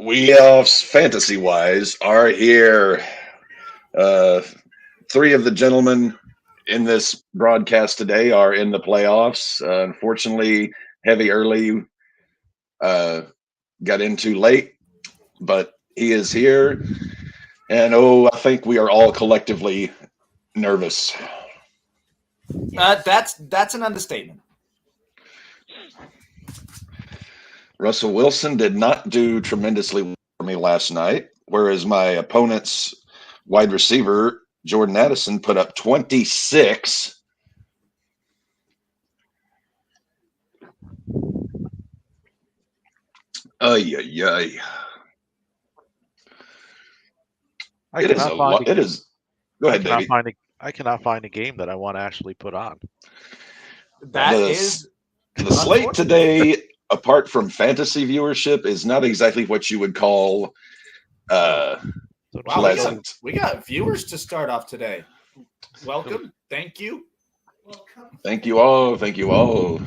Playoffs, fantasy-wise, are here. Uh, Three of the gentlemen in this broadcast today are in the playoffs. Unfortunately, heavy early got in too late, but he is here. And I think we are all collectively nervous. That's an understatement. Russell Wilson did not do tremendously well for me last night, whereas my opponent's wide receiver, Jordan Addison, put up 26. Ay, ay, ay. It is a lot. It is. Go ahead, Davey. I cannot find a game that I want to actually put on. The slate today, apart from fantasy viewership, is not exactly what you would call pleasant. We got viewers to start off today. Welcome. Thank you. Thank you all. Thank you all.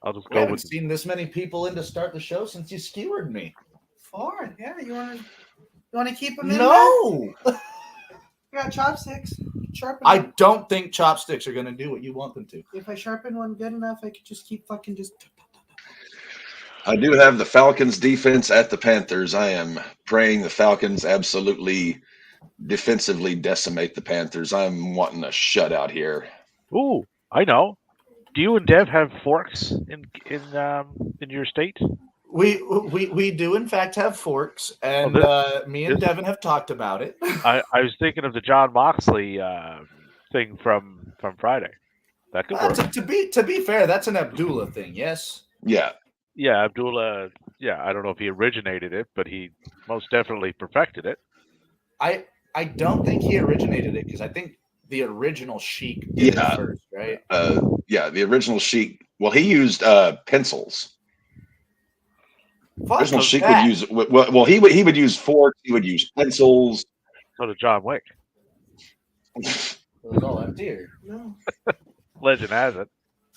I'll just We haven't seen this many people in to start the show since you skewered me. 4, yeah. You want to keep them in? No. You got chopsticks. Sharpen I them. don't think chopsticks are going to do what you want them to. If I sharpen one good enough, I could just keep fucking just. I do have the Falcons defense at the Panthers. I am praying the Falcons absolutely defensively decimate the Panthers. I'm wanting a shutout here. Ooh, I know. Do you and Dev have forks in your state? We do in fact have forks, and me and Devin have talked about it. I was thinking of the John Moxley thing from Friday. That could work. To be fair, that's an Abdullah thing. Yes. Yeah. Yeah, Abdullah. Yeah, I don't know if he originated it, but he most definitely perfected it. I don't think he originated it because I think the original Sheik did it first, right? Yeah, the original Sheik. Well, he used pencils. Fuck Original Sheik that. would use well he would use forks. He would use pencils. So did John Wick. It was all empty. Or? No. Legend has it.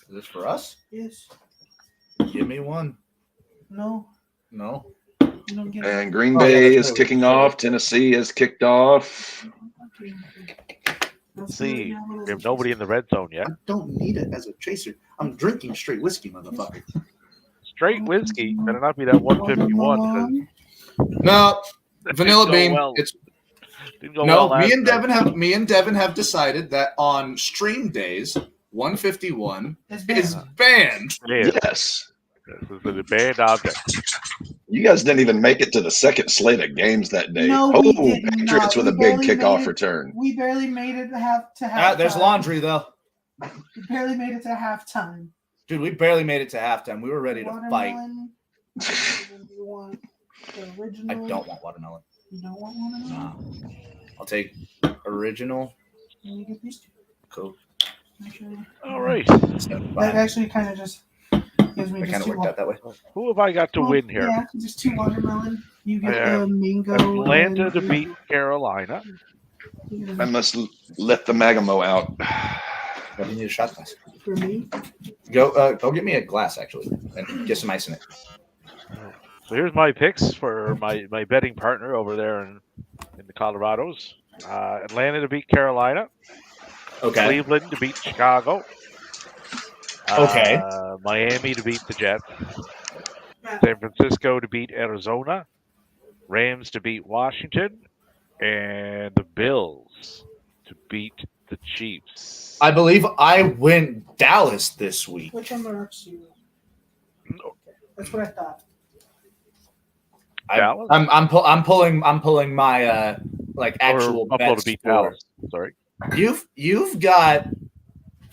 Is this for us? Yes. Give me one. No. No. You don't get And Green Bay is kicking off. Tennessee has kicked off. Let's see. We have nobody in the red zone yet. I don't need it as a chaser. I'm drinking straight whiskey, motherfucker. Straight whiskey better not be that 151. No, vanilla bean. Well. Me and Devin have decided that on stream days, 151 is banned. Yes. This is a banned object. You guys didn't even make it to the second slate of games that day. No, we did Patriots not. with a big kickoff return. We barely made it to halftime. There's laundry though. We barely made it to halftime. Dude, we barely made it to halftime. We were ready to fight. You want the original? I don't want watermelon. You don't want watermelon? No. I'll take original. Let me get these two. Cool. All right. That actually kind of just gives me It just kind of worked out that way. Who have I got to win here? Yeah, just 2 watermelon. You get the mango. Atlanta to beat Carolina. I must let the Magamo out. What do you need a shot glass? For me? Go get me a glass, actually, and get some ice in it. So here's my picks for my betting partner over there in the Colorados. Atlanta to beat Carolina. Okay. Cleveland to beat Chicago. Okay. Miami to beat the Jets. San Francisco to beat Arizona. Rams to beat Washington. And the Bills to beat the Chiefs. I believe I went Dallas this week. Which one works you? That's what I thought. Dallas? I'm pulling my actual Buffalo bets to beat for. Dallas. Sorry. You've got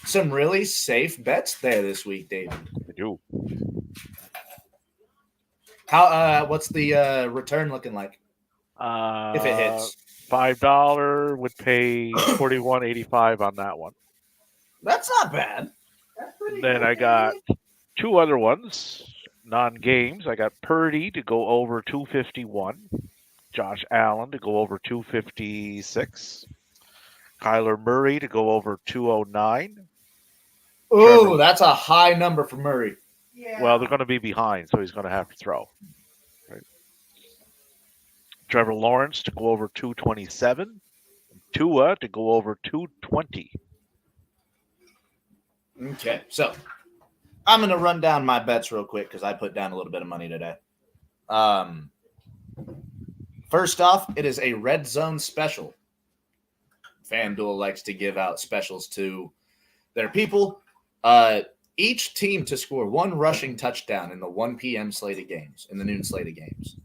some really safe bets there this week, David. I do. How what's the return looking like? If it hits. $5 would pay $41.85 on that one. That's not bad. Then I got 2 other ones, non-games. I got Purdy to go over 251, Josh Allen to go over 256, Kyler Murray to go over 209. Oh, that's a high number for Murray. Yeah. Well, they're going to be behind, so he's going to have to throw. Right? Trevor Lawrence to go over 227. Tua to go over 220. Okay, so I'm going to run down my bets real quick because I put down a little bit of money today. First off, it is a RedZone special. FanDuel likes to give out specials to their people. Each team to score one rushing touchdown in the 1 p.m. slate of games, in the noon slate of games.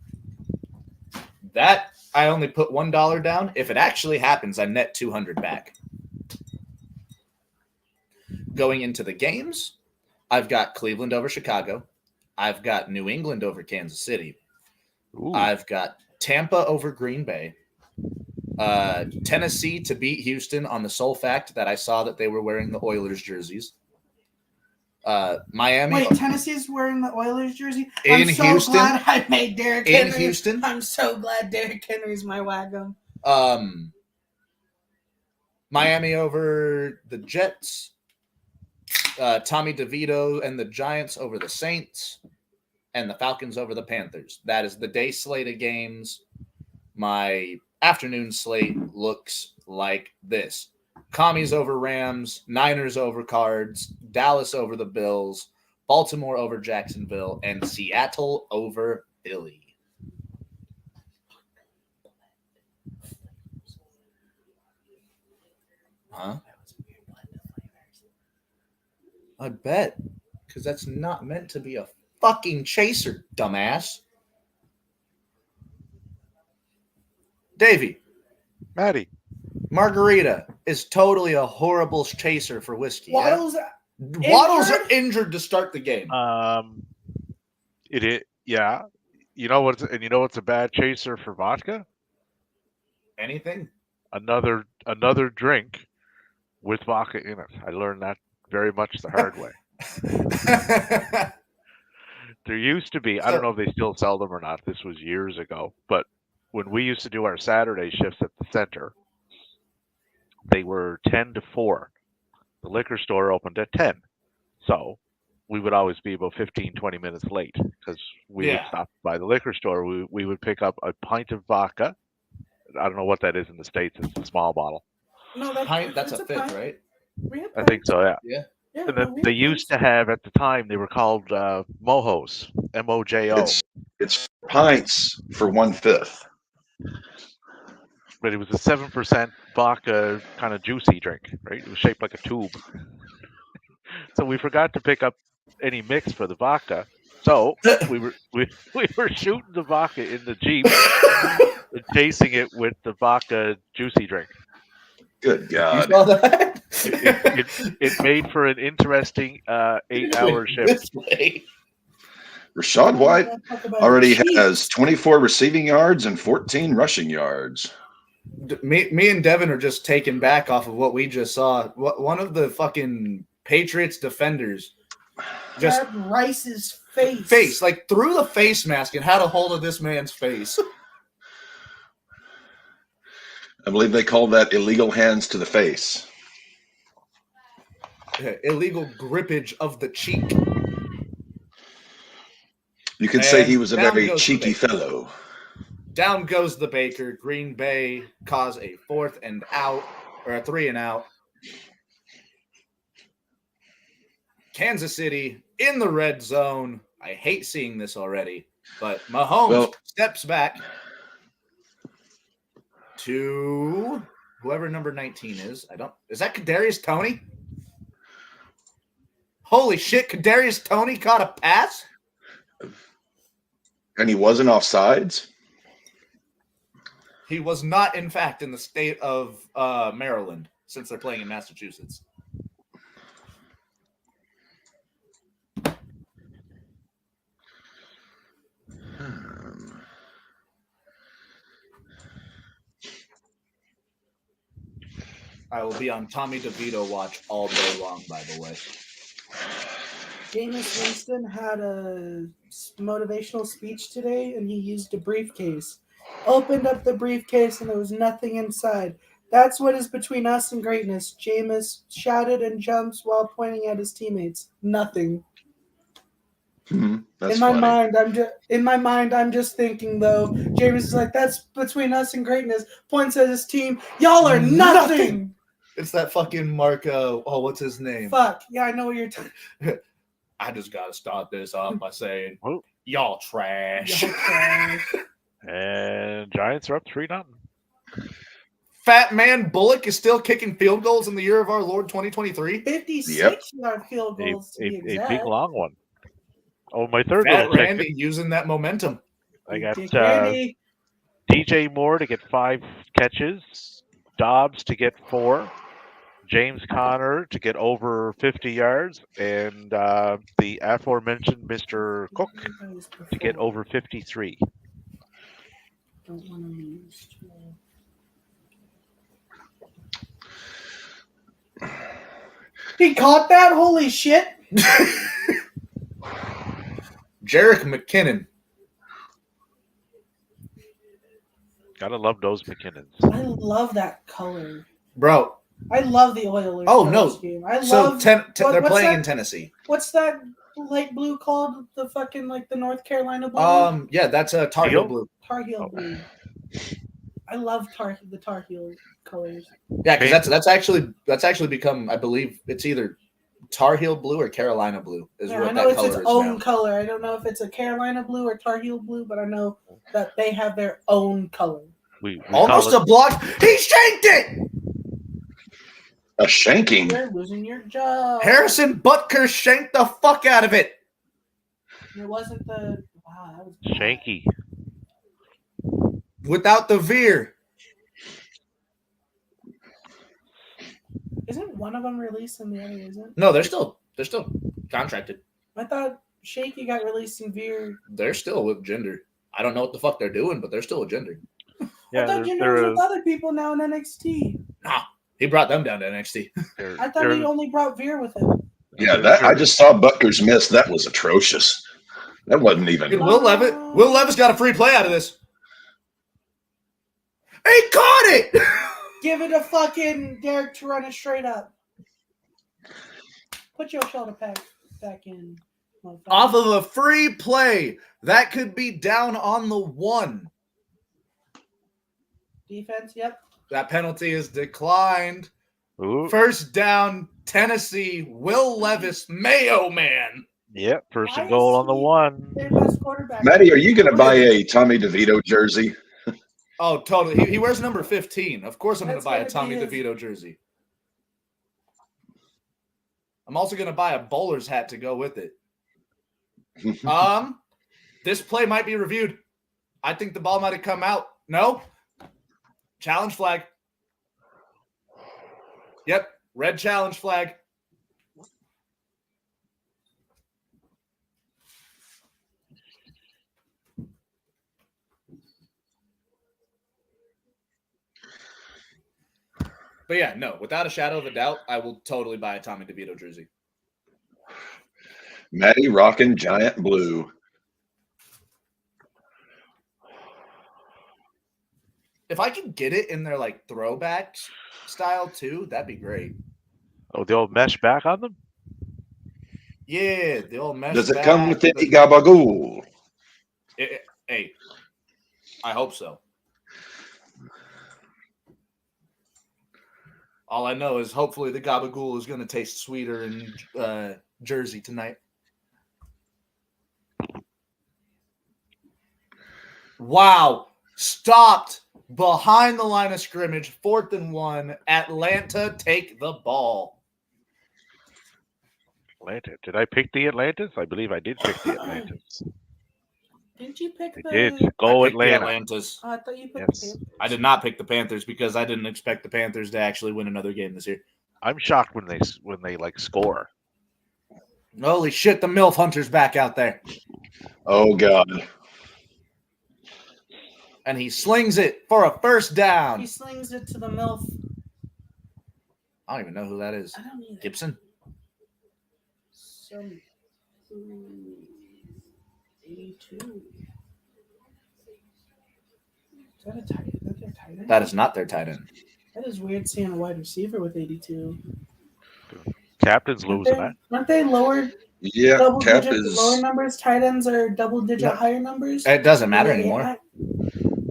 That, I only put $1 down. If it actually happens, I net $200 back. Going into the games, I've got Cleveland over Chicago. I've got New England over Kansas City. Ooh. I've got Tampa over Green Bay. Tennessee to beat Houston on the sole fact that I saw that they were wearing the Oilers jerseys. Miami. Wait, Tennessee's wearing the Oilers jersey? In I'm so Houston? glad I made Derrick In Henry. Houston? I'm so glad Derrick Henry's my wagon. Miami over the Jets. Tommy DeVito and the Giants over the Saints. And the Falcons over the Panthers. That is the day slate of games. My afternoon slate looks like this. Commies over Rams, Niners over Cards, Dallas over the Bills, Baltimore over Jacksonville, and Seattle over Philly. Huh? I bet. Because that's not meant to be a fucking chaser, dumbass. Davey. Maddie. Margarita is totally a horrible chaser for whiskey. Waddle's Waddle's injured to start the game. It is, yeah. You know what's a bad chaser for vodka? Anything? Another drink with vodka in it. I learned that very much the hard way. There used to be, I don't know if they still sell them or not. This was years ago, but when we used to do our Saturday shifts at the center, they were 10 to 4. The liquor store opened at 10. So we would always be about 15, 20 minutes late because we would stop by the liquor store. We would pick up a pint of vodka. I don't know what that is in the States. It's a small bottle. No, that's a fifth, pint. right? I think so, yeah. Yeah. Yeah, And then they used to have, at the time, they were called Mojos, M-O-J-O. It's pints for 1/5. But it was a 7% vodka kind of juicy drink, right? It was shaped like a tube. So we forgot to pick up any mix for the vodka. So we were shooting the vodka in the Jeep and chasing it with the vodka juicy drink. Good God. You saw that? It made for an interesting 8-hour shift. Rashad White already has 24 receiving yards and 14 rushing yards. Me and Devin are just taken back off of what we just saw. One of the fucking Patriots defenders just grabbed Rice's face. Like threw the face mask and had a hold of this man's face. I believe they call that illegal hands to the face. Illegal grippage of the cheek. You could say he was a very cheeky fellow. Down goes the Baker. Green Bay cause a 4th and out, or a 3 and out. Kansas City in the red zone. I hate seeing this already, but Mahomes steps back to whoever number 19 is. Is that Kadarius Toney? Holy shit, Kadarius Toney caught a pass? And he wasn't offsides? He was not, in fact, in the state of Maryland, since they're playing in Massachusetts. I will be on Tommy DeVito watch all day long, by the way. Jameis Winston had a motivational speech today, and he used a briefcase. Opened up the briefcase, and there was nothing inside. That's what is between us and greatness. Jameis shouted and jumps while pointing at his teammates. Nothing. That's in my funny. mind, I'm just thinking though. James is like, that's between us and greatness. Points at his team. Y'all are nothing. It's that fucking Marco. Oh, what's his name? Fuck. Yeah, I know what you're talking. I just gotta start this off by saying, Oh, y'all trash. Y'all trash. and Giants are up 3-0. Fat man Bullock is still kicking field goals in the year of our Lord 2023. 56-yard field A, goals to be a exact. big long one. Oh, my third Fat little Randy ticket. using that momentum. I got Dick Randy. DJ Moore to get 5 catches, Dobbs to get 4, James Conner to get over 50 yards, and the aforementioned Mr. Cook to get over 53. Don't want to lose. He caught that? Holy shit. Jerick McKinnon. Gotta love those McKinnons. I love that color. Bro. I love the Oilers. Oh, no. Scheme. I So love. they're playing that? in Tennessee. What's that light blue called? The fucking like the North Carolina blue? Yeah, that's a Tar Heel blue. Tar Heel blue. I love the Tar Heel colors. Yeah, because that's actually become, I believe it's either Tar Heel blue or Carolina blue is what I know that it's color its is own now. color. I don't know if it's a Carolina blue or Tar Heel blue, but I know that they have their own color. We almost a block. He shanked it. A shanking. You're losing your job. Harrison Butker shanked the fuck out of it. It wasn't the that was Shanky. Without the veer. Isn't one of them released and the other isn't? No, they're still contracted. I thought Shaky got released in Veer. They're still with Gender. I don't know what the fuck they're doing, but they're still with Gender. Yeah, I thought Gender was with other people now in NXT. Nah, he brought them down to NXT. I thought he only brought Veer with him. Yeah, I just saw Butker's miss. That was atrocious. That wasn't even. Will Levis got a free play out of this. He caught it. Give it a fucking Derek to run it straight up. Put your shoulder back in. Off of a free play. That could be down on the 1. Defense, yep. That penalty is declined. Ooh. First down, Tennessee. Will Levis, Mayo Man. Yep, first and goal on the 1. Their best quarterback. Matty, are you going to buy a Tommy DeVito jersey? Oh, totally. He wears number 15. Of course I'm going to buy a That's Tommy gonna be DeVito jersey. I'm also going to buy a bowler's hat to go with it. This play might be reviewed. I think the ball might have come out. No? Challenge flag. Yep, red challenge flag. But yeah, no, without a shadow of a doubt, I will totally buy a Tommy DeVito jersey. Matty rocking giant blue. If I can get it in their like throwback style too, that'd be great. Oh, the old mesh back on them? Yeah, the old mesh. Does it come with any gabagool? Hey, I hope so. All I know is hopefully the gabagool is going to taste sweeter in Jersey tonight. Wow. Stopped behind the line of scrimmage, 4th and 1. Atlanta take the ball. Atlanta. Did I pick the Atlantis? I believe I did pick the Atlantis. Didn't you pick I the... did. Go Atlanta. Atlantis. I thought you picked Yes. the Panthers. I did not pick the Panthers because I didn't expect the Panthers to actually win another game this year. I'm shocked when they like score. Holy shit, the MILF Hunter's back out there. Oh, God. And he slings it for a first down. He slings it to the MILF. I don't even know who that is. I don't either. Gibson? Some 82. Is that a tight end? That is not their tight end. That is weird seeing a wide receiver with 82. Captain's losing that. Aren't they lowered Yeah, double Cap digit lower is. numbers, tight ends are double digit No. higher numbers. It doesn't matter Yeah, anymore.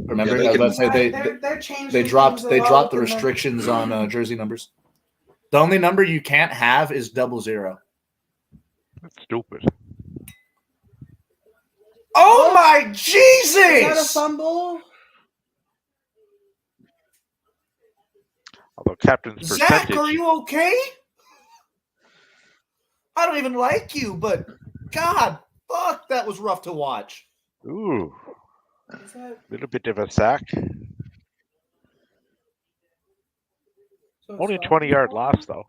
Remember, Yeah, they I was about to can- say they're changing they things dropped a they lot dropped the within restrictions on jersey numbers. The only number you can't have is 00. That's stupid. Oh my Is that a Jesus! fumble? Although captain's Zach, percentage. are you okay? I don't even like you, but God, fuck, that was rough to watch. Ooh, Is that, little bit of a sack. so it's Only a not 20-yard fumble? loss, though.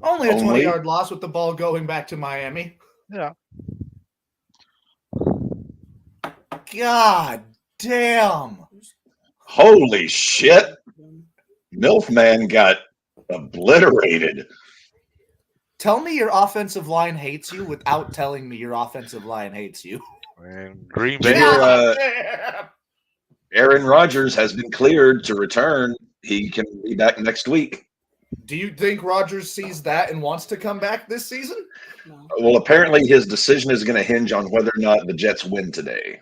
Only a Only? 20-yard loss with the ball going back to Miami. Yeah. God damn. Holy shit! Milfman got obliterated. Tell me your offensive line hates you without telling me your offensive line hates you. And Green Did you Bay. hear, God damn. Aaron Rodgers has been cleared to return. He can be back next week. Do you think Rodgers sees that and wants to come back this season? No. Well, apparently his decision is going to hinge on whether or not the Jets win today.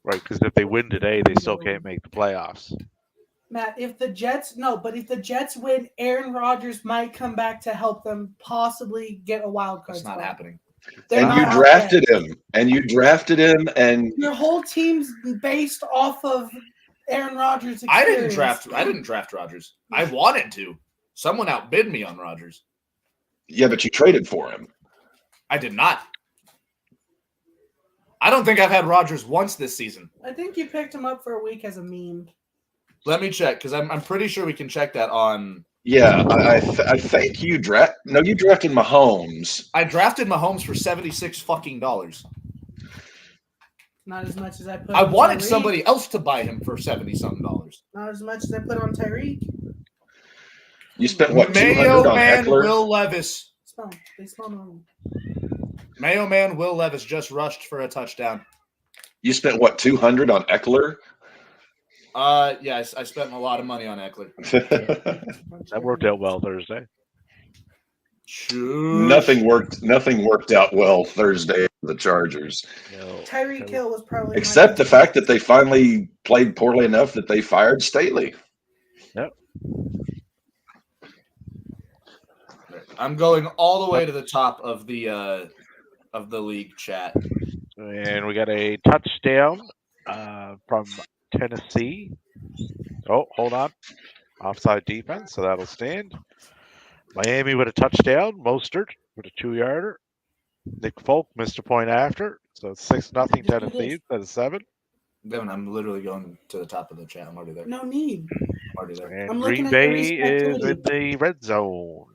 Right, because if they win today, they still can't make the playoffs. Matt, if the Jets win, Aaron Rodgers might come back to help them possibly get a wild card. That's not spot. happening. They're And not you out drafted yet. him. And you drafted him. And Your whole team's based off of Aaron Rodgers' I experience. didn't draft Rodgers. I wanted to. Someone outbid me on Rodgers. yeah, but you traded for him. I did not. I don't think I've had Rodgers once this season. I think you picked him up for a week as a meme. Let me check because I'm pretty sure we can check that on. Yeah, I think you you drafted Mahomes. I drafted Mahomes for $76 fucking dollars. Not as much as I put. I on wanted Tyreek. somebody else to buy him for $70 something dollars. Not as much as I put on Tyreek. You spent what, Mayo 200 on man Eckler? Will Levis. They smell normal. Mayo man Will Levis just rushed for a touchdown. You spent what, 200 on Eckler? Yes, I spent a lot of money on Eckler. That worked out well Thursday. Nothing worked out well Thursday for the Chargers. No, Tyreek Hill was probably Except the fact that they finally played poorly enough that they fired Staley. Yep. I'm going all the way to the top of the league chat. And we got a touchdown from Tennessee. Oh, hold on. Offside defense, so that'll stand. Miami with a touchdown. Mostert with a 2-yarder. Nick Folk missed a point after. So it's 6-0 Tennessee instead of 7. Devin, I'm literally going to the top of the chat. I'm already there. No need. I'm already there. And I'm looking Green at Bay the is respectivity. in the red zone.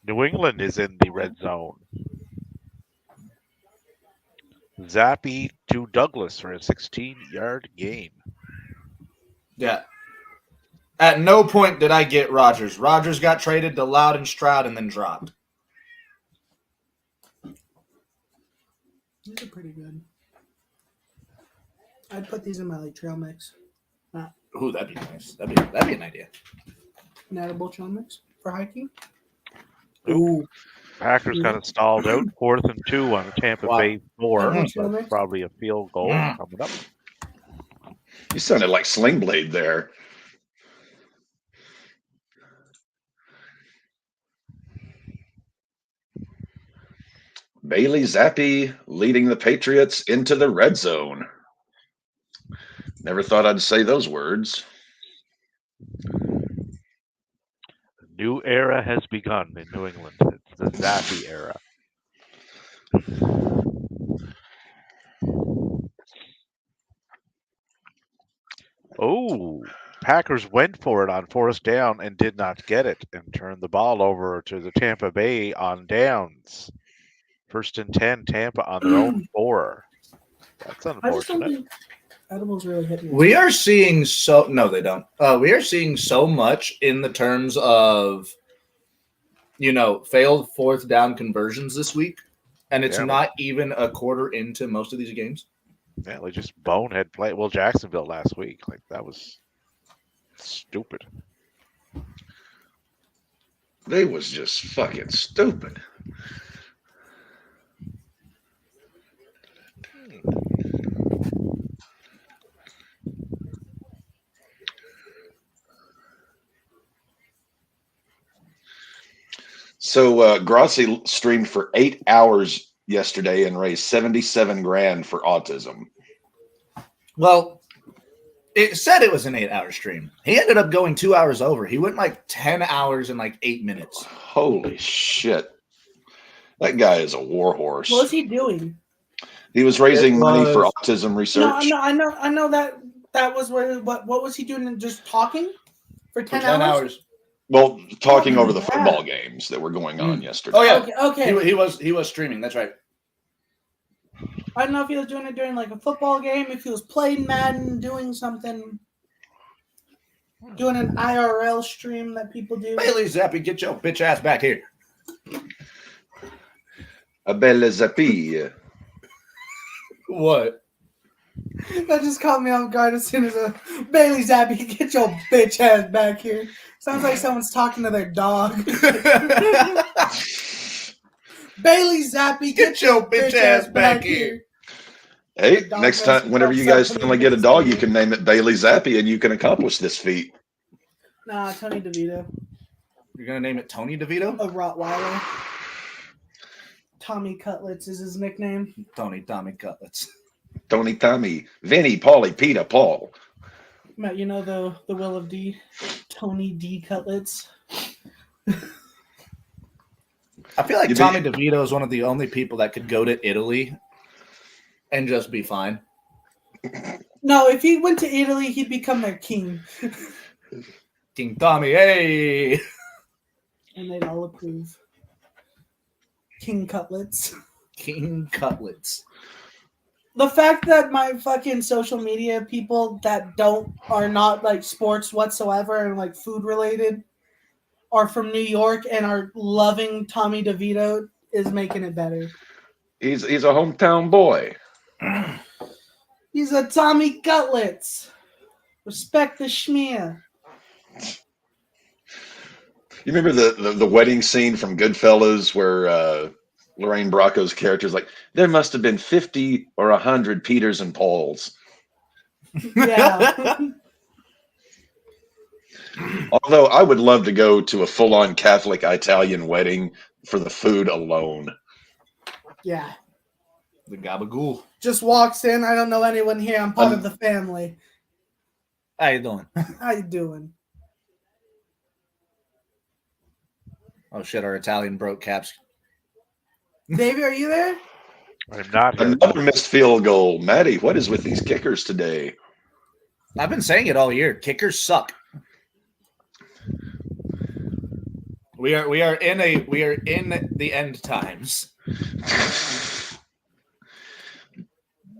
New England is in the red zone. Zappy to Douglas for a 16-yard gain. Yeah. At no point did I get Rodgers. Rodgers got traded to Loud and Stroud and then dropped. These are pretty good. I'd put these in my trail mix. Ooh, that'd be nice. That'd be an idea. An edible trail mix for hiking. Ooh. Packers kind of stalled out. 4th and 2 on Tampa Bay 4. Edible So trail that's mix. probably a field goal coming up. You sounded like Sling Blade there. Bailey Zappi leading the Patriots into the red zone. Never thought I'd say those words. New era has begun in New England. It's the Zappy era. Oh, Packers went for it on 4th down and did not get it and turned the ball over to the Tampa Bay on downs. 1st and 10, Tampa on their own 4. That's I just don't unfortunate. think edibles really hit me. We are seeing no, they don't. We are seeing so much in the terms of, failed 4th down conversions this week, and it's not even a quarter into most of these games. Yeah, they just bonehead play. Well, Jacksonville last week, that was stupid. They was just fucking stupid. So Grassi streamed for 8 hours yesterday and raised 77 grand for autism. Well, it said it was an 8-hour stream. He ended up going 2 hours over. He went like 10 hours and like 8 minutes. Holy shit. That guy is a war horse. What was he doing? He was raising money for autism research. No, I know that was where. What was he doing? Just talking for 10 hours? Well, talking over the football games that were going on yesterday. Oh yeah, Okay. He was streaming. That's right. I don't know if he was doing it during like a football game, if he was playing Madden, doing something, doing an IRL stream that people do. Bailey Zappi, get your bitch ass back here. A bella zappi. What? That just caught me off guard as soon as Bailey Zappi, get your bitch ass back here. Sounds like someone's talking to their dog. Bailey Zappi, get your bitch ass back here. Hey, next time, whenever you guys finally get a dog, you can name it Bailey Zappi and you can accomplish this feat. Nah, Tony DeVito. You're going to name it Tony DeVito? A Rottweiler. Tommy Cutlets is his nickname. Tommy Cutlets. Tony, Tommy, Vinny, Paulie, Peter, Paul. Matt, you know the Will of D? Tony D. Cutlets. I feel like Tommy DeVito is one of the only people that could go to Italy and just be fine. No, if he went to Italy, he'd become their king. King Tommy, hey! And they'd all approve. King Cutlets. King Cutlets. The fact that my fucking social media people that are not like sports whatsoever and like food related are from New York and are loving Tommy DeVito is making it better. He's a hometown boy. He's a Tommy Cutlets. Respect the schmear. You remember the wedding scene from Goodfellas where Lorraine Bracco's character is like, there must have been 50 or 100 Peters and Pauls. Yeah. Although I would love to go to a full-on Catholic Italian wedding for the food alone. Yeah. The gabagool. Just walks in. I don't know anyone here. I'm part of the family. How you doing? How you doing? Oh shit, our Italian broke caps. Davey, are you there? I'm not here. Another missed field goal. Maddie, what is with these kickers today? I've been saying it all year. Kickers suck. We are in the end times.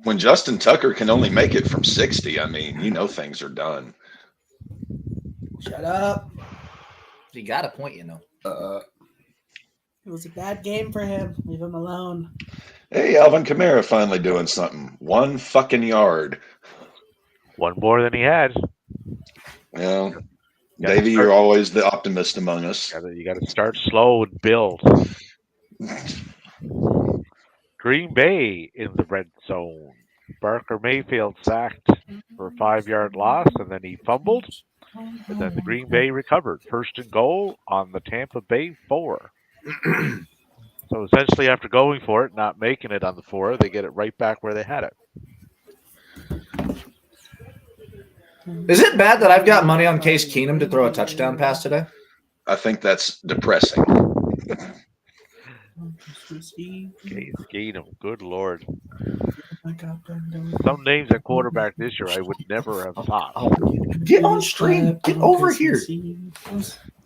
When Justin Tucker can only make it from 60, I mean, you know things are done. Shut up. You got a point, you know. It was a bad game for him. Leave him alone. Hey, Alvin Kamara finally doing something. 1 fucking yard. One more than he had. Well, Davey, you're always the optimist among us. You got to start slow and build. Green Bay in the red zone. Barker Mayfield sacked for a 5-yard loss, and then he fumbled. And then the Green Bay recovered. 1st and goal on the Tampa Bay 4. So essentially, after going for it, not making it on the 4, they get it right back where they had it. Is it bad that I've got money on Case Keenum to throw a touchdown pass today? I think that's depressing. Case Keenum, good Lord. Some names at quarterback this year I would never have thought. Get on stream. Get over here.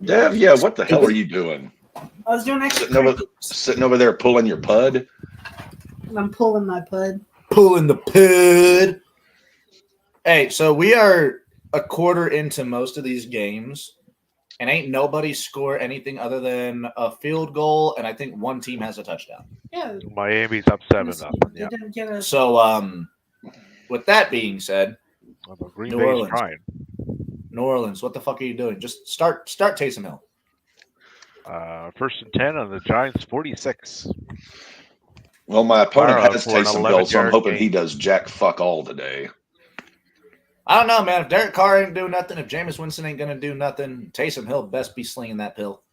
Dev, yeah, what the hell are you doing? I was doing extra. Sitting over there pulling your pud? And I'm pulling my pud. Pulling the pud. Hey, so we are a quarter into most of these games, and ain't nobody score anything other than a field goal, and I think one team has a touchdown. Yeah. Miami's up 7-0. Yeah. So, with that being said, Green New Bay's Orleans. trying. New Orleans, what the fuck are you doing? Just start Taysom Hill. First and 10 on the Giants 46. Well, my opponent Kamara has for an Taysom Hill, so I'm 11-yard hoping gain. he does jack fuck all today. I don't know, man. If Derek Carr ain't doing nothing, if Jameis Winston ain't gonna do nothing, Taysom Hill best be slinging that pill.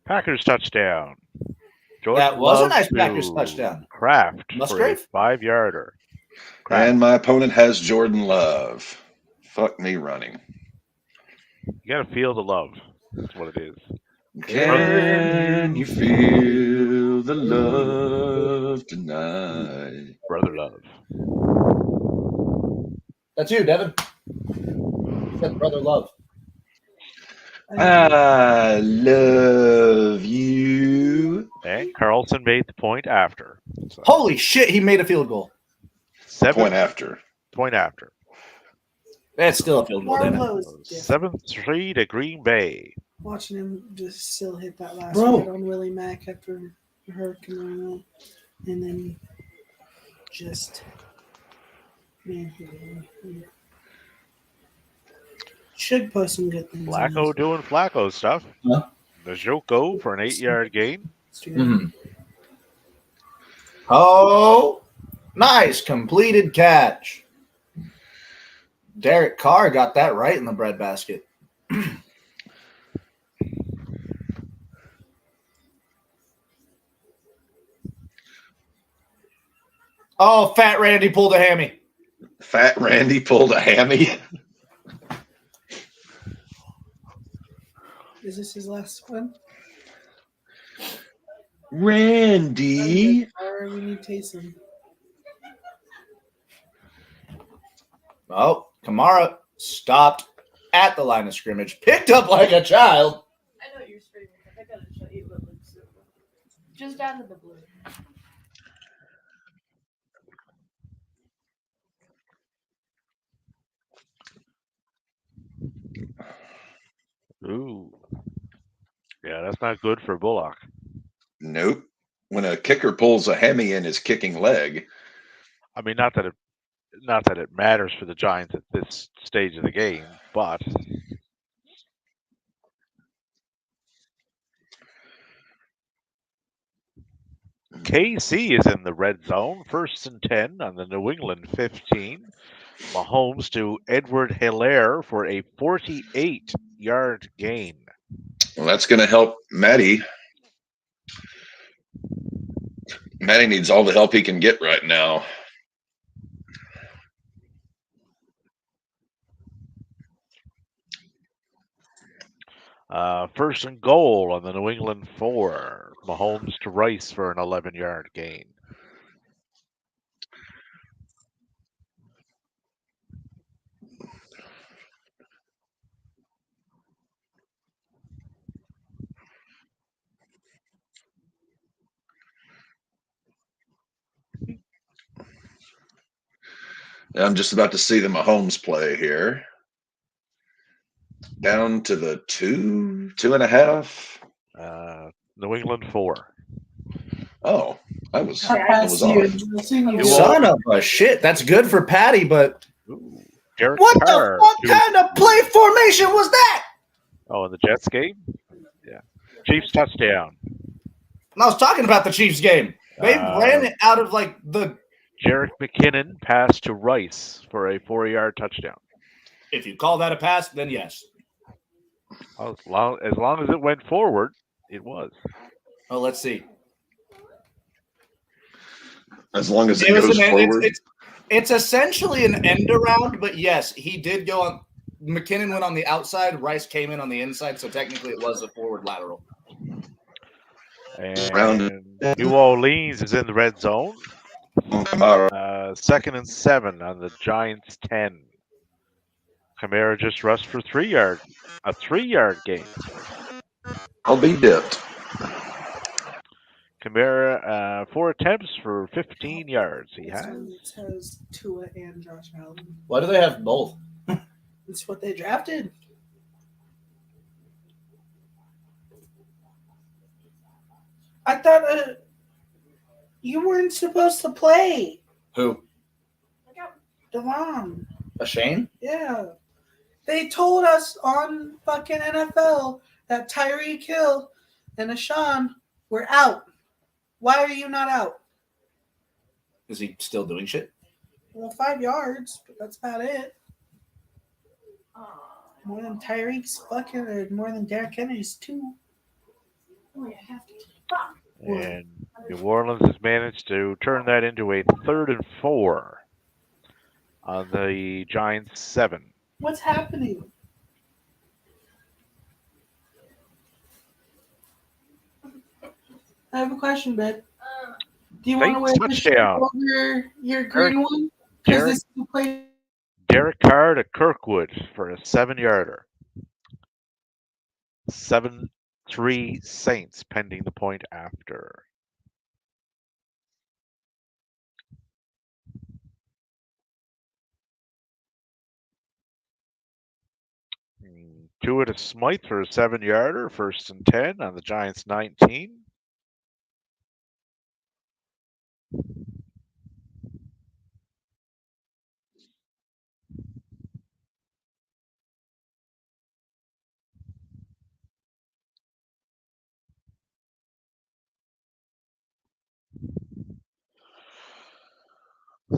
Packers touchdown. That was a nice Packers touchdown. Kraft Musgrave? for a 5-yarder. And my opponent has Jordan Love. Fuck me running. You got to feel the love. That's what it is. Can you feel the love tonight? Brother love. That's you, Devin. You said brother love. I love you. And Carlson made the point after. So Holy shit, he made a field goal. Point after. Point after. That's still a field goal, isn't it? Wardlow is different. 7-3 to Green Bay. Watching him just still hit that last Bro. hit on Willie Mack after Hurricane Rona, and then just man, he should post some good things. Flacco doing Flacco stuff. Huh? Najoko for an 8-yard gain. Mhm. Oh, nice completed catch. Derek Carr got that right in the breadbasket. Oh, Fat Randy pulled a hammy. Fat Randy pulled a hammy. Is this his last one? Randy. Or we need Taysom. Oh, Kamara stopped at the line of scrimmage, picked up like a child. I know you're screaming, but I gotta show you what looks so good. Just out of the blue. Ooh. Yeah, that's not good for Bullock. Nope. When a kicker pulls a hammy in his kicking leg, I mean, not that it matters for the Giants at this stage of the game, but KC is in the red zone. First and 10 on the New England 15. Mahomes to Edward Hilaire for a 48-yard gain. well, that's going to help Matty. Matty needs all the help he can get right now. First and goal on the New England 4. Mahomes to Rice for an 11-yard gain. I'm just about to see the Mahomes play here. Down to the 2.5. New England 4. Oh, I was Pass on. you. Son of a shit. That's good for Patty, but Ooh. Derek what Carr the fuck to- kind of play formation was that? Oh, in the Jets game? Yeah. Chiefs touchdown. And I was talking about the Chiefs game. They ran it out of like the. Jerick McKinnon passed to Rice for a 4-yard touchdown. If you call that a pass, then yes. Well, as long as it went forward, it was. Oh, let's see. As long as it It was goes an, forward. it's essentially an end around, but yes, he did go on. McKinnon went on the outside. Rice came in on the inside, so technically it was a forward lateral. And New Orleans is in the red zone. Second and 7 on the Giants 10. Kamara just rushed for a 3-yard gain. I'll be dipped. Kamara 4 attempts for 15 yards. He has. It has Tua and Josh Allen. Why do they have both? It's what they drafted. I thought you weren't supposed to play. Who? Look out. Devon. A Shane? Yeah. They told us on fucking NFL that Tyreek Hill and Ashawn were out. Why are you not out? Is he still doing shit? Well, 5 yards, but that's about it. Aw. More than Tyreek's fucking, or more than Derrick Henry's 2. Oh, you have to. Fuck. And New Orleans has managed to turn that into a 3rd and 4 on the Giants 7. What's happening? I have a question, babe. Do you want to wear Saints this shirt touchdown. over your green one? Because Derek, this is the play. Derek Carr to Kirkwood for a 7-yarder. 7-3 Saints pending the point after. Tua to Smythe for a 7-yarder, 1st and 10 on the Giants 19.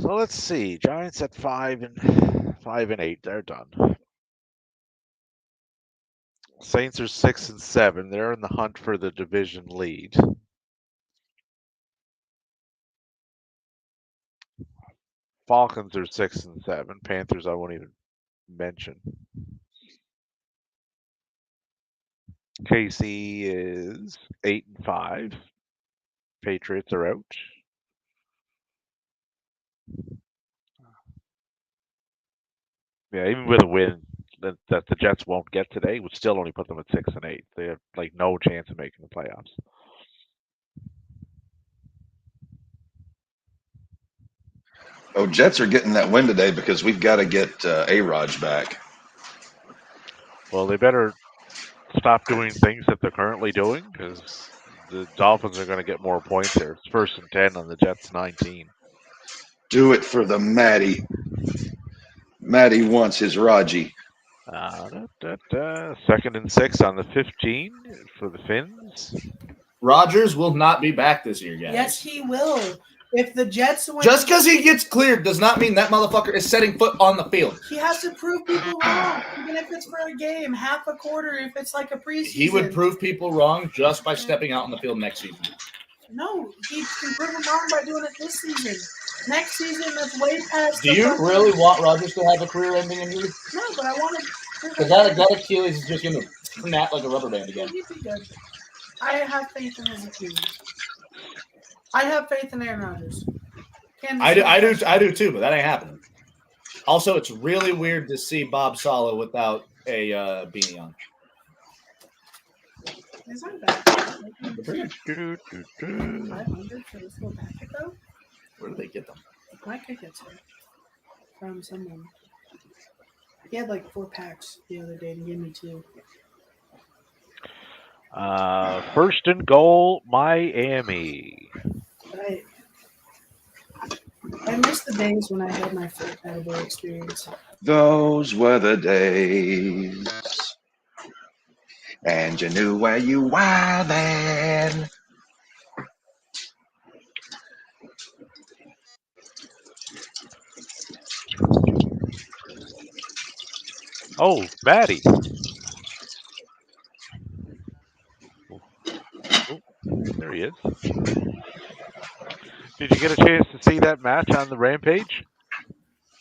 So let's see. Giants at 5 and 8. They're done. Saints are 6 and 7. They're in the hunt for the division lead. Falcons are 6 and 7. Panthers I won't even mention. KC is 8 and 5. Patriots are out. Yeah, even with a win that the Jets won't get today, would still only put them at 6 and 8. They have like no chance of making the playoffs. Oh, Jets are getting that win today because we've got to get A-Raj back. Well, they better stop doing things that they're currently doing because the Dolphins are going to get more points here. It's 1st and 10 on the Jets 19. Do it for the Matty. Matty wants his Raji. 2nd and 6 on the 15 for the Finns. Rodgers will not be back this year, guys. Yes, he will. If the Jets win, Just because he gets cleared does not mean that motherfucker is setting foot on the field. he has to prove people wrong, even if it's for a game, half a quarter, if it's like a preseason. He would prove people wrong just by stepping out on the field next season. No, he can prove them wrong by doing it this season. Next season, that's way past. Do you really want Rodgers to have a career-ending injury? No, but I want to. Because that Achilles is just going to snap like a rubber band again. He'd be good. I have faith in his Achilles. I have faith in Aaron Rodgers. I do too, but that ain't happening. Also, it's really weird to see Bob Saleh without a beanie on. These aren't bad. 500 for this little packet, though? Where do they get them? My kid gets it from someone. He had like 4 packs the other day and he gave me 2. 1st and goal, Miami. I miss the days when I had my first edible experience. Those were the days. And you knew where you were then. Oh, Matty. Oh, there he is. Did you get a chance to see that match on the Rampage?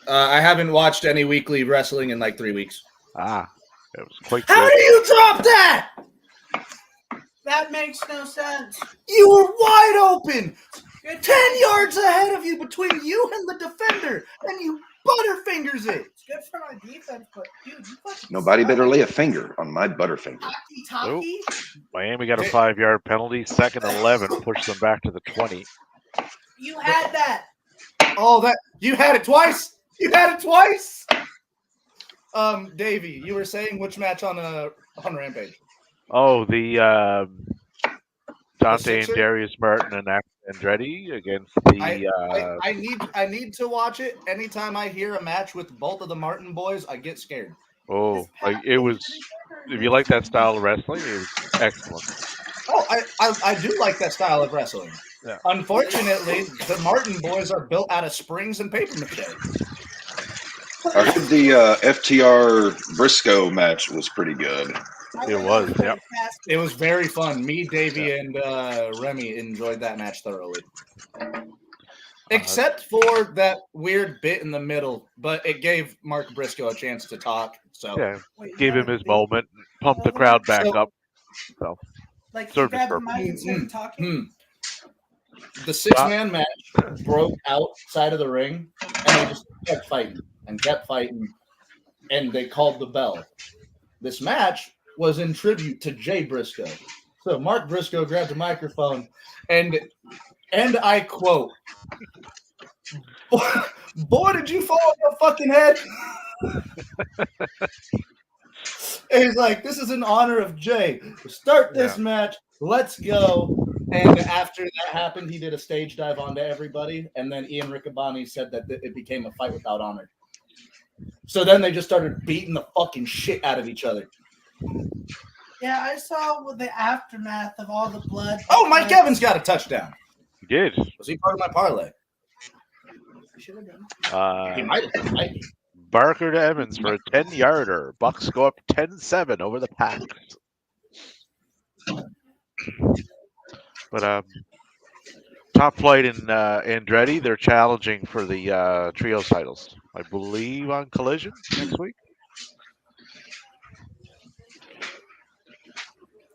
I haven't watched any weekly wrestling in like 3 weeks. It was quite How good. do you drop that? That makes no sense. You were wide open. 10 yards ahead of you between you and the defender, and you butterfingers it. It's good for my defense, but dude, you fucking Nobody suck. better lay a finger on my Butterfinger. Talkie? Miami got a 5-yard penalty. 2nd and 11, pushed them back to the 20. You had that. Oh, that you had it twice. You had it twice. Davey, you were saying which match on Rampage? Oh, the Dante Sixer? and Darius Martin and Andretti against the. I need to watch it. Anytime I hear a match with both of the Martin boys, I get scared. Oh, like it was. If you like that style of wrestling, it was excellent. Oh, I do like that style of wrestling. Yeah. Unfortunately, the Martin boys are built out of springs and paper mache. I heard the FTR Briscoe match was pretty good. It was, yep. It was very fun. Me, Davey, and Remy enjoyed that match thoroughly. Except for that weird bit in the middle, but it gave Mark Briscoe a chance to talk. So Yeah, gave him his moment, pumped the crowd back up. So Like he served his grabbed the purpose. mic and started talking. The 6-man match broke outside of the ring, and they just kept fighting and kept fighting, and they called the bell. This match was in tribute to Jay Briscoe. So Mark Briscoe grabbed a microphone, and I quote, "Boy, did you fall on your fucking head?" And he's like, "This is in honor of Jay. Start this match. Let's go." And after that happened, he did a stage dive onto everybody, and then Ian Riccaboni said that it became a fight without honor. So then they just started beating the fucking shit out of each other. Yeah, I saw with the aftermath of all the blood. Oh, Mike Evans got a touchdown. He did. Was he part of my parlay? He should have done. He might have. Barker to Evans for a 10-yarder. Bucks go up 10-7 over the Packs. But Top Flight and Andretti, they're challenging for the trios titles, I believe, on Collision next week.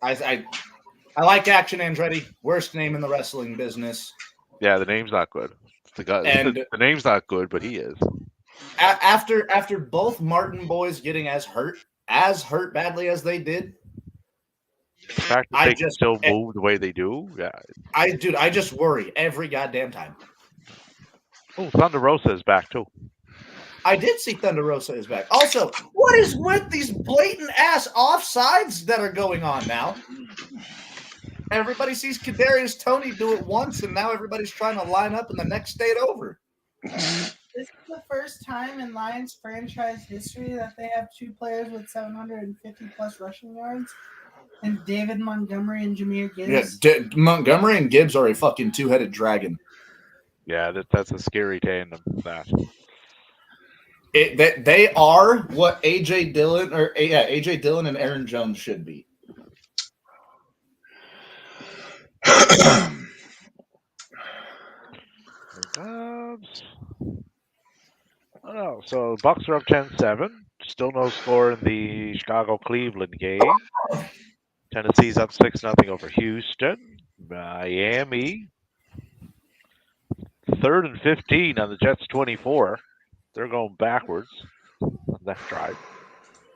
I like Action Andretti. Worst name in the wrestling business. Yeah, the name's not good. The name's not good, but he is. After both Martin boys getting as hurt badly as they did, the fact that they can still move the way they do, yeah. I just worry every goddamn time. Oh, Thunder Rosa is back too. I did see Thunder Rosa is back. Also, what is with these blatant ass offsides that are going on now? Everybody sees Kadarius Toney do it once, and now everybody's trying to line up in the next state over. This is the first time in Lions franchise history that they have two players with 750 plus rushing yards, and David Montgomery and Jahmyr Gibbs. Yeah, Montgomery and Gibbs are a fucking two-headed dragon. Yeah, that's a scary tandem. They are what AJ Dillon and Aaron Jones should be. So Bucks are up 10-7. Still no score in the Chicago-Cleveland game. Tennessee's up 6-0 over Houston. Miami, 3rd and 15 on the Jets 24. They're going backwards on that drive.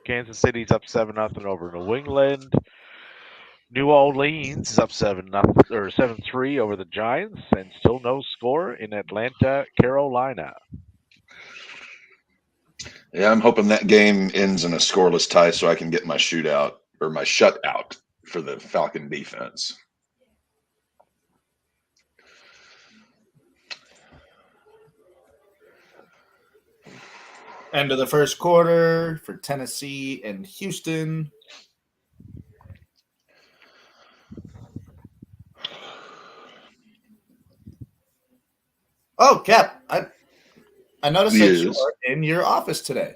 Kansas City's up 7-0 over New England. New Orleans is up 7-3 over the Giants, and still no score in Atlanta, Carolina. Yeah, I'm hoping that game ends in a scoreless tie so I can get my shutout for the Falcon defense. End of the first quarter for Tennessee and Houston. Oh, Cap, I noticed that you are in your office today.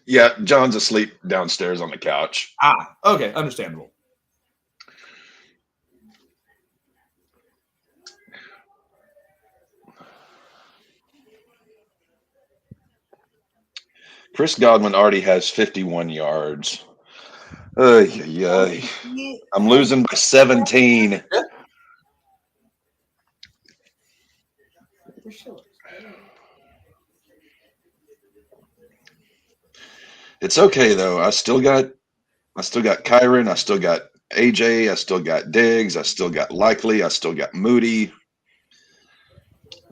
Yeah, John's asleep downstairs on the couch. Ah, okay, understandable. Chris Godwin already has 51 yards. I'm losing by 17. It's okay though. I still got Kyron. I still got AJ. I still got Diggs. I still got Likely. I still got Moody.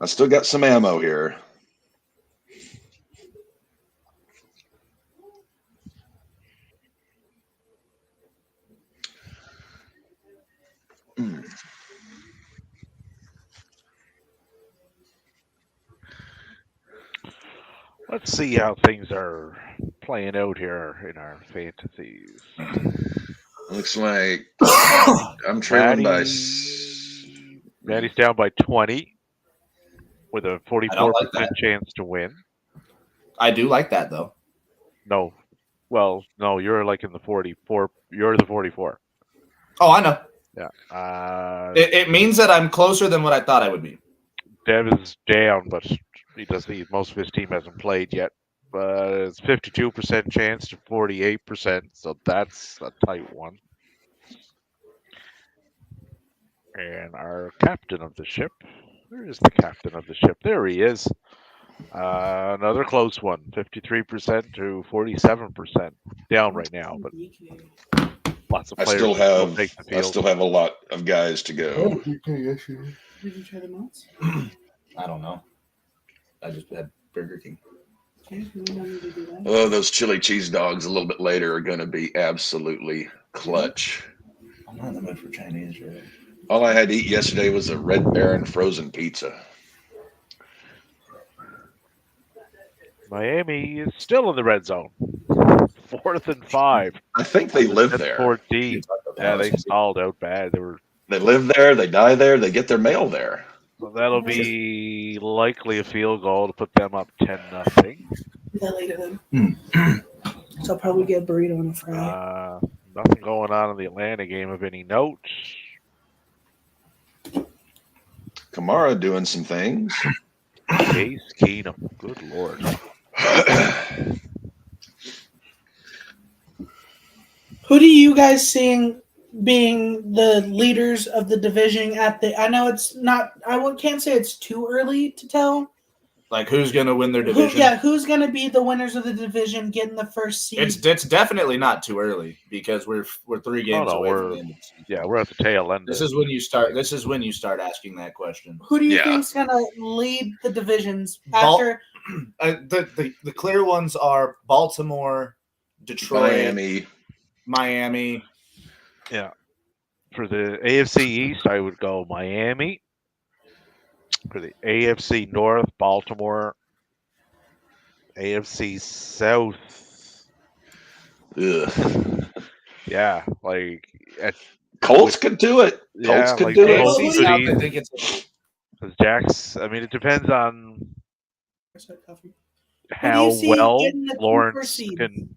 I still got some ammo here. Let's see how things are playing out here in our fantasies? Looks like I'm trailing by. Maddie's down by 20 with a 44% that. chance to win. I do like that though. No. Well, no, you're like in the 44. You're the 44. Oh, I know. Yeah. It means that I'm closer than what I thought I would be. Dev is down, but most of his team hasn't played yet. But it's 52% chance to 48%, so that's a tight one. And our captain of the ship, where is the captain of the ship? There he is. Another close one, 53% to 47%. Down right now, but lots of I players still have. take the I field. still have a lot of guys to go. Did you try the nuts? I don't know. I just had Burger King. Okay, we don't need to do that. Oh, those chili cheese dogs a little bit later are going to be absolutely clutch. I'm not in the mood for Chinese, really. All I had to eat yesterday was a Red Baron frozen pizza. Miami is still in the red zone. 4th and 5. I think they live there. 14. Yeah, they stalled out bad. They live there. They die there. They get their mail there. So that'll be likely a field goal to put them up 10-0. Yeah, later then. So I'll probably get a burrito on a Friday. Nothing going on in the Atlanta game of any note. Kamara doing some things. Case Keenum. Good Lord. Who do you guys seeing being the leaders of the division at the? I know it's not. Can't say it's too early to tell. Like who's going to win their division? Who's going to be the winners of the division, getting the first seed? It's definitely not too early because we're 3 games away from the end of the season. Yeah, we're at the tail end. This is when you start asking that question. Who do you think's going to lead the divisions after? The clear ones are Baltimore, Detroit, Miami. Yeah. For the AFC East, I would go Miami. For the AFC North, Baltimore. AFC South. Ugh. Yeah, like Colts could do it. Colts could do it. AFC South, I think it's because Jack's. I mean, it depends on how see well getting the Lawrence seed? can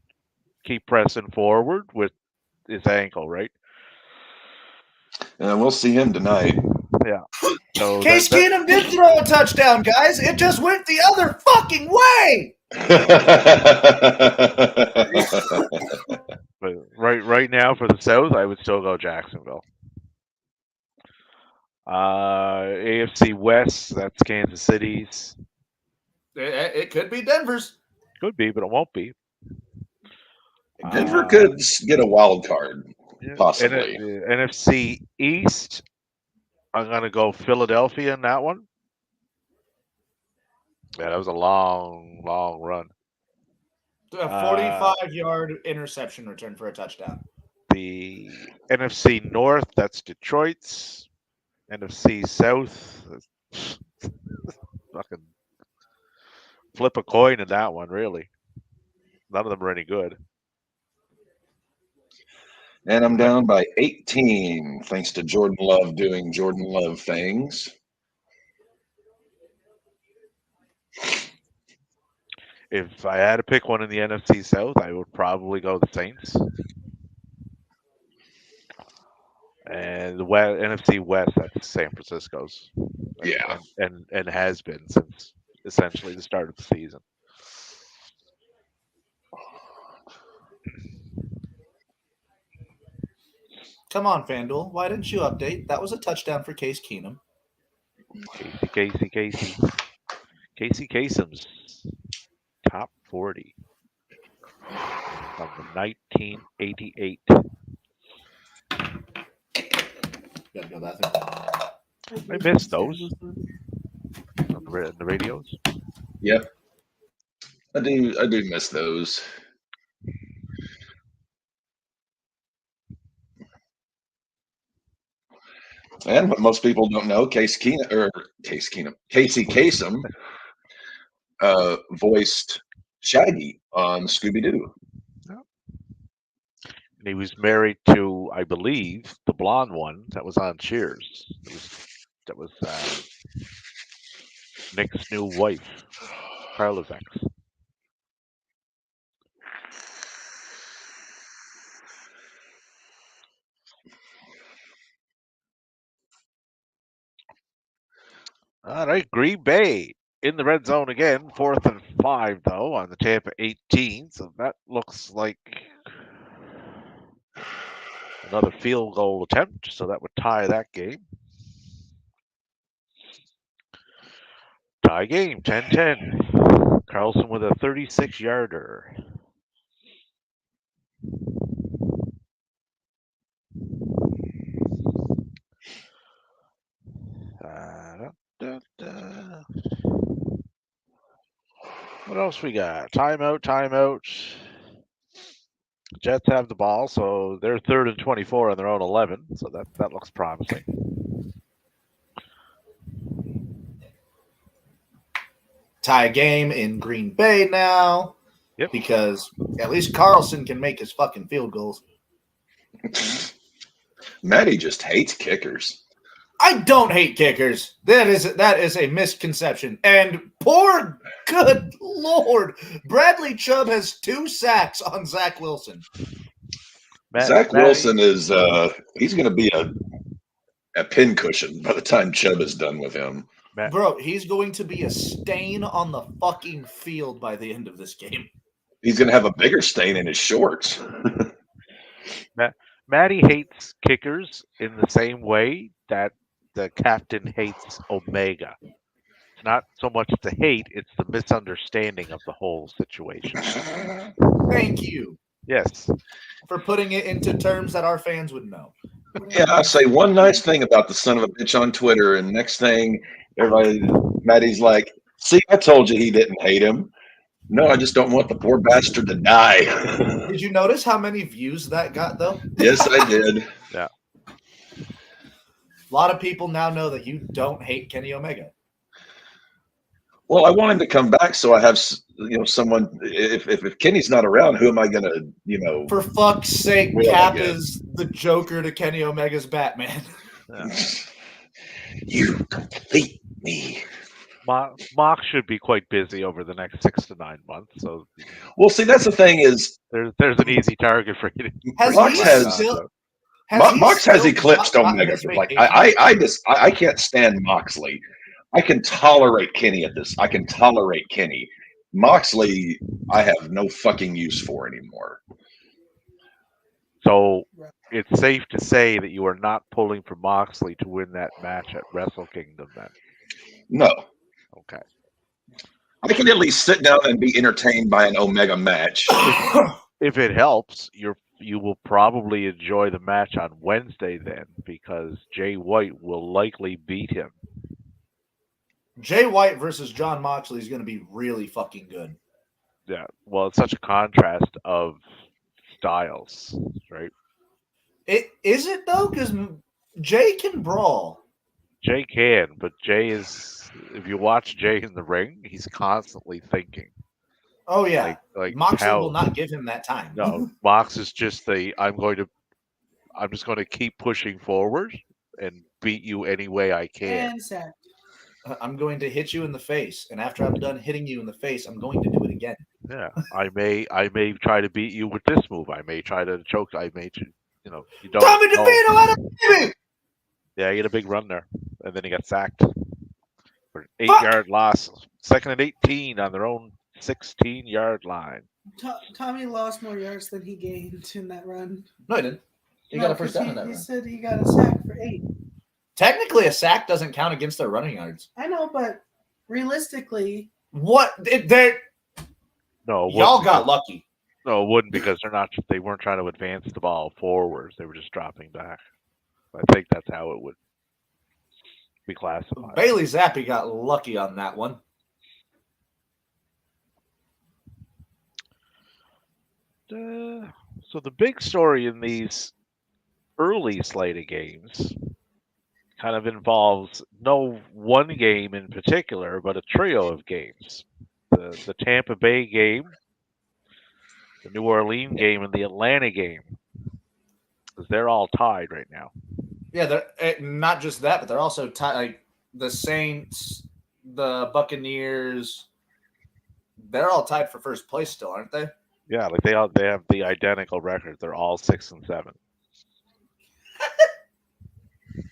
keep pressing forward with his ankle, right? We'll see him tonight. Yeah. So Case Keenum did throw a touchdown, guys. It just went the other fucking way. But right now for the South, I would still go Jacksonville. AFC West, that's Kansas City's. It could be Denver's. Could be, but it won't be. Denver could get a wild card, possibly. NFC East, I'm going to go Philadelphia in that one. Yeah, that was a long, long run. A 45-yard interception return for a touchdown. The NFC North, that's Detroit's. NFC South, fucking flip a coin in that one, really. None of them are any good. And I'm down by 18, thanks to Jordan Love doing Jordan Love things. If I had to pick one in the NFC South, I would probably go the Saints. And the NFC West, that's San Francisco's. Yeah. And has been since essentially the start of the season. Come on, FanDuel. Why didn't you update? That was a touchdown for Case Keenum. Casey Kasem's top 40 from the 1988. Gotta go bathroom. I missed those on the radios. Yep. I do miss those. And what most people don't know, Casey Kasem voiced Shaggy on Scooby Doo. And he was married to, I believe, the blonde one that was on Cheers. That was Nick's new wife, Carla's ex. All right, Green Bay in the red zone again, 4th and 5 though on the Tampa 18. So that looks like another field goal attempt. So that would tie that game. Tie game, 10-10. Carlson with a 36-yarder. What else we got? Timeout. Jets have the ball, so they're 3rd and 24 on their own 11. So that looks promising. Tie game in Green Bay now. Yep. Because at least Carlson can make his fucking field goals. Maddie just hates kickers. I don't hate kickers. That is a misconception. And poor, good Lord, Bradley Chubb has 2 sacks on Zach Wilson. Zach Wilson is he's going to be a pincushion by the time Chubb is done with him. Bro, he's going to be a stain on the fucking field by the end of this game. He's going to have a bigger stain in his shorts. Matty hates kickers in the same way that the captain hates Omega. It's not so much the hate, it's the misunderstanding of the whole situation. Thank you. Yes. For putting it into terms that our fans would know. Yeah, I say one nice thing about the son of a bitch on Twitter, and next thing, Maddie's like, see, I told you he didn't hate him. No, I just don't want the poor bastard to die. Did you notice how many views that got, though? Yes, I did. Yeah. A lot of people now know that you don't hate Kenny Omega. Well, I want him to come back, so I have someone. If Kenny's not around, who am I gonna For fuck's sake, Will Cap again. is the Joker to Kenny Omega's Batman. Yeah. You complete me. Mock should be quite busy over the next 6 to 9 months, so Well, see, that's the thing is, there's an easy target for you. Mox has eclipsed Omega. Like I can't stand Moxley. I can tolerate Kenny at this. I can tolerate Kenny. Moxley, I have no fucking use for anymore. So it's safe to say that you are not pulling for Moxley to win that match at Wrestle Kingdom then? No. Okay. I can at least sit down and be entertained by an Omega match. If it helps, you will probably enjoy the match on Wednesday then, because Jay White will likely beat him. Jay White versus John Moxley is going to be really fucking good. Yeah. Well, it's such a contrast of styles, right? Is it though? Because Jay can brawl. Jay can, but Jay is. If you watch Jay in the ring, he's constantly thinking. Oh yeah, like Moxley will not give him that time. No, Mox is just I'm just going to keep pushing forward and beat you any way I can. And sack. I'm going to hit you in the face, and after I'm done hitting you in the face, I'm going to do it again. Yeah, I may try to beat you with this move. I may try to choke. I may, you don't. Tommy DeVito out of baby. Yeah, he had a big run there, and then he got sacked for an 8-yard loss. 2nd and 18 on their own 16-yard line. Tommy lost more yards than he gained in that run. No, he didn't. He got a first down in that run. He said he got a sack for 8. Technically, a sack doesn't count against their running yards. I know, but realistically, what? No, y'all got lucky. No, it wouldn't, because they weren't trying to advance the ball forwards. They were just dropping back. I think that's how it would be classified. Bailey Zappi got lucky on that one. So the big story in these early slate of games kind of involves no one game in particular, but a trio of games. the Tampa Bay game, the New Orleans game, and the Atlanta game, because they're all tied right now. Yeah, they're not just that, but they're also tied. Like the Saints, the Buccaneers, they're all tied for first place still, aren't they? Yeah, like they have the identical record. They're all 6-7.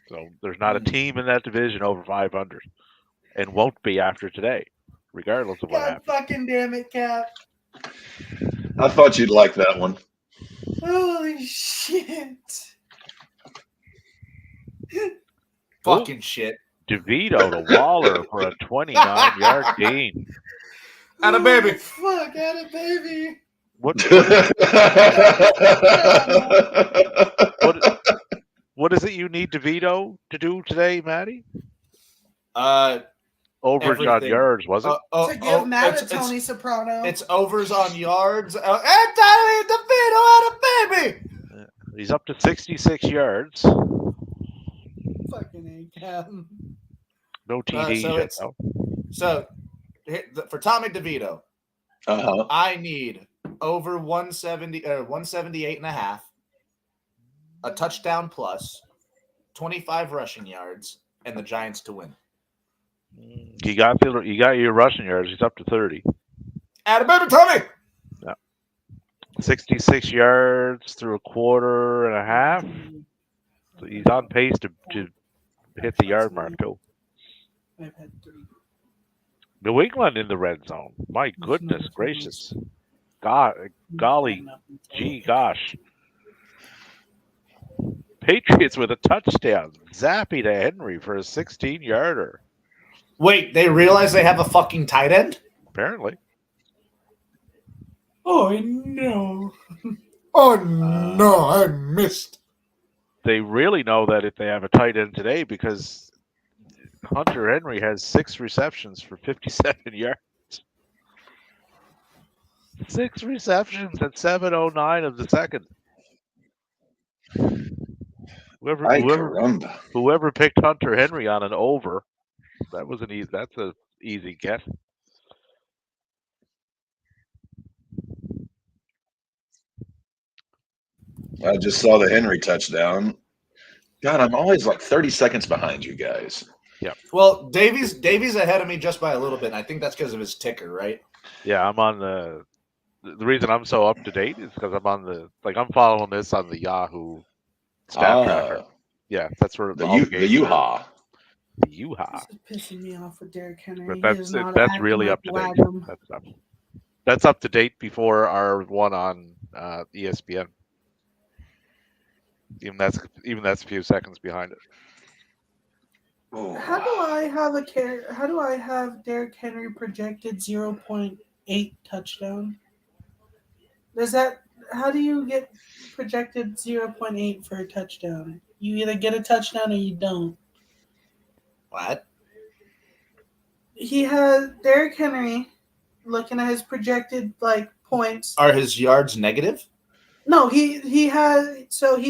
So there's not a team in that division over 500, and won't be after today, regardless of what God happens. fucking damn it, Cap. I thought you'd like that one. Holy shit. Fucking shit. DeVito to Waller for a 29-yard gain. Atta baby. Fuck, atta baby. What is it you need DeVito to do today, Matty? Over Everything. on yards, was it? To give Matt to Tony Soprano. It's overs on yards. Anthony DeVito, atta baby. He's up to 66 yards. Fucking A, Cap. No TDs yet, though. So for Tommy DeVito, Uh-huh. I need over 178 and a half, a touchdown plus, 25 rushing yards, and the Giants to win. You got your rushing yards. He's up to 30. Atta baby, Tommy. 66 yards through a quarter and a half. So he's on pace to hit the yard mark too. I've had 3. New England in the red zone. My goodness gracious. Golly, gee gosh. Patriots with a touchdown. Zappy to Henry for a 16-yarder. Wait, they realize they have a fucking tight end? Apparently. Oh, no. Oh, no, I missed. They really know that if they have a tight end today because Hunter Henry has 6 receptions for 57 yards. 6 receptions at 7:09 of the second. Whoever picked Hunter Henry on an over, that's an easy get. I just saw the Henry touchdown. God, I'm always like 30 seconds behind you guys. Yeah. Well, Davies ahead of me just by a little bit, and I think that's because of his ticker, right? Yeah, I'm on the reason I'm so up to date is because I'm following this on the Yahoo stat tracker. Yeah, that's where the U-Haul. The U-Haul. This is pissing me off with Derrick Henry. But that's really up to date. That's up to date before our one on ESPN. Even that's a few seconds behind it. Oh. How do I have Derrick Henry projected 0.8 touchdown? How do you get projected 0.8 for a touchdown? You either get a touchdown or you don't. What? He has Derrick Henry looking at his projected points. Are his yards negative? No, he's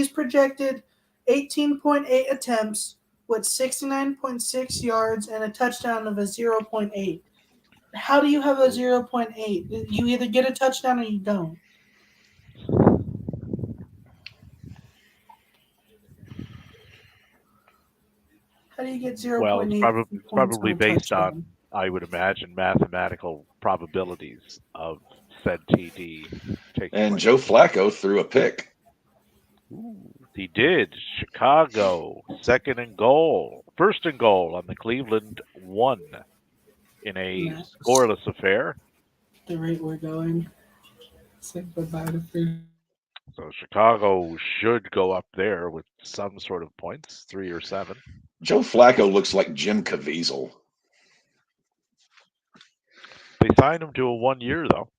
projected 18.8 attempts with 69.6 yards and a touchdown of a 0.8. How do you have a 0.8? You either get a touchdown or you don't. How do you get 0.8? Well, it's probably based on, I would imagine, mathematical probabilities of said TD taking And place. Joe Flacco threw a pick. Ooh, he did. Chicago, first and goal on the Cleveland 1 in a scoreless affair. The rate we're going. Say goodbye to food. So Chicago should go up there with some sort of points, 3 or 7. Joe Flacco looks like Jim Caviezel. They signed him to a 1 year though.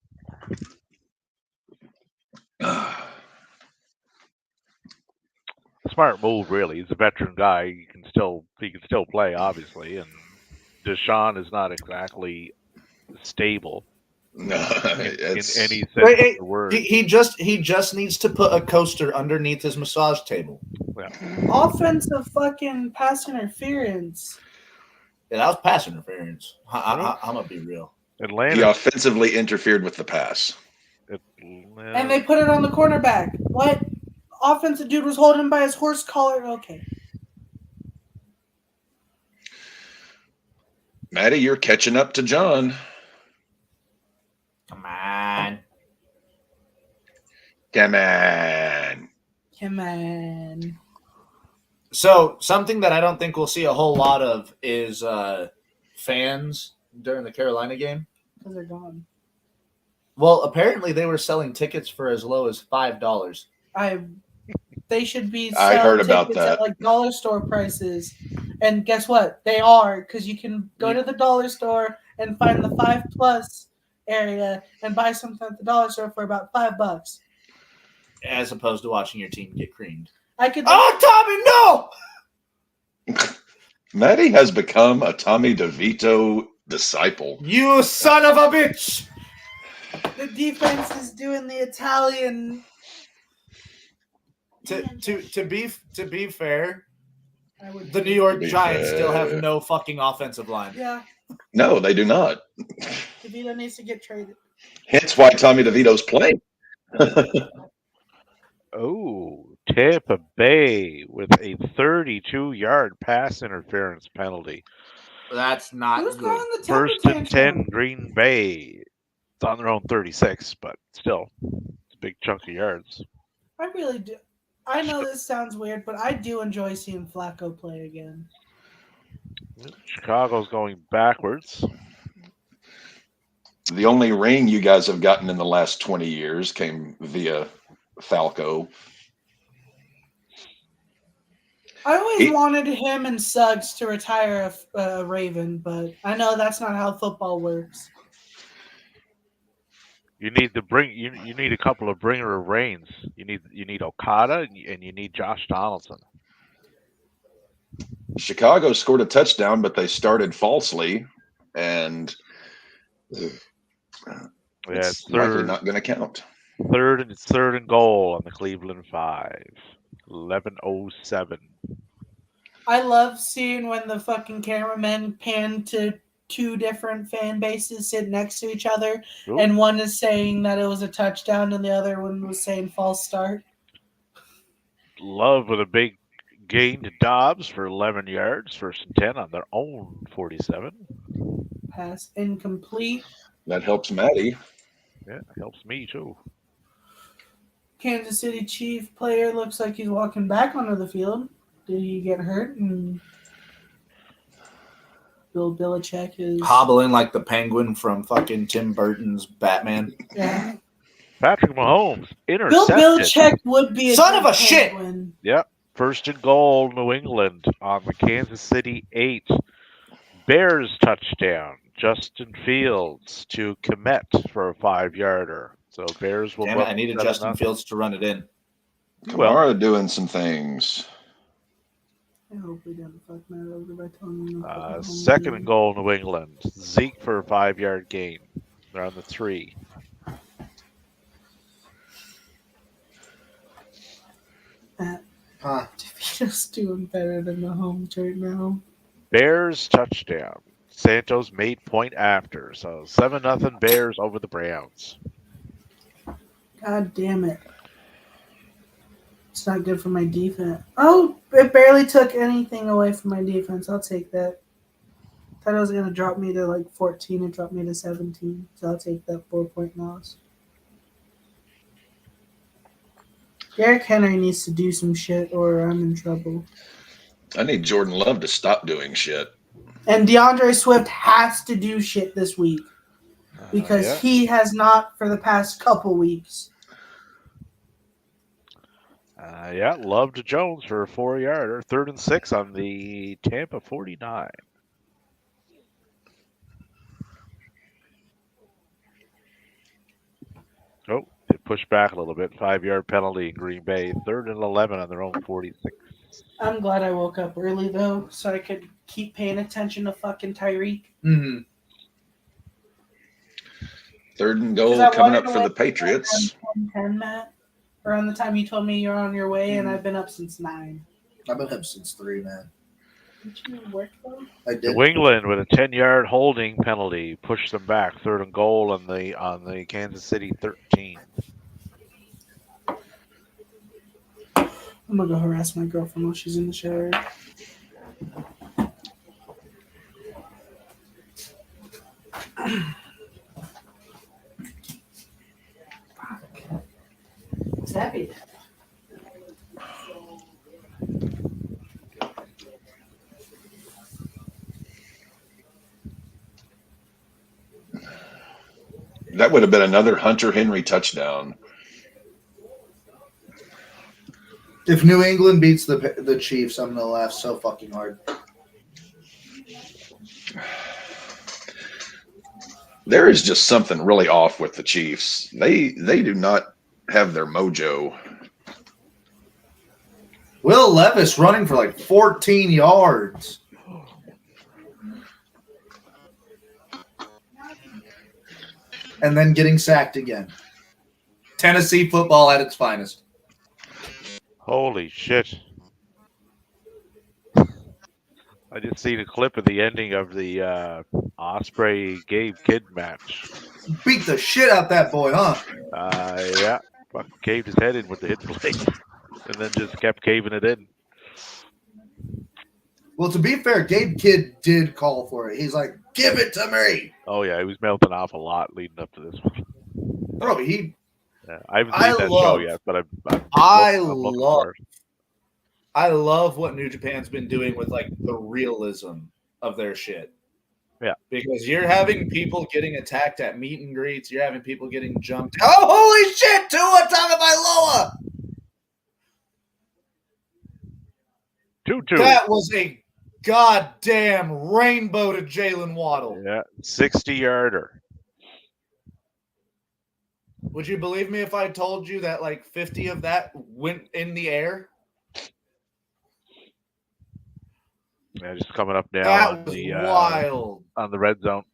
Smart move, really. He's a veteran guy. He can still play, obviously, and Deshaun is not exactly stable No, in any sense of the word. He just needs to put a coaster underneath his massage table. Yeah. Offensive fucking pass interference. Yeah, that was pass interference. I'm gonna be real. Atlanta. He offensively interfered with the pass. And they put it on the cornerback. What? Offensive dude was holding him by his horse collar. Okay. Maddie, you're catching up to John. Come on. Come on. Come on. So something that I don't think we'll see a whole lot of is fans during the Carolina game. Because they're gone. Well, apparently they were selling tickets for as low as $5. They should be I heard selling about tickets that. at like dollar store prices. And guess what? They are, because you can go to the dollar store and find the 5+ area and buy something at the dollar store for about $5. As opposed to watching your team get creamed. I could. Oh, Tommy, no! Maddie has become a Tommy DeVito disciple. You son of a bitch! The defense is doing the Italian. To be fair, the New To York be Giants still have fair. no fucking offensive line. Yeah, No, they do not. DeVito needs to get traded. Hence why Tommy DeVito's playing. Oh, Tampa Bay with a 32-yard pass interference penalty. That's not Who's good. calling the temper First and 10, tantrum? Green Bay. It's on their own 36, but still, it's a big chunk of yards. I really do. I know this sounds weird, but I do enjoy seeing Flacco play again. Chicago's going backwards. The only ring you guys have gotten in the last 20 years came via Falco. I always wanted him and Suggs to retire a Raven, but I know that's not how football works. You need to bring you need a couple of bringer of reigns. You need Okada and you need Josh Donaldson. Chicago scored a touchdown, but they started falsely, and it's likely not going to count. Third and goal on the Cleveland 5. 11:07. I love seeing when the fucking cameramen pan to two different fan bases sit next to each other, Ooh. and one is saying that it was a touchdown and the other one was saying false start. Love with a big gain to Dobbs for 11 yards, 1st and 10 on their own 47. Pass incomplete. That helps Maddie. Yeah, it helps me too. Kansas City Chief player looks like he's walking back onto the field. Did he get hurt? And Bill Belichick is Hobbling like the penguin from fucking Tim Burton's Batman. Yeah. Patrick Mahomes Bill intercepted. Belichick would be a Son good of a shit! penguin. Yep. 1st and goal, New England on the Kansas City 8. Bears touchdown. Justin Fields to Komet for a 5-yarder. So Bears will. Damn it, I needed Justin Fields to run it in. Kamara doing some things. I hope we didn't fuck that over by telling him. 2nd and goal, New England. Zeke for a 5-yard gain. They're on the 3. DeVito's doing better than Mahomes right now. Bears touchdown. Santos made point after. So 7-0 Bears over the Browns. God damn it. It's not good for my defense. Oh, it barely took anything away from my defense. I'll take that. Thought it was going to drop me to like 14. It dropped me to 17. So I'll take that 4-point loss. Derrick Henry needs to do some shit or I'm in trouble. I need Jordan Love to stop doing shit. And DeAndre Swift has to do shit this week because he has not for the past couple weeks. Love to Jones for a 4-yarder. 3rd and 6 on the Tampa 49. Oh, they pushed back a little bit. 5-yard penalty in Green Bay. 3rd and 11 on their own 46. I'm glad I woke up early, though, so I could keep paying attention to fucking Tyreek. Mm-hmm. 3rd and goal coming up for the Patriots. 10, Matt. Around the time you told me you're on your way, and I've been up since 9. I've been up since 3, man. Did you work though? I did. New England with a 10-yard holding penalty pushed them back. 3rd and goal on the Kansas City 13. I'm gonna go harass my girlfriend while she's in the shower. It's heavy. That would have been another Hunter Henry touchdown. If New England beats the Chiefs, I'm gonna laugh so fucking hard. There is just something really off with the Chiefs. They do not have their mojo. Will Levis running for like 14 yards. And then getting sacked again. Tennessee football at its finest. Holy shit. I just seen a clip of the ending of the Osprey Gabe Kidd match. Beat the shit out that boy, huh? Yeah. Fucking caved his head in with the hit blade. And then just kept caving it in. Well, to be fair, Gabe Kidd did call for it. He's like, give it to me. Oh, yeah. He was melting off a lot leading up to this one. Bro, he Yeah, I haven't seen that show yet, but I love what New Japan's been doing with like the realism of their shit. Yeah. Because you're having people getting attacked at meet and greets, you're having people getting jumped. Oh, holy shit, Tua Tagovailoa! 2-2. That was a goddamn rainbow to Jalen Waddle. Yeah, 60-yarder. Would you believe me if I told you that like 50 of that went in the air? Yeah, just coming up now That on was the wild. on the red zone.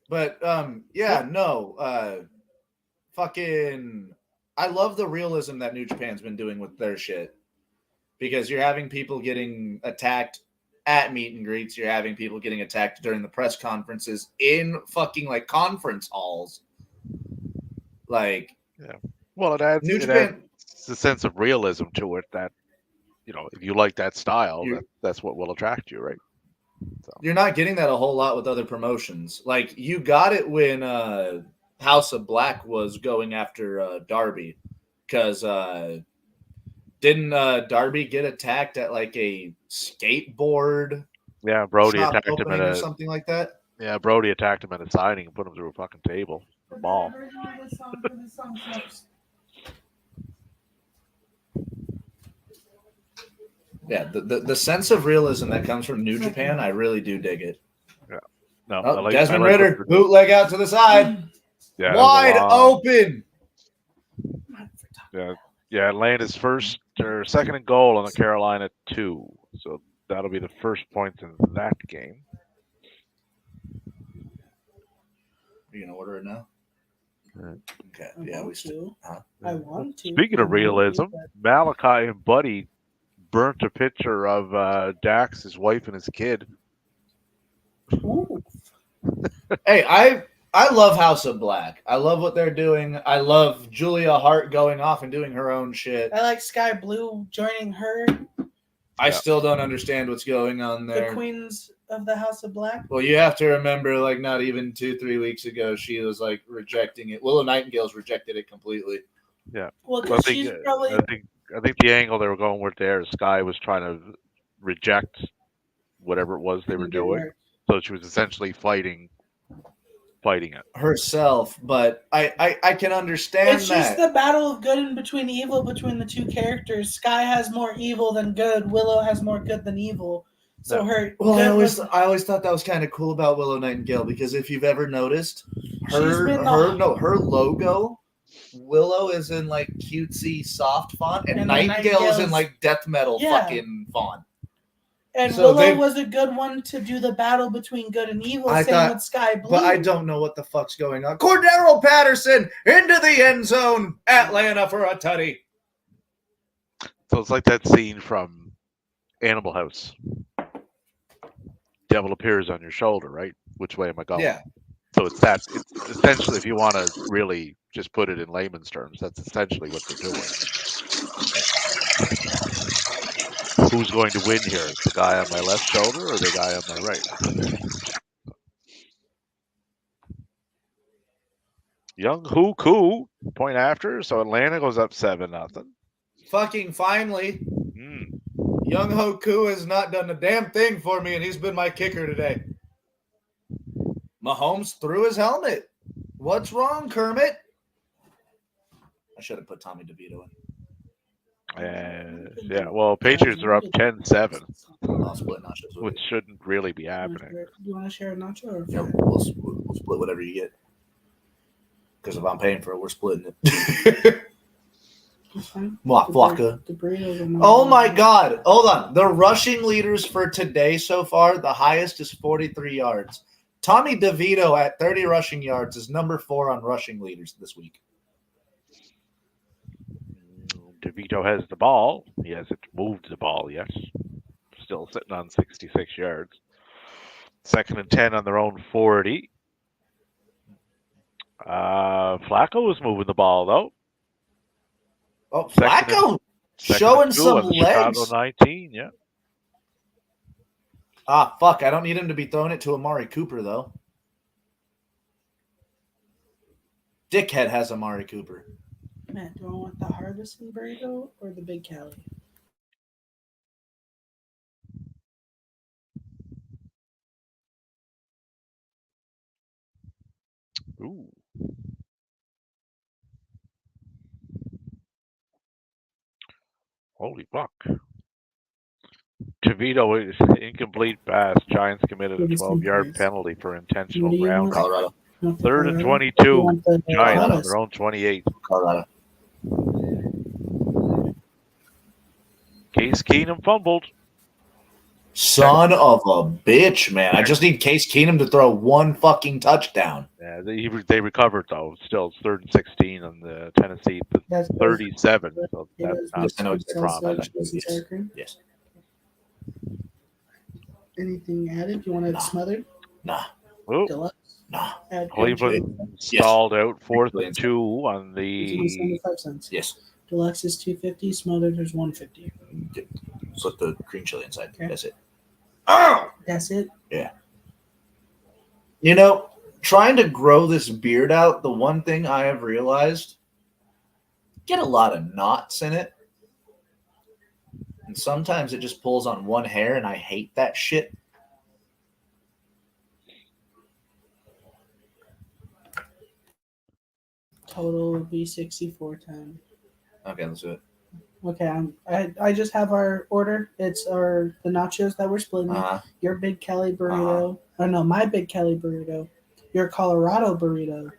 But fucking I love the realism that New Japan's been doing with their shit. Because you're having people getting attacked at meet and greets, you're having people getting attacked during the press conferences in fucking like conference halls. Like, yeah. Well, it adds a sense of realism to it that, you know, if you like that style, that's what will attract you, right? So. You're not getting that a whole lot with other promotions. Like, you got it when House of Black was going after Darby. Because didn't Darby get attacked at like a skateboard? Yeah, Brody attacked him or something like that. Yeah, Brody attacked him at a signing and put him through a fucking table. The ball. Yeah, the sense of realism that comes from New Japan, I really do dig it. Yeah. No, Desmond Ritter, bootleg out to the side. Yeah, wide open. Yeah, Atlanta's second and goal on the Carolina 2. So that'll be the first points in that game. Are you gonna order it now? Okay. I want to. Speaking of realism, Malachi and Buddy burnt a picture of Dax, his wife, and his kid. Ooh. Hey, I love House of Black. I love what they're doing. I love Julia Hart going off and doing her own shit. I like Sky Blue joining her. I still don't understand what's going on there. The Queens of the House of Black. Well, you have to remember, like, not even 2-3 weeks ago, she was like rejecting it. Willow Nightingale's rejected it completely. Yeah. Well, because she's probably. I think the angle they were going with there, Sky was trying to reject whatever it was they were doing. So she was essentially fighting it herself. But I can understand it's just the battle of good and between evil between the two characters. Sky has more evil than good. Willow has more good than evil. So her. Well, I always thought that was kind of cool about Willow Nightingale because if you've ever noticed, her logo. Willow is in like cutesy soft font, and Nightingale is in like death metal fucking font. And so Willow was a good one to do the battle between good and evil. Same with Sky Blue. But I don't know what the fuck's going on. Cordero Patterson into the end zone. Atlanta for a tutty. So it's like that scene from Animal House. Devil appears on your shoulder, right? Which way am I going? Yeah. So it's that. It's essentially, if you want to really just put it in layman's terms, that's essentially what they're doing. Who's going to win here? The guy on my left shoulder or the guy on my right? Young Hoo Koo, point after. So Atlanta goes up 7-0. Fucking finally. Young Hoku has not done a damn thing for me, and he's been my kicker today. Mahomes threw his helmet. What's wrong, Kermit? I should have put Tommy DeVito in. Yeah, well, Patriots are up 10-7, I'll split nachos with which shouldn't really be happening. Do you want to share a nacho? Or you. Yeah, we'll split whatever you get. Because if I'm paying for it, we're splitting it. Flocka. Oh my God. Hold on. The rushing leaders for today so far, the highest is 43 yards. Tommy DeVito at 30 rushing yards is number 4 on rushing leaders this week. DeVito has the ball. He hasn't moved the ball yet. Still sitting on 66 yards. 2nd and 10 on their own 40. Flacco was moving the ball, though. Oh, Flacco showing some legs. Chicago 19, yeah. Ah, fuck. I don't need him to be throwing it to Amari Cooper, though. Dickhead has Amari Cooper. Matt, do I want the harvesting burrito or the big Cali? Ooh. Holy fuck. DeVito is incomplete pass. Giants committed a 12-yard penalty for intentional grounding. Colorado. 3rd and 22. Giants on their own 28. Colorado. Case Keenum fumbled. Son of a bitch, man. I just need Case Keenum to throw one fucking touchdown. Yeah, they recovered, though. Still, it's 3rd and 16 on the Tennessee 37. So that's not a problem. Yes. Anything added? You want it smothered? Nah. Deluxe? Nah. Cleveland stalled out 4th and 2 on the 75 cents. Yes. Deluxe is $2.50. Smothered is $1.50. Put the green chili inside. Okay. That's it. Oh! That's it? Yeah. You know, trying to grow this beard out, the one thing I have realized, get a lot of knots in it. And sometimes it just pulls on one hair, and I hate that shit. Total would be 64.10. Okay, let's do it. Okay, I just have our order. It's the nachos that we're splitting. Your big Cali burrito. Oh no, my big Cali burrito. Your Colorado burrito,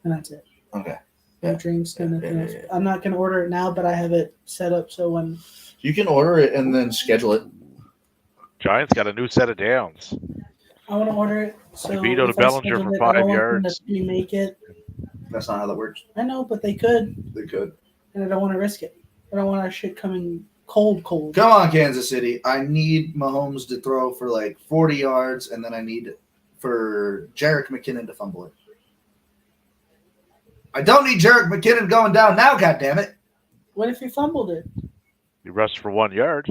and that's it. Okay. No drinks, no nothing else. I'm not gonna order it now, but I have it set up so when you can order it and then schedule it. Giants got a new set of downs. I want to order it. So DeVito to Bellinger for 5 yards. Remake it. That's not how that works. I know, but they could. They could. And I don't want to risk it. I don't want our shit coming cold. Come on, Kansas City. I need Mahomes to throw for like 40 yards, and then I need for Jerick McKinnon to fumble it. I don't need Jerick McKinnon going down now, goddammit. What if he fumbled it? He rushed for 1 yard.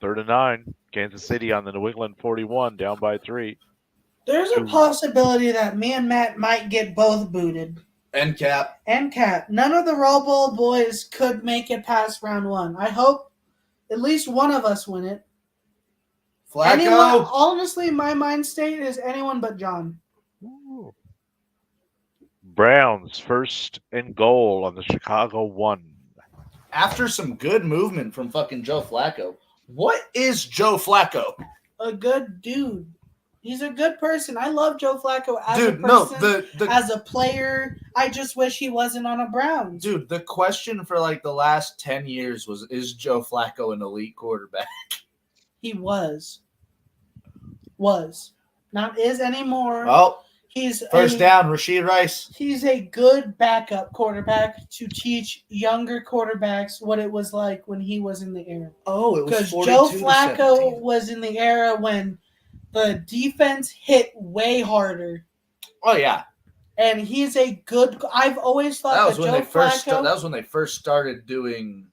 3rd and 9. Kansas City on the New England 41, down by 3. There's a possibility that me and Matt might get both booted. And Cap. None of the RAWBall boys could make it past round 1. I hope at least one of us win it. Flacco. Honestly, my mind state is anyone but John. Ooh. Browns 1st and goal on the Chicago 1. After some good movement from fucking Joe Flacco. What is Joe Flacco? A good dude. He's a good person. I love Joe Flacco as a person, as a player. I just wish he wasn't on a Browns. Dude, the question for like the last 10 years was, is Joe Flacco an elite quarterback? He was. Not is anymore. Well, He's First down, Rashid Rice. He's a good backup quarterback to teach younger quarterbacks what it was like when he was in the era. Oh, it was Because 42 Joe to Flacco 17. was in the era when the defense hit way harder. Oh yeah, and he's a good. I've always thought that when Joe they first. Flacco. That was when they first started doing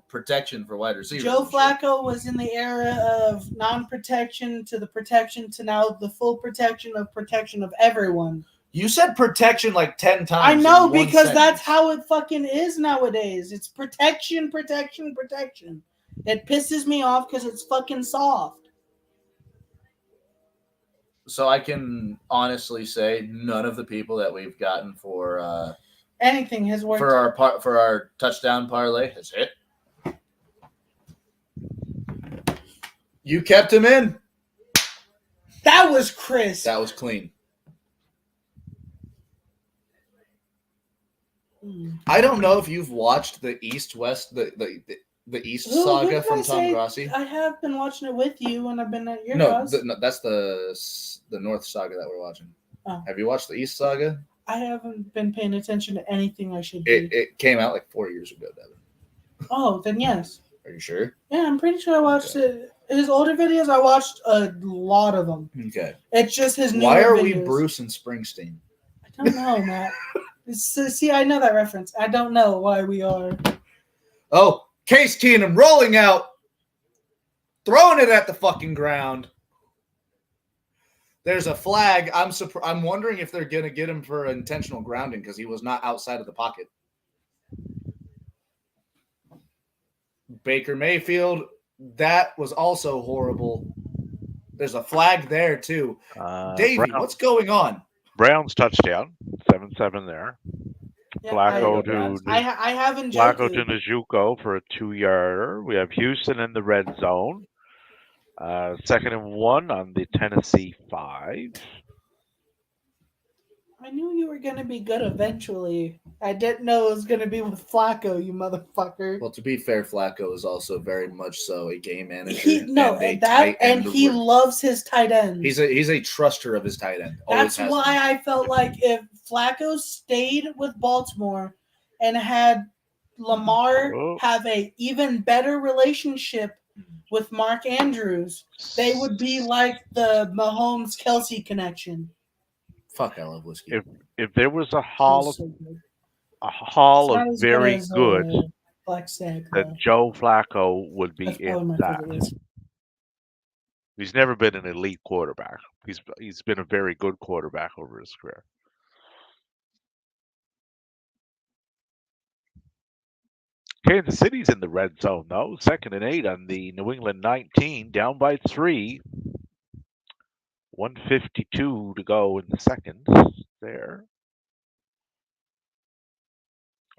protection for wide receivers. Joe Flacco was in the era of non-protection to the protection to now the full protection of everyone. You said protection like 10 times. I know, because that's how it fucking is nowadays. It's protection, protection, protection. It pisses me off because it's fucking soft. So I can honestly say none of the people that we've gotten for anything has worked for our touchdown parlay has hit. You kept him in. That was crisp. That was clean. I don't know if you've watched the East-West, the East saga from Tom Grossi. I have been watching it with you when I've been at your house. No, that's the North saga that we're watching. Oh. Have you watched the East saga? I haven't been paying attention to anything I should be. It came out like 4 years ago, Devin. Oh, then yes. Are you sure? Yeah, I'm pretty sure I watched it. His older videos, I watched a lot of them. Okay. It's just his new. Why are we Bruce and Springsteen? I don't know, Matt. See, I know that reference. I don't know why we are. Oh, Case Keenum rolling out, throwing it at the fucking ground. There's a flag. I'm wondering if they're gonna get him for intentional grounding because he was not outside of the pocket. Baker Mayfield, that was also horrible. There's a flag there too. Davey, what's going on? Brown's touchdown, 7-7 there. Yeah, Flacco to I haven't Flacco to Njoku for a 2-yarder. We have Houston in the red zone. 2nd and 1 on the Tennessee 5. I knew you were going to be good eventually. I didn't know it was going to be with Flacco, you motherfucker. Well, to be fair, Flacco is also very much so a game manager. He loves his tight ends. He's a truster of his tight end. That's why I felt like if Flacco stayed with Baltimore and had Lamar have a even better relationship with Mark Andrews, they would be like the Mahomes-Kelsey connection. Fuck, I love whiskey. If there was a hall of very good, Black Stag, that Joe Flacco would be in that. He's never been an elite quarterback. He's been a very good quarterback over his career. Kansas City's in the red zone though. 2nd and 8 on the New England 19, down by 3. 1:52 to go in the second. There.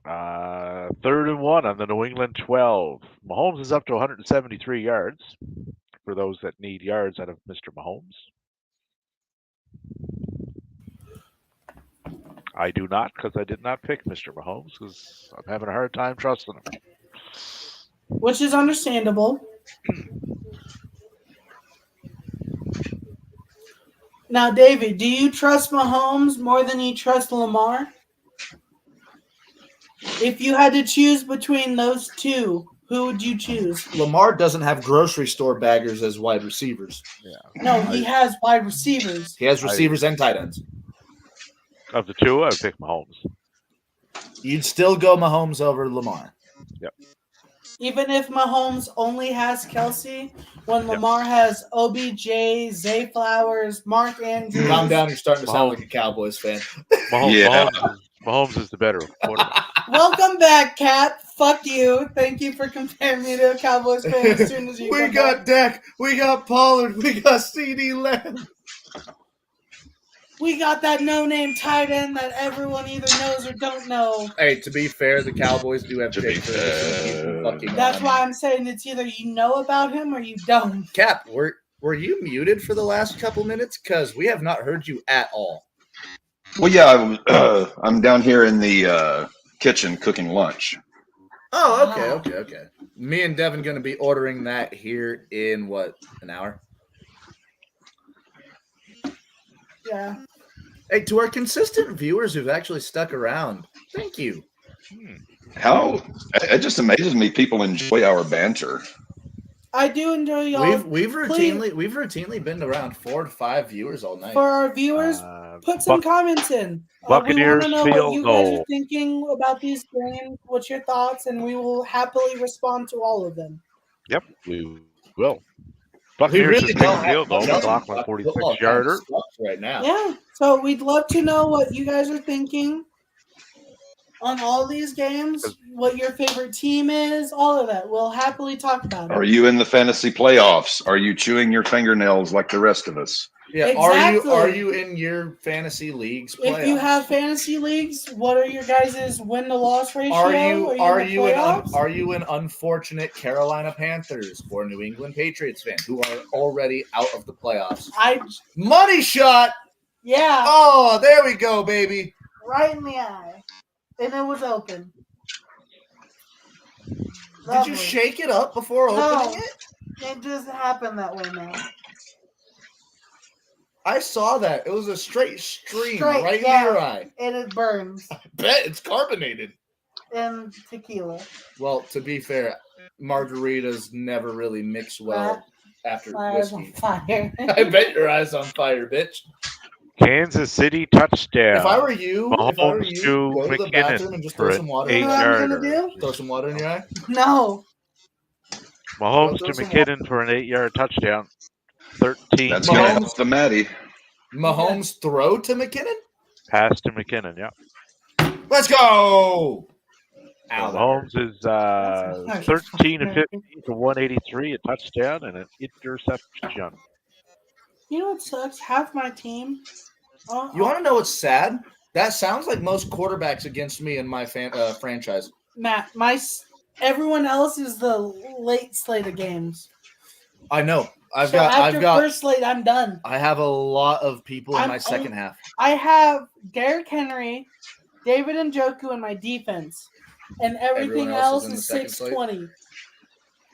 3rd and 1 on the New England 12. Mahomes is up to 173 yards for those that need yards out of Mr. Mahomes. I do not, because I did not pick Mr. Mahomes because I'm having a hard time trusting him. Which is understandable. Now, David, do you trust Mahomes more than you trust Lamar? If you had to choose between those two, who would you choose? Lamar doesn't have grocery store baggers as wide receivers. Yeah. No, he has wide receivers. He has receivers and tight ends. Of the two, I would pick Mahomes. You'd still go Mahomes over Lamar. Yep. Even if Mahomes only has Kelsey, when Lamar has OBJ, Zay Flowers, Mark Andrews. Calm down, you're starting to sound like a Cowboys fan. Mahomes is the better quarterback. Welcome back, Cap. Fuck you. Thank you for comparing me to a Cowboys fan as soon as you We got Dak. We got Pollard. We got CeeDee Lamb. We got that no-name tight end that everyone either knows or don't know. Hey, to be fair, the Cowboys do have Jake Ferguson. That's why I'm saying it's either you know about him or you don't. Cap, were you muted for the last couple minutes? Because we have not heard you at all. Well, yeah, I'm down here in the kitchen cooking lunch. Oh, okay. Me and Devin going to be ordering that here in, what, an hour? Yeah. Hey, to our consistent viewers who've actually stuck around, thank you. How it just amazes me people enjoy our banter. I do enjoy y'all. We've routinely been around 4 to 5 viewers all night. For our viewers, put some comments in. We want Buccaneers to know what field you guys goal. are thinking about these games. What's your thoughts? And we will happily respond to all of them. Yep, we will. Buccaneers really just don't kicked a field goal. have McLaughlin, 46-yarder. right now. Yeah. So we'd love to know what you guys are thinking on all these games, what your favorite team is, all of that. We'll happily talk about it. Are you in the fantasy playoffs? Are you chewing your fingernails like the rest of us? Yeah, Exactly. are you in your fantasy leagues? If you have fantasy leagues, what are your guys' win-to-loss ratio? Are you an unfortunate Carolina Panthers or New England Patriots fan who are already out of the playoffs? Money shot. Yeah. Oh, there we go, baby. Right in the eye. And it was open. Did Lovely. you shake it up before opening it? It just happened that way now. I saw that. It was a straight stream right in your eye. And it burns. I bet it's carbonated. And tequila. Well, to be fair, margaritas never really mix well after Fire's whiskey. on fire. I bet your eye's on fire, bitch. Kansas City touchdown. If I were you, go to the McKinnon bathroom and just throw some water in You your know eye. what I'm going to do? Throw some water in your eye. No. Mahomes Throw to some McKinnon for an 8-yard touchdown. 13. That's going to help the Matty. Mahomes throw to McKinnon? Pass to McKinnon, yeah. Let's go! Mahomes is 13 to 15 for 183, a touchdown, and an interception. You know what sucks? Half my team. You want to know what's sad? That sounds like most quarterbacks against me in my franchise. Matt, everyone else is the late slate of games. I know. I've So after got first slate, I'm done. I have a lot of people in my second half. I have Derrick Henry, David Njoku in my defense, and everything Everyone else else is is in the second 620.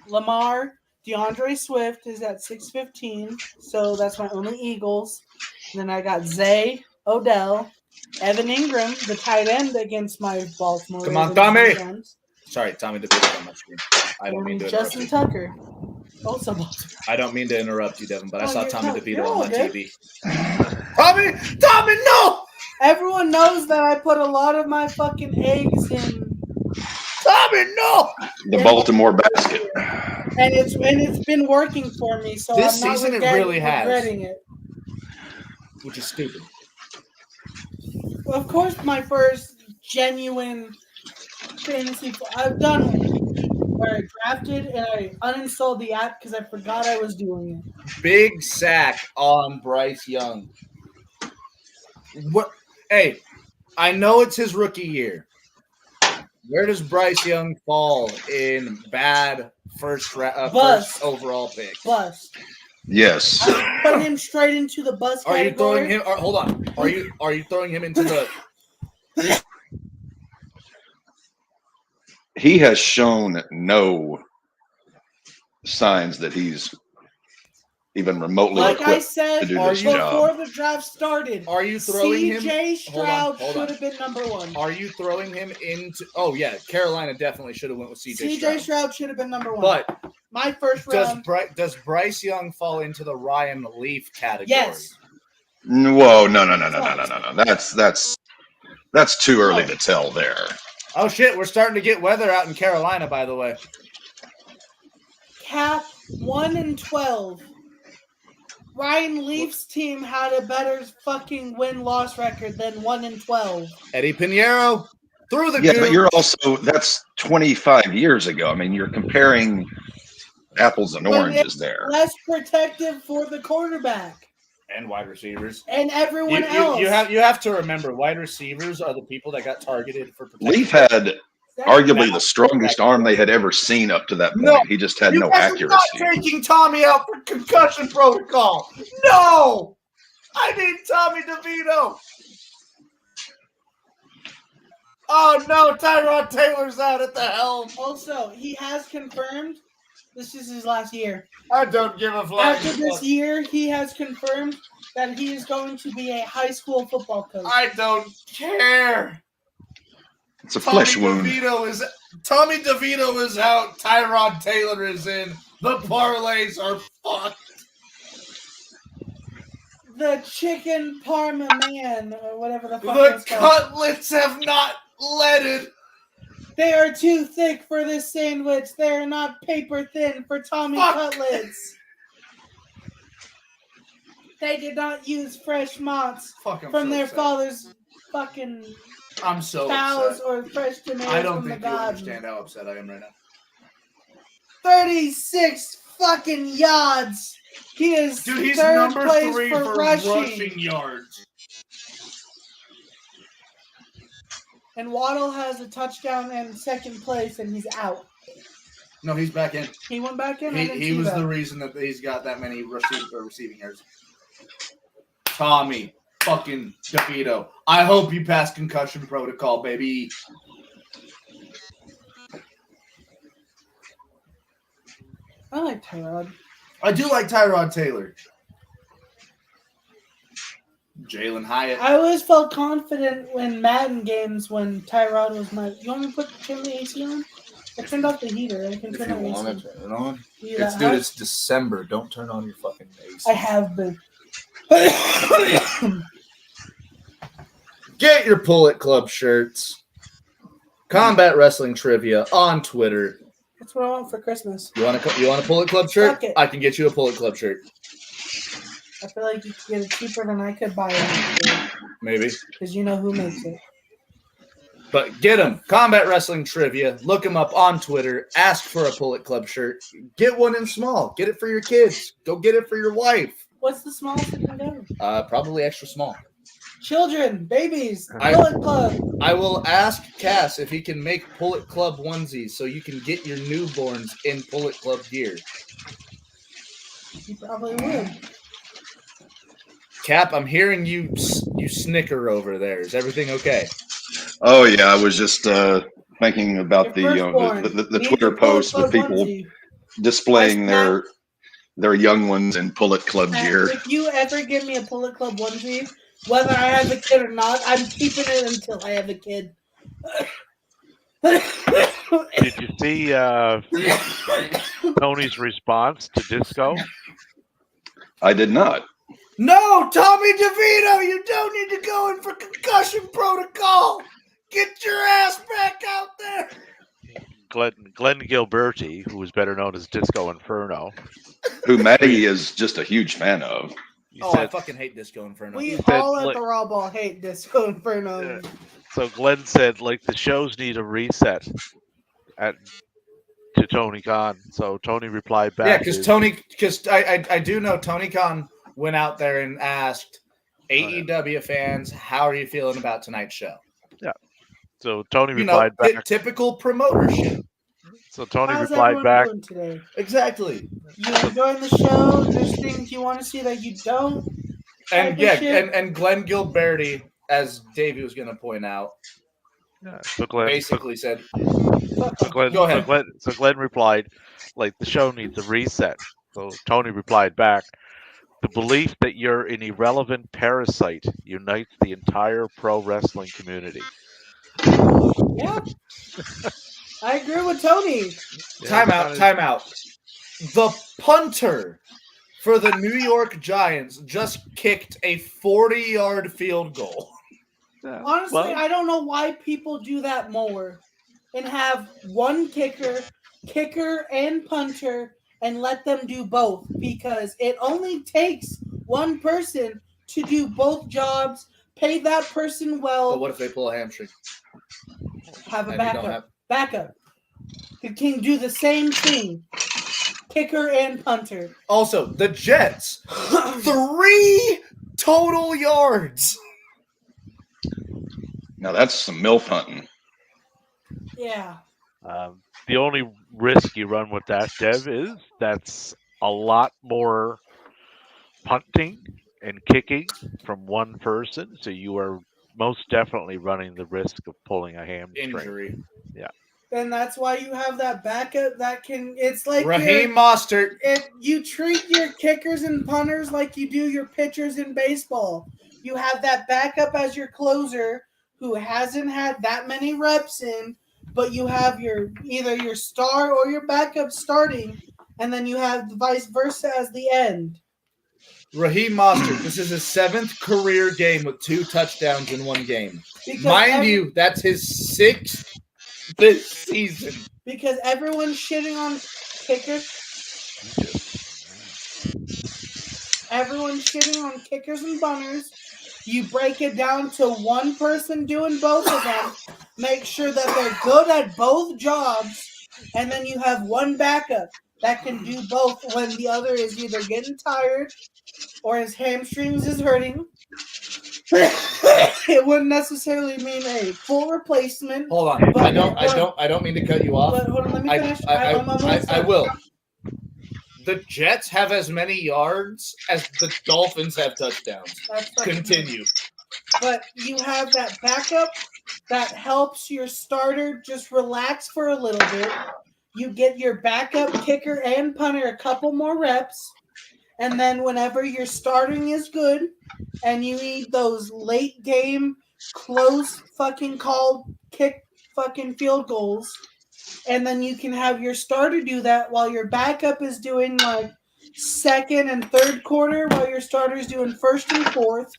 Lamar, DeAndre Swift is at 615, so that's my only Eagles. And then I got Zay, Odell, Evan Ingram, the tight end against my Baltimore. Come on, Ravens Tommy. defense. Sorry, Tommy DeVito on my screen. I don't mean to interrupt Justin you. Tucker. Also Baltimore. I don't mean to interrupt you, Devin, but I saw Tommy DeVito you're on all my good. TV. Tommy, no! Everyone knows that I put a lot of my fucking eggs in. Tommy, no! The Baltimore basket. And it's been working for me, so This I'm not season it really has. regretting it. Which is stupid. Of course, my first genuine fantasy. I've done where I drafted and I uninstalled the app because I forgot I was doing it. Big sack on Bryce Young. What? Hey, I know it's his rookie year. Where does Bryce Young fall in bad first overall pick? Bust. Yes. I put him straight into the bust Are you category. throwing him? Hold on. Are you throwing him into the? He has shown no signs that he's even remotely Like I equipped said to do this before job. the draft started, Are you throwing him? CJ Stroud Hold on. should have been number one. Are you throwing him into? Oh yeah, Carolina definitely should have went with CJ Stroud should have been number one. But my first round. does Bryce Young fall into the Ryan Leaf category? Yes. Whoa, no. That's too early to tell there. Oh shit, we're starting to get weather out in Carolina, by the way. Cap 1-12. Ryan Leaf's team had a better fucking win-loss record than 1-12. Eddie Pinheiro through the Yeah, goose. but you're also that's 25 years ago. I mean, you're comparing apples and oranges there. Less protective for the quarterback and wide receivers. and everyone else. You have to remember, wide receivers are the people that got targeted for protection. Leaf had arguably the strongest arm they had ever seen up to that point. No, he just had no guys accuracy. are not taking Tommy out for concussion protocol. No, I need Tommy DeVito. Oh no, Tyrod Taylor's out at the helm. Also, he has confirmed this is his last year. I don't give a flying After this year, he has confirmed that he is going to be a high school football coach. I don't care. It's a flesh wound. Tommy DeVito is out. Tyrod Taylor is in. The parlays are fucked. The chicken parma man, or whatever the fuck The it's called. cutlets have not leaded. They are too thick for this sandwich. They are not paper thin for Tommy cutlets. They did not use fresh motts from their father's fucking cows upset. or fresh tomatoes I don't from think the you garden. understand how upset I am right now. 36 fucking yards. He is He's third number place 3 for for rushing. yards. And Waddle has a touchdown and second place, and he's out. No, he's back in. He went back in. He was the reason that he's got that many receiving yards. Tommy fucking DeVito. I hope you pass concussion protocol, baby. I like Tyrod. I do like Tyrod Taylor. Jalen Hyatt. I always felt confident when Madden games when Tyrod was my. You want me to turn the AC on? I turned off the heater. I can If turn you the AC. want to turn it on. Yeah, It's December. Don't turn on your fucking AC. I have been. Get your Pull It Club shirts. Combat Wrestling Trivia on Twitter. That's what I want for Christmas. You want a Pull It Club shirt? Fuck it. I can get you a Pull It Club shirt. I feel like you could get it cheaper than I could buy it. Maybe. Because you know who makes it. But get them. Combat Wrestling Trivia. Look them up on Twitter. Ask for a Pull It Club shirt. Get one in small. Get it for your kids. Go get it for your wife. What's the smallest it can go? Probably extra small. Children, babies, Pull It Club. I will ask Cass if he can make Pull It Club onesies so you can get your newborns in Pull It Club gear. He probably would. Cap, I'm hearing you snicker over there. Is everything okay? Oh yeah, I was just thinking about the Twitter posts with people displaying their young ones in Pull It Club gear. If you ever give me a Pull It Club onesie, whether I have a kid or not, I'm keeping it until I have a kid. Did you see Tony's response to Disco? I did not. No, Tommy DeVito, you don't need to go in for concussion protocol. Get your ass back out there. Glenn Gilberti, who is better known as Disco Inferno, who Maddie is just a huge fan of. I fucking hate Disco Inferno. We all at the RAWBall hate Disco Inferno. So Glenn said, like, the shows need a reset to Tony Khan. So Tony replied back. Yeah, because I do know Tony Khan went out there and asked AEW fans, how are you feeling about tonight's show? Yeah. So Tony replied back. Typical promoter shit. So Tony How's replied back. Today? Exactly. You enjoying the show? There's things you want to see that you don't? And and Glenn Gilberti, as Davey was going to point out, so Glenn basically said, go ahead. So Glenn replied, like, the show needs a reset. So Tony replied back, the belief that you're an irrelevant parasite unites the entire pro wrestling community. Yeah. I agree with Tony. Time out. The punter for the New York Giants just kicked a 40-yard field goal. Yeah. Honestly, I don't know why people do that more and have one kicker and punter and let them do both, because it only takes one person to do both jobs, pay that person well. But what if they pull a hamstring? Have a backup. Who can do the same thing. Kicker and punter. Also, the Jets, 3 total yards. Now that's some MILF hunting. Yeah. The only risk you run with that, Dev, is that's a lot more punting and kicking from one person. So you are most definitely running the risk of pulling a hamstring. Injury. Yeah. And that's why you have that backup that can. It's like Raheem Mostert. You treat your kickers and punters like you do your pitchers in baseball. You have that backup as your closer who hasn't had that many reps in, but you have either your star or your backup starting, and then you have the vice versa as the end. Raheem Mostert. This is his 7th career game with 2 touchdowns in one game. Because Mind you, that's his 6th this season. Because everyone's shitting on kickers. Everyone's shitting on kickers and bunters. You break it down to one person doing both of them. Make sure that they're good at both jobs, and then you have one backup that can do both when the other is either getting tired or his hamstrings is hurting. It wouldn't necessarily mean a full replacement. Hold on. I don't mean to cut you off. But hold on, let me finish. I will. The Jets have as many yards as the Dolphins have touchdowns. Continue. But you have that backup that helps your starter just relax for a little bit. You get your backup kicker and punter a couple more reps. And then whenever your starting is good and you need those late game close fucking called kick fucking field goals, and then you can have your starter do that while your backup is doing like second and third quarter while your starter's doing first and fourth.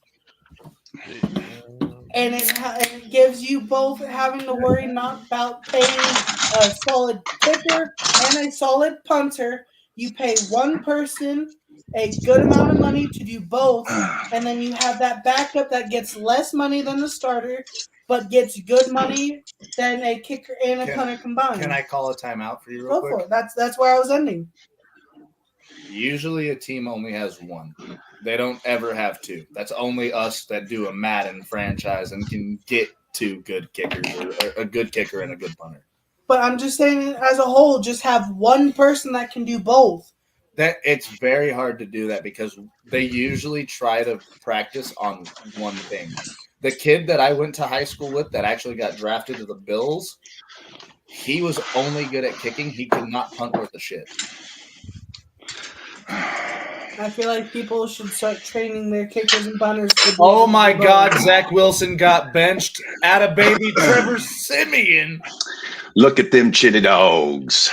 And it gives you both having to worry not about paying a solid kicker and a solid punter. You pay one person a good amount of money to do both, and then you have that backup that gets less money than the starter, but gets good money than a kicker and a punter combined. Can I call a timeout for you real quick? Go for it. That's where I was ending. Usually a team only has one. They don't ever have two. That's only us that do a Madden franchise and can get 2 good kickers, or a good kicker and a good punter. But I'm just saying, as a whole, just have one person that can do both. That it's very hard to do that because they usually try to practice on one thing. The kid that I went to high school with that actually got drafted to the Bills, he was only good at kicking. He could not punt worth a shit. I feel like people should start training their kickers and punters. Oh my God, Zach Wilson got benched at a baby Trevor Siemian. Look at them chitty dogs.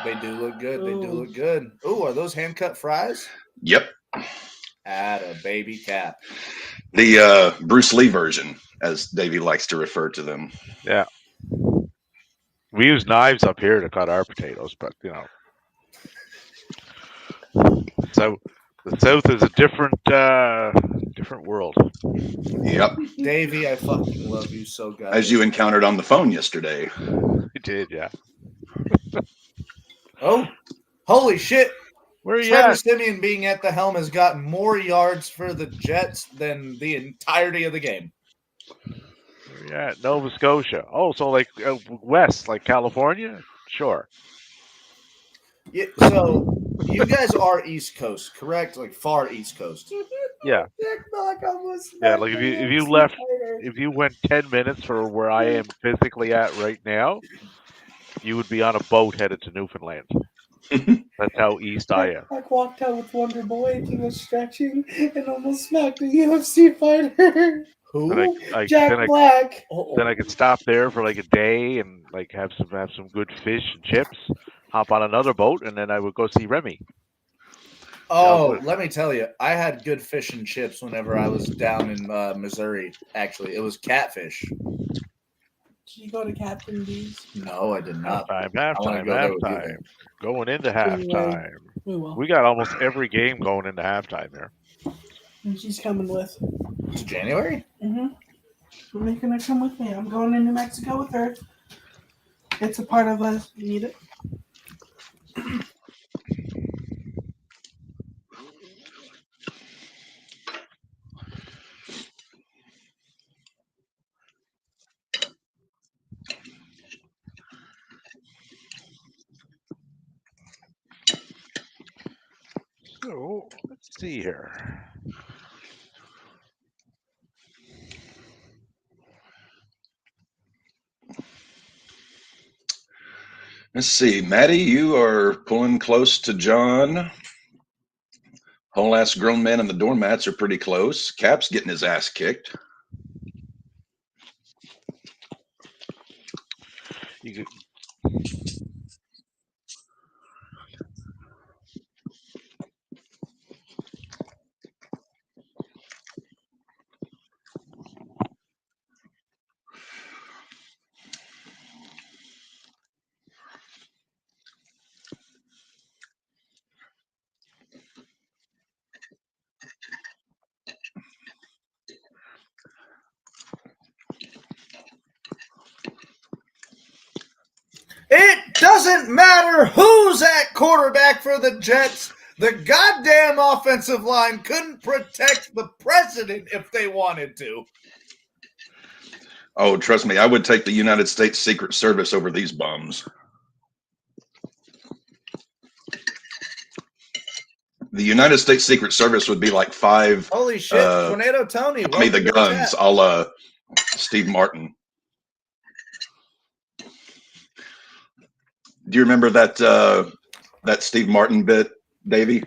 They do look good. They do look good. Ooh, are those hand-cut fries? Yep. At a baby cap. The Bruce Lee version, as Davey likes to refer to them. Yeah. We use knives up here to cut our potatoes, but so the South is a different world. Yep. Davey, I fucking love you so good. As you encountered on the phone yesterday. You did, yeah. Oh, holy shit. Where are you Trevor at? Siemian being at the helm has gotten more yards for the Jets than the entirety of the game. Where are you at? Nova Scotia. Oh, so like west, like California? Sure. Yeah, so you guys are East Coast, correct? Like far East Coast. Yeah. Yeah, like if you went 10 minutes for where I am physically at right now, you would be on a boat headed to Newfoundland. That's how east I am. I walked out with Wonder Boy and he was stretching and almost smacked a UFC fighter. Who? Jack Black. Then I could stop there for like a day and like have some good fish and chips, hop on another boat, and then I would go see Remy. Oh, let me tell you, I had good fish and chips whenever I was down in Missouri. Actually, it was catfish. Did you go to Captain D's? No, I did not. Halftime. Going into halftime. Anyway, We got almost every game going into halftime there. and she's coming with. It's January? Mm-hmm. She's making her come with me. I'm going to New Mexico with her. It's a part of us. You need it? So let's see here. Let's see, Maddie, you are pulling close to John. Whole ass grown man and the doormats are pretty close. Cap's getting his ass kicked. You could, It doesn't matter who's at quarterback for the Jets. The goddamn offensive line couldn't protect the president if they wanted to. Oh, trust me, I would take the United States Secret Service over these bums. The United States Secret Service would be like five. Holy shit, Tornado Tony. Tommy the Guns, a la Steve Martin. Do you remember that that Steve Martin bit, Davey?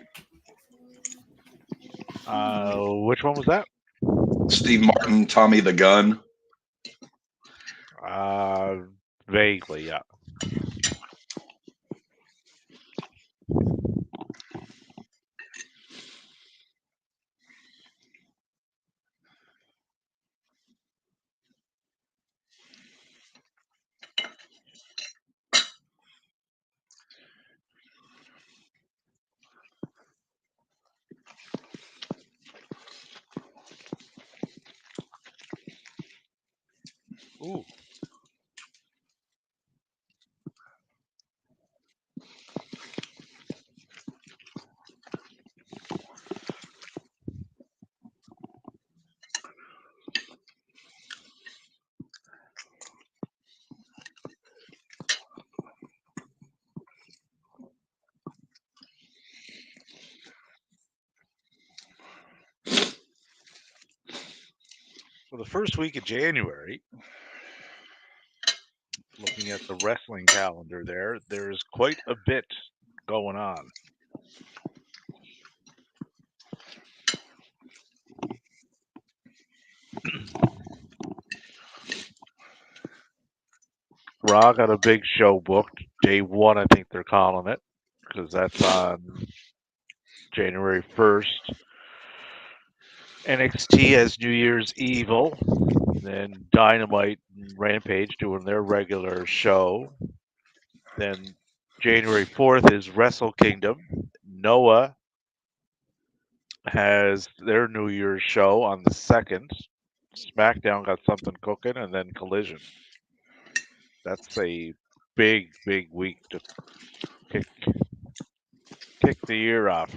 which one was that? Steve Martin, Tommy the Gun. Vaguely, yeah. Ooh. For the first week of January, looking at the wrestling calendar there's quite a bit going on. Raw got a big show booked. Day 1, I think they're calling it, because that's on January 1st. NXT has New Year's Evil. Then Dynamite and Rampage doing their regular show. Then January 4th is Wrestle Kingdom. Noah has their New Year's show on the 2nd. SmackDown got something cooking, and then Collision. That's a big, big week to kick the year off.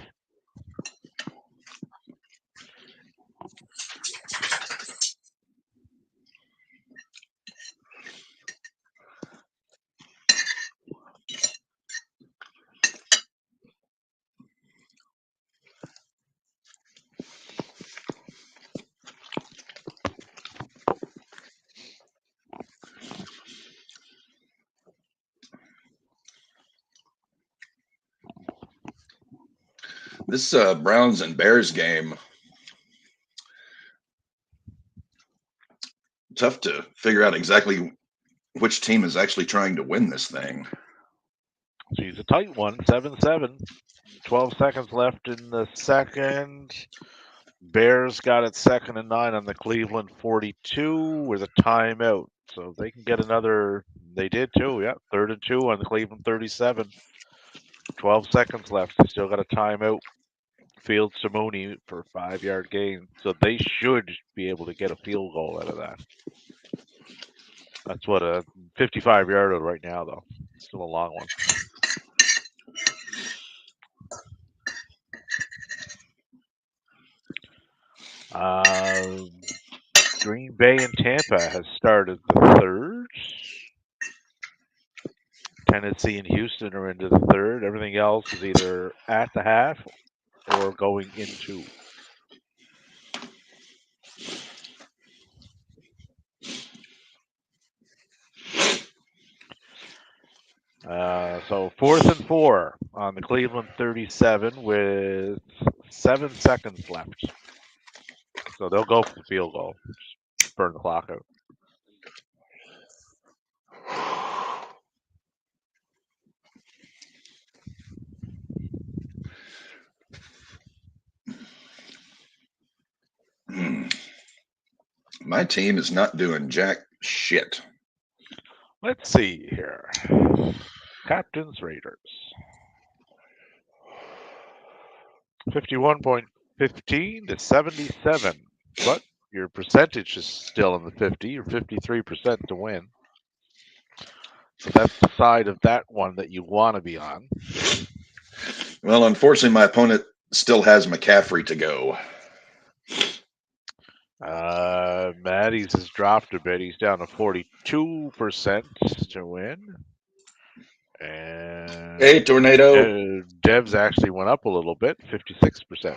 This Browns and Bears game, tough to figure out exactly which team is actually trying to win this thing. She's a tight one, 7-7. 12 seconds left in the second. Bears got it 2nd and 9 on the Cleveland 42 with a timeout. So if they can get another, they did too, yeah. 3rd and 2 on the Cleveland 37. 12 seconds left. They still got a timeout. Fields to Mooney for a 5-yard gain. So they should be able to get a field goal out of that. That's what a 55-yarder right now, though. Still a long one. Green Bay and Tampa has started the 3rd. Tennessee and Houston are into the 3rd. Everything else is either at the half or going into. So 4th and 4 on the Cleveland 37 with 7 seconds left. So they'll go for the field goal. Just burn the clock out. My team is not doing jack shit. Let's see here. Captains Raiders. 51.15 to 77. But your percentage is still in the 50. You're 53% to win. So that's the side of that one that you want to be on. Well, unfortunately, my opponent still has McCaffrey to go. Maddie's has dropped a bit. He's down to 42% to win. And Hey, Tornado. Dev's actually went up a little bit, 56%.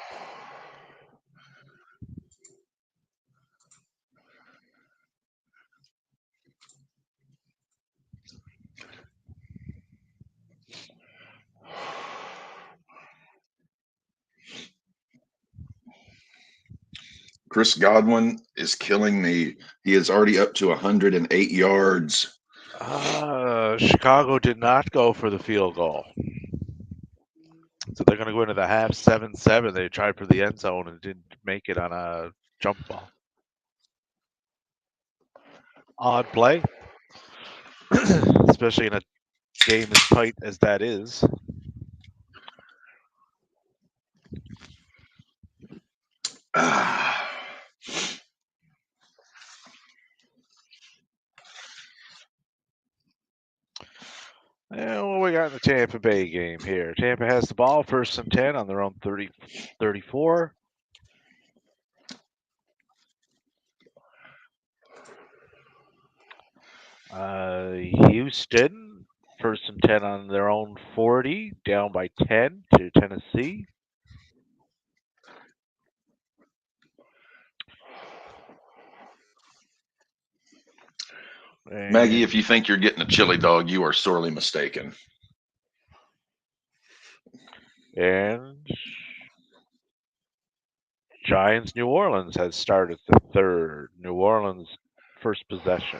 Chris Godwin is killing me. He is already up to 108 yards. Chicago did not go for the field goal. So they're going to go into the half 7-7. They tried for the end zone and didn't make it on a jump ball. Odd play, especially in a game as tight as that is. And what we got in the Tampa Bay game here? Tampa has the ball, 1st and 10 on their own 34. Houston, 1st and 10 on their own 40, down by 10 to Tennessee. Maggie, if you think you're getting a chili dog, you are sorely mistaken. And Giants New Orleans has started the 3rd. New Orleans first possession.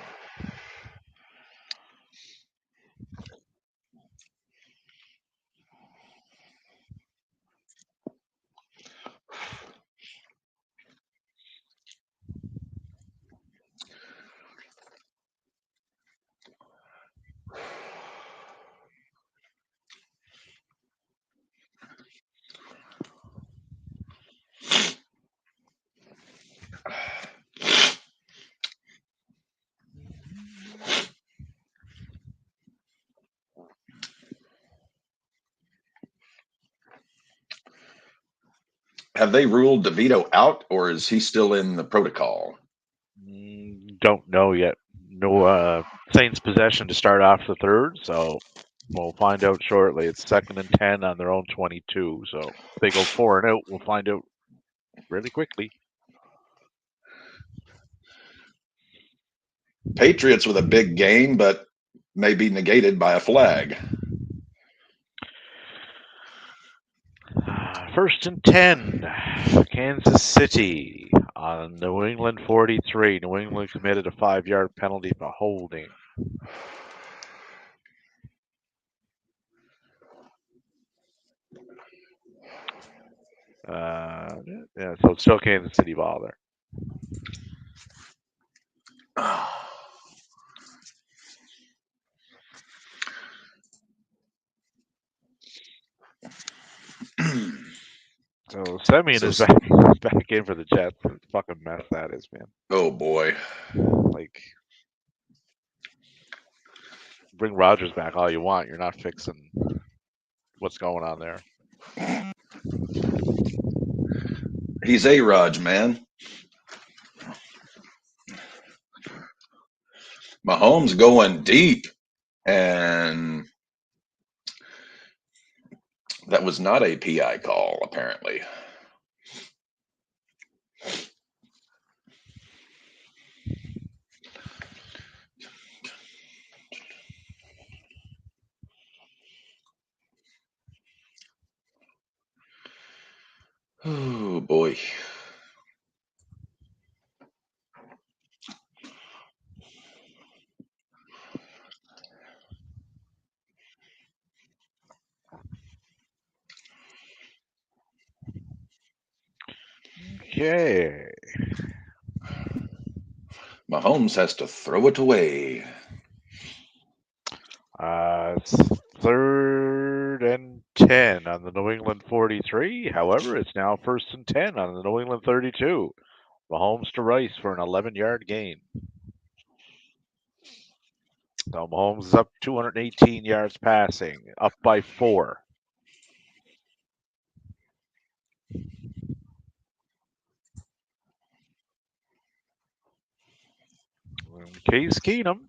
Have they ruled DeVito out, or is he still in the protocol? Don't know yet. No Saints possession to start off the 3rd, so we'll find out shortly. It's 2nd and 10 on their own 22. So if they go 4 and out, we'll find out really quickly. Patriots with a big game, but may be negated by a flag. 1st and 10, Kansas City on New England 43. New England committed a 5-yard penalty for holding. Yeah, so it's still Kansas City ball there. So Semyon is back in for the Jets. What a fucking mess that is, man. Oh boy. Like, bring Rodgers back all you want. You're not fixing what's going on there. He's A-Rod, man. Mahomes going deep, and that was not a PI call, apparently. boy. Okay. Mahomes has to throw it away. It's 3rd and 10 on the New England 43. However, it's now 1st and 10 on the New England 32. Mahomes to Rice for an 11-yard gain. So Mahomes is up 218 yards passing, up by 4. Case Keenum,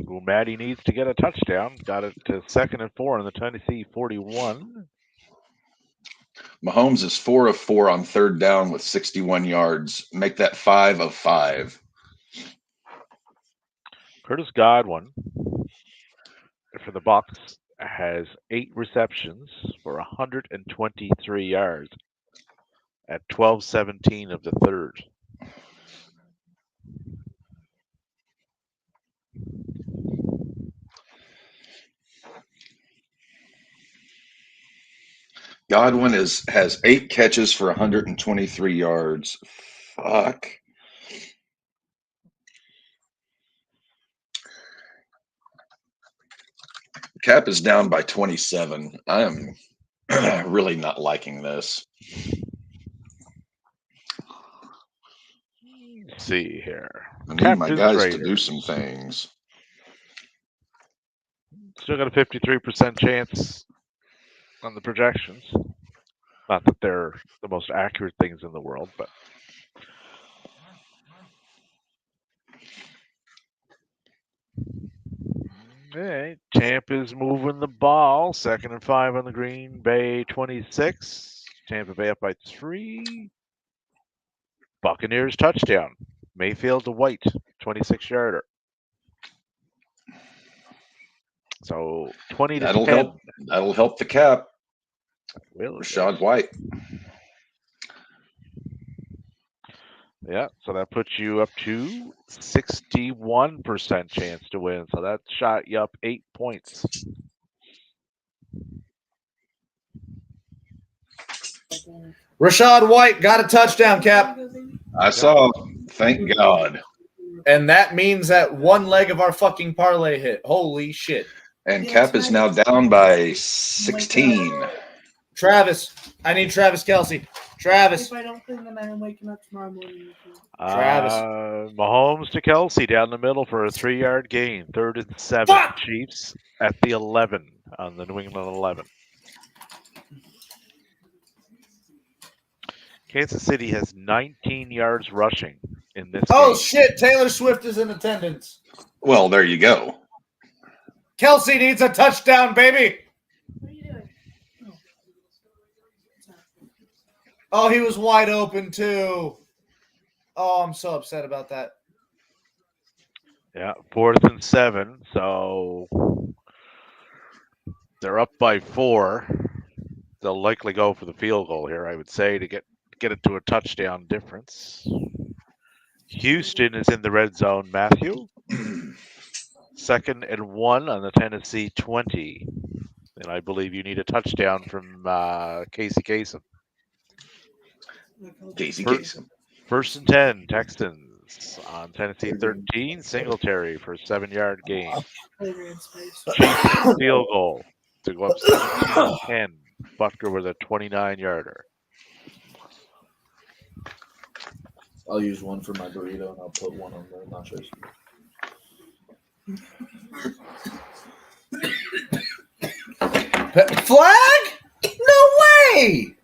who Matty needs to get a touchdown, got it to 2nd and 4 on the Tennessee 41. Mahomes is 4 of 4 on 3rd down with 61 yards. Make that 5 of 5. Curtis Godwin for the Bucs has 8 receptions for 123 yards at 12:17 of the 3rd. Godwin has 8 catches for 123 yards. Fuck. Cap is down by 27. I am really not liking this. Let's see here. I need Cap my is guys to Raiders. do some things. Still got a 53% chance on the projections. Not that they're the most accurate things in the world, but okay. Tampa's moving the ball. 2nd and 5 on the Green Bay 26. Tampa Bay up by 3. Buccaneers touchdown. Mayfield to White, 26-yarder. So 20 to 10. That'll help the Cap. Will Rashad White. Yeah, so that puts you up to 61% chance to win. So that shot you up 8 points. Rashad White got a touchdown, Cap. I saw. Thank God. And that means that one leg of our fucking parlay hit. Holy shit. And Cap is now down by 16. Travis. I need Travis Kelce. Travis. If I don't clean them, I'm waking up tomorrow morning. Travis. Mahomes to Kelce down the middle for a 3-yard gain. 3rd and 7. Fuck! Chiefs at the 11 on the New England 11. Kansas City has 19 yards rushing in this Oh, game. shit. Taylor Swift is in attendance. Well, there you go. Kelce needs a touchdown, baby. What are you doing? Oh, he was wide open, too. Oh, I'm so upset about that. Yeah, 4th and 7. So they're up by 4. They'll likely go for the field goal here, I would say, to get it to a touchdown difference. Houston is in the red zone, Matthew. 2nd and 1 on the Tennessee 20. And I believe you need a touchdown from Casey Kasem. Casey Kasem. 1st and 10, Texans on Tennessee 13. Singletary for a 7-yard gain. Chiefs field goal to go up 17-10. Butker with a 29-yarder. I'll use one for my burrito, and I'll put one on the nachos. Flag? No way!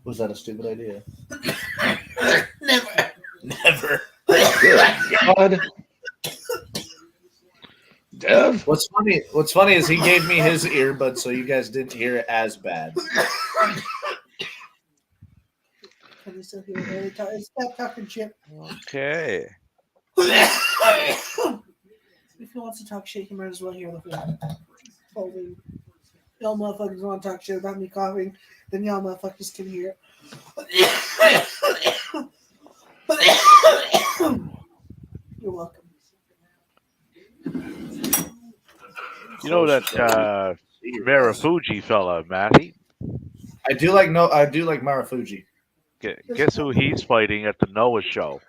Was that a stupid idea? Never. Good God. Dev? What's funny is he gave me his earbud so you guys didn't hear it as bad. Can you still hear it? Stop talking shit. Okay. If he wants to talk shit, he might as well hear the whole thing. Y'all motherfuckers want to talk shit about me coughing, then y'all motherfuckers can hear it. You're welcome. You know that Marufuji fella, Matty? I do like Marufuji. Guess who he's fighting at the Noah show?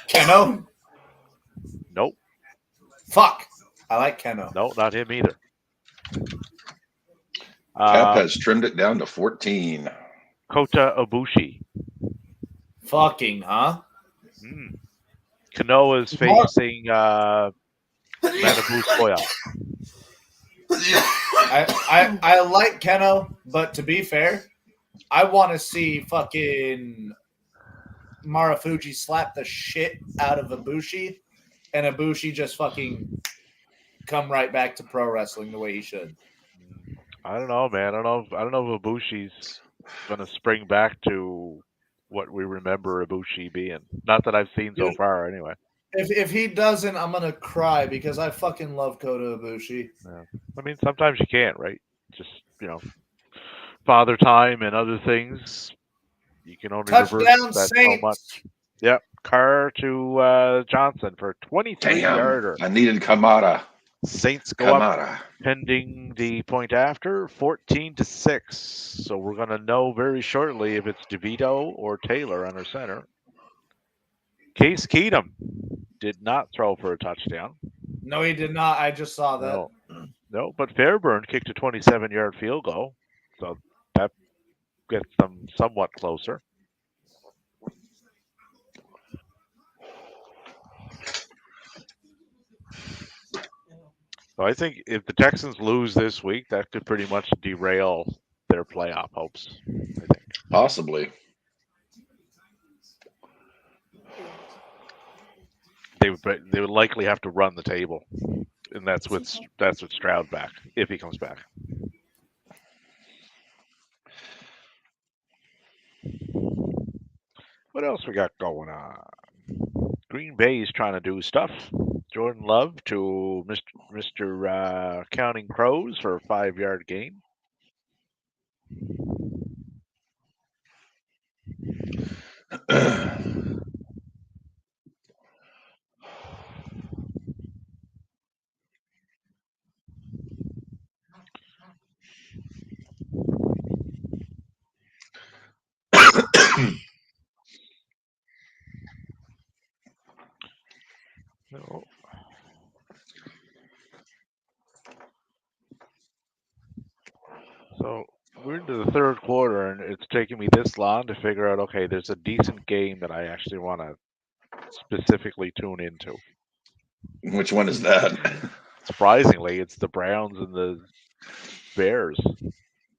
Keno? Nope. Fuck. I like Keno. No, not him either. Cap has trimmed it down to 14. Kota Ibushi. Fucking, huh? Kano is facing Manabu Soya. I like Keno, but to be fair, I want to see fucking Marufuji slap the shit out of Ibushi, and Ibushi just fucking come right back to pro wrestling the way he should. I don't know, man. I don't know if Ibushi's gonna spring back to what we remember Ibushi being. Not that I've seen so far, anyway. If he doesn't, I'm gonna cry because I fucking love Kota Ibushi. Yeah. I mean, sometimes you can't, right? Just father time and other things. You can only Touchdown, reverse that Saints. so much. Yep, Carr to Johnson for a 23-yarder. I needed Kamara. Saints go up pending the point after 14-6. So we're gonna know very shortly if it's DeVito or Taylor under center. Case Keenum did not throw for a touchdown. No, he did not. I just saw that. No, but Fairburn kicked a 27-yard field goal, so that gets them somewhat closer. So I think if the Texans lose this week, that could pretty much derail their playoff hopes. I think. Possibly. They would likely have to run the table, and that's with Stroud back if he comes back. What else we got going on? Green Bay's trying to do stuff. Jordan Love to Mr. Counting Crows for a 5-yard gain. No. So we're into the third quarter, and it's taking me this long to figure out, okay, there's a decent game that I actually want to specifically tune into. Which one is that? Surprisingly, it's the Browns and the Bears.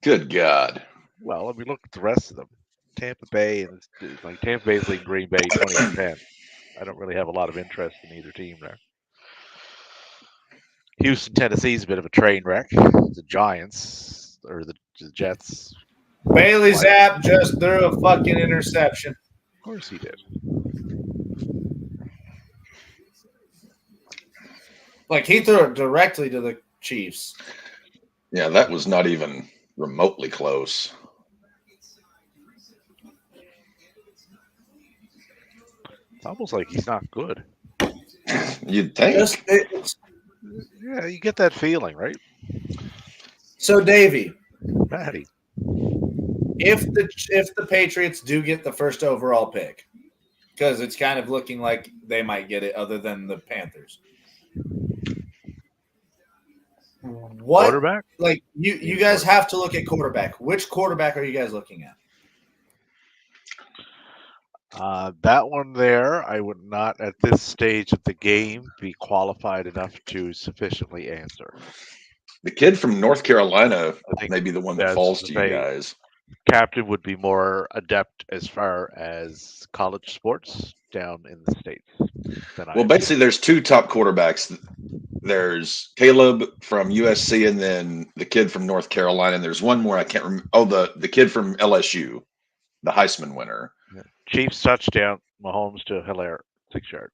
Good God. Well, I mean, look at the rest of them. Tampa Bay, and like Tampa Bay's leading Green Bay 20-10. I don't really have a lot of interest in either team there. Houston, Tennessee's a bit of a train wreck. The Giants, or the Jets. Bailey Zapp just threw a fucking interception. Of course he did. Like, he threw it directly to the Chiefs. Yeah, that was not even remotely close. It's almost like he's not good. You'd think. Yeah, you get that feeling, right? So, Davey, Matty, if the Patriots do get the first overall pick, because it's kind of looking like they might get it other than the Panthers. What quarterback? Like you guys have to look at quarterback. Which quarterback are you guys looking at? That one there, I would not at this stage of the game be qualified enough to sufficiently answer. The kid from North Carolina may be the one that falls to you guys. Captain would be more adept as far as college sports down in the States than I am. Basically, there's two top quarterbacks. There's Caleb from USC, and then the kid from North Carolina. And there's one more I can't remember. Oh, the kid from LSU, the Heisman winner. Yeah. Chiefs touchdown, Mahomes to Hilaire, 6 yard.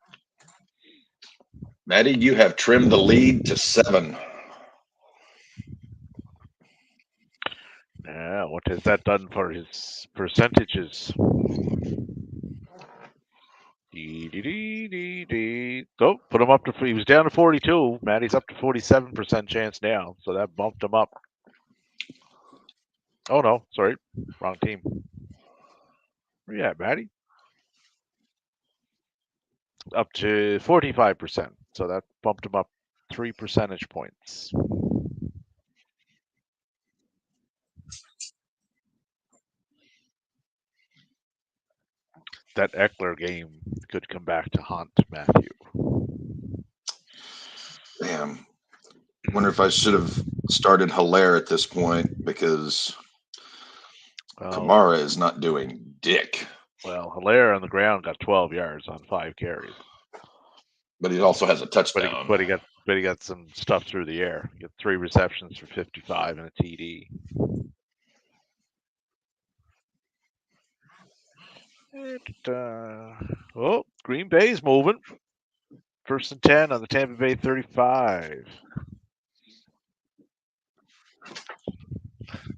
Maddie, you have trimmed the lead to 7. Yeah, what has that done for his percentages? Oh, put him up to. He was down to 42. Maddie's up to 47% chance now, so that bumped him up. Oh no, sorry, wrong team. Where you at, Maddie? Up to 45%, so that bumped him up 3 percentage points. That Eckler game could come back to haunt Matthew. Damn. Wonder if I should have started Hilaire at this point because Kamara is not doing dick. Well, Hilaire on the ground got 12 yards on 5 carries. But he also has a touchdown. But he got some stuff through the air. He got 3 receptions for 55 and a TD. Oh, Green Bay's moving. 1st and 10 on the Tampa Bay 35.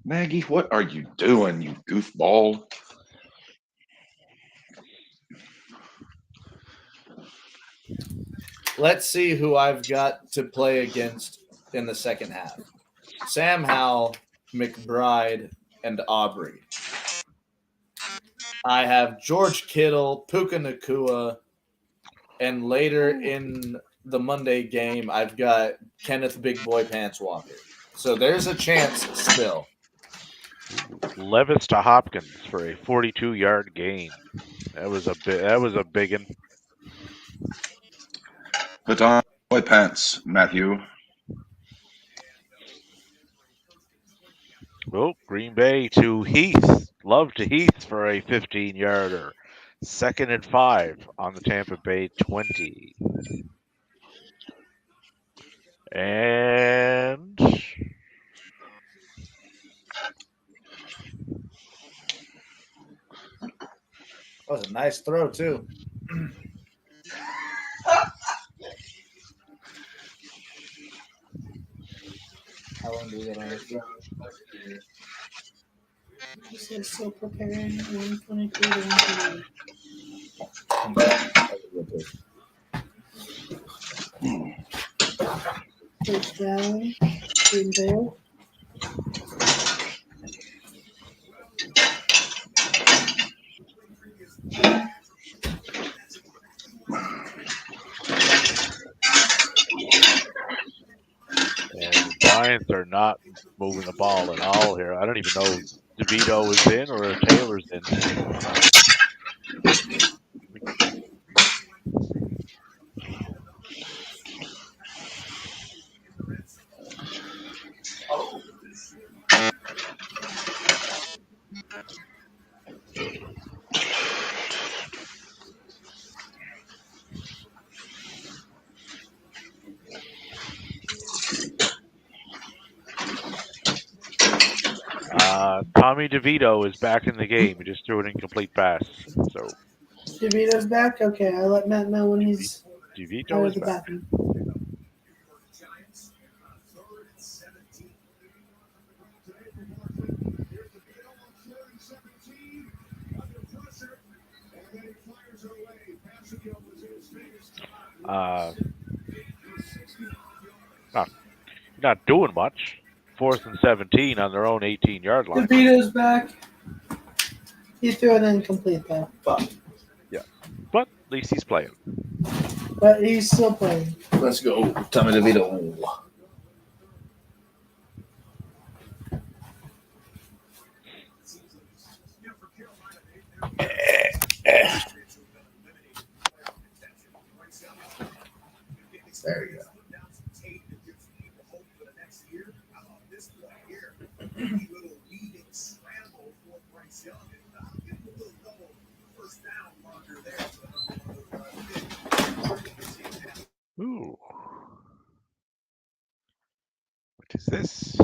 Maggie, what are you doing, you goofball? Let's see who I've got to play against in the second half. Sam Howell, McBride, and Aubrey. I have George Kittle, Puka Nakua, and later in the Monday game, I've got Kenneth Big Boy Pants Walker. So there's a chance still. Levis to Hopkins for a 42-yard gain. That was a big one. Put on boy pants, Matthew. Oh, Green Bay to Heath. Love to Heath for a 15-yarder. 2nd and 5 on the Tampa Bay 20. And That was a nice throw, too. How long do we got on this? This is still preparing 123 to 128. First down, Green Bay. And the Giants are not moving the ball at all here. I don't even know if DeVito is in or if Taylor's in. Tommy DeVito is back in the game. He just threw an incomplete pass. So DeVito's back? Okay, I'll let Matt know when he's DeVito out is of the back. bathroom. Not doing much. 4th and 17 on their own 18-yard line. DeVito's back. He threw an incomplete though. Yeah, but at least he's playing. But he's still playing. Let's go, Tommy DeVito. There you go. Ooh. What is this?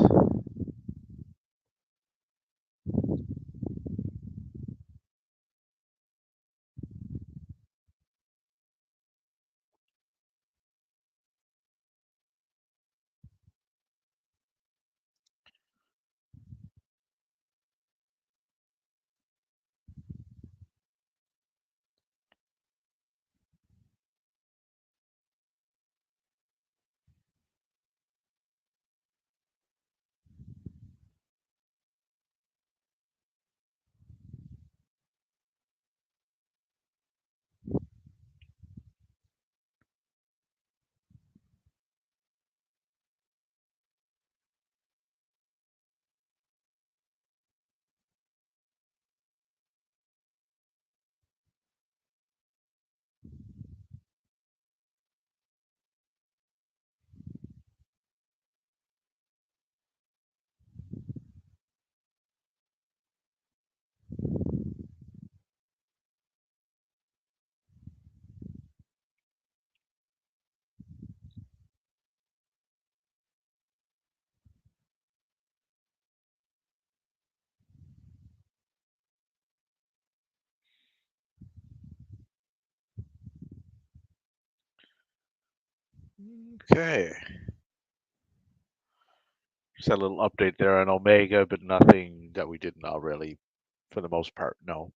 Okay. Just had a little update there on Omega, but nothing that we didn't already, for the most part, know.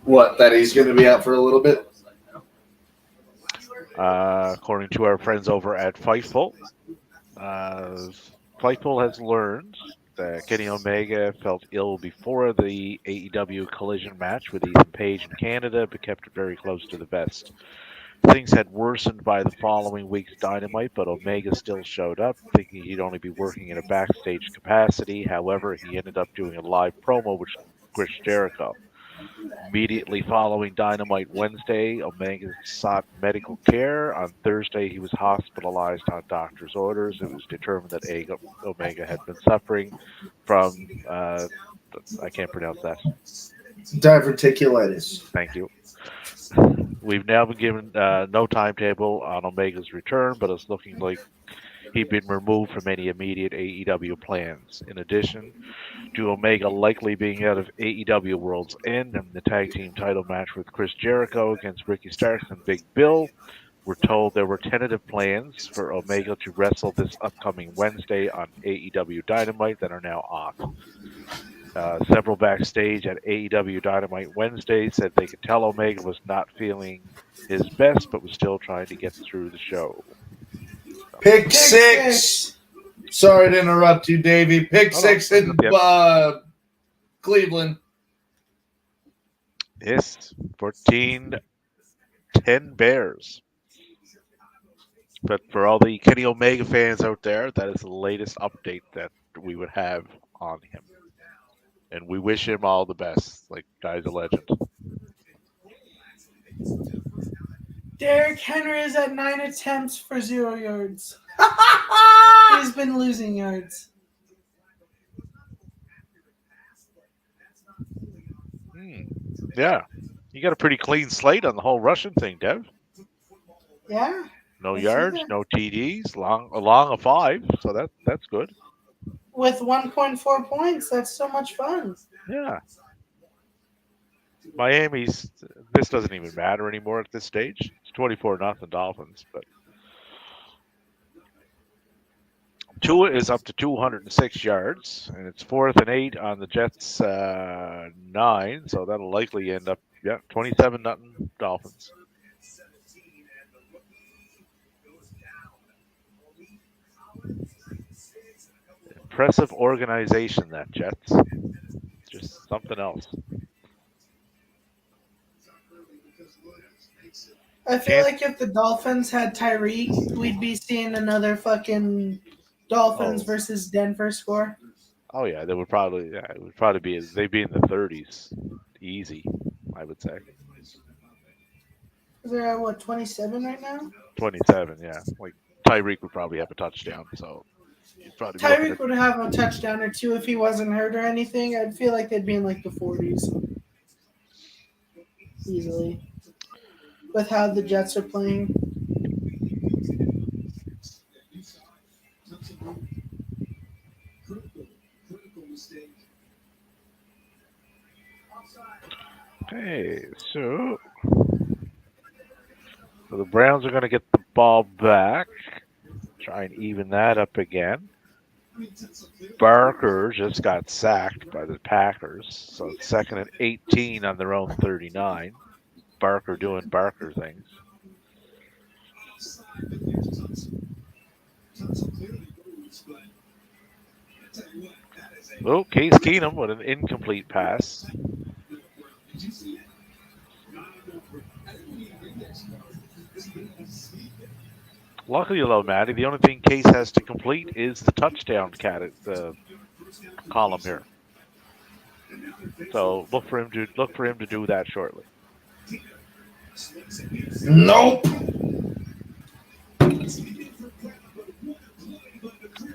What, that he's going to be out for a little bit? According to our friends over at Fightful, Fightful has learned that Kenny Omega felt ill before the AEW Collision match with Ethan Page in Canada, but kept it very close to the vest. Things had worsened by the following week's Dynamite, but Omega still showed up, thinking he'd only be working in a backstage capacity. However, he ended up doing a live promo with Chris Jericho. Immediately following Dynamite Wednesday, Omega sought medical care. On Thursday, he was hospitalized on doctor's orders. It was determined that Omega had been suffering from, I can't pronounce that. Diverticulitis. Thank you. We've now been given no timetable on Omega's return, but it's looking like he'd been removed from any immediate AEW plans. In addition to Omega likely being out of AEW World's End and the tag team title match with Chris Jericho against Ricky Starks and Big Bill, we're told there were tentative plans for Omega to wrestle this upcoming Wednesday on AEW Dynamite that are now off. Several backstage at AEW Dynamite Wednesday said they could tell Omega was not feeling his best, but was still trying to get through the show. Pick six. Sorry to interrupt you, Davey. Pick six in Cleveland. Yes, 14-10 Bears. But for all the Kenny Omega fans out there, that is the latest update that we would have on him. And we wish him all the best. Like, guy's a legend. Derrick Henry is at 9 attempts for 0 yards. He's been losing yards. Yeah. You got a pretty clean slate on the whole Russian thing, Dev. Yeah. No yards, no TDs, along a 5, so that's good. With 1.4 points, that's so much fun. Yeah. Miami's, this doesn't even matter anymore at this stage. It's 24-0 Dolphins, but Tua is up to 206 yards, and it's 4th and 8 on the Jets' 9, so that'll likely end up, 27-0 Dolphins. Impressive organization, that Jets. Just something else. I feel like if the Dolphins had Tyreek, we'd be seeing another fucking Dolphins versus Denver score. Oh yeah, it would probably be, they'd be in the 30s, easy, I would say. They're at what, 27 right now? 27, yeah. Like Tyreek would probably have a touchdown, so Tyreek would have a touchdown or two if he wasn't hurt or anything. I'd feel like they'd be in like the 40s easily with how the Jets are playing. Okay, so the Browns are going to get the ball back, try and even that up again. Barker just got sacked by the Packers, so it's 2nd and 18 on their own 39. Barker doing Barker things. Oh, Case Keenum with an incomplete pass. Luckily, though, Matty, the only thing Case has to complete is the touchdown column here. So look for him to do that shortly. Nope.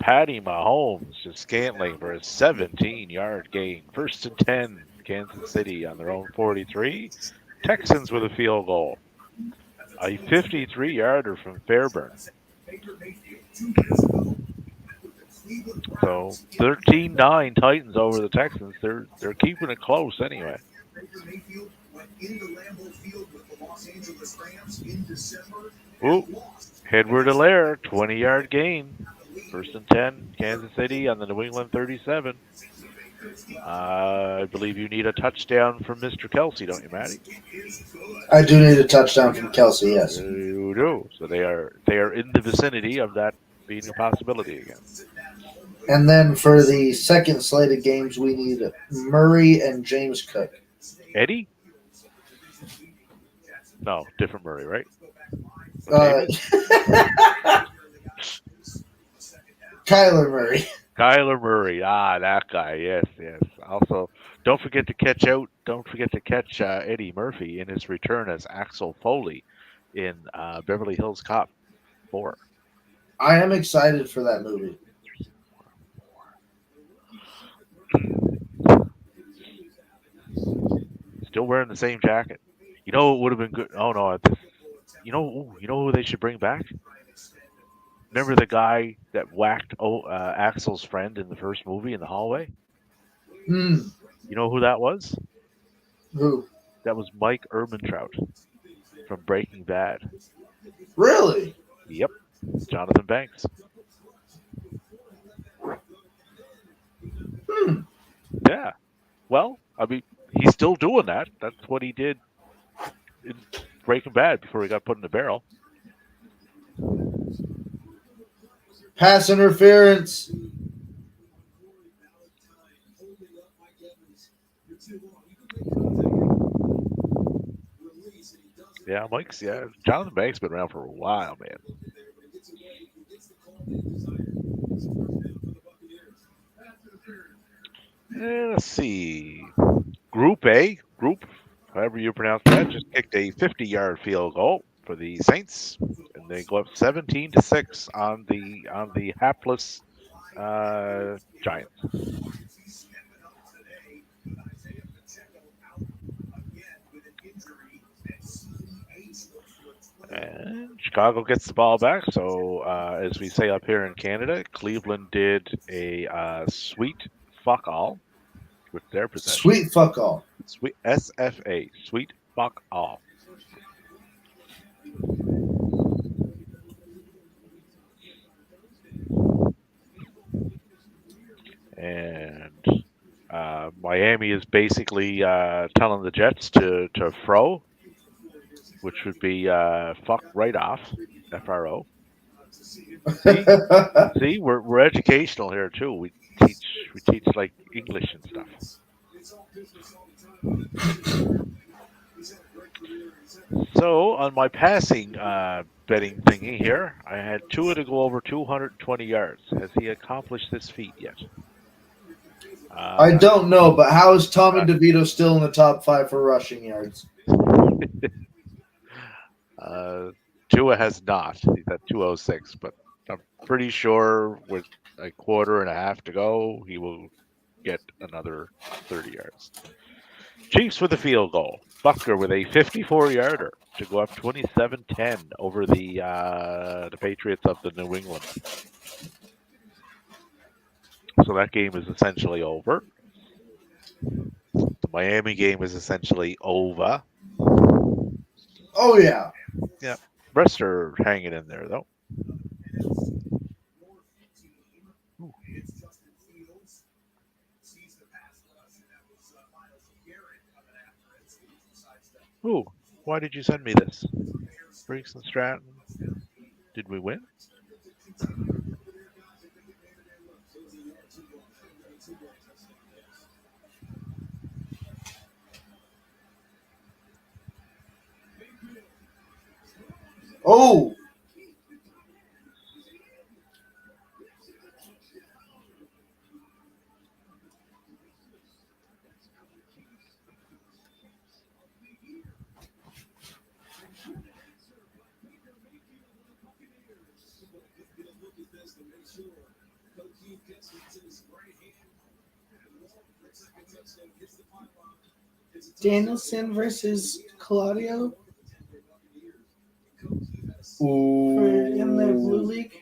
Patty Mahomes just Scantling for a 17-yard gain. 1st and 10, Kansas City on their own 43. Texans with a field goal. A 53-yarder from Fairburn. So 13-9 Titans over the Texans. They're keeping it close anyway. Ooh, Edward-Helaire, 20-yard gain. 1st and 10, Kansas City on the New England 37. I believe you need a touchdown from Mr. Kelsey, don't you, Matty? I do need a touchdown from Kelsey, yes. You do. So they are in the vicinity of that being a possibility again. And then for the second slate of games, we need Murray and James Cook. Eddie? No, different Murray, right? Kyler Murray. Kyler Murray. Ah, that guy. Yes, yes. Also, don't forget to catch Eddie Murphy in his return as Axel Foley in Beverly Hills Cop 4. I am excited for that movie. Still wearing the same jacket. You know it would have been good. Oh no, you know who they should bring back? Remember the guy that whacked Axel's friend in the first movie in the hallway? Hmm. You know who that was? Who? That was Mike Ehrmantraut from Breaking Bad. Really? Yep, Jonathan Banks. Yeah. Well, I mean, he's still doing that. That's what he did in Breaking Bad before he got put in the barrel. Pass interference. Yeah, Jonathan Banks been around for a while, man. Let's see. Group A, however you pronounce that, just kicked a 50-yard field goal for the Saints, and they go up 17-6 on the hapless Giants. And Chicago gets the ball back. So, as we say up here in Canada, Cleveland did a sweet fuck all with their possession. Sweet fuck all. Sweet SFA. Sweet fuck all. And Miami is basically telling the Jets to fro, which would be fuck right off, FRO. See, we're educational here too. We teach like English and stuff. So on my passing betting thingy here, I had Tua to go over 220 yards. Has he accomplished this feat yet? I don't know, but how is Tommy DeVito still in the top 5 for rushing yards? Tua has not. He's at 206, but I'm pretty sure with a quarter and a half to go, he will get another 30 yards. Chiefs with a field goal. Buckner with a 54-yarder to go up 27-10 over the Patriots of the New England. So that game is essentially over. The Miami game is essentially over. Oh, yeah. Yeah. Rest are hanging in there, though. Ooh, why did you send me this? Freaks and Stratton. Did we win? Oh! Danielson versus Claudio Ooh. in the Blue League.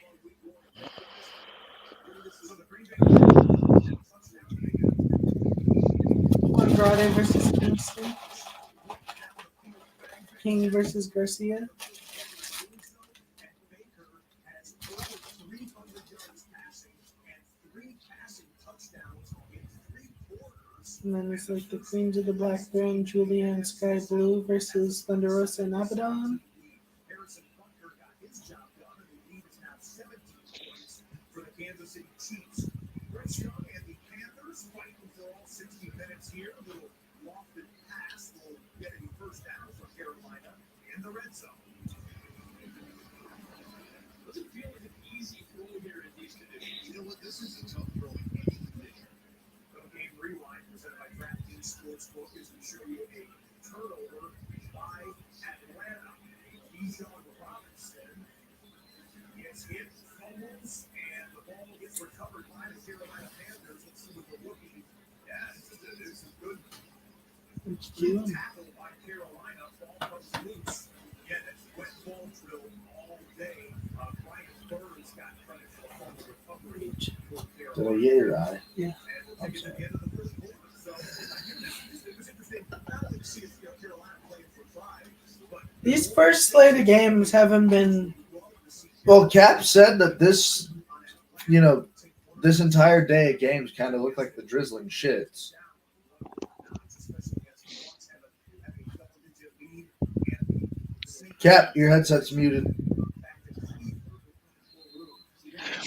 Andrade versus Kingston. King versus Garcia. And then it's like the Queens of the Black Throne, Julia and Sky Blue versus Thunder Rosa and Abaddon. It's June. Did I get it right? Yeah. I'm sorry. These first slate of games haven't been. Well, Cap said that this, this entire day of games kind of look like the drizzling shits. Cap, your headset's muted.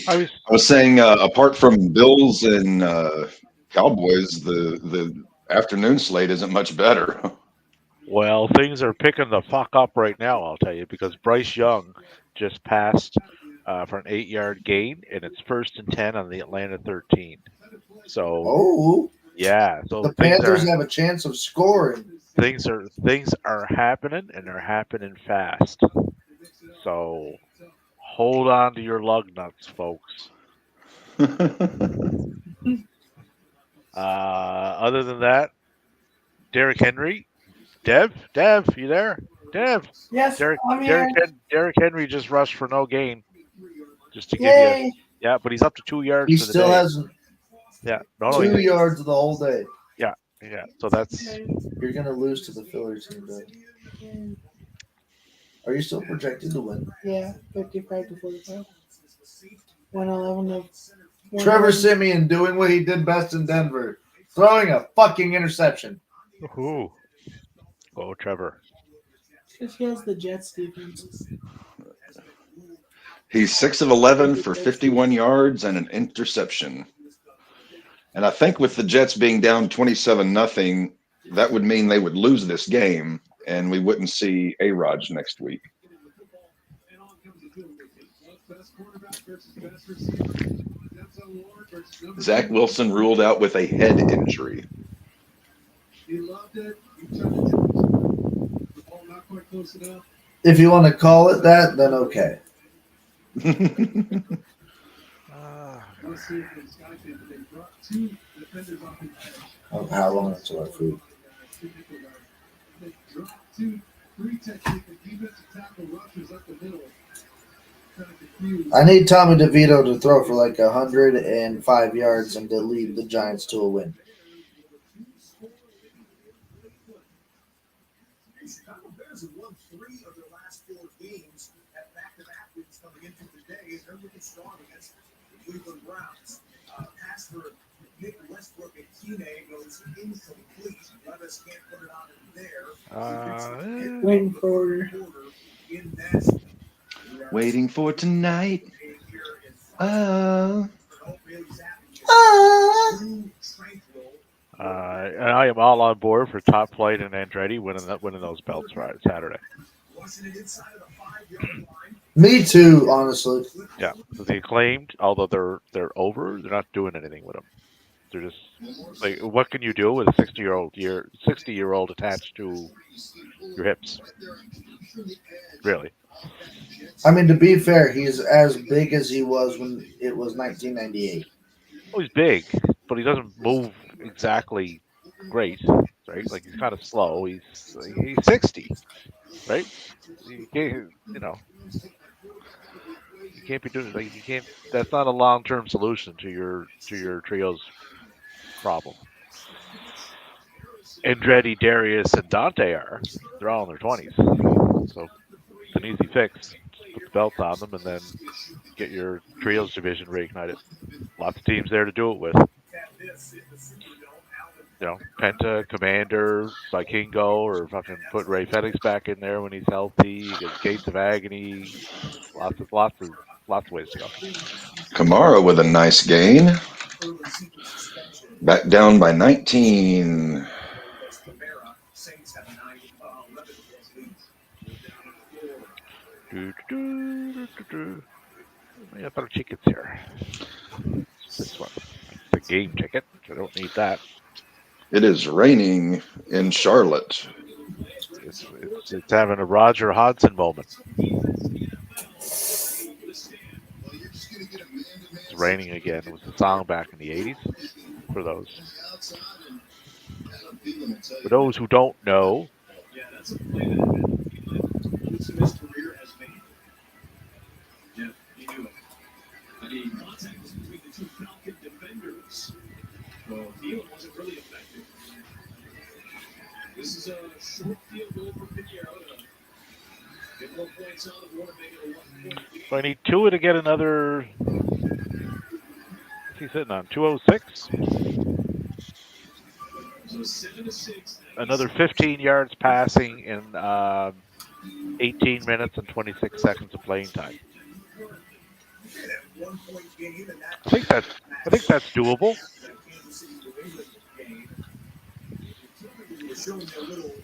I was saying, apart from Bills and Cowboys, the afternoon slate isn't much better. Well, things are picking the fuck up right now, I'll tell you, because Bryce Young just passed for an 8-yard gain, and it's 1st and 10 on the Atlanta 13. So, yeah, so the Panthers have a chance of scoring. Things are happening, and they're happening fast. So, hold on to your lug nuts, folks. Other than that, Derrick Henry. Dev, you there? Dev. Yes, I'm here. Derrick Henry just rushed for no gain. Just to give Yay. you, yeah, but he's up to 2 yards. He for the still day. hasn't. Yeah, 2 yards the whole day. Yeah. So that's. You're gonna lose to the Phillies team, though. Are you still projected to win? Yeah, 55 to 45. 111 to. Trevor Siemian doing what he did best in Denver, throwing a fucking interception. Ooh. Go, Trevor. Because he has the Jets defense. He's 6 of 11 for 51 yards and an interception. And I think with the Jets being down 27-0, that would mean they would lose this game, and we wouldn't see A-Raj next week. Zach Wilson ruled out with a head injury. If you want to call it that, then okay. How long until our food? I need Tommy DeVito to throw for like 105 yards and to lead the Giants to a win. Waiting for order. Waiting for tonight. And I am all on board for Top Flight and Andretti winning those belts Friday, Saturday. Me too, honestly. Yeah, the Acclaimed, although they're over, they're not doing anything with them. They're just like, what can you do with a 60-year-old attached to your hips? Really? I mean, to be fair, he's as big as he was when it was 1998. Oh, he's big, but he doesn't move exactly great, right? Like, he's kind of slow. He's 60, right? You know. can't be doing like you can't. That's not a long-term solution to your trios problem. Andretti, Darius, and Dante they're all in their 20s, so it's an easy fix. Just put the belts on them and then get your trios division reignited. Lots of teams there to do it with. Penta, Commander, Vikingo, or fucking put Ray FedEx back in there when he's healthy. You get Gates of Agony. Lots of ways to go. Kamara with a nice gain. Back down by 19. I got better tickets here. This one. It's the game ticket. I don't need that. It is raining in Charlotte. It's having a Roger Hodgson moment. It's raining again. It was a song back in the 80s for those who don't know. So I need Tua to get another. What's he sitting on? 206? Another 15 yards passing in 18 minutes and 26 seconds of playing time. I think that's doable.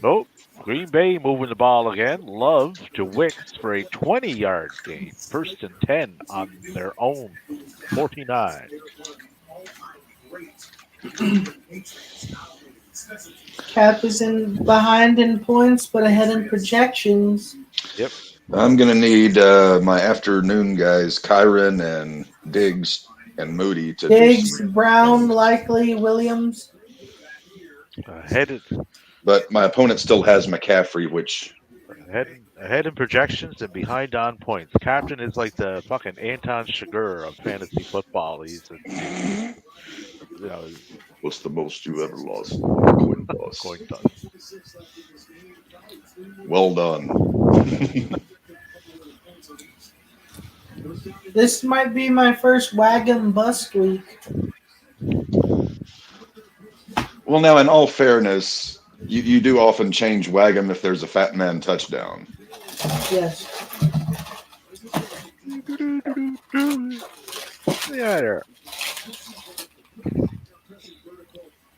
Nope. Green Bay moving the ball again. Love to Wicks for a 20-yard gain. 1st and 10 on their own 49. Cap is behind in points, but ahead in projections. Yep. I'm going to need my afternoon guys, Kyron and Diggs and Moody to Diggs, Brown, likely, Williams. But my opponent still has McCaffrey, which ahead in projections and behind on points. Captain is like the fucking Anton Chigurh of fantasy football. What's the most you ever lost? Coin toss. Coin toss. Well done. This might be my first wagon bust week. Well, now, in all fairness, you do often change Wagam if there's a fat man touchdown. Yes. Yeah.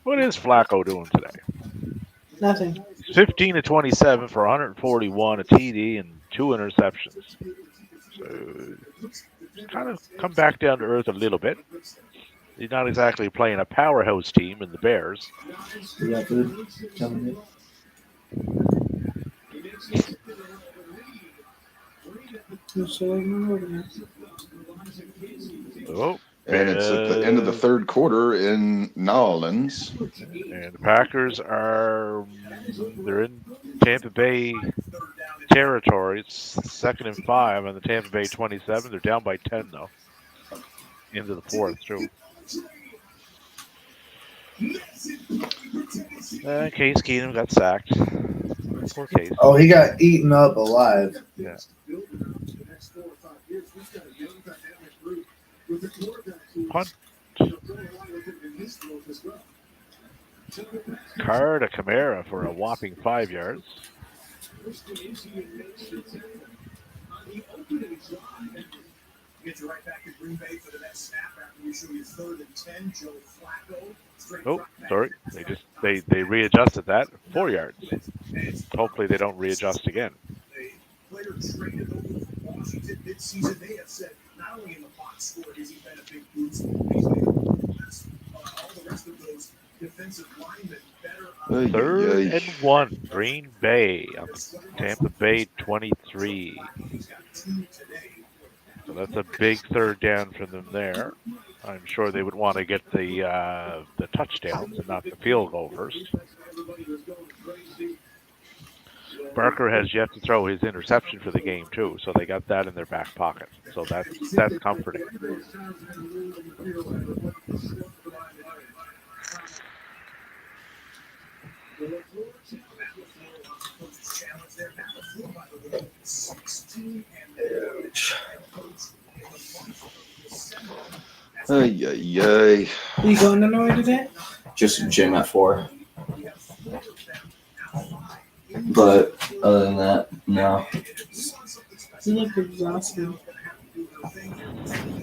What is Flacco doing today? Nothing. 15 to 27 for 141, a TD, and 2 interceptions. So, kind of come back down to earth a little bit. He's not exactly playing a powerhouse team in the Bears. You got food coming in? Oh, and it's at the end of the third quarter in New Orleans. And the Packers they're in Tampa Bay territory. It's 2nd and 5 on the Tampa Bay 27. They're down by 10 though. Into the 4th too. Case Keenum got sacked. Poor Case. Oh, he got eaten up alive. Yeah. Punt. Carr to Kamara for a whopping 5 yards. Oh, sorry. They readjusted that. 4 yards. Hopefully they don't readjust again. Third and 1. Green Bay on Tampa Bay 23. So that's a big third down for them there. I'm sure they would want to get the touchdowns and not the field goal first. Barker has yet to throw his interception for the game too, so they got that in their back pocket. So that's comforting. Ay, ay, ay. Are you going anywhere today? Just gym at 4. But other than that, no. You look exhausted.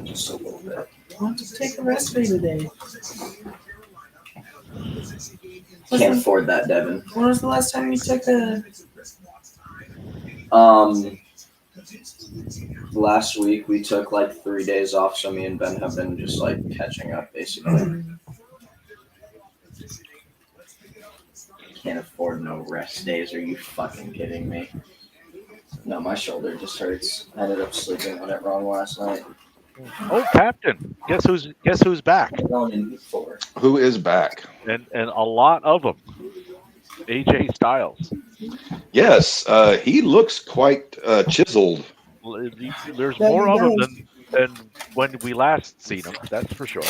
Just a little bit. Why don't you take a rest day today? Can't afford that, Devin. When was the last time you took a... Last week we took like 3 days off, so me and Ben have been just like catching up basically. Can't afford no rest days. Are you fucking kidding me? No, my shoulder just hurts. I ended up sleeping on it wrong last night. Oh, Captain! Guess who's back? Going in before. Who is back? And a lot of them. AJ Styles. Yes, he looks quite chiseled. There's Yeah, more he of them does. than when we last seen him. That's for sure.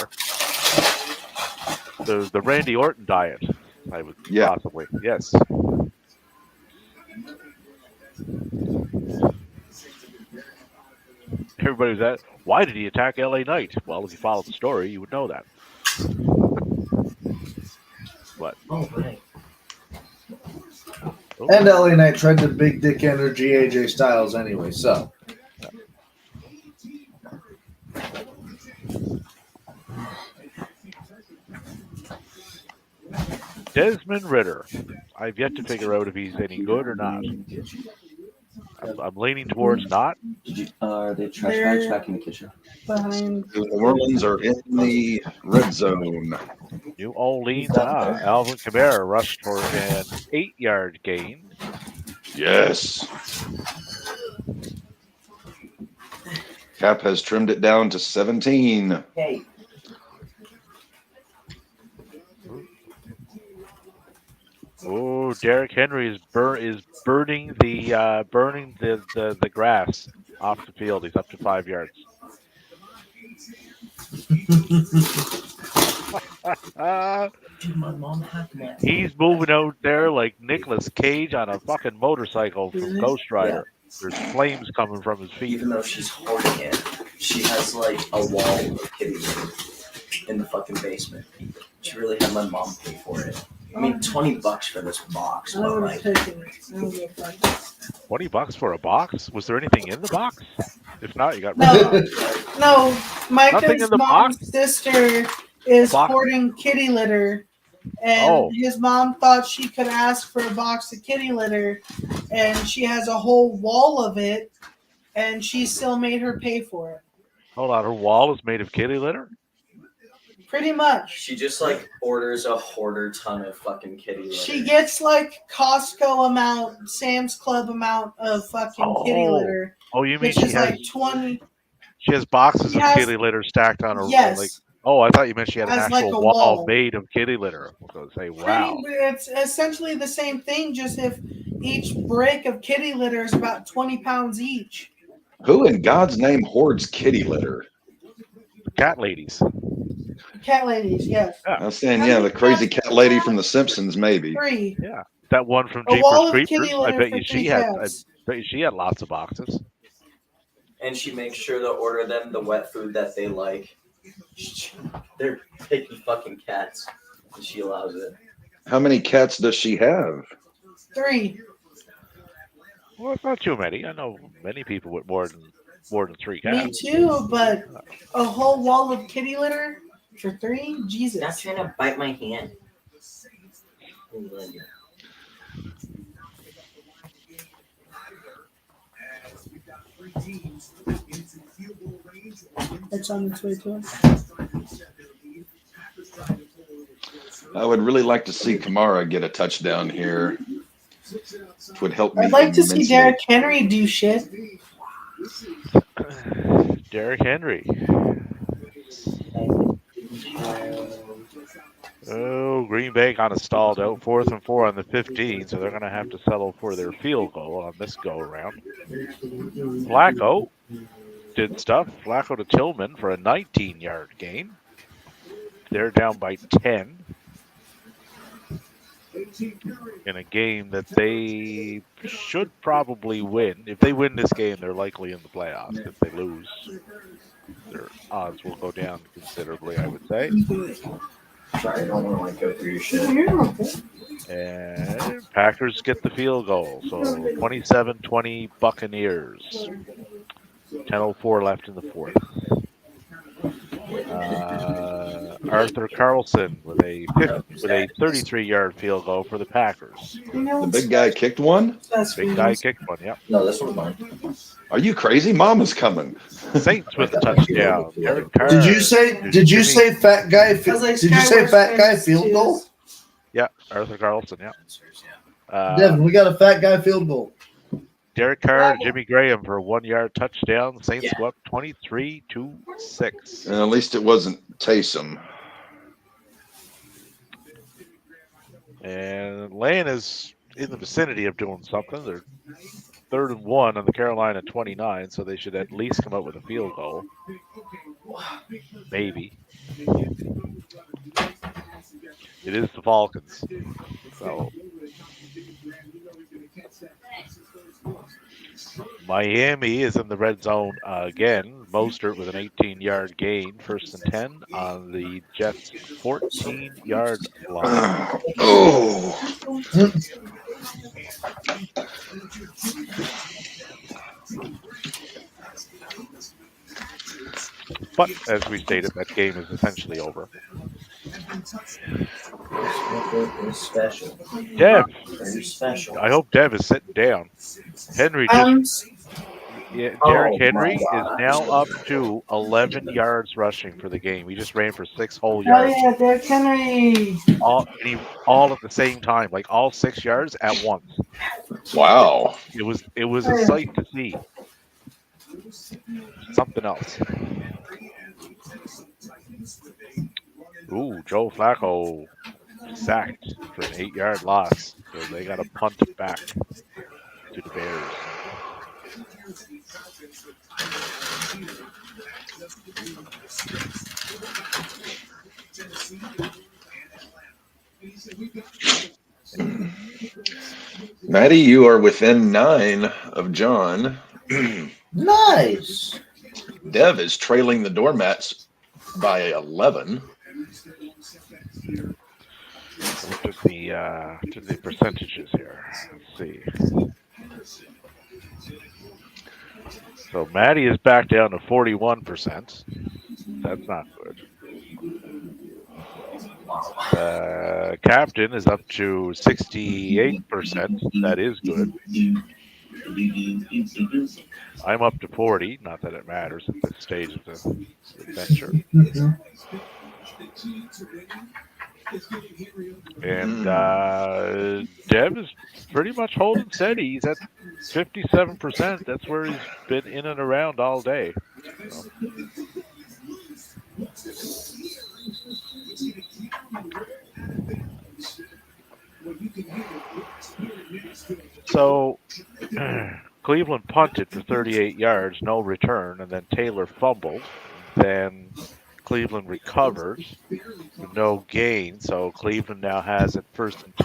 The Randy Orton diet, I would possibly yes. Everybody was at. Why did he attack LA Knight? Well, if you followed the story, you would know that. What? Oh, right. And LA Knight tried to big dick energy AJ Styles anyway, so. Desmond Ritter. I've yet to figure out if he's any good or not. I'm leaning towards not. Did you? Are they trash bags back in the kitchen? behind... The New Orleans are in the red zone. New Orleans. Alvin Kamara rushed for an 8-yard gain. Yes. Cap has trimmed it down to 17. Hey. Oh, Derrick Henry is burning the grass off the field. He's up to 5 yards. Dude, my mom had that. He's moving out there like Nicolas Cage on a fucking motorcycle from Ghost Rider. There's flames coming from his feet. Even though she's hoarding it, she has like a wall of kitty litter in the fucking basement. She really had my mom pay for it. I mean, $20 for this box. I But would like, have taken it. I would have taken it. $20 for a box? Was there anything in the box? If not, you got No. rid of it. No, Nothing Micah's in the mom's box? sister is Box? hoarding kitty litter, and Oh. his mom thought she could ask for a box of kitty litter, and she has a whole wall of it, and she still made her pay for it. Hold on, her wall is made of kitty litter? Pretty much. she just like orders a hoarder ton of fucking kitty litter. She gets like Costco amount, Sam's Club amount of fucking kitty Oh. litter, Oh, you mean which she is has like 20. she has boxes She of has- kitty litter stacked on her Yes. like oh, I thought you meant she had an Has, like, actual a wall wall. made of kitty litter. I was gonna say, wow. It's essentially the same thing, just if each brick of kitty litter is about 20 pounds each. Who in God's name hoards kitty litter? Cat ladies. Cat ladies, yes. I was saying, yeah, the crazy cat lady from The Simpsons, maybe. 3. That one from A wall Jeepers of Creepers. kitty I litter bet for you 3 she had cats. I bet you she had lots of boxes. And she makes sure to order them the wet food that they like. They're picky fucking cats, and she allows it. How many cats does she have? 3. Well, it's not too many. I know many people with more than 3 Me cats. too, but a whole wall of kitty litter for 3? Stop Jesus. trying to bite my hand. It's on its way to us. I would really like to see Kamara get a touchdown here. It would help me. I'd like to see immensely. Derrick Henry do shit. Derrick Henry. Oh, Green Bay kind of stalled out. 4th and 4 on the 15, so they're going to have to settle for their field goal on this go around. Flacco did stuff. Flacco to Tillman for a 19-yard gain. They're down by 10 in a game that they should probably win. If they win this game, they're likely in the playoffs. If they lose, their odds will go down considerably, I would say. Sorry, I don't want to go through your shit. And Packers get the field goal. So 27-20 Buccaneers. 10:04 left in the 4th. Arthur Carlson with a 33-yard field goal for the Packers. The big guy kicked one? Big guy kicked one, yep. No, this one's mine. Are you crazy? Mama's coming. Saints with a touchdown. Derek Carr. Did you say fat guy? Did you say fat guy field goal? Yeah, Arthur Carlson, yeah. Devin, we got a fat guy field goal. Derek Carr, Jimmy Graham for a 1-yard touchdown. Saints go up 23-6. At least it wasn't Taysom. And Atlanta's in the vicinity of doing something. They're 3rd and 1 on the Carolina 29, so they should at least come up with a field goal. Maybe. It is the Falcons. So Miami is in the red zone again. Mostert with an 18-yard gain, 1st and 10 on the Jets' 14-yard line. Oh. But as we stated, that game is essentially over. Special. Dev. Very special. I hope Dev is sitting down. Henry just. Derrick Henry is now up to 11 yards rushing for the game. He just ran for 6 whole yards. Oh yeah, Derrick Henry. All at the same time, like all 6 yards at once. Wow. It was a sight to see. Something else. Ooh, Joe Flacco sacked for an 8-yard loss. So they got to punt it back to the Bears. Maddie, you are within 9 of John. Nice. Dev is trailing the doormats by 11. Look at the percentages here. Let's see. So Maddie is back down to 41%. That's not good. Captain is up to 68%. That is good. I'm up to 40. Not that it matters at this stage of the adventure. And Dev is pretty much holding steady. He's at 57%. That's where he's been in and around all day. So Cleveland punted for 38 yards, no return, and then Taylor fumbled. Then Cleveland recovered, no gain. So Cleveland now has it 1st and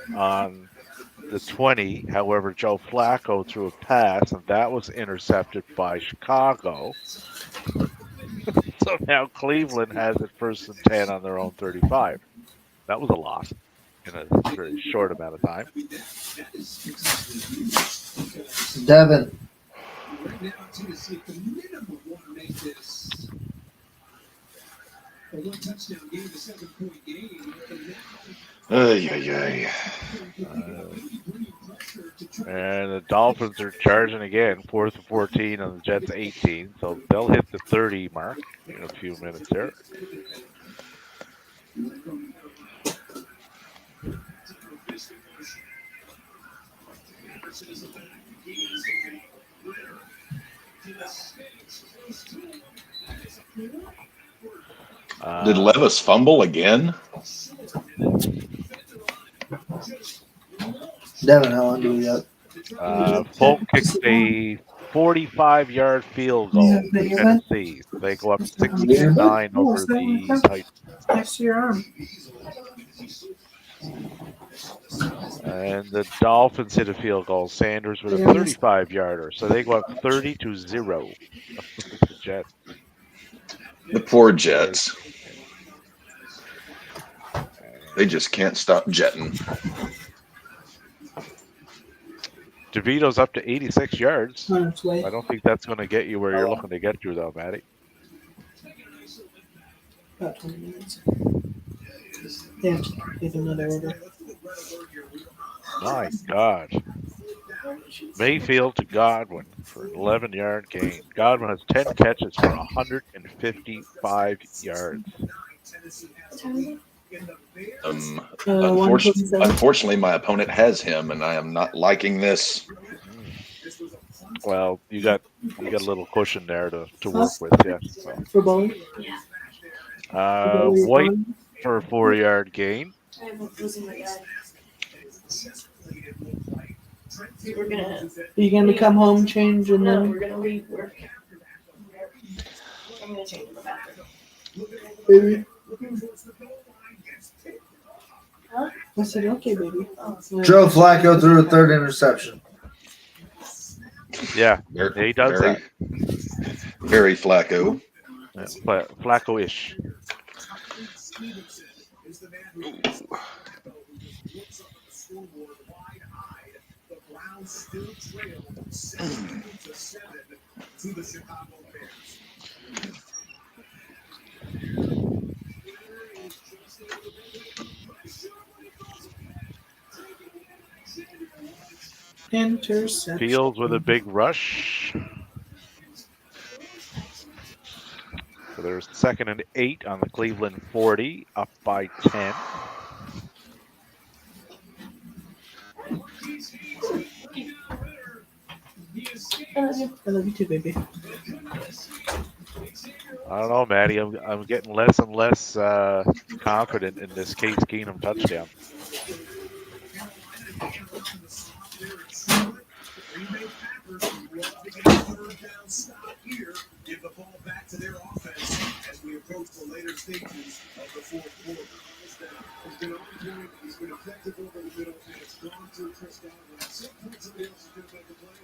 10 on the 20. However, Joe Flacco threw a pass, and that was intercepted by Chicago. So now Cleveland has it 1st and 10 on their own 35. That was a loss in a very short amount of time. Devin. And the Dolphins are charging again, 4th and 14 on the Jets 18. So they'll hit the 30 mark in a few minutes here. Did Levis fumble again? Devin, how long do we got? Polk kicked a 45-yard field goal for Tennessee. They go up 6-9 over the Titans. Next to your arm. And the Dolphins hit a field goal. Sanders with a 35-yarder. So they go up 30-0. The Jets. The poor Jets. They just can't stop jetting. DeVito's up to 86 yards. On its way. I don't think that's going to get you where you're looking to get to, though, Matty. About 20 minutes. Yeah, give another order. My God. Mayfield to Godwin for an 11-yard gain. Godwin has 10 catches for 155 yards. Unfortunately, my opponent has him, and I am not liking this. Well, you got a little cushion there to work with, yeah. So. For bowling? White for a 4-yard gain. I'm losing my guy. We're gonna. Are you gonna come home, change, and No, then? we're gonna leave work. I'm gonna change in the bathroom. Baby. Huh? I said, okay, baby. Joe Flacco threw a third interception. Yeah, he does that. Very Flacco. Yeah, Flacco-ish. Interception. Fields with a big rush. So there's 2nd and 8 on the Cleveland 40, up by 10. I love you too, baby. I don't know, Maddie. I'm getting less and less confident in this Case Keenum touchdown. Give the ball back to their offense as we approach the later stages of the fourth quarter. He's been on point, he's been effective over the middle, and it's gone to Chris Godwin. 6 points of the else to make the play.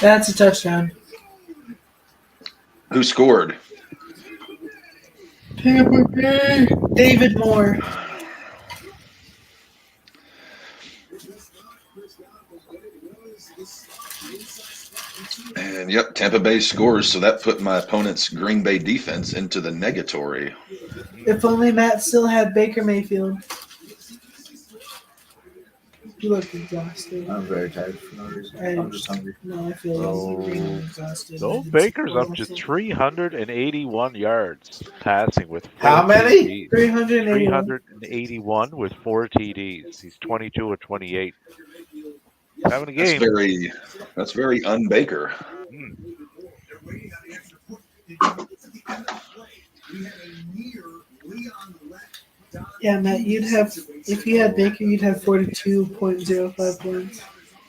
That's a touchdown. Who scored? Tampa Bay. David Moore. And yep, Tampa Bay scores, so that put my opponent's Green Bay defense into the negatory. If only Matt still had Baker Mayfield. You look exhausted. I'm very tired for no reason. I'm just hungry. No, I feel exhausted. So Baker's up to 381 yards passing with 4 How many? TDs. 381. 381 with 4 TDs. He's 22 or 28. Having a game. That's very un-Baker. Yeah, Matt, you'd have, if you had Baker, you'd have 42.05 points.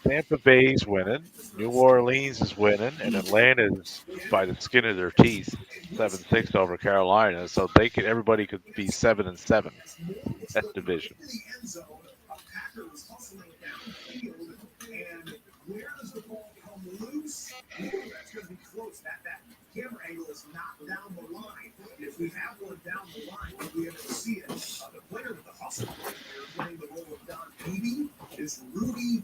Tampa Bay's winning. New Orleans is winning. And Atlanta's by the skin of their teeth, 7-6 over Carolina. So everybody could be 7-7. That division. Where does the ball come loose? That's going to be close. That camera angle is not down the line. If we have one down the line, we'll be able to see it. The player with the hustle right there playing the role of Don Beebe is Rudy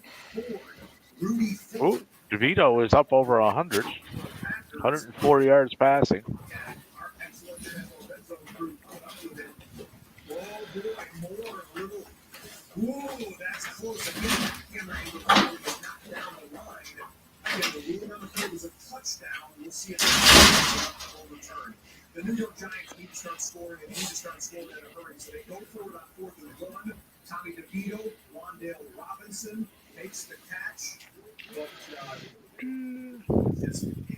Ford. DeVito is up over 100. 104 yards passing. Our excellent RedZone crew up with it. Oh, boy, more little. Whoa, that's close again. That camera angle is not down the line. Again, the rule on the field is a touchdown. We'll see it overturned. The New York Giants need to start scoring and need to start scoring in a hurry. So they go forward on 4th and 1. Tommy DeVito, Wandale Robinson makes the catch. But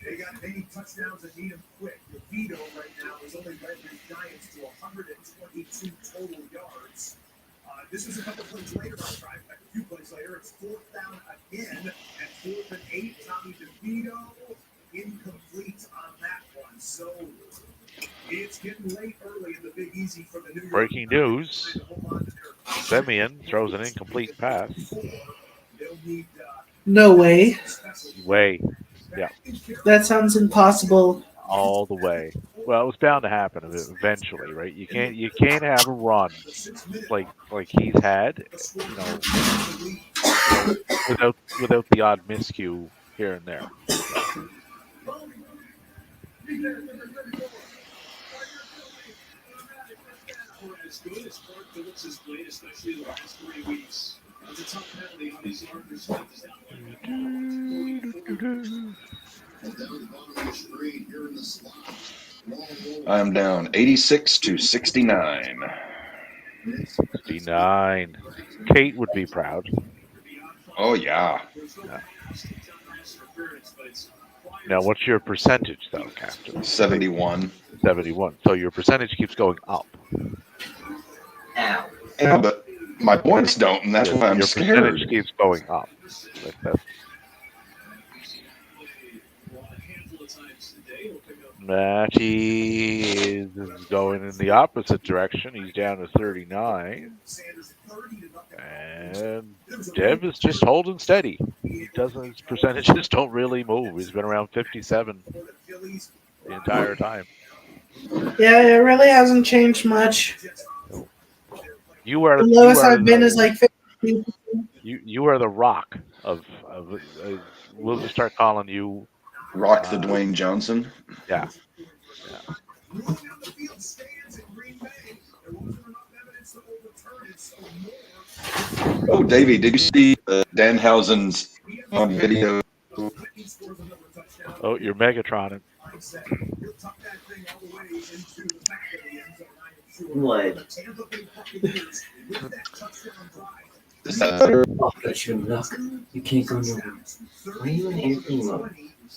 they got many touchdowns and need him quick. DeVito right now has only led his Giants to 122 total yards. This is a couple plays later on drive. A few plays later, it's 4th down again and 4th and 8. Tommy DeVito incomplete on that one. So it's getting late early in the Big Easy for the New York. Breaking news. Simeon throws an incomplete pass. No way. Way. Yeah. That sounds impossible. All the way. Well, it was bound to happen eventually, right? You can't have a run like he's had, without the odd miscue here and there. As good as Clark Phillips has played, especially the last 3 weeks. That's a tough penalty on his yardage. I'm down 86 to 69. 69. Kate would be proud. Oh, yeah. Now, what's your percentage, though, Captain? 71. 71. So your percentage keeps going up. Ow. Yeah, but my points don't, and that's why I'm your scared. Percentage keeps going up. Matty is going in the opposite direction. He's down to 39. And Dev is just holding steady. His percentages don't really move. He's been around 57 the entire time. Yeah, it really hasn't changed much. You are the lowest I've been is like 50. You are the rock of we'll just start calling you Rock the Dwayne Johnson. Yeah. Oh, Davey, did you see Danhausen's video? Oh, you're Megatron. What? Oh, that's your luck. You can't go nowhere. Why are you in airplane mode?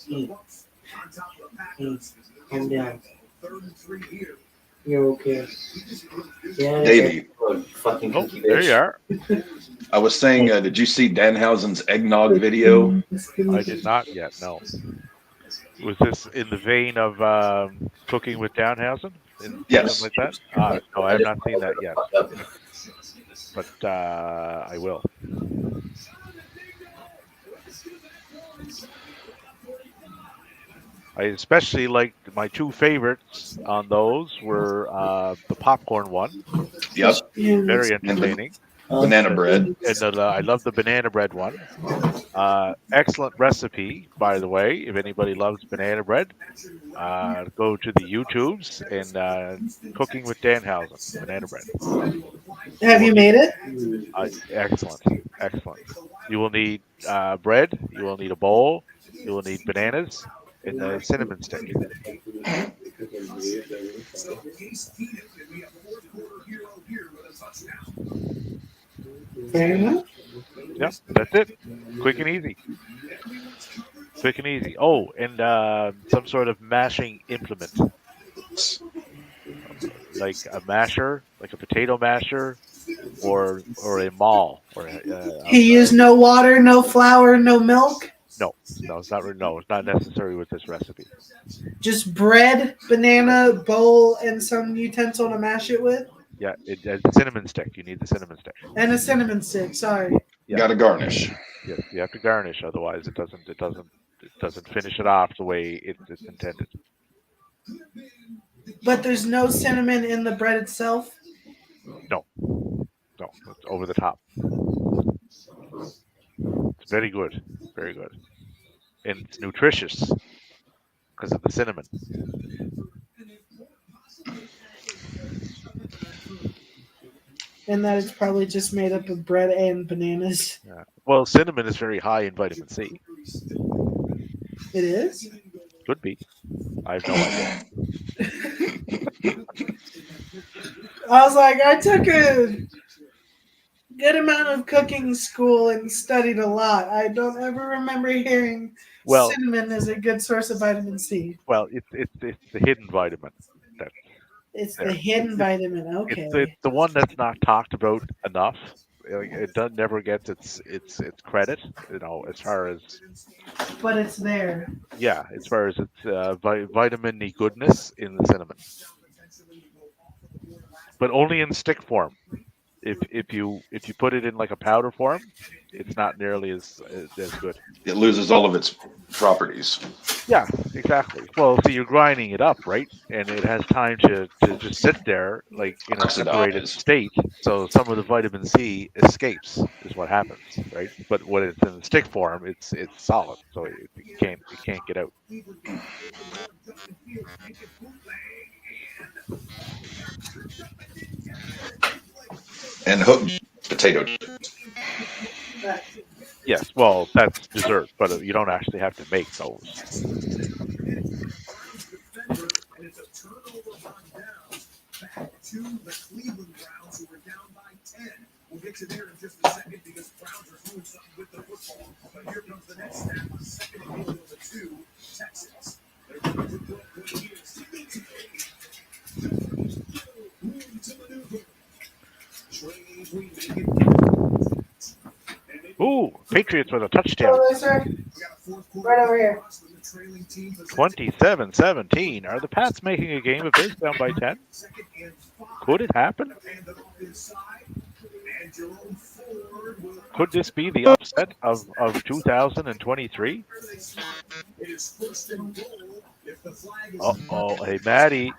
Hey, calm down. You're okay. Yeah, Davey. Fucking oh, there you are. I was saying, did you see Danhausen's eggnog video? I did not yet, no. Was this in the vein of Cooking with Danhausen? Yes. Something like that? No, I have not seen that yet. But I will. I especially liked my two favorites on those were the popcorn one. Yep. Very entertaining. Banana bread. And I love the banana bread one. Excellent recipe, by the way. If anybody loves banana bread, go to the YouTubes and Cooking with Danhausen, banana bread. Have you made it? Excellent. Excellent. You will need bread. You will need a bowl. You will need bananas and a cinnamon stick. Fair enough. Yep, that's it. Quick and easy. Quick and easy. Oh, and some sort of mashing implement. Like a masher, like a potato masher, or a maul. He used no water, no flour, no milk? No, it's not. No, it's not necessary with this recipe. Just bread, banana, bowl, and some utensil to mash it with? Yeah, the cinnamon stick. You need the cinnamon stick. And a cinnamon stick, sorry. Yeah. Got to garnish. Yes, you have to garnish, otherwise it doesn't finish it off the way it's intended. But there's no cinnamon in the bread itself? No, it's over the top. It's very good, very good, and it's nutritious because of the cinnamon. And that it's probably just made up of bread and bananas. Yeah. Well, cinnamon is very high in vitamin C. It is? Could be. I have no idea. I was like, I took a good amount of cooking school and studied a lot. I don't ever remember hearing Well, cinnamon is a good source of vitamin C. well, it's the hidden vitamin that's It's the there. hidden vitamin. It's Okay. the one that's not talked about enough. It does never gets its credit, as far as But it's there. as far as its vitamin y goodness in the cinnamon, but only in stick form. If you put it in like a powder form, it's not nearly as good. It loses all of its properties. Yeah, exactly. Well, see, you're grinding it up, right? And it has time to just sit there like in a separated Oxidize. state. So some of the vitamin C escapes is what happens, right? But when it's in stick form, it's solid, so it can't get out. And hooked potato. Yes, well, that's dessert, but you don't actually have to make those. And it's a turnover on downs. Back to the Cleveland Browns, who were down by 10. We'll get you there in just a second because Browns are doing something with the football. But here comes the next snap. Second and goal on the 2. Texans. They're going to go here. Room to maneuver. Trey Green. Ooh, Patriots with a touchdown. Oh, sir. Right over here. 27-17. Are the Pats making a game of this down by 10? Could it happen? Could this be the upset of 2023? Uh-oh. Hey, Maddie.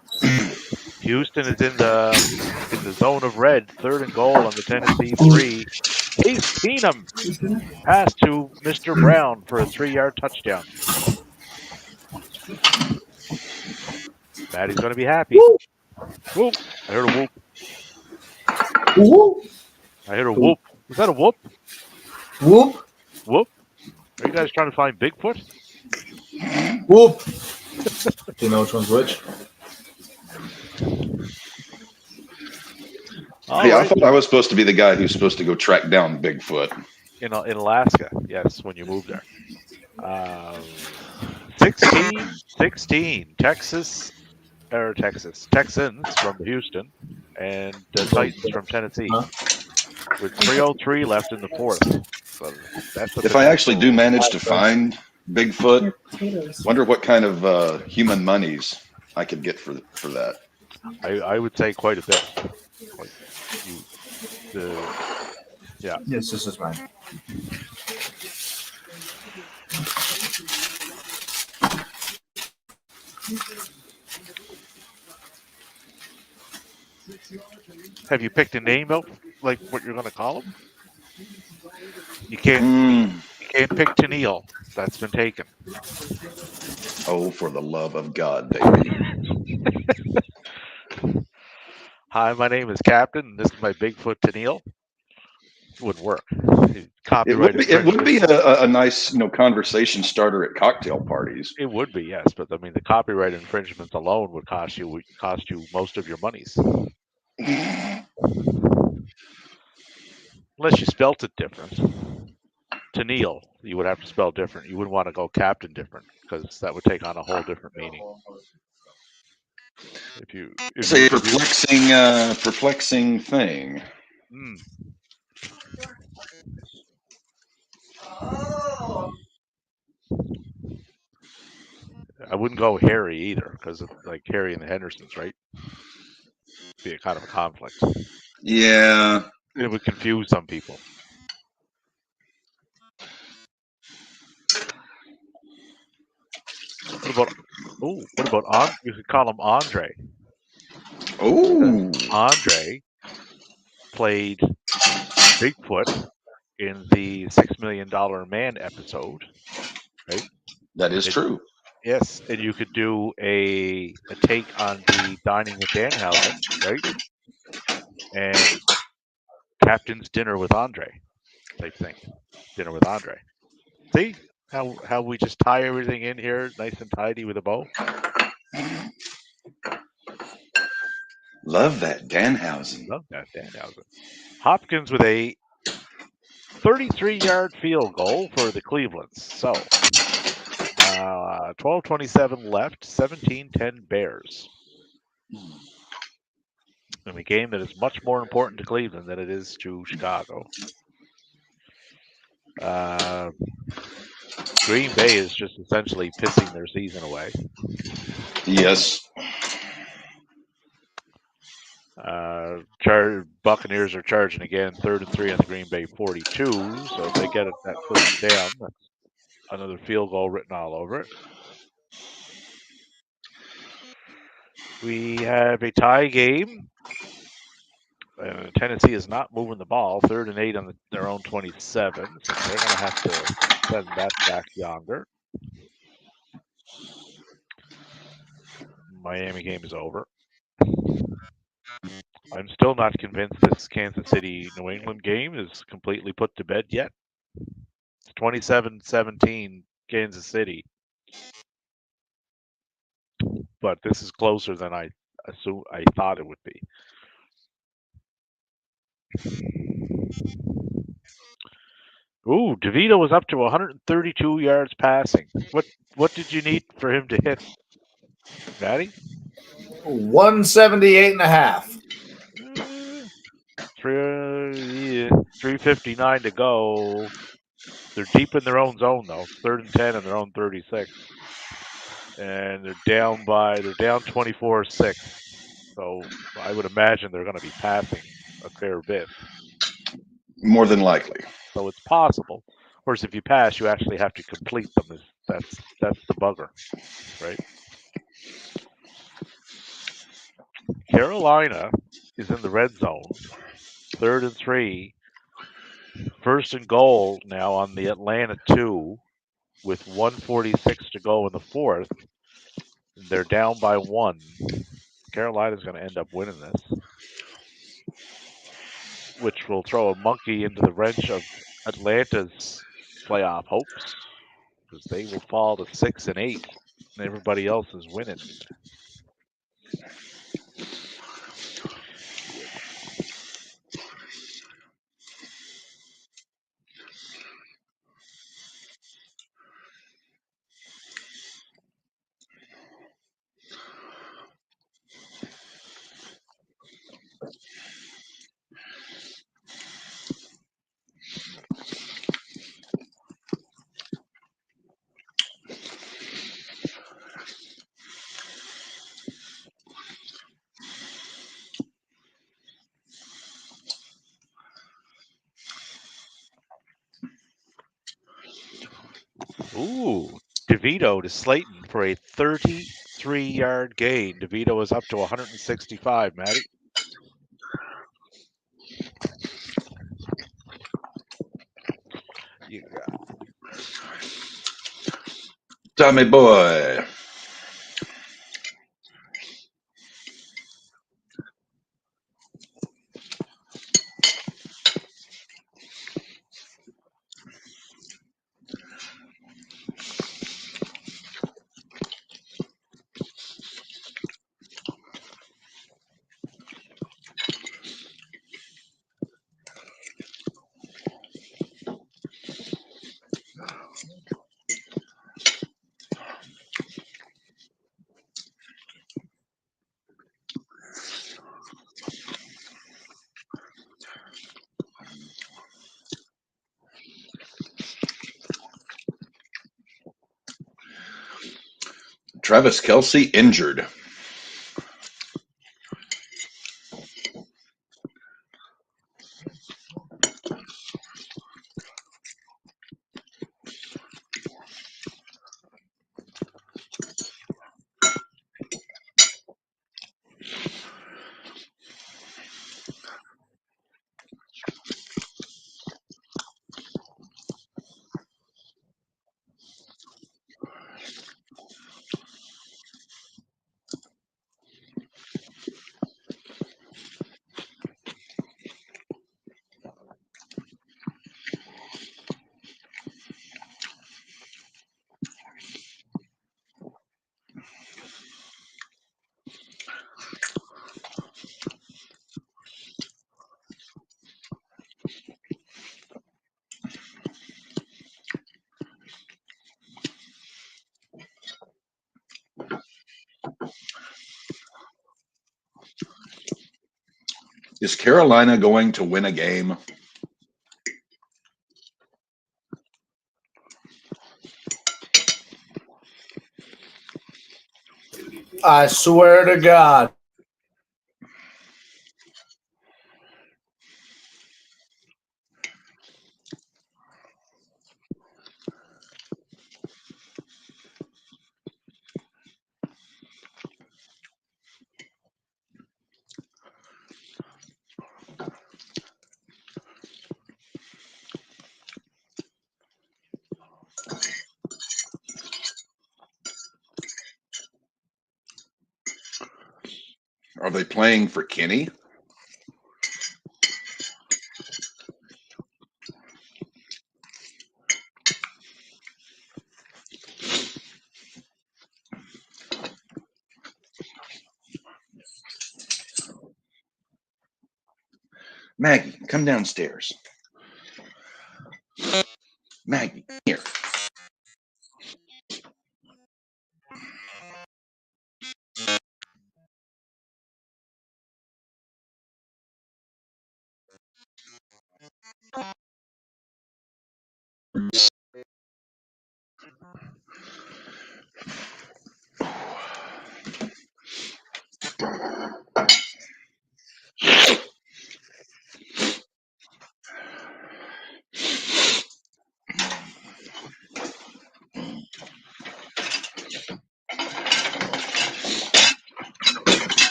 Houston is in the zone of red. 3rd and goal on the Tennessee 3. Case Keenum pass to Mr. Brown for a 3-yard touchdown. Maddie's going to be happy. Whoop. I heard a whoop. Whoop. I heard a whoop. Was that a whoop? Whoop. Whoop. Are you guys trying to find Bigfoot? Whoop. Do you know which one's which? Hey, I thought I was supposed to be the guy who's supposed to go track down Bigfoot. In Alaska, yes, when you move there. 16, Texans from Houston, and the Titans from Tennessee, with 3:03 left in the 4th. So that's If I actually do manage to find Bigfoot, wonder what kind of human monies I could get for that. I would say quite a bit. Yeah. Yes, this is mine. Have you picked a name out, like what you're going to call him? You can't pick Tennille. That's been taken. Oh, for the love of God, baby. Hi, my name is Captain, and this is my Bigfoot Tennille. Would work. It would be a nice conversation starter at cocktail parties. It would be, yes, but I mean the copyright infringements alone would cost you most of your monies. Unless you spelt it different. Tennille, you would have to spell different. You wouldn't want to go Captain different because that would take on a whole different meaning. It's a perplexing thing. I wouldn't go Harry either because of like Harry and the Hendersons, right? Be a kind of a conflict. Yeah. It would confuse some people. What about you could call him Andre. Oh. Andre played Bigfoot in the $6 Million Man episode, right? That is true. Yes, and you could do a take on the Dining with Danhausen, right? And Captain's Dinner with Andre type thing. Dinner with Andre. See how we just tie everything in here nice and tidy with a bow? Love that Danhausen. Love that Danhausen. Hopkins with a 33-yard field goal for the Clevelands. So 12:27 left, 17-10 Bears. In a game that is much more important to Cleveland than it is to Chicago. Green Bay is just essentially pissing their season away. Yes. Buccaneers are charging again, 3rd and 3 on the Green Bay 42. So if they get that first down, that's another field goal written all over it. We have a tie game. Tennessee is not moving the ball. 3rd and 8 on their own 27. So they're going to have to send that back yonder. Miami game is over. I'm still not convinced this Kansas City New England game is completely put to bed yet. It's 27-17 Kansas City. But this is closer than I thought it would be. Ooh, DeVito was up to 132 yards passing. What did you need for him to hit, Matty? 178.5. 3:59 to go. They're deep in their own zone though. 3rd and 10 on their own 36, and they're down 24-6. So I would imagine they're going to be passing a fair bit. More than likely. So it's possible. Of course, if you pass, you actually have to complete them. That's the bugger, right? Carolina is in the red zone. 3rd and 3. 1st and goal now on the Atlanta 2 with 1:46 to go in the 4th. They're down by 1. Carolina's going to end up winning this, which will throw a monkey into the wrench of Atlanta's playoff hopes, because they will fall to 6 and 8, and everybody else is winning. Ooh, DeVito to Slayton for a 33-yard gain. DeVito is up to 165, Matty. You got Tommy boy. Travis Kelce injured. Is Carolina going to win a game? I swear to God. Are they playing for Kenny? Maggie, come downstairs. Maggie, here.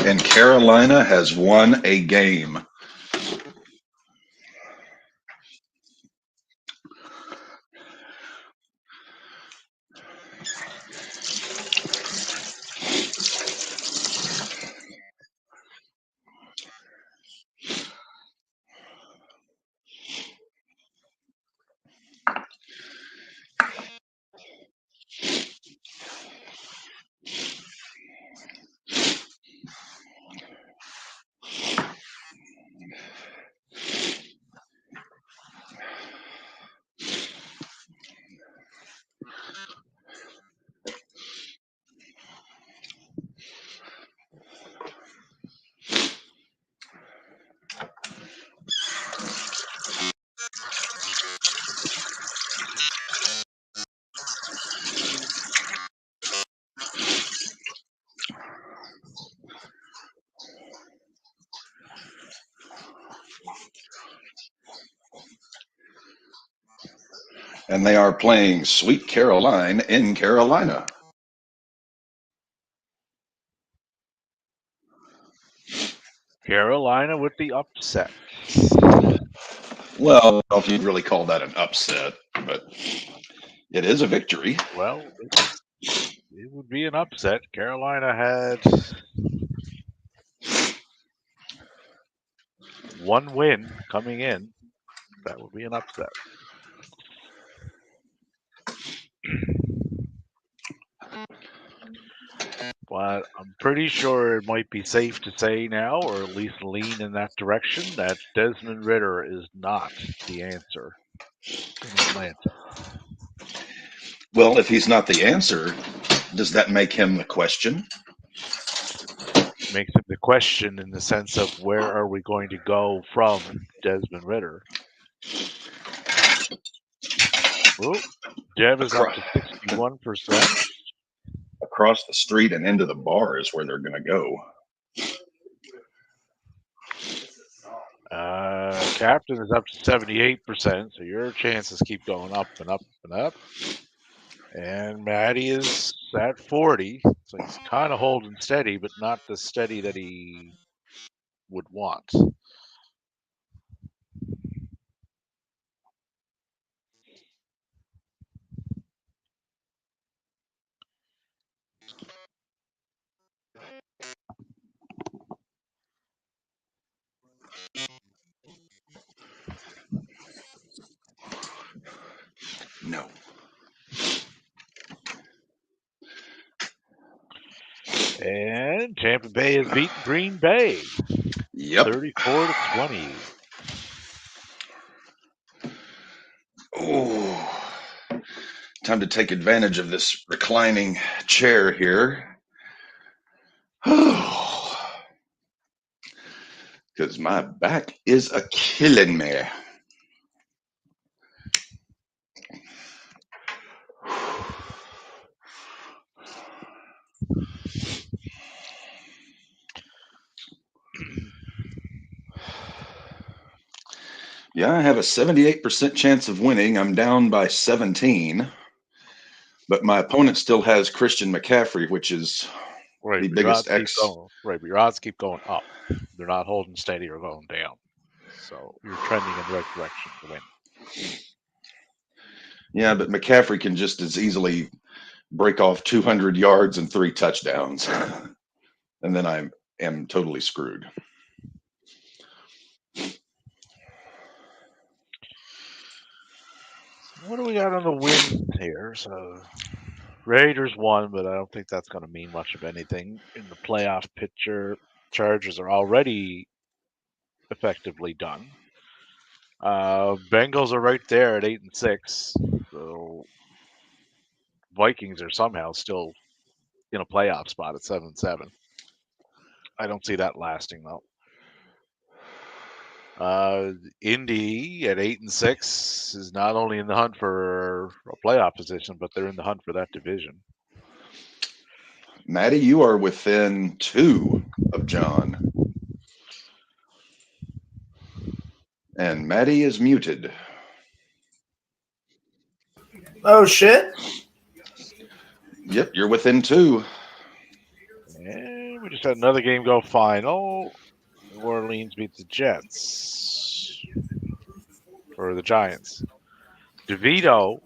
And Carolina has won a game. And they are playing Sweet Caroline in Carolina. Carolina with the upset. Well, I don't know if you'd really call that an upset, but it is a victory. Well, it would be an upset. Carolina had one win coming in. That would be an upset. But I'm pretty sure it might be safe to say now, or at least lean in that direction, that Desmond Ritter is not the answer in Atlanta. Well, if he's not the answer, does that make him the question? Makes it the question in the sense of where are we going to go from Desmond Ritter? Oh, Dev is up to 61%. Across the street and into the bar is where they're going to go. Captain is up to 78%, so your chances keep going up and up and up. And Maddie is at 40, so he's kind of holding steady, but not the steady that he would want. No. And Tampa Bay has beaten Green Bay Yep. 34-20. Ooh. Time to take advantage of this reclining chair here. Because my back is a killing me. Yeah, I have a 78% chance of winning. I'm down by 17. But my opponent still has Christian McCaffrey, which is Right, the but your biggest odds keep X. going. Right, but your odds keep going up. They're not holding steady or going down. So you're trending in the right direction to win. Yeah, but McCaffrey can just as easily break off 200 yards and 3 touchdowns. And then I am totally screwed. What do we got on the win here? So Raiders won, but I don't think that's going to mean much of anything in the playoff picture. Chargers are already effectively done. Bengals are right there at 8-6. So Vikings are somehow still in a playoff spot at 7-7. I don't see that lasting though. Indy at 8-6 is not only in the hunt for a playoff position, but they're in the hunt for that division. Maddie, you are within 2 of John. And Maddie is muted. Oh shit! Yep, you're within 2. And we just had another game go final. New Orleans beat the Jets. Or the Giants. DeVito,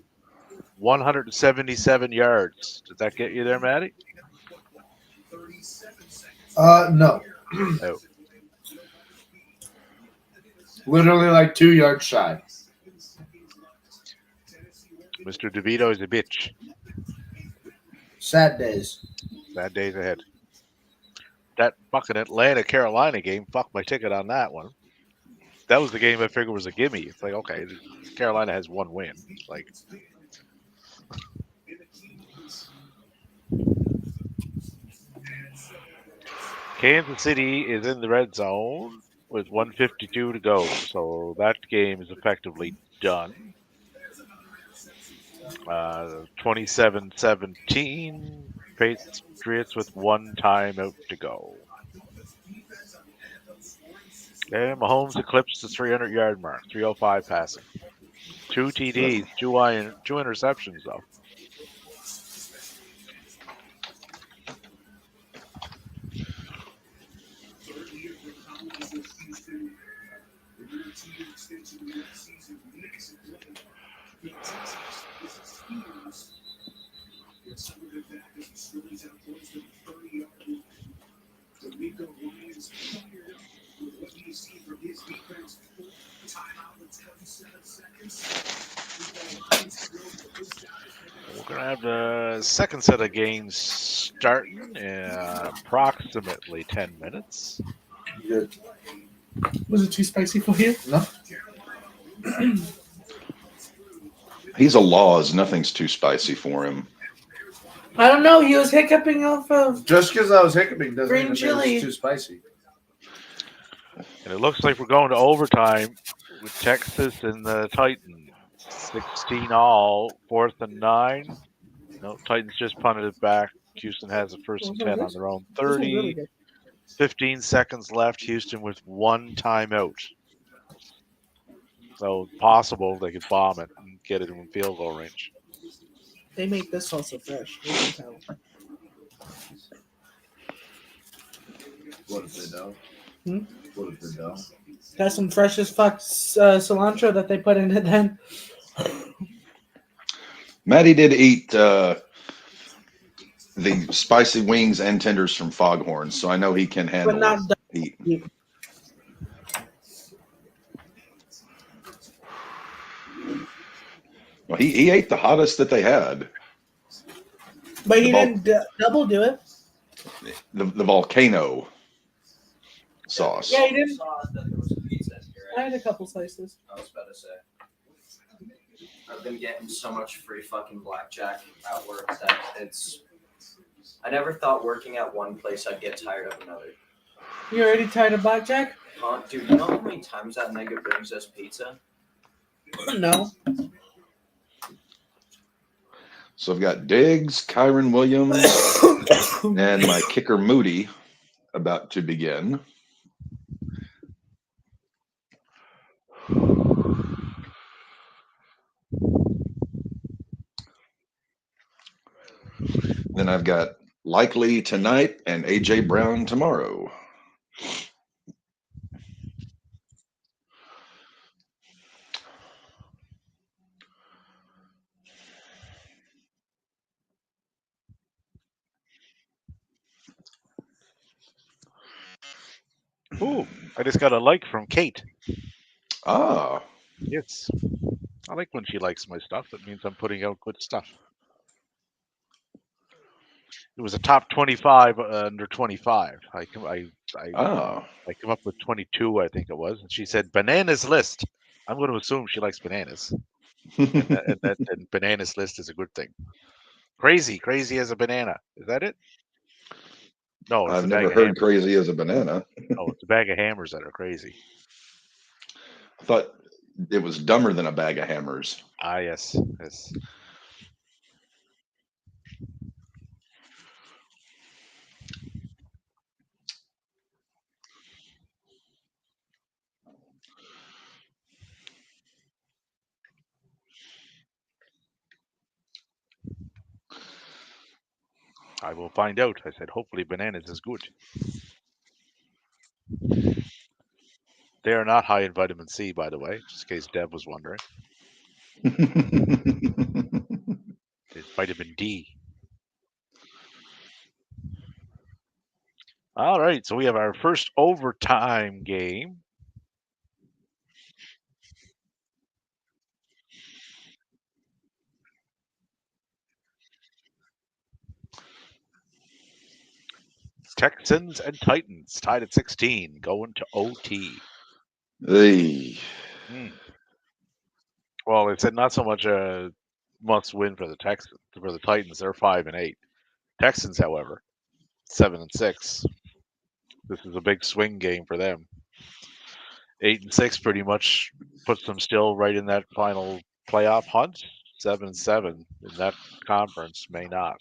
177 yards. Did that get you there, Maddie? No. Oh. Literally like 2 yards shy. Mr. DeVito is a bitch. Sad days. Bad days ahead. That fucking Atlanta-Carolina game, fuck my ticket on that one. That was the game I figured was a gimme. It's like, okay, Carolina has 1 win. Like, Kansas City is in the red zone with 1:52 to go, so that game is effectively done. 27-17, Patriots with 1 timeout to go. And Mahomes eclipsed the 300-yard mark, 305 passing. 2 TDs, 2 interceptions, though. We're going to have the second set of games starting in approximately 10 minutes. Good. Was it too spicy for you? No. He's a Laws. Nothing's too spicy for him. I don't know. He was hiccuping off of. Just because I was hiccuping doesn't Green mean chili. it's too spicy. And it looks like we're going to overtime with Texas and the Titans. 16 all, 4th and 9. No, Titans just punted it back. Houston has the 1st and 10 on their own 30. 15 seconds left. Houston with 1 timeout. So possible they could bomb it and get it in field goal range. They make this also fresh. You can tell. What if they don't? What if they don't? Got some fresh as fuck cilantro that they put in it then. Maddie did eat the spicy wings and tenders from Foghorn, so I know he can handle But not heat. Well, he ate the hottest that they had. But he The didn't double do it. the volcano sauce. Yeah, you didn't. Saw that there was pizza here. I had a couple slices. I was about to say. I've been getting so much free fucking blackjack at work that it's. I never thought working at one place I'd get tired of another. You already tired of blackjack? Dude, you know how many times that nigga brings us pizza? No. So I've got Diggs, Kyron Williams, and my kicker Moody about to begin. Then I've got Likely tonight and AJ Brown tomorrow. Ooh, I just got a like from Kate. Ah, Yes. I like when she likes my stuff. That means I'm putting out good stuff. It was a top 25 under 25. I come up with 22, I think it was, and she said bananas list. I'm going to assume she likes bananas, and bananas list is a good thing. Crazy as a banana. Is that it? No, it's I've a never bag of heard hammers. crazy as a banana. Oh, it's a bag of hammers that are crazy. I thought it was dumber than a bag of hammers. Ah, yes. I will find out. I said, hopefully bananas is good. They are not high in vitamin C, by the way, just in case Deb was wondering. It's vitamin D. All right, so we have our first overtime game. Texans and Titans tied at 16, going to OT. Hey. Well, they said not so much a must-win for the Texans. For the Titans, they're 5-8. Texans, however, 7-6. This is a big swing game for them. 8-6 pretty much puts them still right in that final playoff hunt. 7-7 in that conference may not.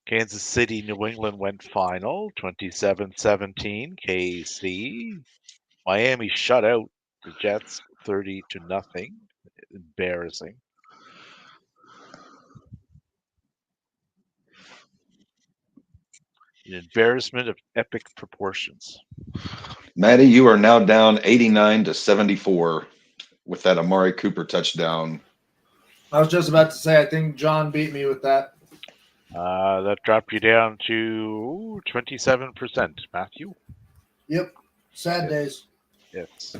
Kansas City, New England went final, 27-17. KC. Miami shut out the Jets 30-0. Embarrassing. An embarrassment of epic proportions. Maddie, you are now down 89-74 with that Amari Cooper touchdown. I was just about to say, I think John beat me with that. That dropped you down to 27%, Matthew. Yep. Sad days. Yes.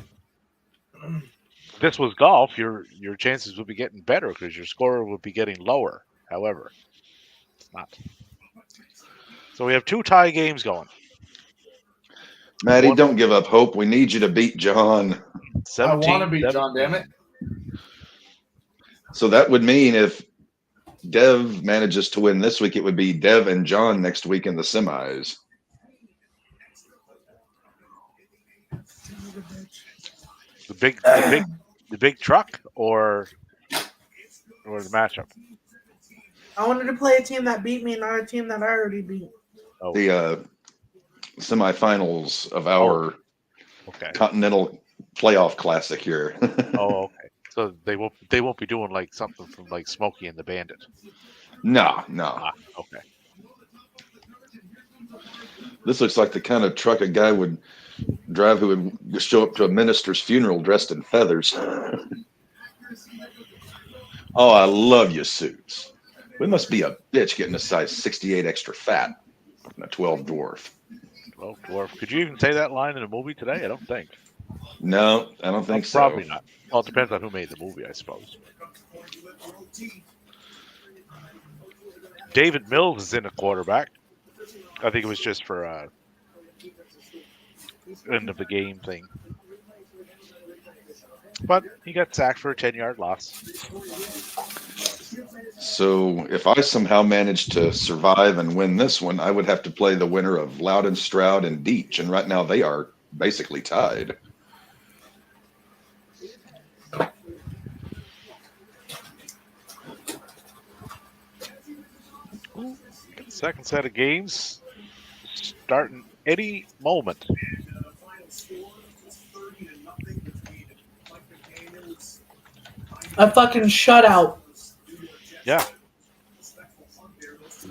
If this was golf, your chances would be getting better because your score would be getting lower. However, it's not. So we have 2 tie games going. Maddie, don't give up hope. We need you to beat John. I want to beat John, damn it. So that would mean if Dev manages to win this week, it would be Dev and John next week in the semis. The big truck or the matchup? I wanted to play a team that beat me, not a team that I already beat. Oh. The semifinals of our Continental Playoff Classic here. Oh, okay. So they won't be doing like something from like Smokey and the Bandit. No. Okay. This looks like the kind of truck a guy would drive who would show up to a minister's funeral dressed in feathers. Oh, I love your suits. We must be a bitch getting a size 68 extra fat and a 12 dwarf. 12 dwarf. Could you even say that line in a movie today? I don't think. No, I don't think so. Probably not. Well, it depends on who made the movie, I suppose. David Mills is in a quarterback. I think it was just for end of the game thing. But he got sacked for a 10-yard loss. So if I somehow manage to survive and win this one, I would have to play the winner of Loudon, Stroud, and Deech. And right now they are basically tied. Second set of games starting any moment. A fucking shutout. Yeah.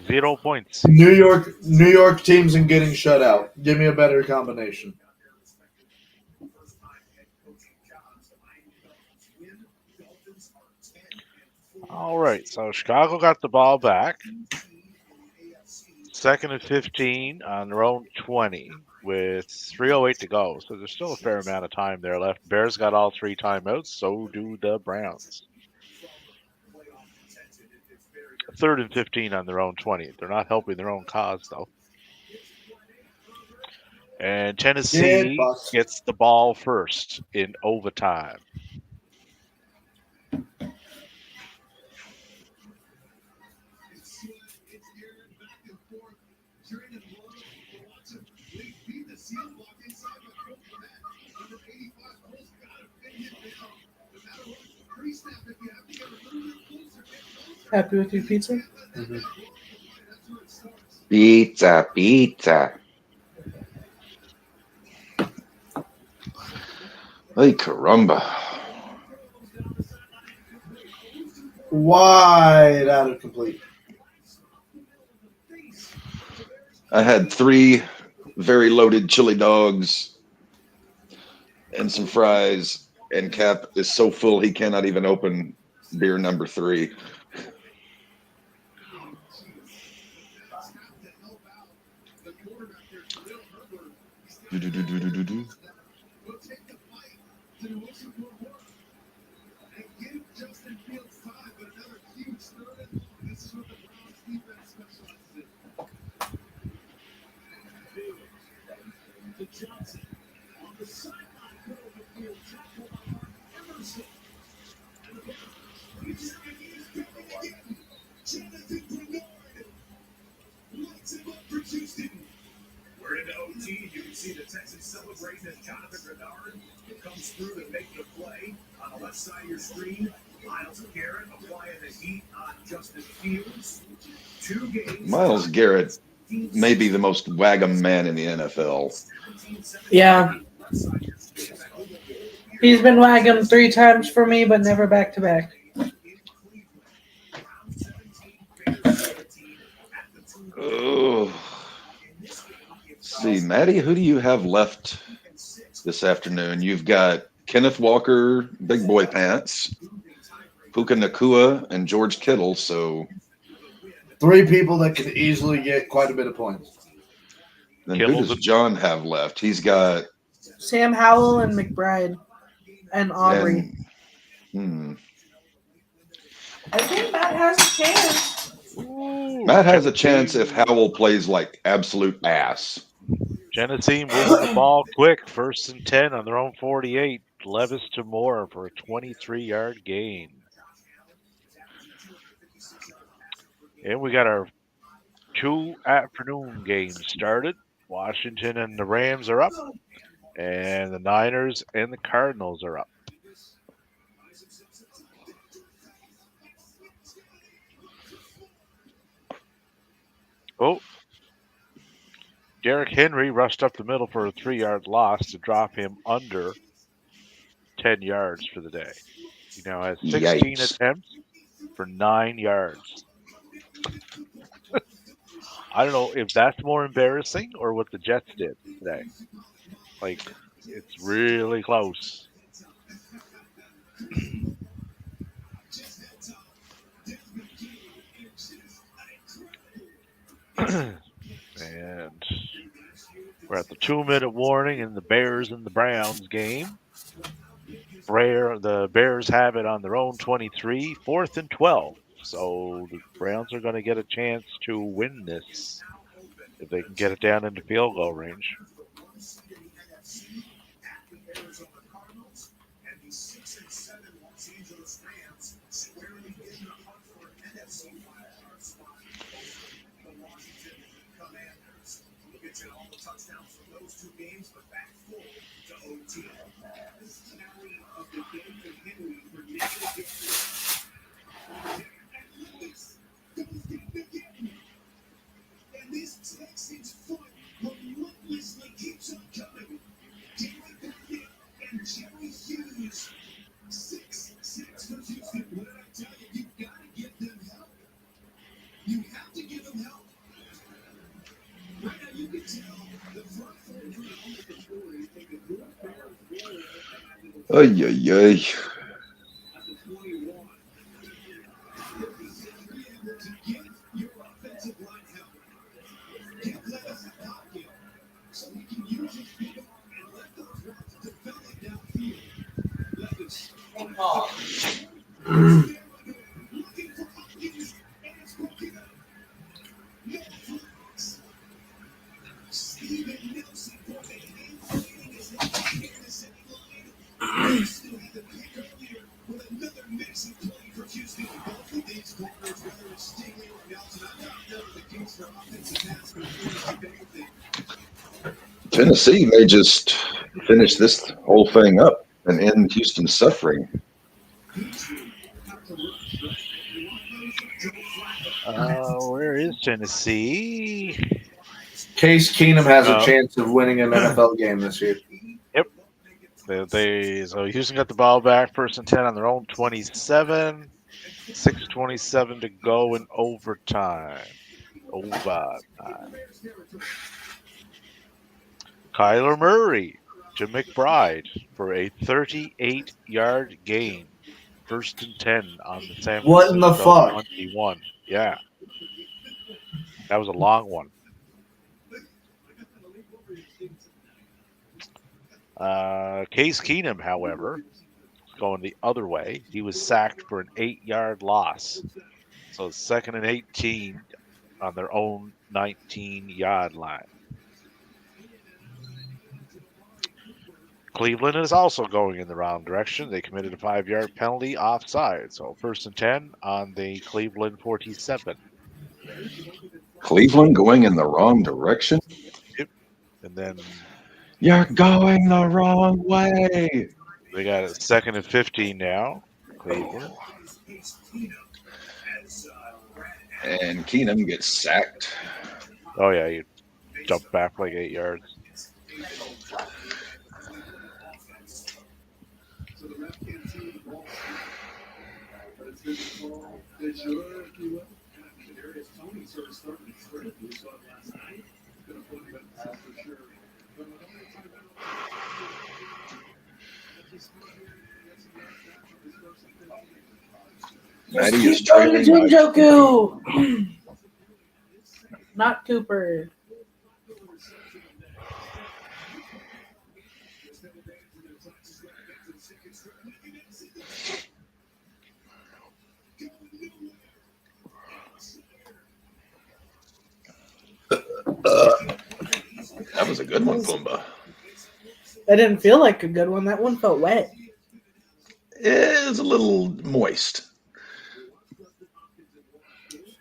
0 points. New York teams and getting shut out. Give me a better combination. All right, so Chicago got the ball back. Second and 15 on their own 20 with 3:08 to go. So there's still a fair amount of time there left. Bears got all 3 timeouts. So do the Browns. Third and 15 on their own 20. They're not helping their own cause, though. And Tennessee gets the ball first in overtime. Happy with your pizza? Mm-hmm. Pizza. Ay, caramba. Wide out of complete. I had 3 very loaded chili dogs and some fries, and Cap is so full he cannot even open beer number 3. Do. We're into OT. You can see the Texans celebrating as Jonathan Grenard comes through to make the play. On the left side of your screen, Myles Garrett applying the heat on Justin Fields. 2 games. Myles Garrett may be the most wagum man in the NFL. Yeah. He's been wagging 3 times for me, but never back to back. Oh. See, Maddie, who do you have left this afternoon? You've got Kenneth Walker, Big Boy Pants, Puka Nakua, and George Kittle. So 3 people that can easily get quite a bit of points. then who does John have left? He's got Sam Howell and McBride and Aubrey. I think Matt has a chance. Matt has a chance if Howell plays like absolute ass. Genesee moving the ball quick. 1st and 10 on their own 48. Levis to Moore for a 23-yard gain. And we got our 2 afternoon games started. Washington and the Rams are up. And the Niners and the Cardinals are up. Oh, Derrick Henry rushed up the middle for a 3-yard loss to drop him under 10 yards for the day. He now has 16 attempts for 9 yards. I don't know if that's more embarrassing or what the Jets did today. Like, it's really close. And we're at the 2-minute warning in the Bears and the Browns game. The Bears have it on their own 23, 4th and 12. So the Browns are going to get a chance to win this if they can get it down into field goal range. Ay, ay, ay. Tennessee may just finish this whole thing up and end Houston's suffering. Where is Tennessee? Case Keenum has a Uh, chance of winning an NFL game this year. So Houston got the ball back, 1st and 10 on their own 27. 6:27 to go in overtime. Kyler Murray to McBride for a 38-yard gain. 1st and 10 on the San What in the Francisco fuck? 21. Yeah. That was a long one. Case Keenum, however, going the other way. He was sacked for an 8-yard loss. So 2nd and 18 on their own 19-yard line. Cleveland is also going in the wrong direction. They committed a 5-yard penalty offside. So 1st and 10 on the Cleveland 47. Cleveland going in the wrong direction? Yep. And then You're going the wrong way. they got a 2nd and 15 now. Cleveland. And Keenum gets sacked. Oh, yeah. You jumped back like 8 yards. Maddie is Keep going to trailing by Jinjoku. Not Cooper. That was a good one, Pumbaa. That didn't feel like a good one. That one felt wet. It's a little moist.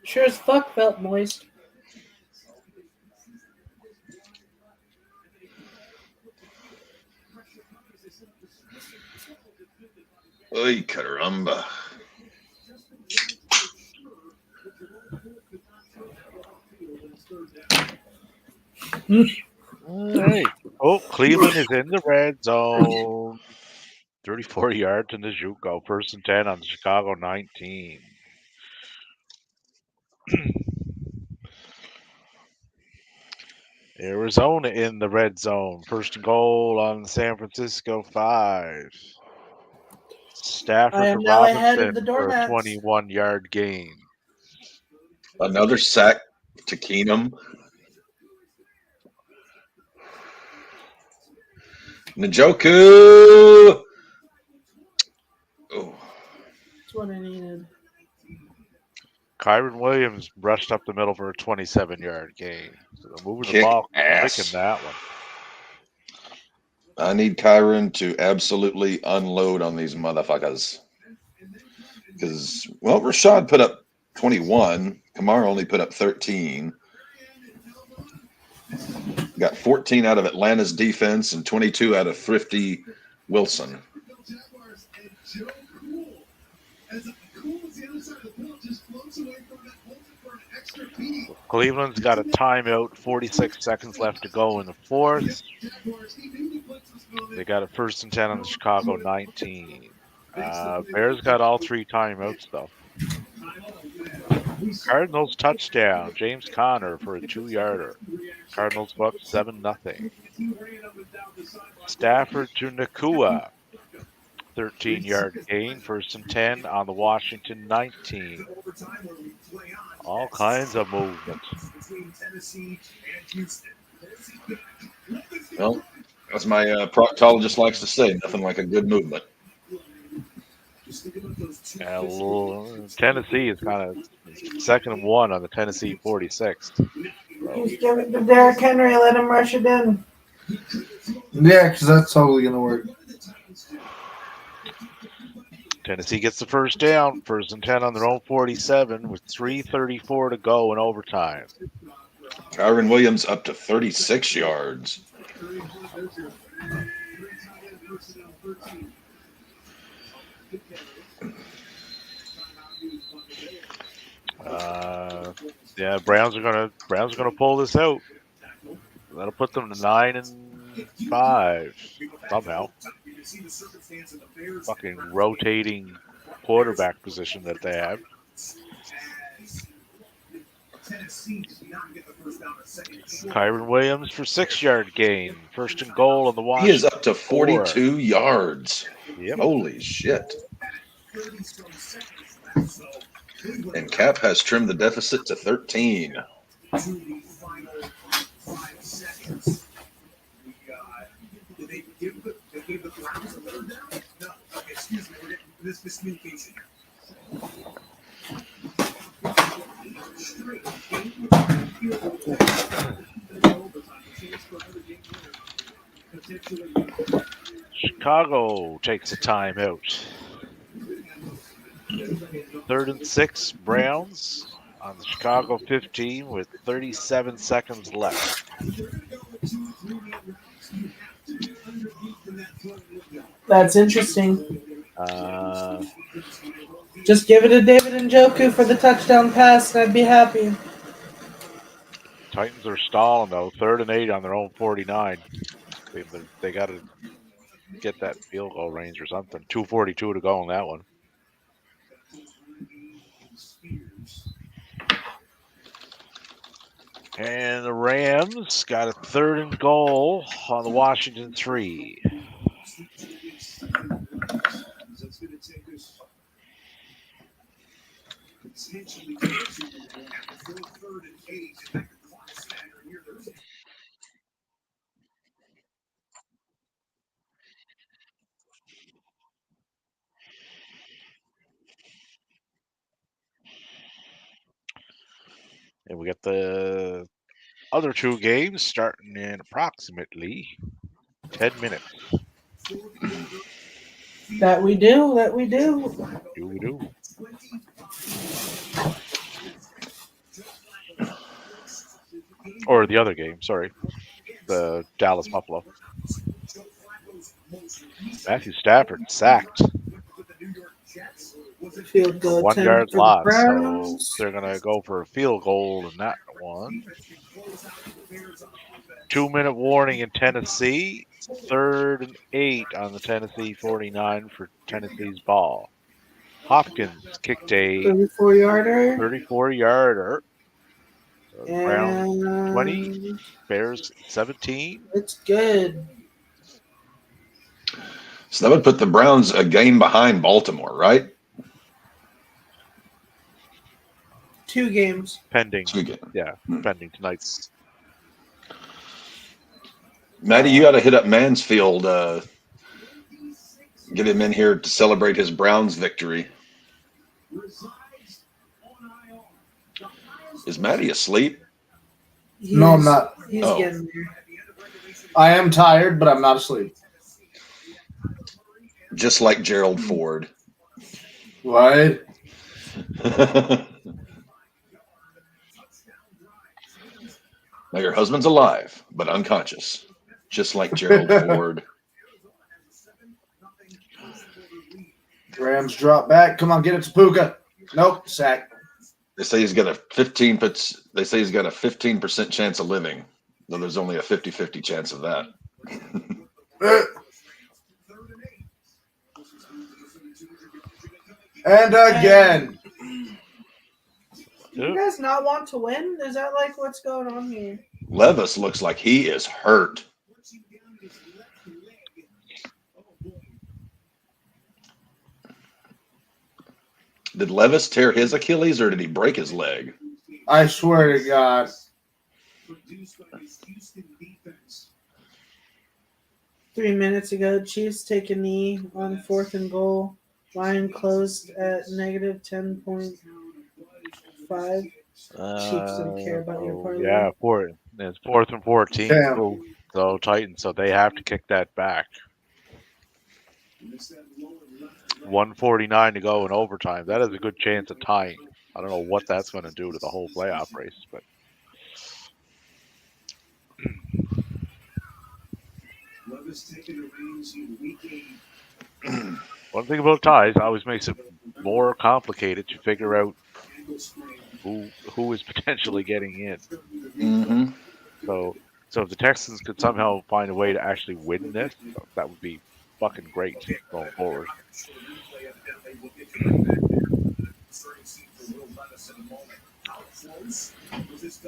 Sure as fuck felt moist. Ay, caramba. All right. Oh, Cleveland is in the red zone. 34 yards in the Juco. 1st and 10 on the Chicago 19. Arizona in the red zone. 1st and goal on the San Francisco 5. Stafford I to am now ahead of Robinson the for a doormats. 21-yard gain. Another sack to Keenum. Njoku. Oh. That's what I needed. Kyron Williams brushed up the middle for a 27-yard gain. So they're moving the Kick ball quick ass. in that one. I need Kyron to absolutely unload on these motherfuckers. Because, well, Rashad put up 21. Kamara only put up 13. Got 14 out of Atlanta's defense and 22 out of thrifty Wilson. Cleveland's got a timeout, 46 seconds left to go in the fourth. They got a 1st and 10 on the Chicago 19. Bears got all 3 timeouts, though. Cardinals touchdown. James Conner for a 2-yarder. Cardinals go up 7-0. Stafford to Nakua. 13-yard gain, 1st and 10 on the Washington 19. All kinds of movement. Well, as my proctologist likes to say, nothing like a good movement. Tennessee is kind of 2nd and 1 on the Tennessee 46. So, Just give it to Derrick Henry. Let him rush it in. Yeah, because that's totally going to work. Tennessee gets the 1st down, 1st and 10 on their own 47 with 3:34 to go in overtime. Kyron Williams up to 36 yards. Yeah, Browns are gonna pull this out. That'll put them to 9-5 somehow. Fucking rotating quarterback position that they have. Kyron Williams for 6-yard gain. 1st and goal on the Washington. He is up to 42 yards. Yep. Holy shit. And Cap has trimmed the deficit to 13. Chicago takes a timeout. 3rd and 6, Browns on the Chicago 15 with 37 seconds left. That's interesting. Just give it to David Njoku for the touchdown pass, and I'd be happy. Titans are stalling, though. 3rd and 8 on their own 49. They got to get that field goal range or something. 2:42 to go in that one. And the Rams got a 3rd and goal on the Washington 3. And we got the other 2 games starting in approximately 10 minutes. That we do. Do we do? Or the other game, sorry. The Dallas Buffalo. Matthew Stafford sacked. Field goal 1 attempt yard for the loss. So Browns. they're going to go for a field goal in that one. 2-minute warning in Tennessee. 3rd and 8 on the Tennessee 49 for Tennessee's ball. Hopkins kicked a 34-yarder. 34-yarder. So Browns And 20, Bears 17. it's good. So that would put the Browns a game behind Baltimore, right? 2 games. Pending. 2 games. Yeah, pending tonight's. Maddie, you got to hit up Mansfield. Get him in here to celebrate his Browns victory. Is Maddie asleep? No, I'm not. He's Oh. getting there. I am tired, but I'm not asleep. Just like Gerald Ford. What? Now your husband's alive, but unconscious. Just like Gerald Ford. Rams drop back. Come on, get it to Puka. Nope, sack. They say he's got a 15% chance of living. Though there's only a 50-50 chance of that. And again. Do you guys not want to win? Is that like what's going on here? Levis looks like he is hurt. Did Levis tear his Achilles or did he break his leg? I swear to God. Produced by his Houston defense. 3 minutes ago, Chiefs take a knee on 4th and goal. Line closed at negative 10.5. Chiefs don't care about your parlay. Yeah, it's 4th and 14. Damn. So Titans, so they have to kick that back. 1:49 to go in overtime. That is a good chance of tying. I don't know what that's going to do to the whole playoff race, but Levis taking the reins in week 8. one thing about ties always makes it more complicated to figure out who is potentially getting in. Mm-hmm. So if the Texans could somehow find a way to actually win this, that would be fucking great going forward.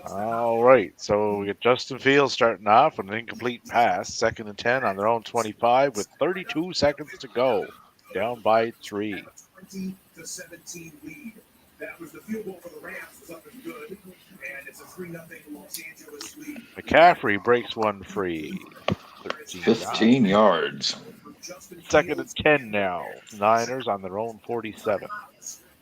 All right, so we get Justin Fields starting off with an incomplete pass, 2nd and 10 on their own 25 with 32 seconds to go, down by 3. 20-17 lead. That was the field goal for the Rams was up and good, and it's a 3-0 Los Angeles lead. McCaffrey breaks one free. 15 yards. 2nd and 10 now. Niners on their own 47.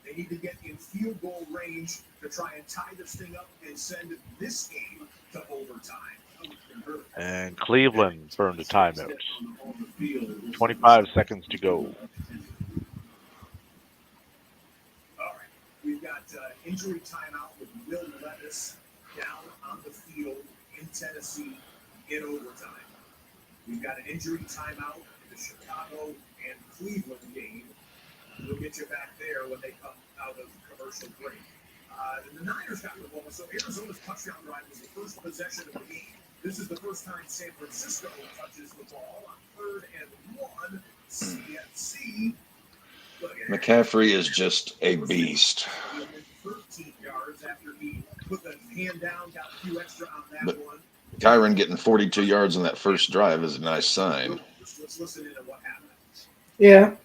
They need to get in field goal range to try and tie this thing up and send this game to overtime. And Cleveland burned a timeout. 25 seconds to go. All right, we've got injury timeout with Will Levis down on the field in Tennessee in overtime. We've got an injury timeout in the Chicago and Cleveland game. We'll get you back there when they come out of commercial break. The Niners got the ball, so Arizona's touchdown drive was the first possession of the game. This is the first time San Francisco touches the ball on 3rd and 1. CFC. McCaffrey is just a beast. 13 yards after he put the hand down, got a few extra on that But one. Kyron getting 42 yards on that first drive is a nice sign. Let's listen in on what happened. Yeah.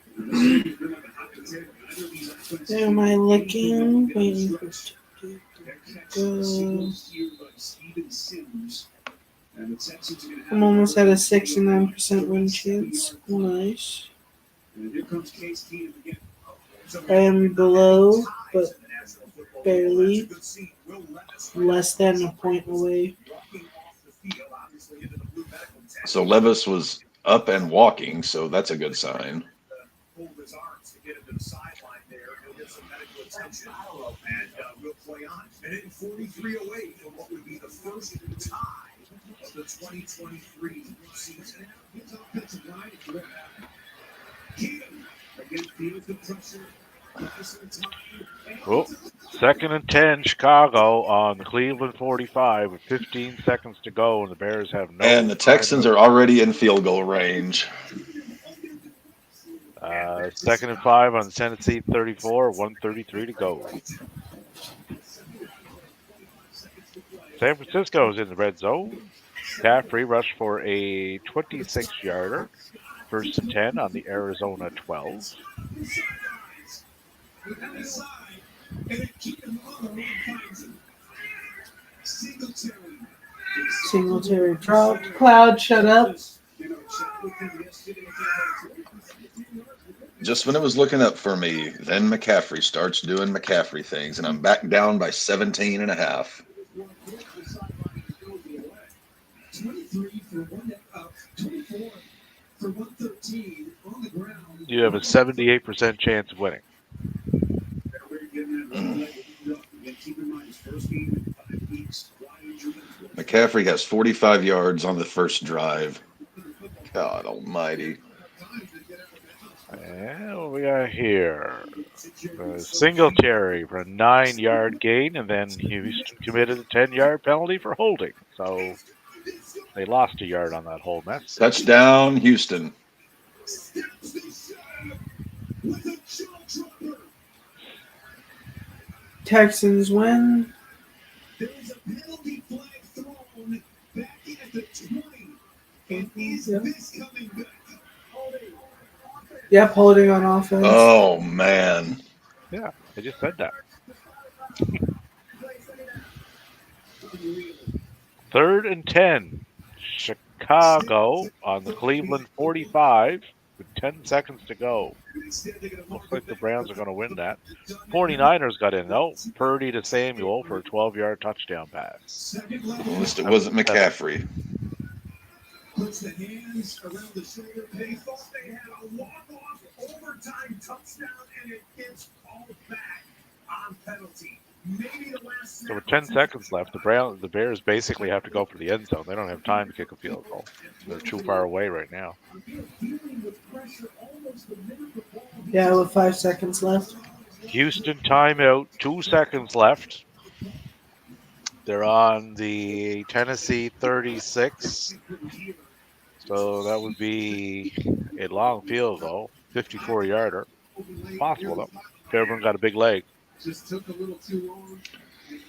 Am I looking? Waiting for it to go. I'm almost at a 69% win chance. Nice. I am below, but barely. Less than a point away. So Levis was up and walking, so that's a good sign. Hold his arms to get him to the sideline there. He'll get some medical attention, and we'll play on. And hitting 43 away from what would be the first tie of the 2023 season. His offensive line is good. Again, feels the pressure. Oh, 2nd and 10, Chicago on the Cleveland 45 with 15 seconds to go, and the Bears have no. And the Texans are already in field goal range. 2nd and 5 on the Tennessee 34, 1:33 to go. San Francisco's in the red zone. McCaffrey rushed for a 26-yarder. 1st and 10 on the Arizona 12. Singletary dropped. Cloud, shut up. just when it was looking up for me, then McCaffrey starts doing McCaffrey things, and I'm back down by 17 and a half. 23 for 24 for 113 on the ground. You have a 78% chance of winning. Keep in mind, his first game in 5 weeks. McCaffrey has 45 yards on the first drive. God almighty. And what we got here? Singletary for a 9-yard gain, and then Houston committed a 10-yard penalty for holding. So they lost a yard on that whole mess. Touchdown, Houston. Texans win. There's a penalty flag thrown back at the 20. And is Yep. this coming back? Yep, holding on offense. Oh, man. Yeah, I just said that. 3rd and 10. Chicago on the Cleveland 45 with 10 seconds to go. Looks like the Browns are going to win that. 49ers got in, though. Purdy to Samuel for a 12-yard touchdown pass. At least it wasn't McCaffrey. Puts the hands around the shoulder. They thought they had a walk-off overtime touchdown, and it gets called back on penalty. Maybe the last. So with 10 seconds left, the Bears basically have to go for the end zone. They don't have time to kick a field goal. They're too far away right now. Yeah, with 5 seconds left. Houston timeout, 2 seconds left. They're on the Tennessee 36. So that would be a long field goal, 54-yarder. Possible, though. Fairburn got a big leg. Just took a little too long.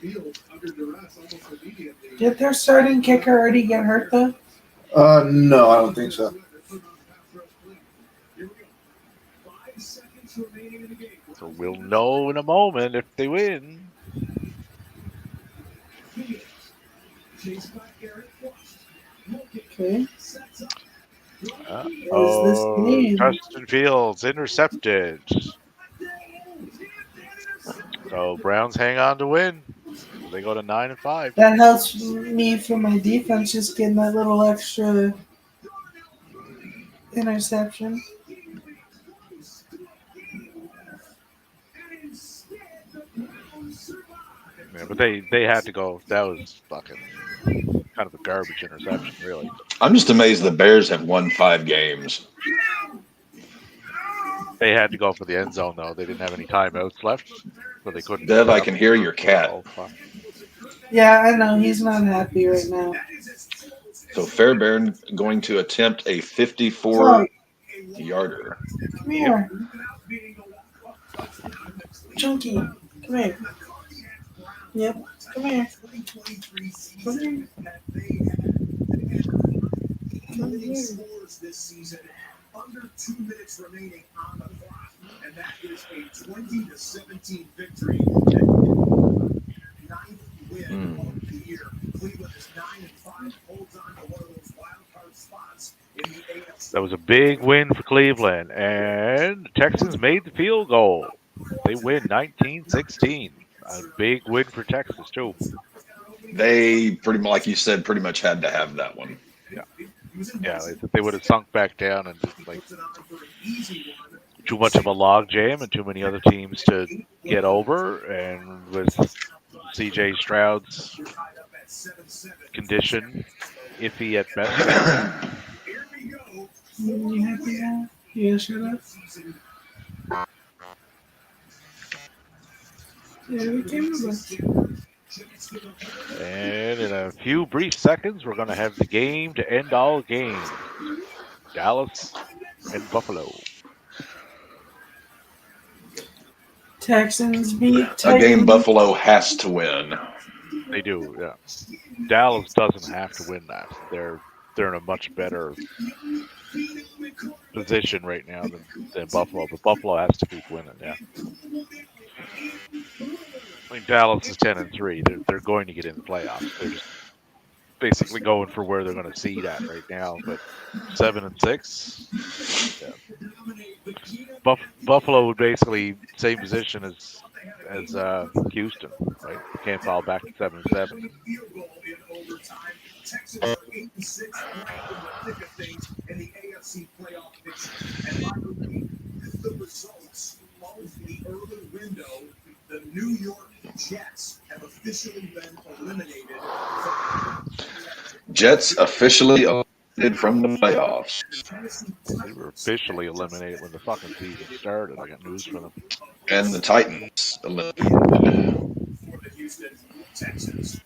Field under duress almost immediately. Did their starting kicker already get hurt, though? No, I don't think so. So we'll know in a moment if they win. Okay. Oh, game? Justin Fields intercepted. So Browns hang on to win. They go to 9-5. That helps me for my defense, just getting that little extra interception. Yeah, but they had to go. That was fucking kind of a garbage interception, really. I'm just amazed the Bears have won 5 games. They had to go for the end zone, though. They didn't have any timeouts left, so they couldn't. Dev, I can hear your cat. Oh, fuck. Yeah, I know. He's not happy right now. So Fairbairn going to attempt a 54-yarder. Come here. Chunky, come here. Yep, come here. Come here. Come here. This season, under 2 minutes remaining on the clock, and that is a 20-17 victory. 9th win of the year. Cleveland is 9-5, holds on to one of those wild card spots in the AFC. That was a big win for Cleveland, and the Texans made the field goal. They win 19-16. A big win for Texas, too. They pretty much, like you said, pretty much had to have that one. Yeah, they would have sunk back down and just like too much of a log jam and too many other teams to get over. And with CJ Stroud's condition iffy at best. You happy now? Yeah, shut up. Yeah, we came over. And in a few brief seconds, we're going to have the game to end all games. Dallas and Buffalo. Texans beat Titans. A game Buffalo has to win. They do, yeah. Dallas doesn't have to win that. They're in a much better position right now than Buffalo, but Buffalo has to keep winning, yeah. I mean, Dallas is 10-3. They're going to get in the playoffs. They're just basically going for where they're going to seed at right now. But 7-6, yeah. Buffalo would basically same position as Houston, right? Can't fall back to 7-7. Field goal in overtime. Texans are 8-6, right in the thick of things in the AFC playoff picture. And by the way, with the results of the early window, the New York Jets have officially been eliminated from Jets officially eliminated from the playoffs. They were officially eliminated when the fucking season started. I got news for them. And the Titans eliminated. for the Houston Texans.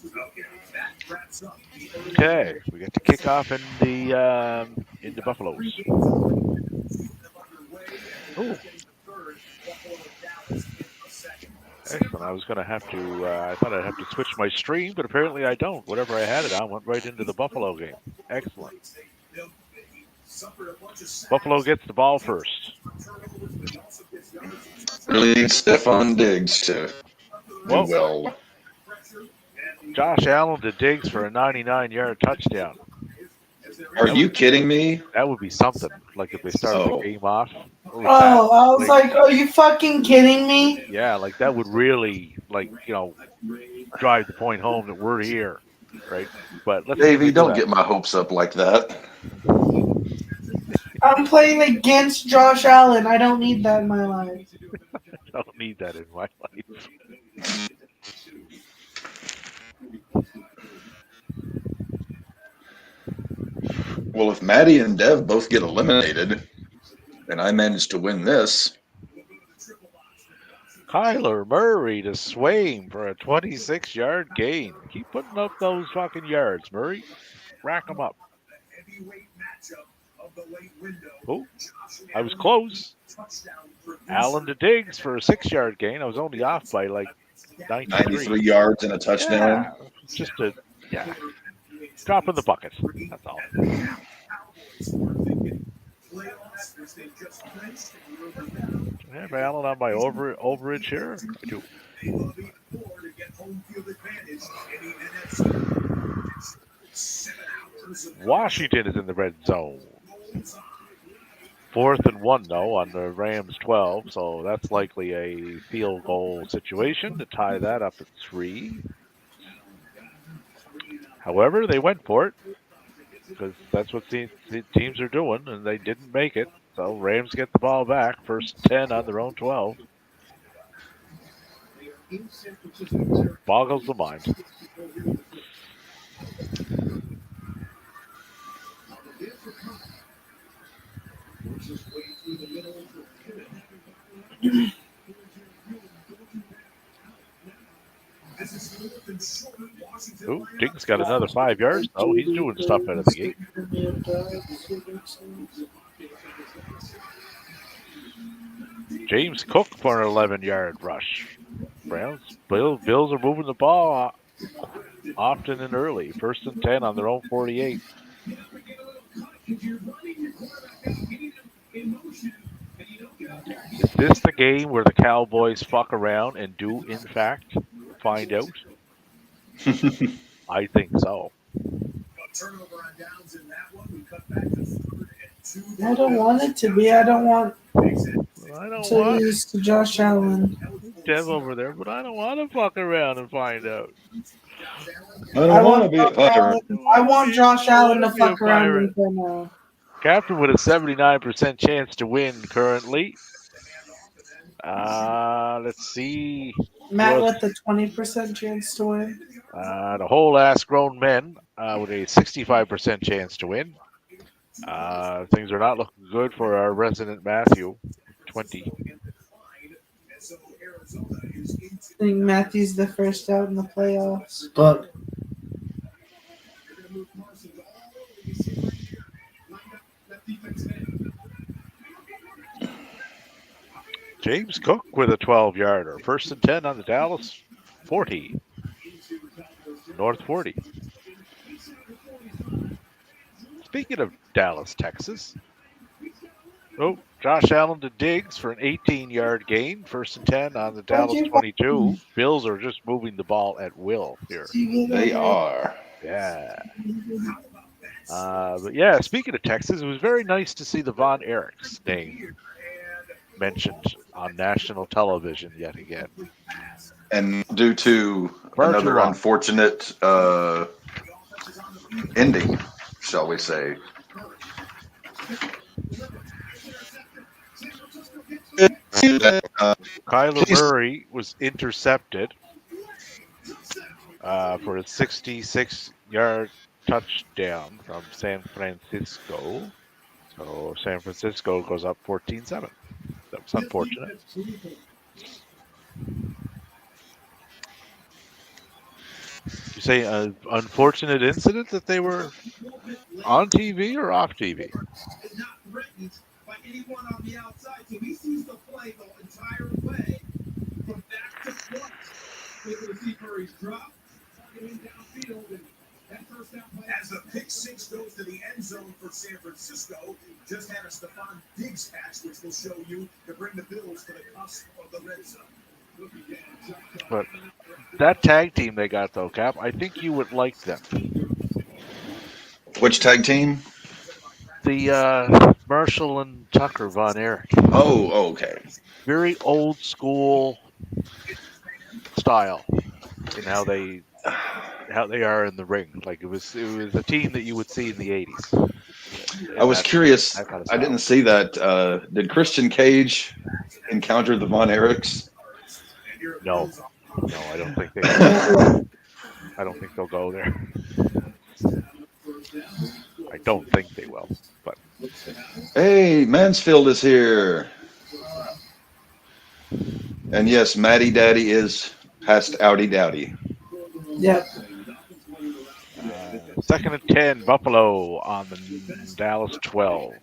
Okay, that wraps up the early Okay, we get to kick off in the Buffaloes. Oh, excellent. I was going to have to. I thought I'd have to switch my stream, but apparently I don't. Whatever I had it on went right into the Buffalo game. Excellent. Buffalo gets the ball first. Really need Stephon Diggs to do Well, well. Josh Allen to Diggs for a 99-yard touchdown. Are you kidding me? That would be something. Like if they started Oh. the game off. Really Oh, fast. I was like, are you fucking kidding me? Yeah, like that would really, drive the point home that we're here, right? But let's Davey, don't get my hopes up like that. I'm playing against Josh Allen. I don't need that in my life. I don't need that in my life. Well, if Maddie and Dev both get eliminated, and I manage to win this, Kyler Murray to Swain for a 26-yard gain. Keep putting up those fucking yards, Murray. Rack them up. Oh, I was close. Allen to Diggs for a 6-yard gain. I was only off by like 93 yards and a touchdown. Yeah, just a drop in the bucket. That's all. I have Allen on my overage here. I do. Washington is in the red zone. 4th and 1 though on the Rams 12, so that's likely a field goal situation to tie that up at 3. However, they went for it because that's what the teams are doing, and they didn't make it. So Rams get the ball back, 1st and 10 on their own 12. Boggles the mind. Oh, Diggs got another 5 yards. Oh, he's doing stuff out of the gate. James Cook for an 11-yard rush. Bills are moving the ball often and early. 1st and 10 on their own 48. Is this the game where the Cowboys fuck around and do, in fact, find out? I think so. I don't want it to be. I don't want to lose to Josh Allen. Dev over there, but I don't want to fuck around and find out. I want to be a punter. I want Josh Allen to fuck around with him. Captain with a 79% chance to win currently. Let's see. Matt with the 20% chance to win. The whole ass grown men with a 65% chance to win. Things are not looking good for our resident Matthew. 20. I think Matthew's the first out in the playoffs. But James Cook with a 12-yarder. 1st and 10 on the Dallas 40. North 40. Speaking of Dallas, Texas. Oh, Josh Allen to Diggs for an 18-yard gain. 1st and 10 on the Dallas 22. Bills are just moving the ball at will here. They are. Yeah. But yeah, speaking of Texas, it was very nice to see the Von Erichs name mentioned on national television yet again. And due to Far too another long. unfortunate ending, shall we say. Kyler Please- Murray was intercepted for a 66-yard touchdown from San Francisco. So San Francisco goes up 14-7. That was unfortunate. You say an unfortunate incident that they were on TV or off TV? Is not threatened by anyone on the outside, so he sees the play the entire way from back to front. Able to see Murray's drop, targeting downfield, and that first down play. As the pick six goes to the end zone for San Francisco, just had a Stephon Diggs catch, which will show you to bring the Bills to the cusp of the red zone. But that tag team they got though, Cap, I think you would like them. Which tag team? The Marshall and Tucker Von Erich. Oh, okay. Very old school style in how they are in the ring. Like it was a team that you would see in the 80s. I was curious. that kind of I didn't see that. Did Christian Cage encounter the Von Erichs? No, I don't think they. I don't think they'll go there. I don't think they will. But Hey, Mansfield is here. And yes, Matty Daddy is past Outy Dowdy. Yep. second and 10, Buffalo on the Dallas 12.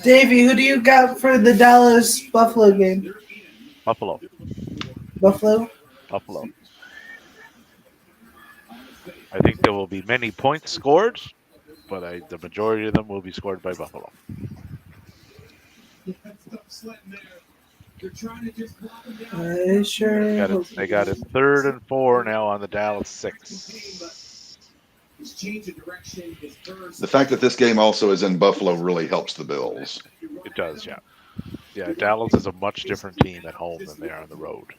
Davey, who do you got for the Dallas Buffalo game? Buffalo. Buffalo? Buffalo. I think there will be many points scored, but the majority of them will be scored by Buffalo. Sure. They got it 3rd and 4 now on the Dallas 6. The fact that this game also is in Buffalo really helps the Bills. It does, yeah. Yeah, Dallas is a much different team at home than they are on the road.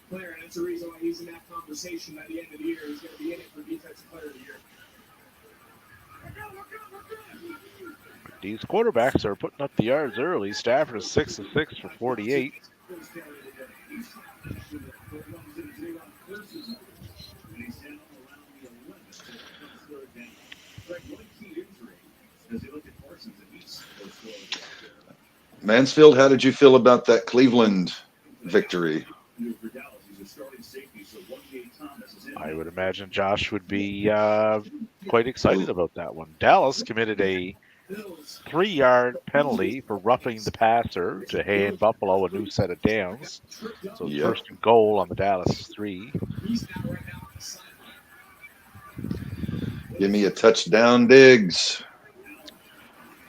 Player, and that's the reason why he's in that conversation at the end of the year. He's going to be in it for Defensive Player of the Year. These quarterbacks are putting up the yards early. Stafford is 6 of 6 for 48. Mansfield, how did you feel about that Cleveland victory? I would imagine Josh would be quite excited about that one. Dallas committed a 3-yard penalty for roughing the passer to hand Buffalo a new set of downs. So Yep. 1st and goal on the Dallas 3. Give me a touchdown, Diggs.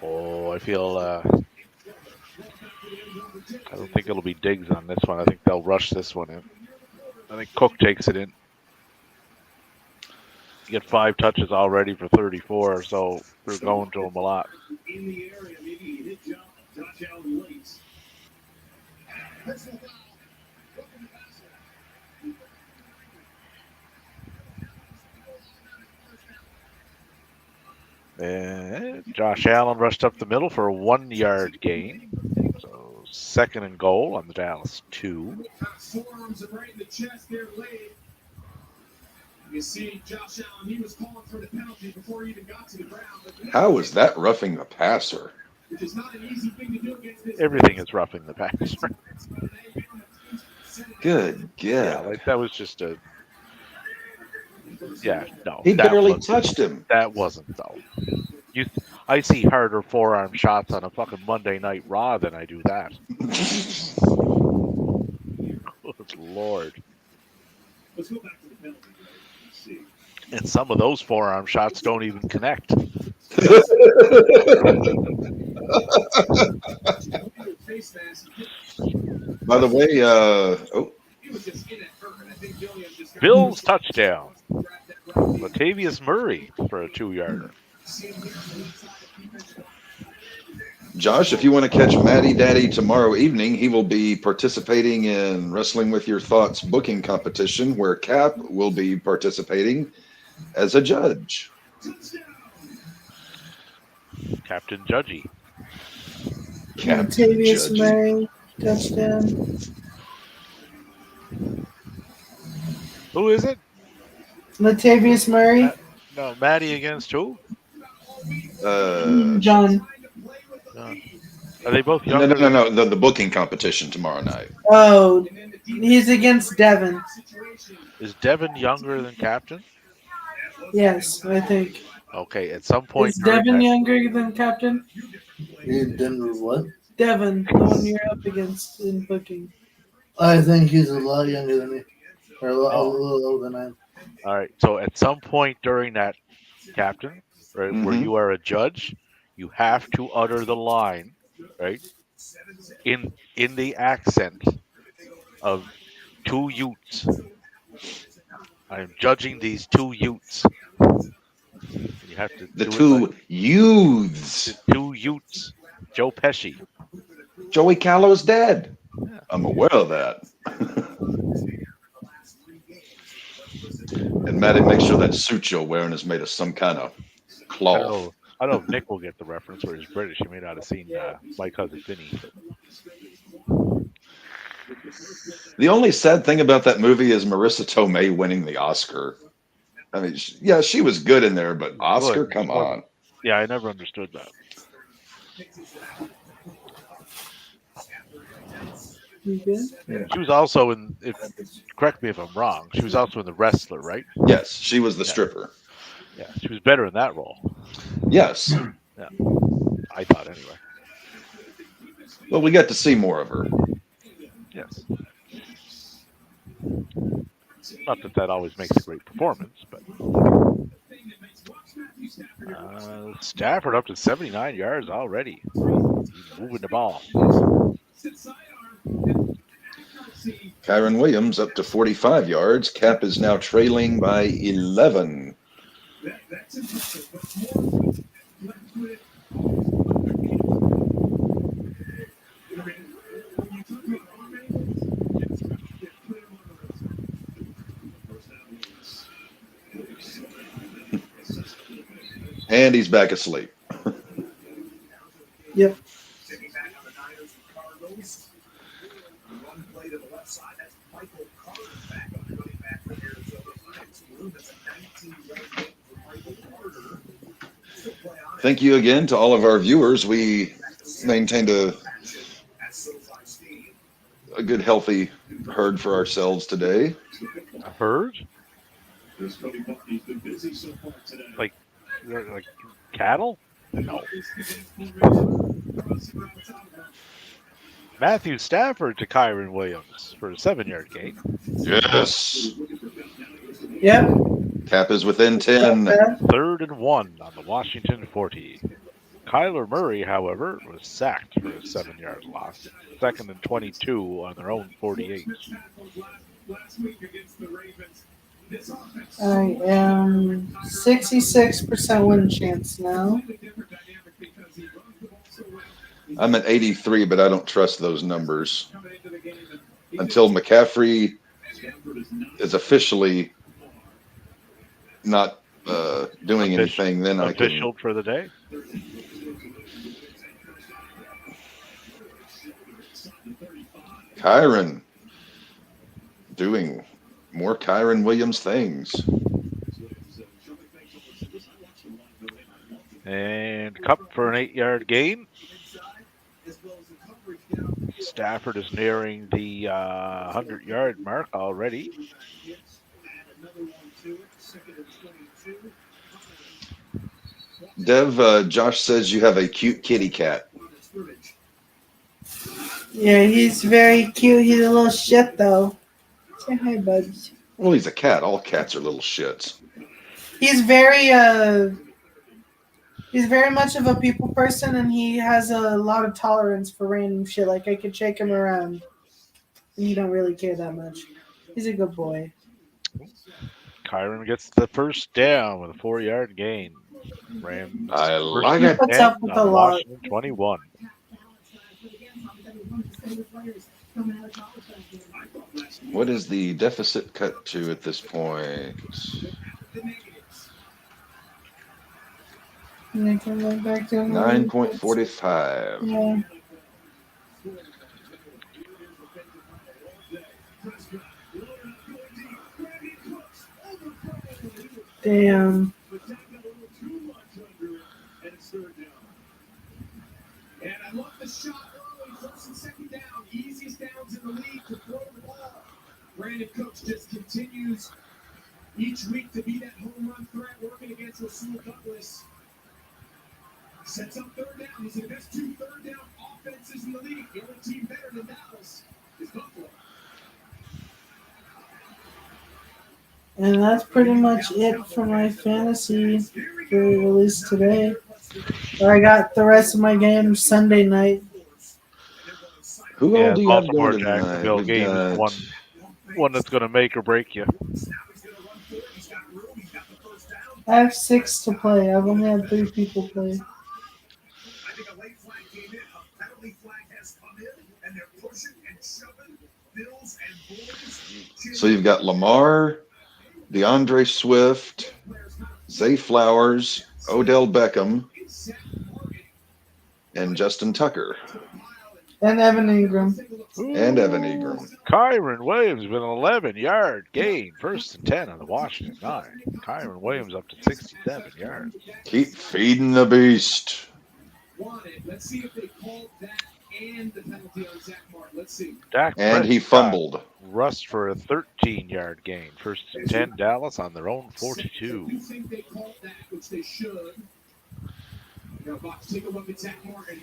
Oh, I feel I don't think it'll be Diggs on this one. I think they'll rush this one in. I think Cook takes it in. You get 5 touches already for 34, so they're going to him a lot. In the area, maybe he hit Josh Allen late. And Josh Allen rushed up the middle for a 1-yard gain. So 2nd and goal on the Dallas 2. Forearms are right in the chest there late. You see Josh Allen, he was calling for the penalty before he even got to the ground. How was that roughing the passer? Which is not an easy thing to do against this. Everything is roughing the passer. Good Yeah, God. like that was just a. Yeah, no. He that barely wasn't- touched him. That wasn't though. I see harder forearm shots on a fucking Monday Night Raw than I do that. Good Lord. Let's go back to the penalty. Let's see. And some of those forearm shots don't even connect. Face mask. By the way, Bills touchdown. Latavius Murray for a 2-yarder. Josh, if you want to catch Matty Daddy tomorrow evening, he will be participating in Wrestling with Your Thoughts booking competition, where Cap will be participating as a judge. Captain Judgy. Captain Latavius Judgy. Murray, touchdown. Who is it? Latavius Murray, No, Maddie against who? John. Are they both No, younger? no. The booking competition tomorrow night. Oh, he's against Devin. Is Devin younger than Captain? Yes, I think. Okay, at some point Is during Devin that, younger than Captain? Denver, what? Devin, the one you're up against in booking. I think he's a lot younger than me, or a Oh. little older than I am. all right. So at some point during that, Captain, right, where Mhm. you are a judge, you have to utter the line, right, in the accent of 2 Utes. I am judging these 2 Utes. You have to The do two it like youths. the 2 Utes. Joe Pesci. Joey Callow's dead. Yeah. I'm aware of that. And Matty, make sure that suit you're wearing is made of some kind of cloth. I don't know if Nick will get the reference where he's British. He may not have seen My Cousin Vinny. The only sad thing about that movie is Marissa Tomei winning the Oscar. I mean, she was good in there, but Oscar, Good. come on. Yeah, I never understood that. You good? She was also in. Correct me if I'm wrong. She was also in The Wrestler, right? Yes, she was the stripper. Yeah, she was better in that role. Yes. Yeah, I thought anyway. Well, we got to see more of her. Yes. Not that always makes a great performance, but Stafford up to 79 yards already. He's moving the ball. Kyron Williams up to 45 yards. Cap is now trailing by 11. And he's back asleep. Yep. Thank you again to all of our viewers. We maintained a good, healthy herd for ourselves today. A herd? Like cattle? No. Matthew Stafford to Kyron Williams for a 7-yard gain. Yes. Yep. Cap is within 10. 3rd and 1 on the Washington 40. Kyler Murray, however, was sacked for a 7-yard loss. 2nd and 22 on their own 48. I am 66% win chance now. I'm at 83, but I don't trust those numbers. Until McCaffrey is officially not doing anything, then I can. Official for the day? Kyron doing more Kyron Williams things. And Cup for an 8-yard gain. Stafford is nearing the 100-yard mark already. Dev, Josh says you have a cute kitty cat. Yeah, he's very cute. He's a little shit, though. Say hi, buds. Well, he's a cat. All cats are little shits. He's very He's very much of a people person, and he has a lot of tolerance for random shit. Like, I could shake him around, and he don't really care that much. He's a good boy. Kyron gets the first down with a 4-yard gain. Rams I first like He and it. puts 10 up with a on lot. Washington 21. What is the deficit cut to at this point? And they come right back to him. 9.45. Yeah. Damn. And I love the shot early, first and second down, easiest downs in the league to throw the ball. Brandon Cooks just continues each week to be that home run threat, working against Rasul Douglas. Sets up third down. These are the best 2 third down offenses in the league. The only team better than Dallas is Buffalo. And that's pretty much it for my fantasy for release today. I got the rest of my games Sunday night. Who all Yeah, do you have Baltimore going tonight? Jacksonville We've game is got one that's going to make or break you. I have 6 to play. I've only had 3 people play. I think a late flag came in. A penalty flag has come in, and they're pushing and shoving Bills and Bulls. so you've got Lamar, DeAndre Swift, Zay Flowers, Odell Beckham, and Justin Tucker, And Evan Ingram. and Evan Ingram. Kyron Williams with an 11-yard gain. First and 10 on the Washington 9. Kyron Williams up to 67 yards. Keep feeding the beast. Let's see if they called that and the penalty on Zach Martin. Let's see. Dak And he Prescott fumbled. rushed for a 13-yard gain. First and 10, Dallas on their own 42. You think they called that, which they should. They're about to take a look at Zach Martin.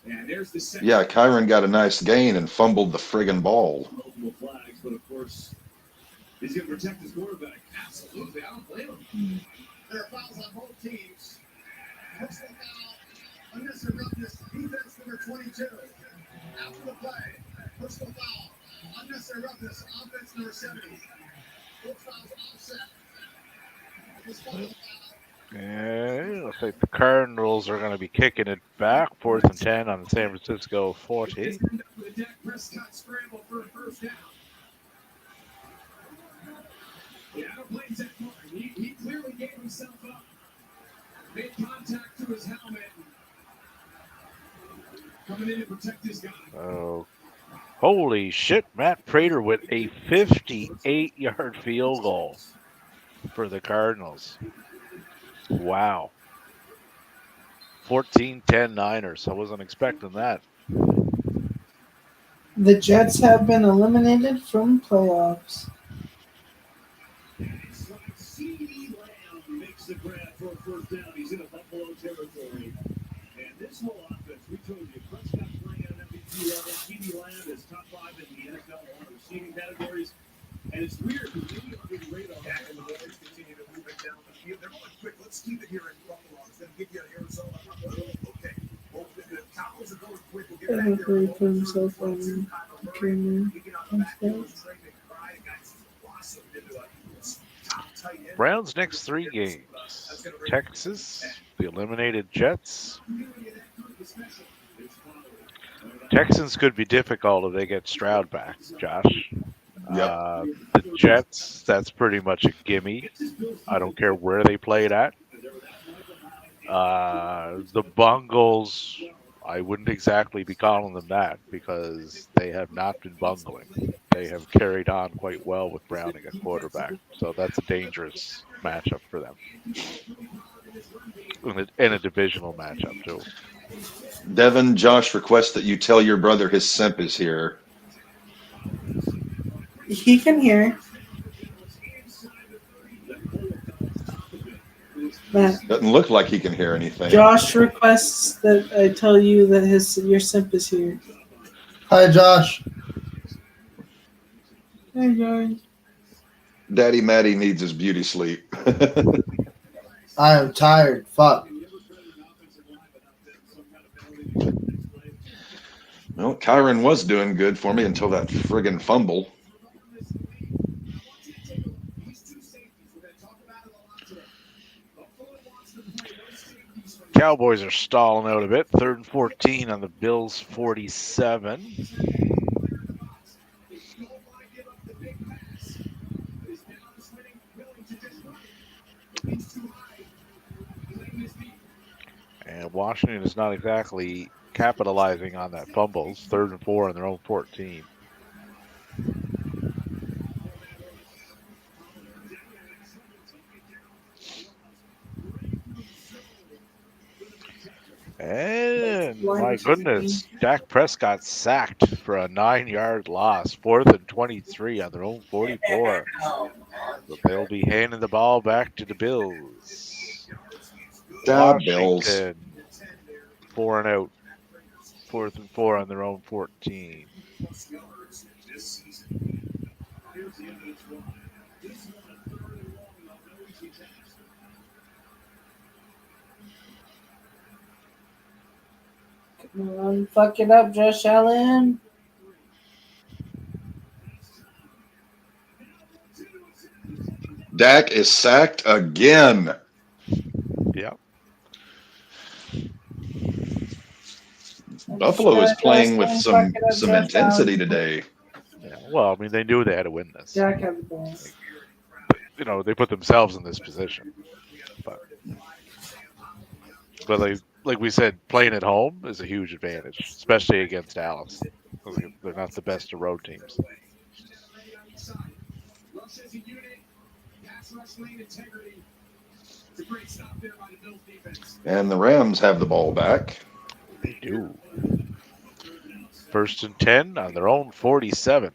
And there's the second. Yeah, Kyron got a nice gain and fumbled the friggin' ball. Multiple flags, but of course, he's going to protect his quarterback. Absolutely, I don't blame him. There are fouls on both teams. Personal foul, unnecessary roughness, defense number 22. After the play, personal foul, unnecessary roughness, offense number 70. Both fouls offset. This final foul. And looks like the Cardinals are going to be kicking it back. 4th and 10 on the San Francisco 40. Dak Prescott scramble for a first down. Yeah, I don't blame Zach Martin. He clearly gave himself up. Made contact to his helmet. Coming in to protect his guy. Oh, holy shit. Matt Prater with a 58-yard field goal for the Cardinals. Wow. 14-10 Niners. I wasn't expecting that. The Jets have been eliminated from playoffs. CeeDee Lamb makes the grab for a first down. He's in a Buffalo territory. And this whole offense, we told you, Prescott playing at MVP level. CeeDee Lamb is top 5 in the NFL on receiving categories. And it's weird because maybe under the radar, and the Warriors continue to move it down the field. They're going quick. Let's keep it here in Buffalo. It's going to give you Arizona. Okay. Well, the Cowboys are going quick. We'll get I back don't there. really put himself on camera. Browns' next 3 games. Texas, the eliminated Jets. Texans could be difficult if they get Stroud back, Josh. Yep. The Jets, that's pretty much a gimme. I don't care where they play it at. The Bungles, I wouldn't exactly be calling them that because they have not been bungling. They have carried on quite well with Browning at quarterback. So that's a dangerous matchup for them. And a divisional matchup, too. Devin, Josh requests that you tell your brother his simp is here. He can hear. Matt, Doesn't look like he can hear anything. Josh requests that I tell you that your simp is here. Hi, Josh. Hey, Josh. Daddy Matty needs his beauty sleep. I am tired. Fuck. Well, Kyron was doing good for me until that friggin' fumble. Cowboys are stalling out a bit. 3rd and 14 on the Bills' 47. And Washington is not exactly capitalizing on that fumbles. 3rd and 4 on their own 14. And my goodness, Dak Prescott sacked for a 9-yard loss. 4th and 23 on their own 44. So they'll be handing the ball back to the Bills. Da Bills. Washington, 4 and out. 4th and 4 on their own 14. Come on, fuck it up, Josh Allen. Dak is sacked again. Yep. Buffalo is playing with some intensity today. Yeah. Well, I mean, they knew they had to win this. Jack had the ball. You know, they put themselves in this position. But like we said, playing at home is a huge advantage, especially against Dallas. They're not the best of road teams. And the Rams have the ball back. They do. 1st and 10 on their own 47.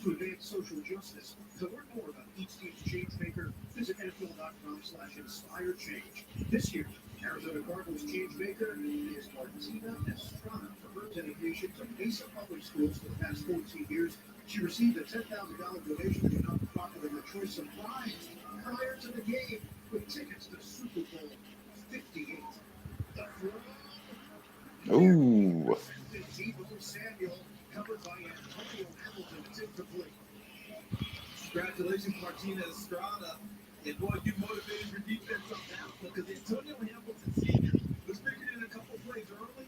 To advance social justice. To learn more about each team's change maker, visit NFL.com/inspirechange. This year, Arizona Cardinals change maker is Martina Estrada. For her dedication to Mesa Public Schools for the past 14 years, she received a $10,000 donation to help popular with choice supplies prior to the game with tickets to Super Bowl 58. Ooh. Samuel, covered by Antonio Hamilton. It's incomplete. Congratulations, Martina Estrada. And boy, you motivated your defense up now because Antonio Hamilton Sr. was figured in a couple plays early.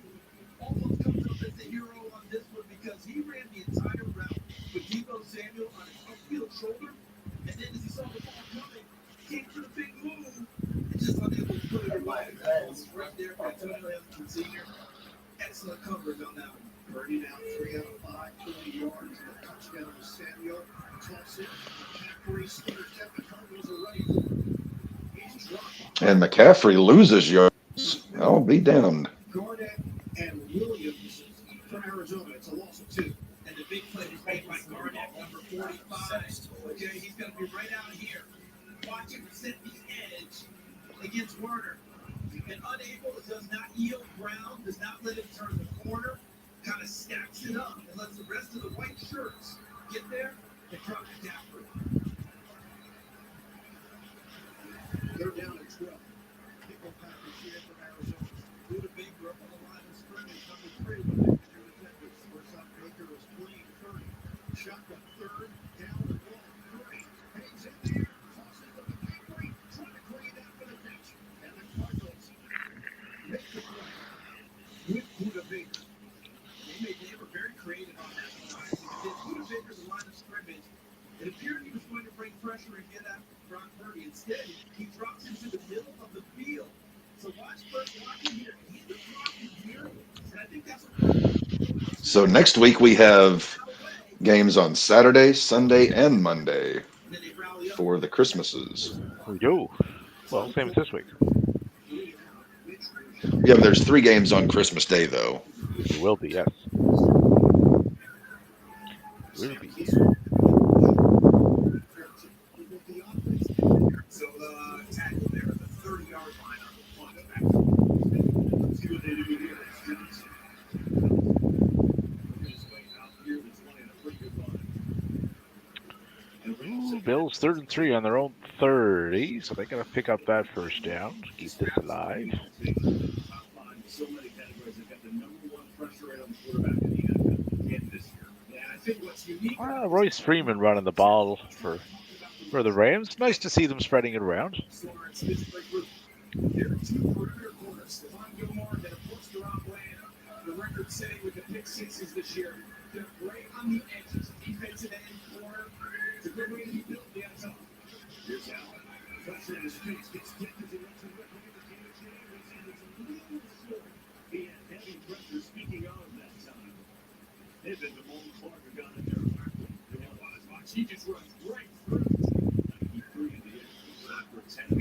Almost comes up as the hero on this one because he ran the entire route with Deebo Samuel on his upfield shoulder. And then as he saw the ball coming, came for the big move and just unable to put it away. Right there for Antonio Hamilton Sr. Excellent coverage on that one. Birdie now 3 out of 5, 20 yards, and a touchdown to Samuel. Toss it. McCaffrey stutters down the Cardinals are ready. He's dropped. And McCaffrey loses yards. I'll be damned. Garnett and Williams from Arizona. It's a loss of 2. And the big play is made by Garnett, number 45. Okay, he's going to be right out here. Watch him set the edge against Werner. And unable, it does not yield ground, does not let it turn the corner. Kind of stacks it up and lets the rest of the white shirts get there and drop it down. They're down at 12. Pickle package here from Arizona. Luda Baker up on the line of scrimmage, number 3 with the defenders. First up, Baker is playing 30. Shotgun 3rd, down the ball. Curry hangs in there, tosses to McCaffrey, trying to create that for the catch. And the Cardinals make the play with Luda Baker. They were very creative on that line. They Luda Baker the line of scrimmage. It appeared he was going to bring pressure and get after Brock Purdy. Instead, he drops into the middle of the field. So watch blocking here. He's the blocking here. And I think that's what. So next week we have games on Saturday, Sunday, and Monday for the Christmases. We do. Well, same as this week. Yeah, but there's 3 games on Christmas Day, though. It will be, yes. Will be. So tackle there at the 30-yard line on the punt. Broncos 3rd and 3 on their own 30, so they got to pick up that first down to keep this alive. So many categories have got the number one pressure rate on the quarterback in the NFL again this year. And I think what's unique. Royce Freeman running the ball for the Rams. Nice to see them spreading it around. There are two perimeter corners, Stephon Gilmore and of course RAWBall. The record setting with the pick sixes this year. They're great on the edges, defensive end, corner. It's a good way to be built in the NFL. Here's Allen. Pressure in his face, gets kicked as he lets him rip into the damage changes, and it's a little short. He had heavy pressure, speaking of that time. They've been the Mullen Clark who got in there. Watch, he just runs right through it. 93 in the end. Shot for 10.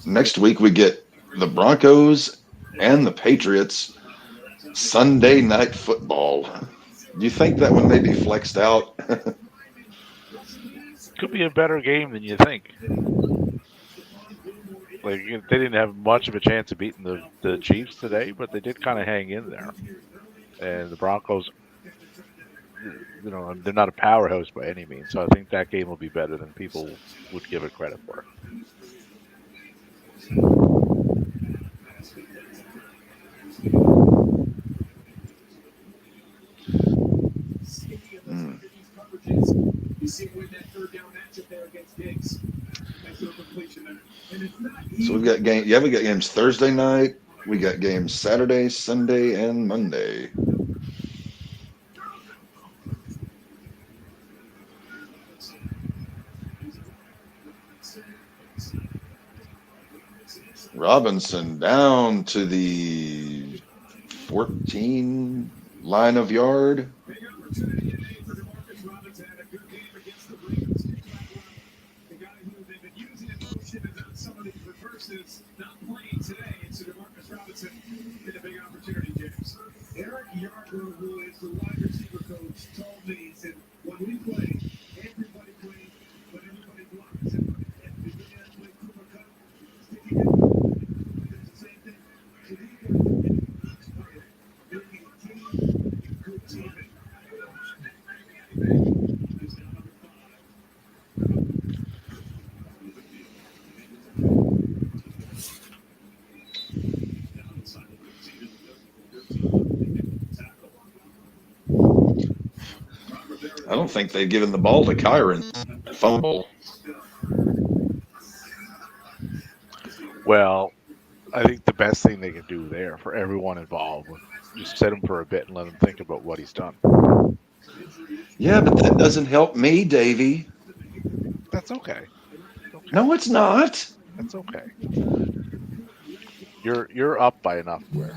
Next week we get the Broncos and the Patriots Sunday night football. Do you think that one may be flexed out? Could be a better game than you think. Like, they didn't have much of a chance of beating the Chiefs today, but they did kind of hang in there. And the Broncos, they're not a powerhouse by any means, so I think that game will be better than people would give it credit for. So we've got games. Yeah, we got games Thursday night. We got games Saturday, Sunday, and Monday. Robinson down to the 14 line of yard. Not playing today, and so DeMarcus Robinson had a big opportunity, James. Eric Yarbrough, who is the wide receiver coach, told me, he said, when we play, everybody plays, but everybody blocks. And we didn't play Cooper Cup, sticking it, it's the same thing. So these guys are getting each player, building a team, a good team. He's now number 5. I don't think they've given the ball to Kyron. Fumble. Well, I think the best thing they can do there for everyone involved would just sit him for a bit and let him think about what he's done. Yeah, but that doesn't help me, Davey. That's okay. No, it's not. That's okay. You're up by enough where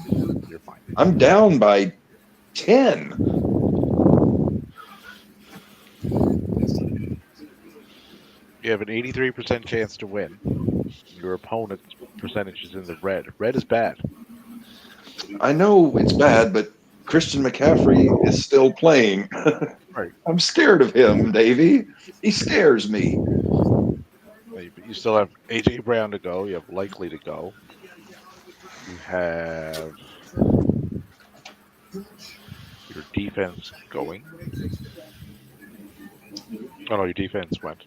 you're fine. I'm down by 10. You have an 83% chance to win. Your opponent's percentage is in the red. Red is bad. I know it's bad, but Christian McCaffrey is still playing. Right. I'm scared of him, Davey. He scares me. You still have A.J. Brown to go. You have Likely to go. You have your defense going. Oh no, your defense went.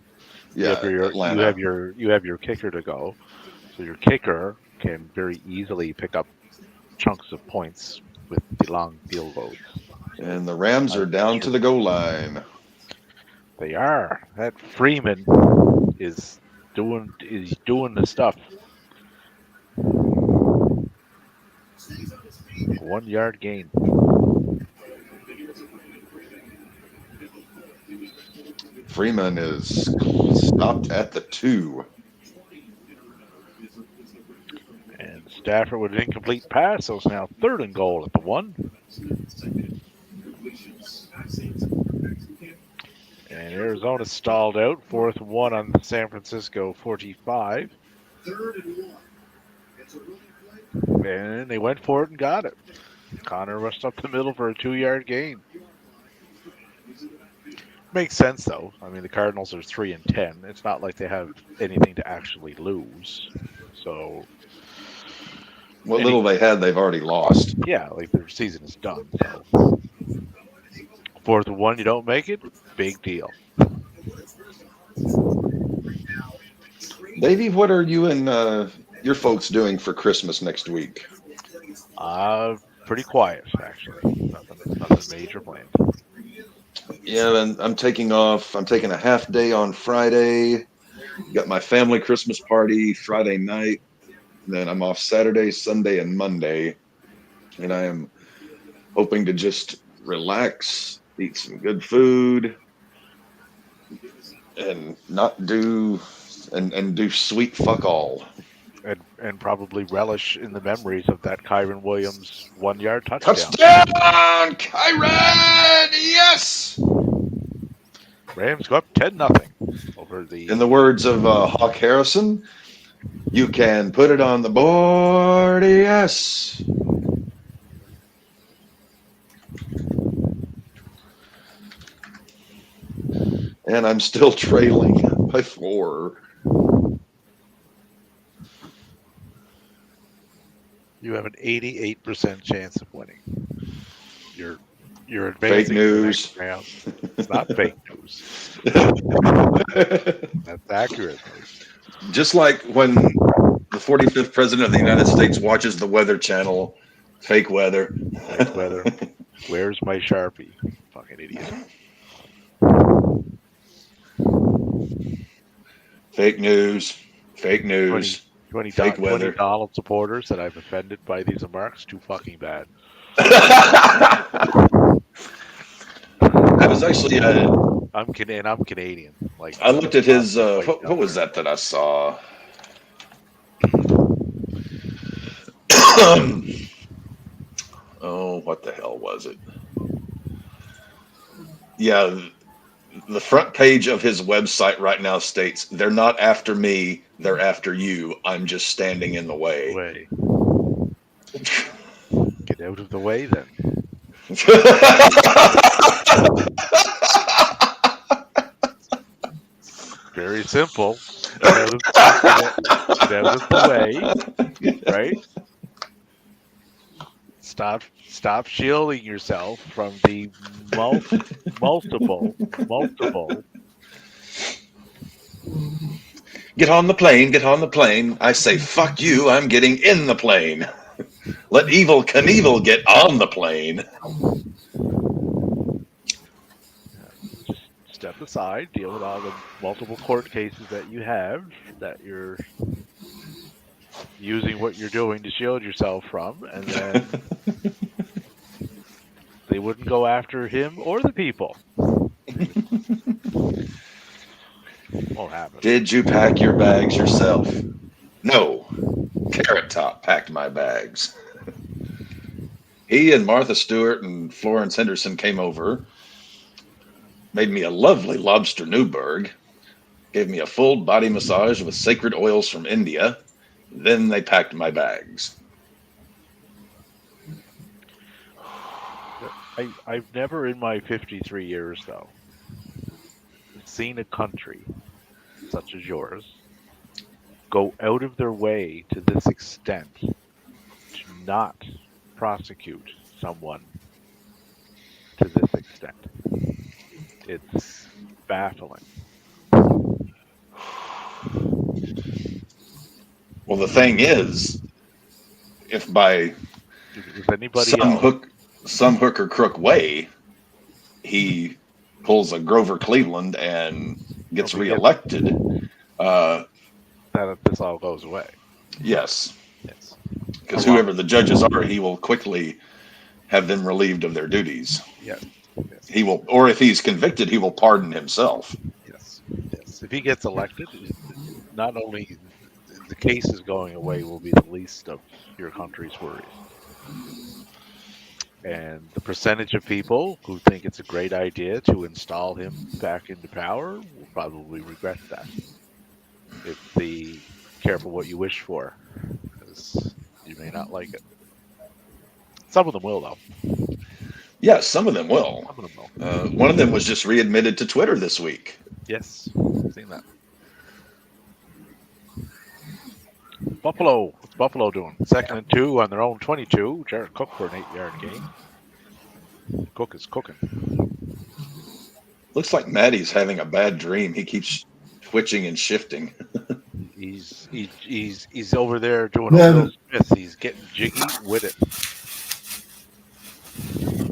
Yeah, you have your kicker to go. So your kicker can very easily pick up chunks of points with the long field goals. And the Rams are down to the goal line. They are. That Freeman is doing the stuff. 1 yard gain. Freeman is stopped at the 2. And Stafford with an incomplete pass, so it's now 3rd and goal at the 1. And Arizona stalled out. 4th and 1 on the San Francisco 45. 3rd and 1. And they went for it and got it. Connor rushed up the middle for a 2-yard gain. makes sense though. I mean, the Cardinals are 3-10. It's not like they have anything to actually lose. So What little they had, they've already lost. yeah, like their season is done. So 4th-1, you don't make it, big deal. Davey, what are you and your folks doing for Christmas next week? Pretty quiet actually. Nothing major planned. Yeah, and I'm taking off. I'm taking a half day on Friday. Got my family Christmas party Friday night. Then I'm off Saturday, Sunday, and Monday. And I am hoping to just relax, eat some good food, and not do and do sweet fuck all. And probably relish in the memories of that Kyron Williams 1-yard touchdown. Touchdown, Kyron! Yes. Rams go up 10-0 over the. In the words of Hawk Harrison, you can put it on the board. Yes. And I'm still trailing by 4. You have an 88% chance of winning. You're Fake advancing to the news. next round. It's not fake news. That's accurate news. Just like when the 45th president of the United States watches the Weather Channel, fake weather. Fake weather. Where's my Sharpie? Fucking idiot. Fake news. Fake news. 20 Fake weather. Donald supporters that I've offended by these remarks. Too fucking bad. I was actually I'm Canadian. Like I looked at his what was that I saw? Oh, what the hell was it? Yeah, the front page of his website right now states, "They're not after me, they're after you. I'm just standing in the way." Get out of the way then. Very simple. Get out of the way, right? Stop shielding yourself from the multiple. Get on the plane, get on the plane. I say, fuck you, I'm getting in the plane. Let Evil Knievel get on the plane. Just step aside, deal with all the multiple court cases that you have, that you're using what you're doing to shield yourself from, and then they wouldn't go after him or the people. Won't happen. Did you pack your bags yourself? No. Carrot Top packed my bags. He and Martha Stewart and Florence Henderson came over, made me a lovely lobster Newburg, gave me a full body massage with sacred oils from India. Then they packed my bags. I've never in my 53 years, though, seen a country such as yours go out of their way to this extent to not prosecute someone to this extent. It's baffling. Well, the thing is, if by some hook or crook way, he pulls a Grover Cleveland and gets reelected, that this all goes away. Yes. Because whoever the judges are, he will quickly have them relieved of their duties. Yes. He will, or if he's convicted, he will pardon himself. Yes. If he gets elected, not only the case is going away will be the least of your country's worries. And the percentage of people who think it's a great idea to install him back into power will probably regret that. Careful what you wish for, because you may not like it. Some of them will, though. Yeah, some of them will. Some of them will. One of them was just readmitted to Twitter this week. Yes, seen that. Buffalo. What's Buffalo doing? 2nd and 2 on their own 22. Jared Cook for an 8-yard gain. Cook is cooking. Looks like Maddie's having a bad dream. He keeps twitching and shifting. He's over there doing a Will Smith. He's getting jiggy with it.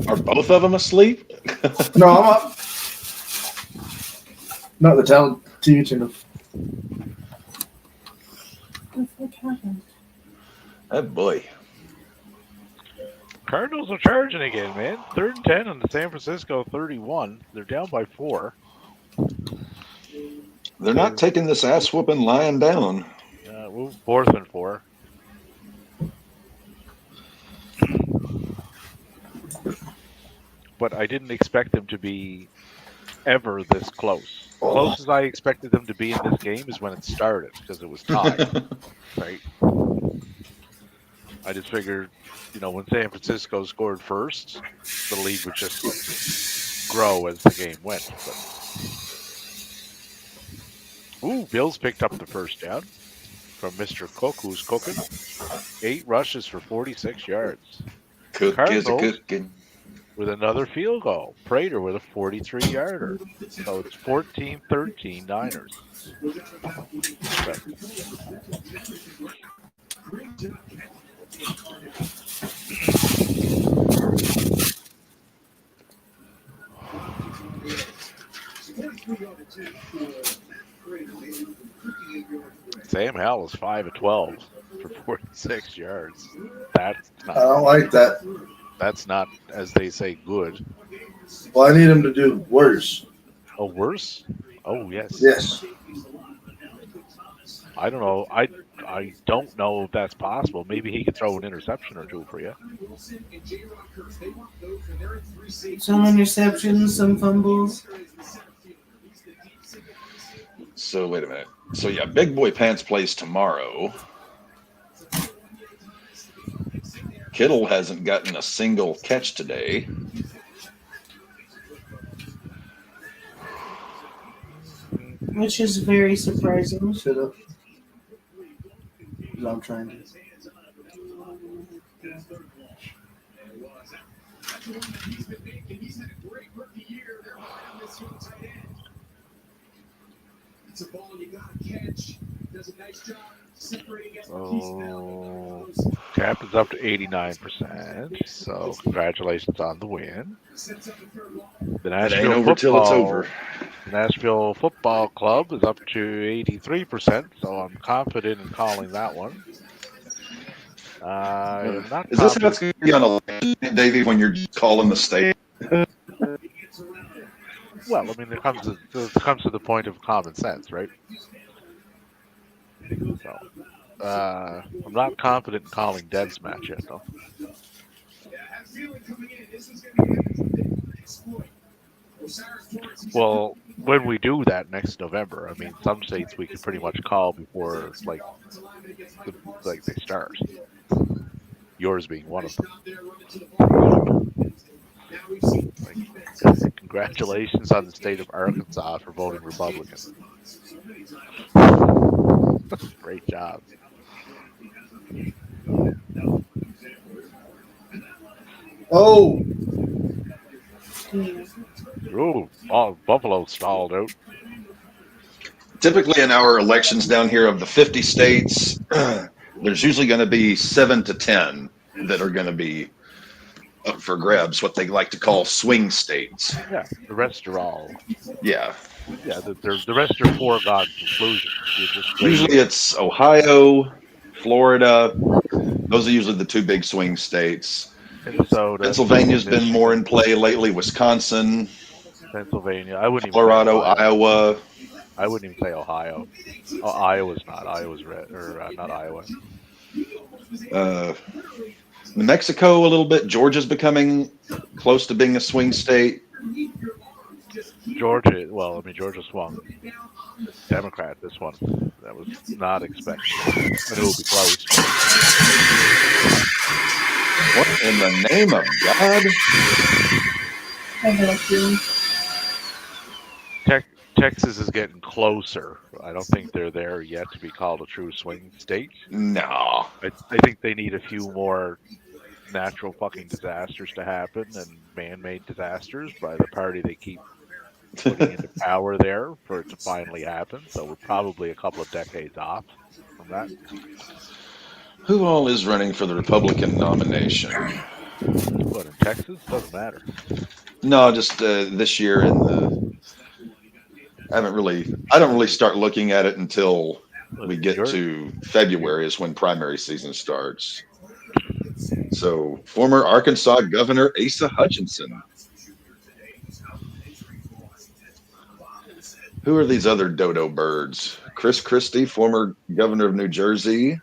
Are both of them asleep? No, I'm up. Not the talent TV channel. What the fuck happened? Oh boy. Cardinals are charging again, man. 3rd and 10 on the San Francisco 31. They're down by 4. They're not taking this ass whooping lying down. 4th and 4. But I didn't expect them to be ever this close. Closest I expected them to be in this game is when it started, because it was tied. Right? I just figured, when San Francisco scored first, the lead would just grow as the game went. But... Bills picked up the first down from Mr. Cook, who's cooking. 8 rushes for 46 yards. Cook is a cooking. With another field goal. Prater with a 43-yarder. So it's 14-13 Niners. Sam Howell is 5 of 12 for 46 yards. That's not, I don't like that. That's not, as they say, good. Well, I need him to do worse. Oh, worse? Oh, yes. Yes. I don't know. I don't know if that's possible. Maybe he could throw an interception or two for you. Some interceptions, some fumbles. So wait a minute. So yeah, Big Boy Pants plays tomorrow. Kittle hasn't gotten a single catch today. Which is very surprising. Shut up. I'm trying to. It's a ball you gotta catch. Does a nice job separating Cap is up to 89%. So congratulations on the win. The It ain't over till it's over. Nashville Football Club is up to 83%. So I'm confident in calling that one. I'm not Is this how it's going to be on election, Davey, when you're calling the state? Well, I mean, it comes to the point of common sense, right? So, I'm not confident in calling Deb's match yet, though. Well, when we do that next November, I mean, some states we can pretty much call before, like they start. Yours being one of them. Congratulations on the state of Arkansas for voting Republican. Great job. Oh! Ooh, Buffalo stalled out. Typically in our elections down here of the 50 states, there's usually going to be 7 to 10 that are going to be up for grabs, what they like to call swing states. Yeah, the rest are all. Yeah. Yeah, the rest are foregone conclusions. Usually it's Ohio, Florida. Those are usually the 2 big swing states. Minnesota, Pennsylvania's been more in play lately. Wisconsin, Pennsylvania. I wouldn't even Colorado, say Iowa. I wouldn't even say Ohio. Oh, Iowa's not. Iowa's red, or not Iowa. New Mexico a little bit. Georgia's becoming close to being a swing state. Georgia, well, I mean, Georgia swung Democrat this one. That was not expected. I knew it would be close. What in the name of God? I feel like June. Texas is getting closer. I don't think they're there yet to be called a true swing state. No. I think they need a few more natural fucking disasters to happen and man-made disasters by the party they keep putting into power there for it to finally happen. So we're probably a couple of decades off from that. Who all is running for the Republican nomination? But in Texas, doesn't matter. No, just this year in the. I don't really start looking at it until we get to February is when primary season starts. So, former Arkansas Governor Asa Hutchinson. Who are these other dodo birds? Chris Christie, former governor of New Jersey.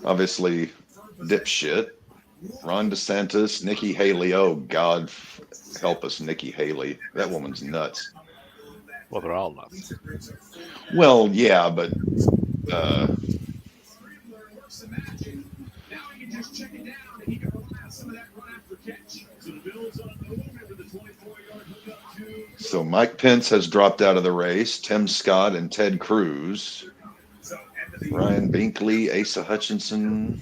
Obviously, dipshit. Ron DeSantis, Nikki Haley. Oh, God help us, Nikki Haley. That woman's nuts. Well, they're all nuts. Well, yeah, but so Mike Pence has dropped out of the race. Tim Scott and Ted Cruz. Ryan Binkley, Asa Hutchinson.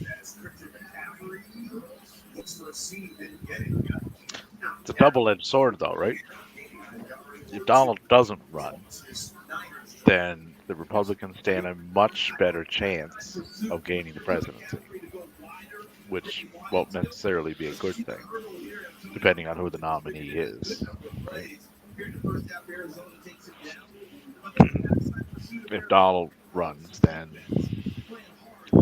It's a double-edged sword, though, right? If Donald doesn't run, then the Republicans stand a much better chance of gaining the presidency, which won't necessarily be a good thing, depending on who the nominee is, right? If Donald runs, then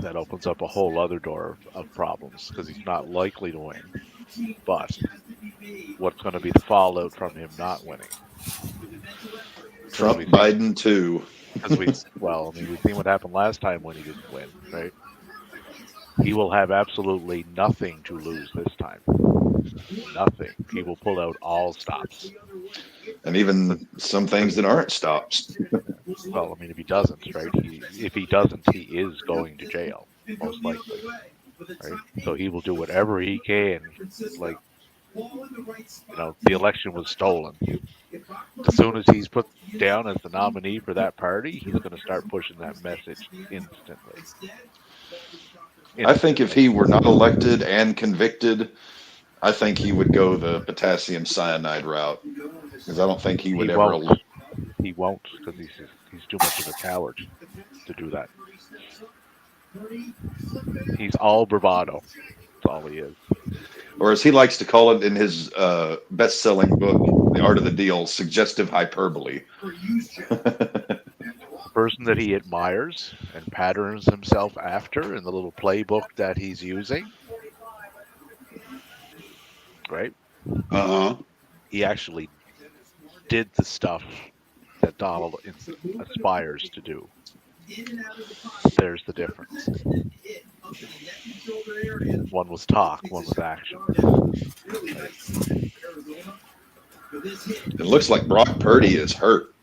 that opens up a whole other door of problems because he's not likely to win. But what's going to be the fallout from him not winning? Trump, Biden, too. Because we've seen what happened last time when he didn't win, right? He will have absolutely nothing to lose this time. Nothing. He will pull out all stops. And even some things that aren't stops. Well, I mean, if he doesn't, right? If he doesn't, he is going to jail, most likely. Right? So he will do whatever he can. Like, the election was stolen. As soon as he's put down as the nominee for that party, he's going to start pushing that message instantly. I think if he were not elected and convicted, I think he would go the potassium cyanide route because I don't think he would ever. He won't because he's too much of a coward to do that. He's all bravado. That's all he is. Or as he likes to call it in his best-selling book, The Art of the Deal, suggestive hyperbole. The person that he admires and patterns himself after in the little playbook that he's using, right? He actually did the stuff that Donald aspires to do. There's the difference. One was talk, one was action. It looks like Brock Purdy is hurt.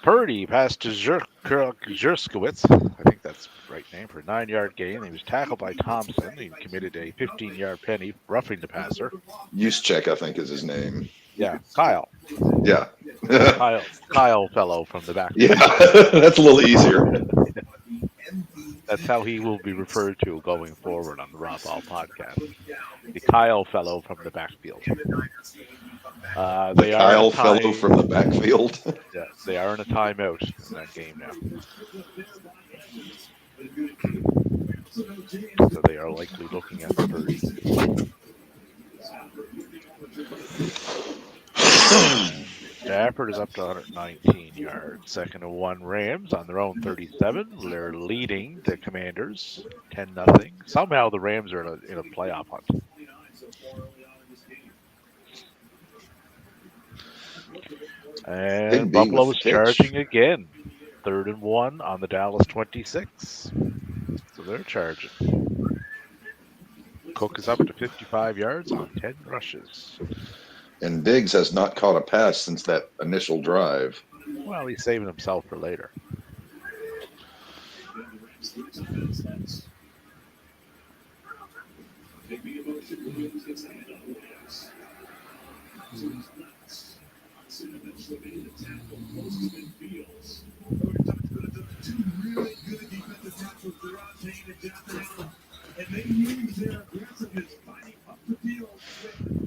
Purdy passed to Zerskowitz. I think that's the right name for a 9-yard gain. He was tackled by Thompson. He committed a 15-yard penalty, roughing the passer. Juszczyk, I think, is his name. Yeah, Kyle. Yeah. Kyle fellow from the back. Yeah, that's a little easier. That's how he will be referred to going forward on the RAWBall podcast. The Kyle fellow from the backfield. The Kyle fellow from the backfield. Yeah, they are in a timeout in that game now. So they are likely looking at the Purdy. Stafford is up to 119 yards. 2nd and 1 Rams on their own 37. They're leading the Commanders 10-0. Somehow the Rams are in a playoff hunt. And Buffalo is charging again. 3rd and 1 on the Dallas 26. So they're charging. Cook is up to 55 yards on 10 rushes. And Diggs has not caught a pass since that initial drive. Well, he's saving himself for later.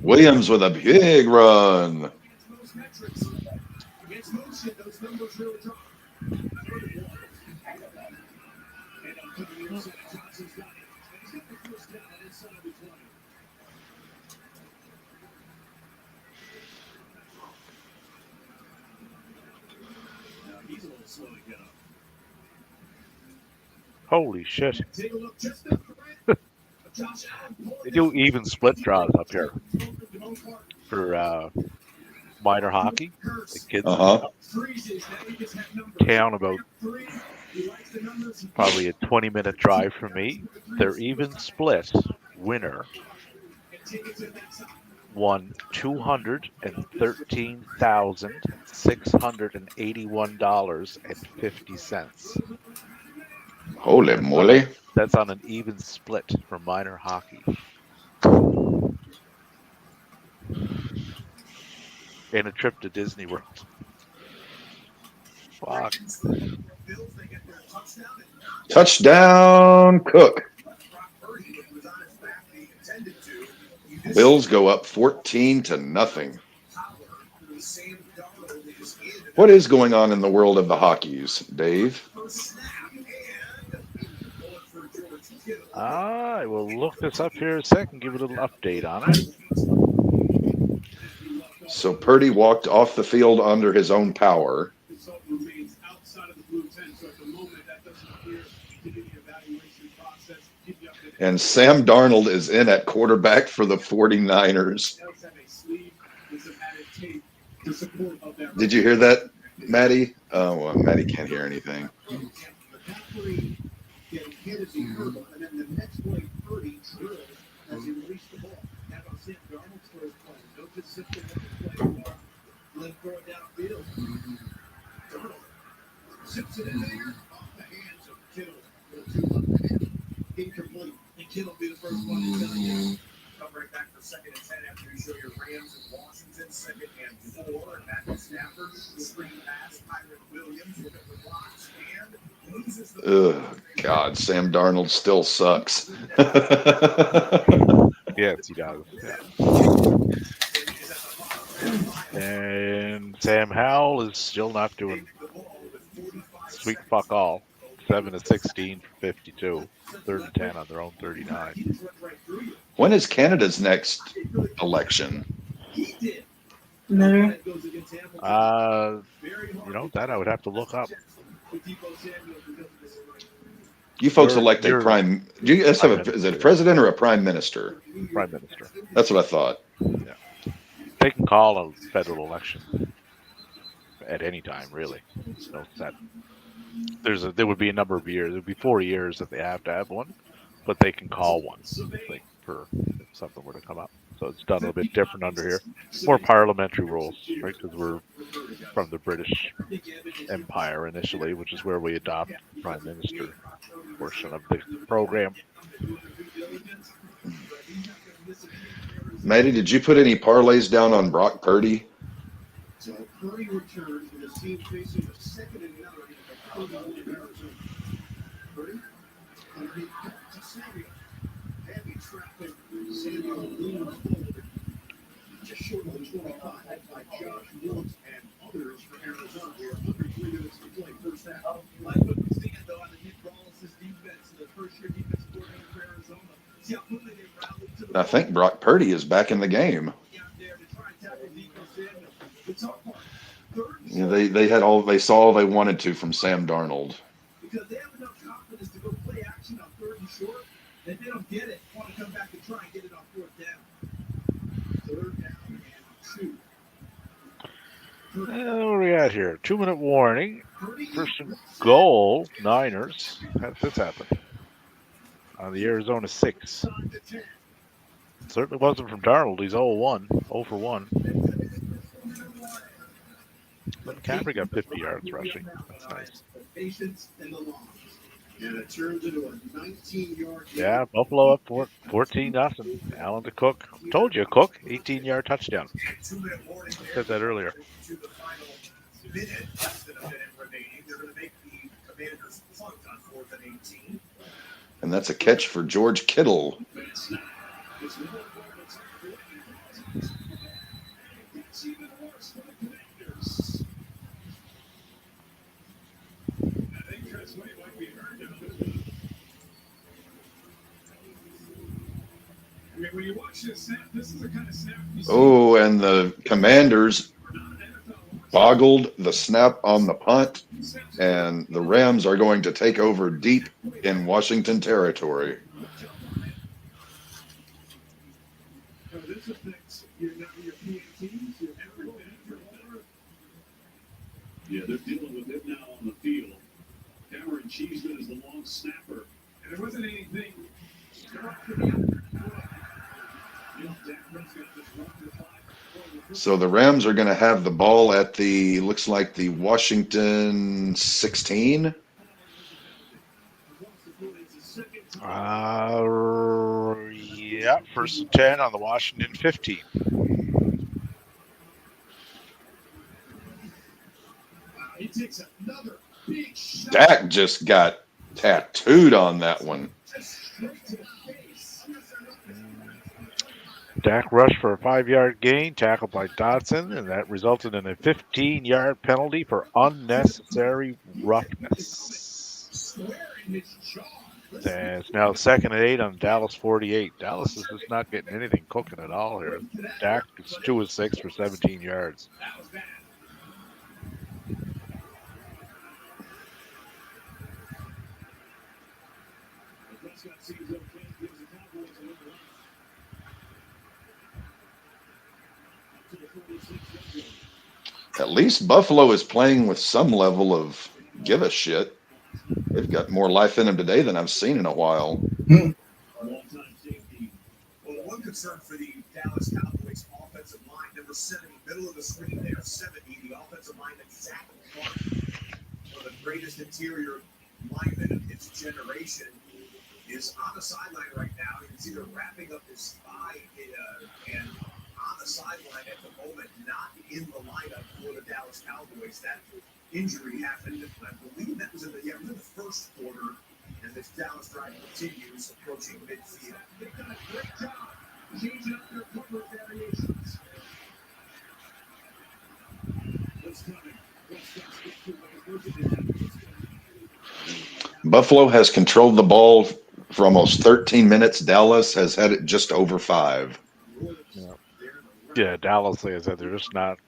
Williams with a big run. Holy shit. They do even split draws up here for minor hockey. The kids Uh-huh. in town about probably a 20-minute drive from me. Their even split winner won $213,681.50. Holy moly. That's on an even split for minor hockey. And a trip to Disney World. Fuck. Touchdown, Cook. Bills go up 14-0. What is going on in the world of the hockeys, Dave? I will look this up here in a second, give a little update on it. So Purdy walked off the field under his own power. And Sam Darnold is in at quarterback for the 49ers. Did you hear that, Maddie? Oh, well, Maddie can't hear anything. Incomplete. And Kittle be the first one to tell you. Come right back for 2nd and 10 after you show your Rams and Washington. 2nd and 4. And back to Stafford. Screen pass. Kyron Williams with the blocks and loses the. Ugh, God, Sam Darnold still sucks. Yes, he does. Yeah. And Sam Howell is still not doing sweet fuck all. 7-16 for 52. 3rd and 10 on their own 39. When is Canada's next election? Never. That I would have to look up. You folks elect a prime. Do you guys have is it a president or a prime minister? Prime minister. That's what I thought. Yeah. They can call a federal election at any time, really. No set. There would be a number of years. It would be 4 years that they have to have one, but they can call one for if something were to come up. So it's done a little bit different under here. More parliamentary rules, right? Because we're from the British Empire initially, which is where we adopt the prime minister portion of the program. Maddie, did you put any parlays down on Brock Purdy? So Purdy returns with his team facing a 2nd and 9. Purdy underneath to Samuel. Heavy traffic. Samuel leans forward. Just short of the 25 by Josh Woods and others for Arizona. We are under 3 minutes to play first half. Like what we stand though on the Nick Wallace's defense, the first-year defense coordinator for Arizona. See how quickly they rallied to the. I think Brock Purdy is back in the game. Yeah, they saw all they wanted to from Sam Darnold. Because they have enough confidence to go play action on 3rd and short. If they don't get it, want to come back and try and get it on 4th down. 3rd down and 2. Where are we at here? 2-minute warning. First and goal, Niners. How did this happen? On the Arizona 6. Certainly wasn't from Darnold. He's 0-1. 0 for 1. But McCaffrey got 50 yards rushing. That's nice. And it turns into a 19-yard Yeah, Buffalo up 14-0. Allen to Cook. Told you, Cook, 18-yard touchdown. 2-minute warning I there. said that earlier. To the final minute, less than a minute remaining. They're going to make the Commanders punt on 4th and 18. And that's a catch for George Kittle. It's not. It's no more it's even worse for the Commanders. I think Chris Wade might be hurt now. I mean, when you watch this snap, this is the kind of snap you see. Oh, and the Commanders boggled the snap on the punt, and the Rams are going to take over deep in Washington territory. This affects your PATs, your everything, your water. Yeah, they're dealing with it now on the field. Cameron Cheeseman is the long snapper. And there wasn't anything. So the Rams are going to have the ball at looks like the Washington 16. Yeah, 1st and 10 on the Washington 15. He takes another big shot. Dak just got tattooed on that one. Dak rushed for a 5-yard gain, tackled by Dodson, and that resulted in a 15-yard penalty for unnecessary roughness. It's now 2nd and 8 on Dallas 48. Dallas is just not getting anything cooking at all here. Dak is 2 of 6 for 17 yards. At least Buffalo is playing with some level of give a shit. They've got more life in them today than I've seen in a while. Well, one concern for the Dallas Cowboys offensive line, number 70, middle of the screen there, 70, the offensive lineman, Zach Clark, one of the greatest interior linemen of his generation, is on the sideline right now. You can see they're wrapping up his thigh and on the sideline at the moment, not in the lineup for the Dallas Cowboys. That injury happened, I believe that was in the first quarter, and this Dallas drive continues, approaching midfield. They've done a great job changing up their cover variations. What's coming? Buffalo has controlled the ball for almost 13 minutes. Dallas has had it just over 5. Yeah, Dallas, like I said, they're just not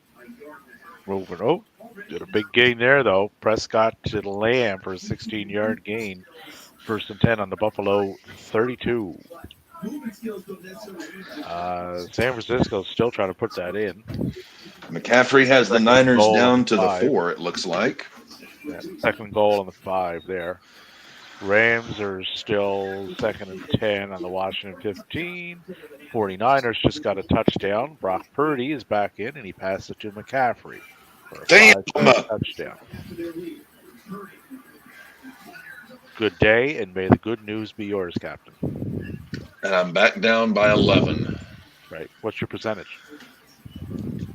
moving. Oh, did a big gain there, though. Prescott to Lamb for a 16-yard gain. 1st and 10 on the Buffalo 32. San Francisco's still trying to put that in. McCaffrey has the Niners goal down to the 5. 4, it looks like. Yeah, 2nd goal on the 5 there. Rams are still 2nd and 10 on the Washington 15. 49ers just got a touchdown. Brock Purdy is back in, and he passed it to McCaffrey for a 5-yard touchdown. Good day, and may the good news be yours, Captain. And I'm back down by 11. Right. What's your percentage?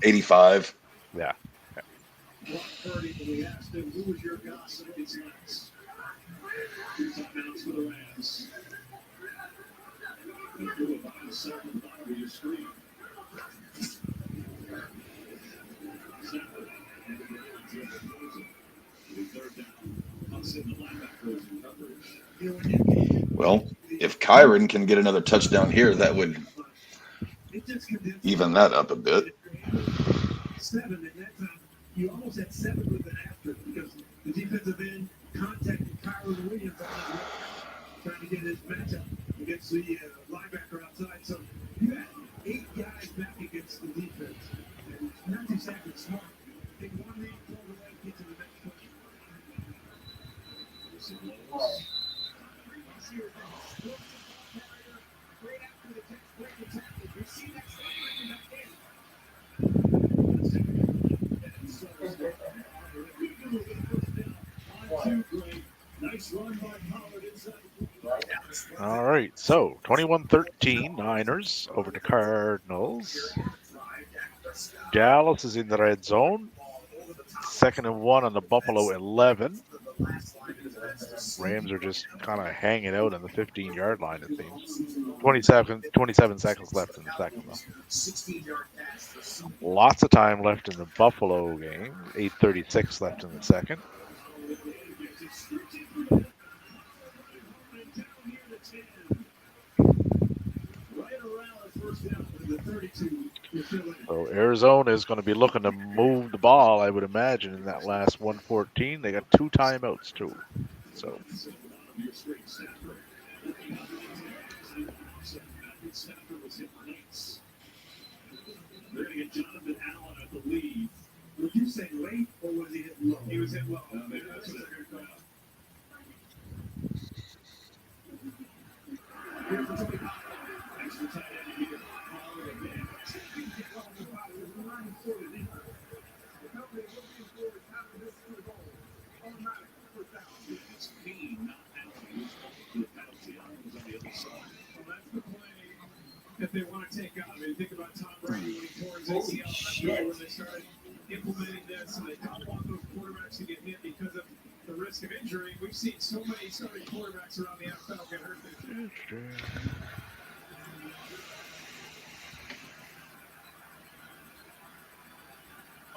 85. Yeah. Brock Purdy, we asked him, who was your guy seconds last? 2 timeouts for the Rams. You do about the second bottom of your screen. Well, if Kyron can get another touchdown here, that would even that up a bit. 7, and that time you almost had 7 with an after because the defensive end contacted Kyron Williams on that run, trying to get his matchup against the linebacker outside. So you had 8 guys back against the defense. And not exactly smart. Take one man, pull away, get to the next play. Great after the catch, break the tackle. You see that slide back in. Nice run by Pollard. All right, so 21-13 Niners over the Cardinals. Dallas is in the red zone. 2nd and 1 on the Buffalo 11. Rams are just kind of hanging out on the 15-yard line, it seems. 27 seconds left in the second, though. Lots of time left in the Buffalo game. 8:36 left in the second. So Arizona is going to be looking to move the ball, I would imagine, in that last 114. They got 2 timeouts, too. So They're going to get Jonathan Allen, I believe. Would you say late, or was he hit low? He was hit low. Maybe that's what they're going to call. Here's the 25. Extra tight end here. Follow it again. The company looking for is having this for the goal. Automatic first down. It's clean, not penalty. The penalty was on the other side. Well, that's the play. If they want to take out, I mean, think about Tom Brady when he tore his ACL. That's really when they started implementing this, and they don't want those quarterbacks to get hit because of the risk of injury. We've seen so many starting quarterbacks around the NFL get hurt this year.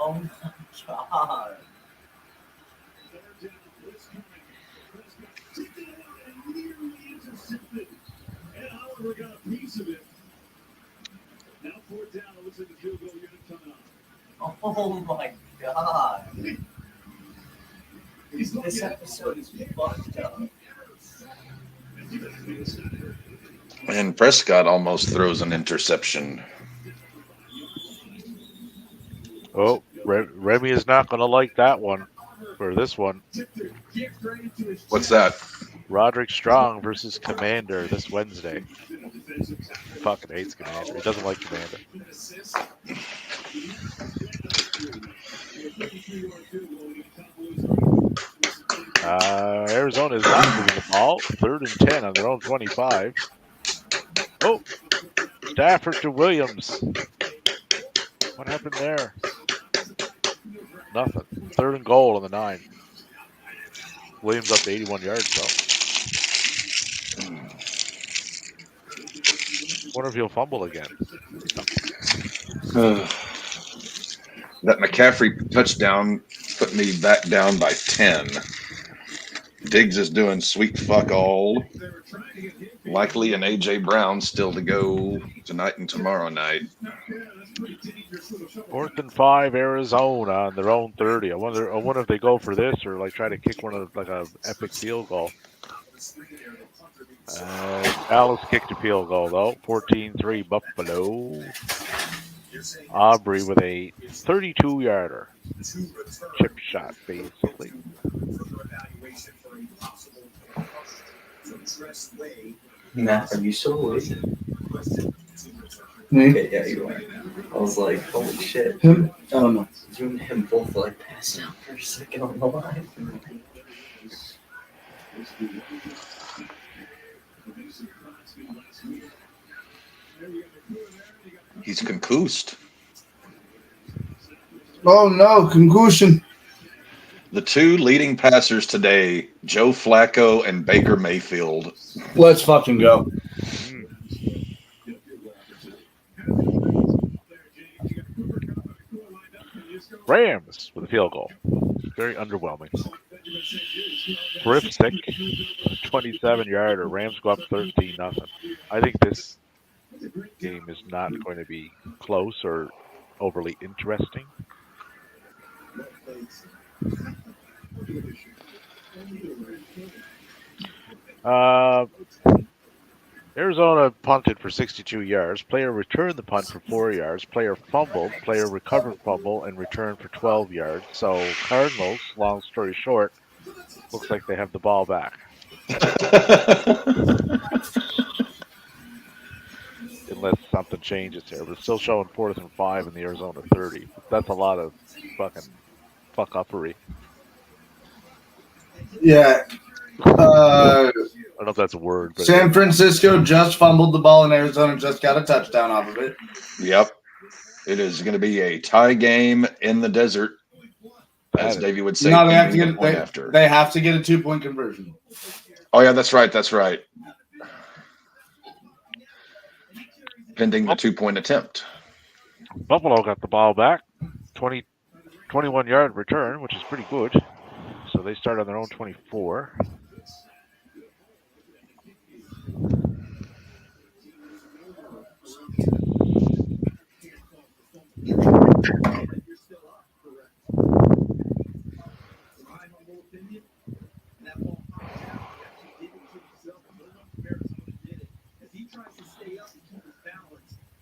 Oh my god. And Oliver got a piece of it. Now 4th down, it looks like the field goal unit coming up. Oh my god. He's This episode is fucked up. And Prescott almost throws an interception. Oh, Remy is not going to like that one for this one. What's that? Roderick Strong versus Commander this Wednesday. He fucking hates Commander. He doesn't like Commander. Arizona is not moving the ball. 3rd and 10 on their own 25. Oh, Stafford to Williams. What happened there? Nothing. 3rd and goal on the 9. Williams up to 81 yards, though. Wonder if he'll fumble again. That McCaffrey touchdown put me back down by 10. Diggs is doing sweet fuck all. Likely an A.J. Brown still to go tonight and tomorrow night. 4th and 5, Arizona on their own 30. I wonder if they go for this or like try to kick one of like a epic field goal. Dallas kicked a field goal though. 14-3 Buffalo. Aubrey with a 32-yarder. Chip shot, basically. Matt, are you still awake? Me? Okay, yeah, you are. I was like, holy shit. Him? I don't know. You and him both like passed out for a second on the line. He's concussed. Oh no, concussion. The 2 leading passers today, Joe Flacco and Baker Mayfield. Let's fucking go. Rams with a field goal. Very underwhelming. Horrific. 27-yarder. Rams go up 13-0. I think this game is not going to be close or overly interesting. Arizona punted for 62 yards. Player returned the punt for 4 yards. Player fumbled. Player recovered fumble and returned for 12 yards. So Cardinals, long story short, looks like they have the ball back. Unless something changes here. But it's still showing 4th and 5 in the Arizona 30. That's a lot of fucking fuck-uppery. Yeah. Uh, I don't know if that's a word, but San Francisco just fumbled the ball in Arizona, just got a touchdown off of it. Yep. It is going to be a tie game in the desert, as that is, Davey would say, No, they have to pending get the point after. they have to get a 2-point conversion. Oh, yeah, that's right. That's right. Pending the 2-point attempt. Buffalo got the ball back. 21-yard return, which is pretty good. So they start on their own 24.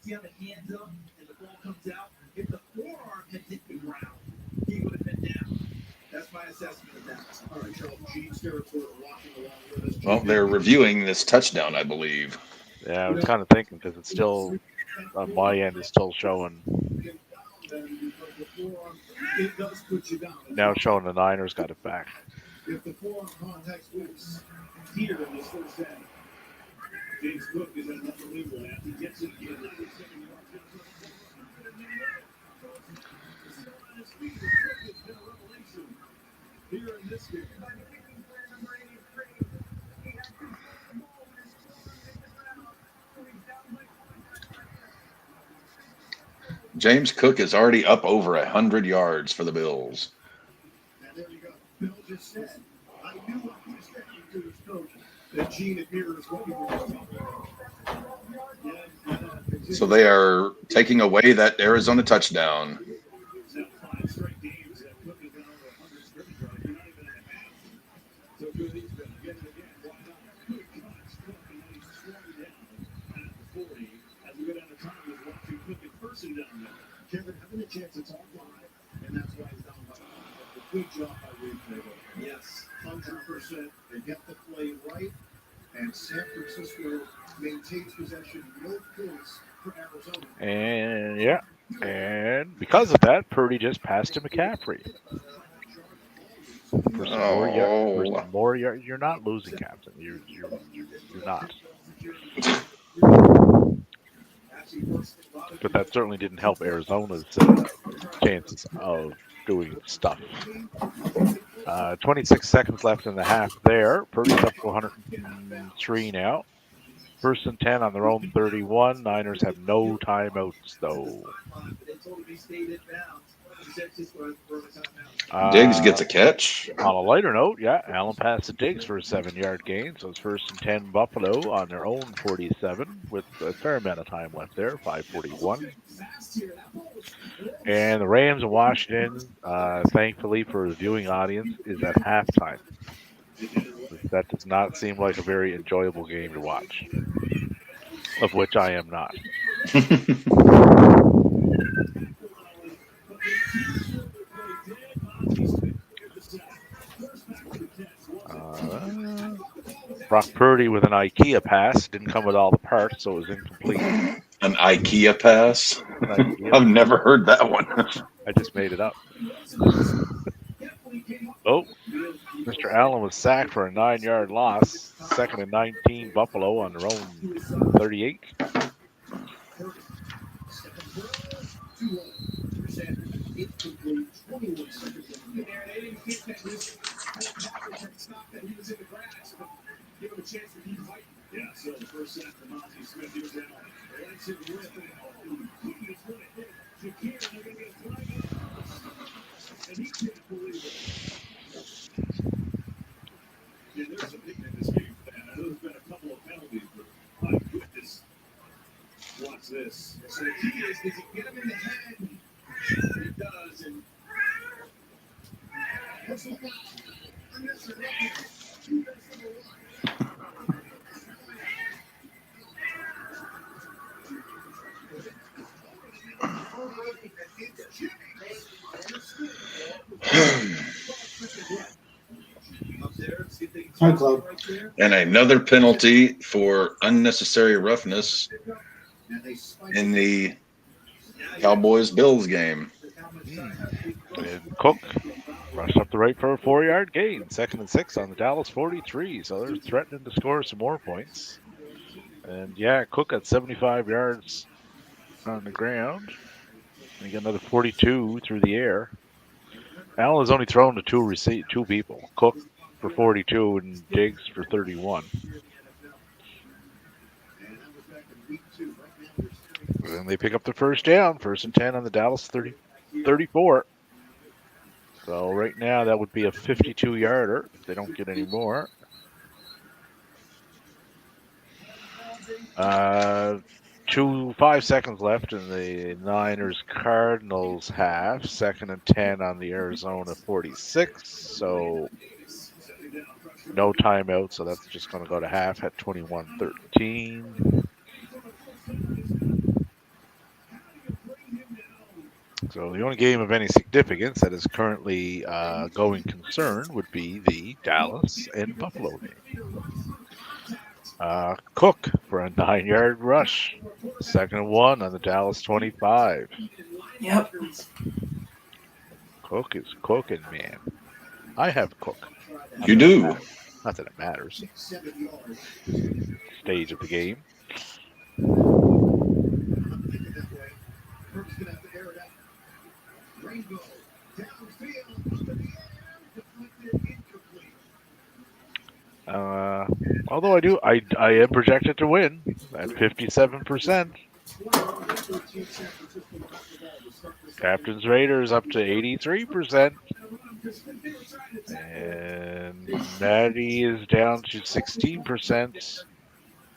See how the hands up and the ball comes out? If the forearm had hit the ground, he would have been down. That's my assessment of that. All right, Charles, Gene's territory walking along with us. Well, they're reviewing this touchdown, I believe. Yeah, I was kind of thinking because it's still, on my end, it's still showing. Now showing the Niners got it back. If the forearm contacts loose here in this first half, James Cook is an unbelievable athlete. He gets it again. Here in this game. James Cook is already up over 100 yards for the Bills. And there you go. Bill just said, I knew what he was saying to his coach, that Gene appears what he was talking. So they are taking away that Arizona touchdown. Kevin having a chance to talk live, and that's why he's down by a good job by Reed. Yes, 100%. They get the play right, and San Francisco maintains possession, no points for Arizona. And yeah, and because of that, Purdy just passed to McCaffrey. For some more yards, you're not losing, Captain. You're not. But that certainly didn't help Arizona's chances of doing stuff. 26 seconds left in the half there. Purdy's up to 103 now. First and 10 on their own 31. Niners have no timeouts, though. Diggs gets a catch. On a lighter note, yeah, Allen passed to Diggs for a 7-yard gain. So it's first and 10 Buffalo on their own 47 with a fair amount of time left there, 5:41. And the Rams of Washington, thankfully for the viewing audience, is at halftime. That does not seem like a very enjoyable game to watch, of which I am not. Brock Purdy with an IKEA pass. Didn't come with all the parts, so it was incomplete. An IKEA pass? An IKEA. I've never heard that one. I just made it up. Oh, Mr. Allen was sacked for a 9-yard loss. Second and 19, Buffalo on their own 38. Give him a chance to keep fighting. Yeah, so the first set, the Monty Smith, he was down. Lets it rip, and he is going to hit Shakir, and they're going to get a flag. And he can't believe it. Yeah, there's some big in this game. I know there's been a couple of penalties, but my goodness. Watch this. So the key is, does he get him in the head? He does, and Hi, Club. And another penalty for unnecessary roughness in the Cowboys-Bills game. And Cook Rush up the right for a 4-yard gain. 2nd and 6 on the Dallas 43. So they're threatening to score some more points. And yeah, Cook at 75 yards on the ground. And he got another 42 through the air. Allen has only thrown to two people. Cook for 42 and Diggs for 31. And they pick up the first down, 1st and 10 on the Dallas 34. So right now that would be a 52-yarder if they don't get any more. 5 seconds left in the Niners Cardinals half. 2nd and 10 on the Arizona 46. So no timeout. So that's just going to go to half at 21-13. So the only game of any significance that is currently going concern would be the Dallas and Buffalo game. Cook for a 9-yard rush. 2nd and 1 on the Dallas 25. Yep. Cook is cooking, man. I have Cook. You do. Not that it matters. Stage of the game. Although I am projected to win at 57%. Captain's Raiders up to 83%. And Maddie is down to 16%.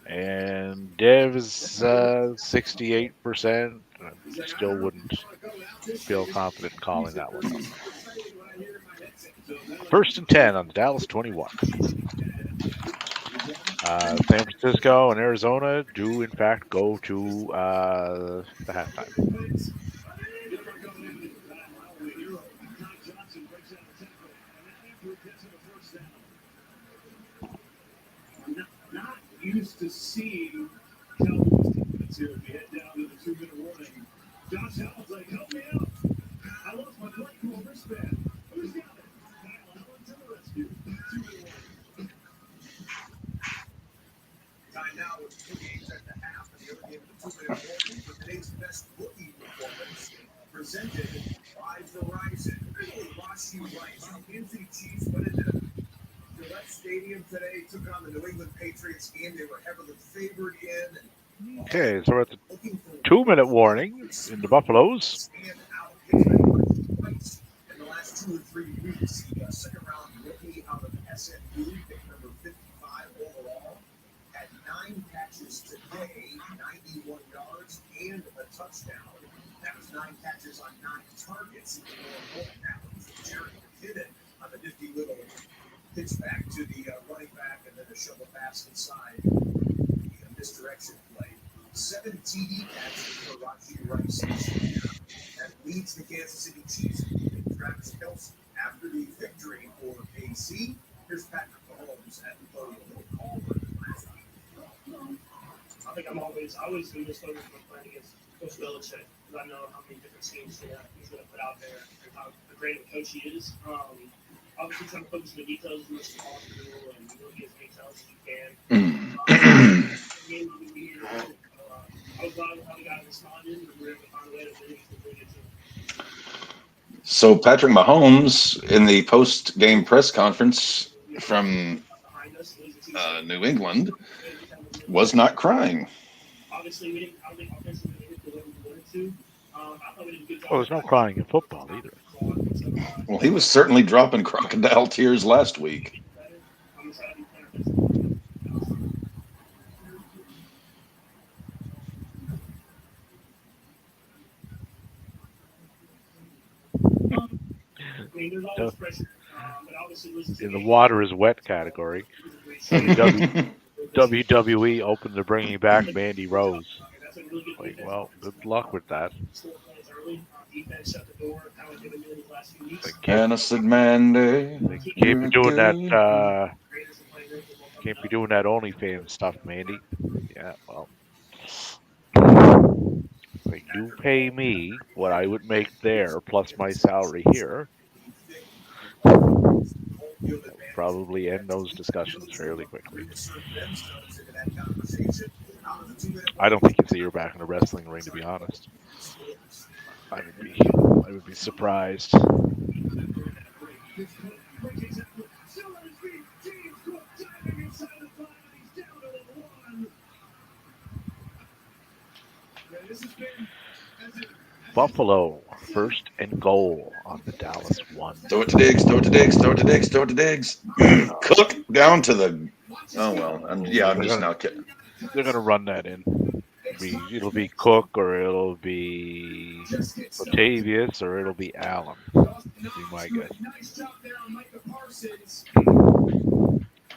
And Dev is 68%. I still wouldn't feel confident in calling that one. 1st and 10 on the Dallas 21. San Francisco and Arizona do, in fact, go to the halftime. Not used to seeing Cowboys defense here as we head down to the 2-minute warning. Josh Allen's like, help me out. I lost my collectible wristband. Who's got it? Kyle Allen to the rescue. 2-minute warning. Time now with 2 games at the half, and the other game of the 2-minute warning for today's best bookie performance. Presented by Verizon. Rashee Rice, Kansas City Chiefs went into Gillette Stadium today, took on the New England Patriots game. They were heavily favored in. Okay, so we're at the 2-minute warning in the Buffaloes. In the last 2 or 3 weeks, the second round rookie out of SMU, pick number 55 overall, had 9 catches today, 91 yards, and a touchdown. That was 9 catches on 9 targets. That was Jared McKinnon on the nifty little pitch back to the running back and then a shovel pass inside the misdirection play. 7 TD catches for Rashee Rice this year. That leads the Kansas City Chiefs and Travis Kelce after the victory for KC. Here's Patrick Mahomes at the podium. I think I always been this focused when playing against Coach Belichick because I know how many different schemes he's going to put out there and how great of a coach he is. Obviously, trying to focus on the details as much as possible and really get as many details as you can. I was glad how the guys responded and we were able to find a way to finish the really good team. So Patrick Mahomes in the post-game press conference from New England was not crying. Obviously, I don't think offensively we hit the way we wanted to. I thought we did a good job. Well, there's no crying in football either. Well, he was certainly dropping crocodile tears last week. In the water is wet category, WWE opened to bringing back Mandy Rose. Like, well, good luck with that. Innocent Mandy. Can't be doing that. Can't be doing that OnlyFans stuff, Mandy. Yeah, well, like you pay me what I would make there plus my salary here, Probably end those discussions fairly quickly. I don't think you'll see her back in a wrestling ring, to be honest. I would be surprised. Buffalo, first and goal on the Dallas 1. Throw it to Diggs, throw it to Diggs, throw it to Diggs, throw it to Diggs. Cook down to the. Oh, well. I'm just now kidding. They're going to run that in. It'll be Cook, or it'll be Latavius, or it'll be Allen. Be my guess. Nice job there on Micah Parsons.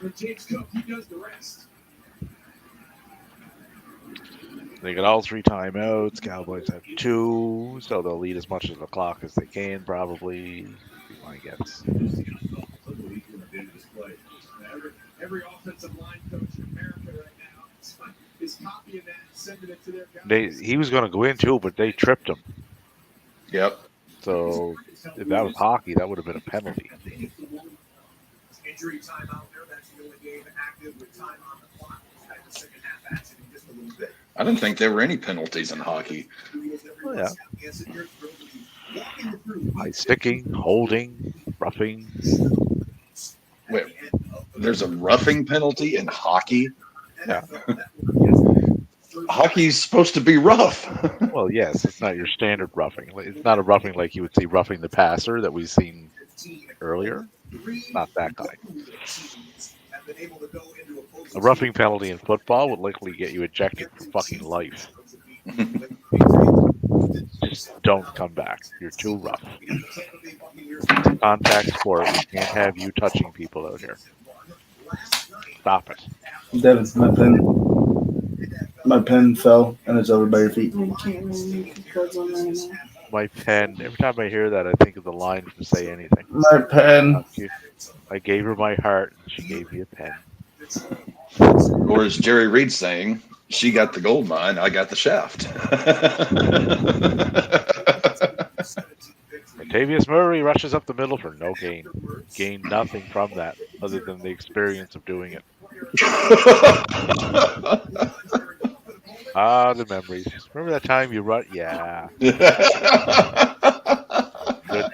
But James Cook, he does the rest. They got all 3 timeouts. Cowboys have 2, so they'll lead as much of the clock as they can, probably. Be my guess. Every offensive line coach in America right now is copying that and sending it to their guys. He was going to go in too, but they tripped him. Yep. So if that was hockey, that would have been a penalty. Injury time out there. That's the only game active with time on the clock. Had the second half action in just a little bit. I didn't think there were any penalties in hockey. Oh, yeah. High sticking, holding, roughing. Wait, there's a roughing penalty in hockey? Yeah. Hockey's supposed to be rough. Well, yes, it's not your standard roughing. It's not a roughing like you would see roughing the passer that we've seen earlier. Not that guy. A roughing penalty in football would likely get you ejected for fucking life. Just don't come back. You're too rough. Contact sport. We can't have you touching people out here. Stop it. Devin, my pen fell and it's over by your feet. I can't really make the clothes on right now. My pen. Every time I hear that, I think of the line from Say Anything. My pen. I gave her my heart, and she gave me a pen. Or as Jerry Reed saying, she got the gold mine, I got the shaft. Latavius Murray rushes up the middle for no gain. Gained nothing from that other than the experience of doing it. The memories. Remember that time you run? Yeah. Good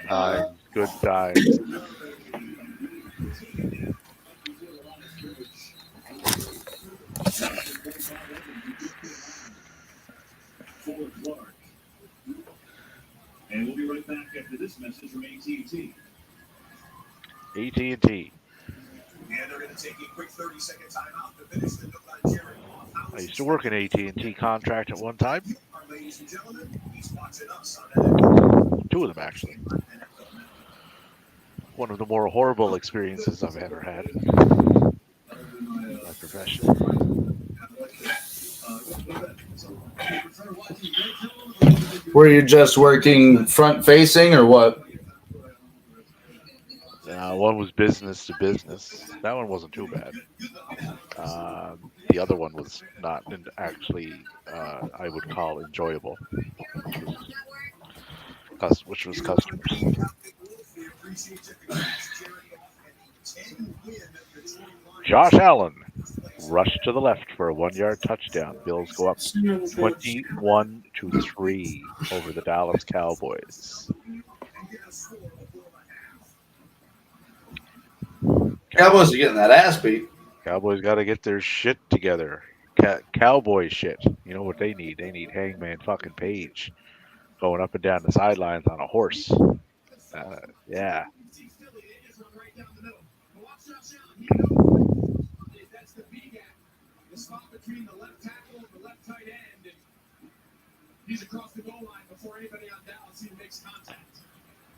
times. Good times. And we'll be right back after this message from AT&T. AT&T. And they're going to take a quick 30-second timeout to finish the note on Jerry. I used to work an AT&T contract at one time. Ladies and gentlemen, he's watching us on 2 of them, actually. One of the more horrible experiences I've ever had in my profession. Were you just working front facing or what? One was business to business. That one wasn't too bad. The other one was not actually, I would call enjoyable, which was customers. Josh Allen rushed to the left for a 1-yard touchdown. Bills go up 21-3 over the Dallas Cowboys. Cowboys are getting that ass beat. Cowboys got to get their shit together. Cowboy shit. You know what they need? They need Hangman fucking Page going up and down the sidelines on a horse. Yeah.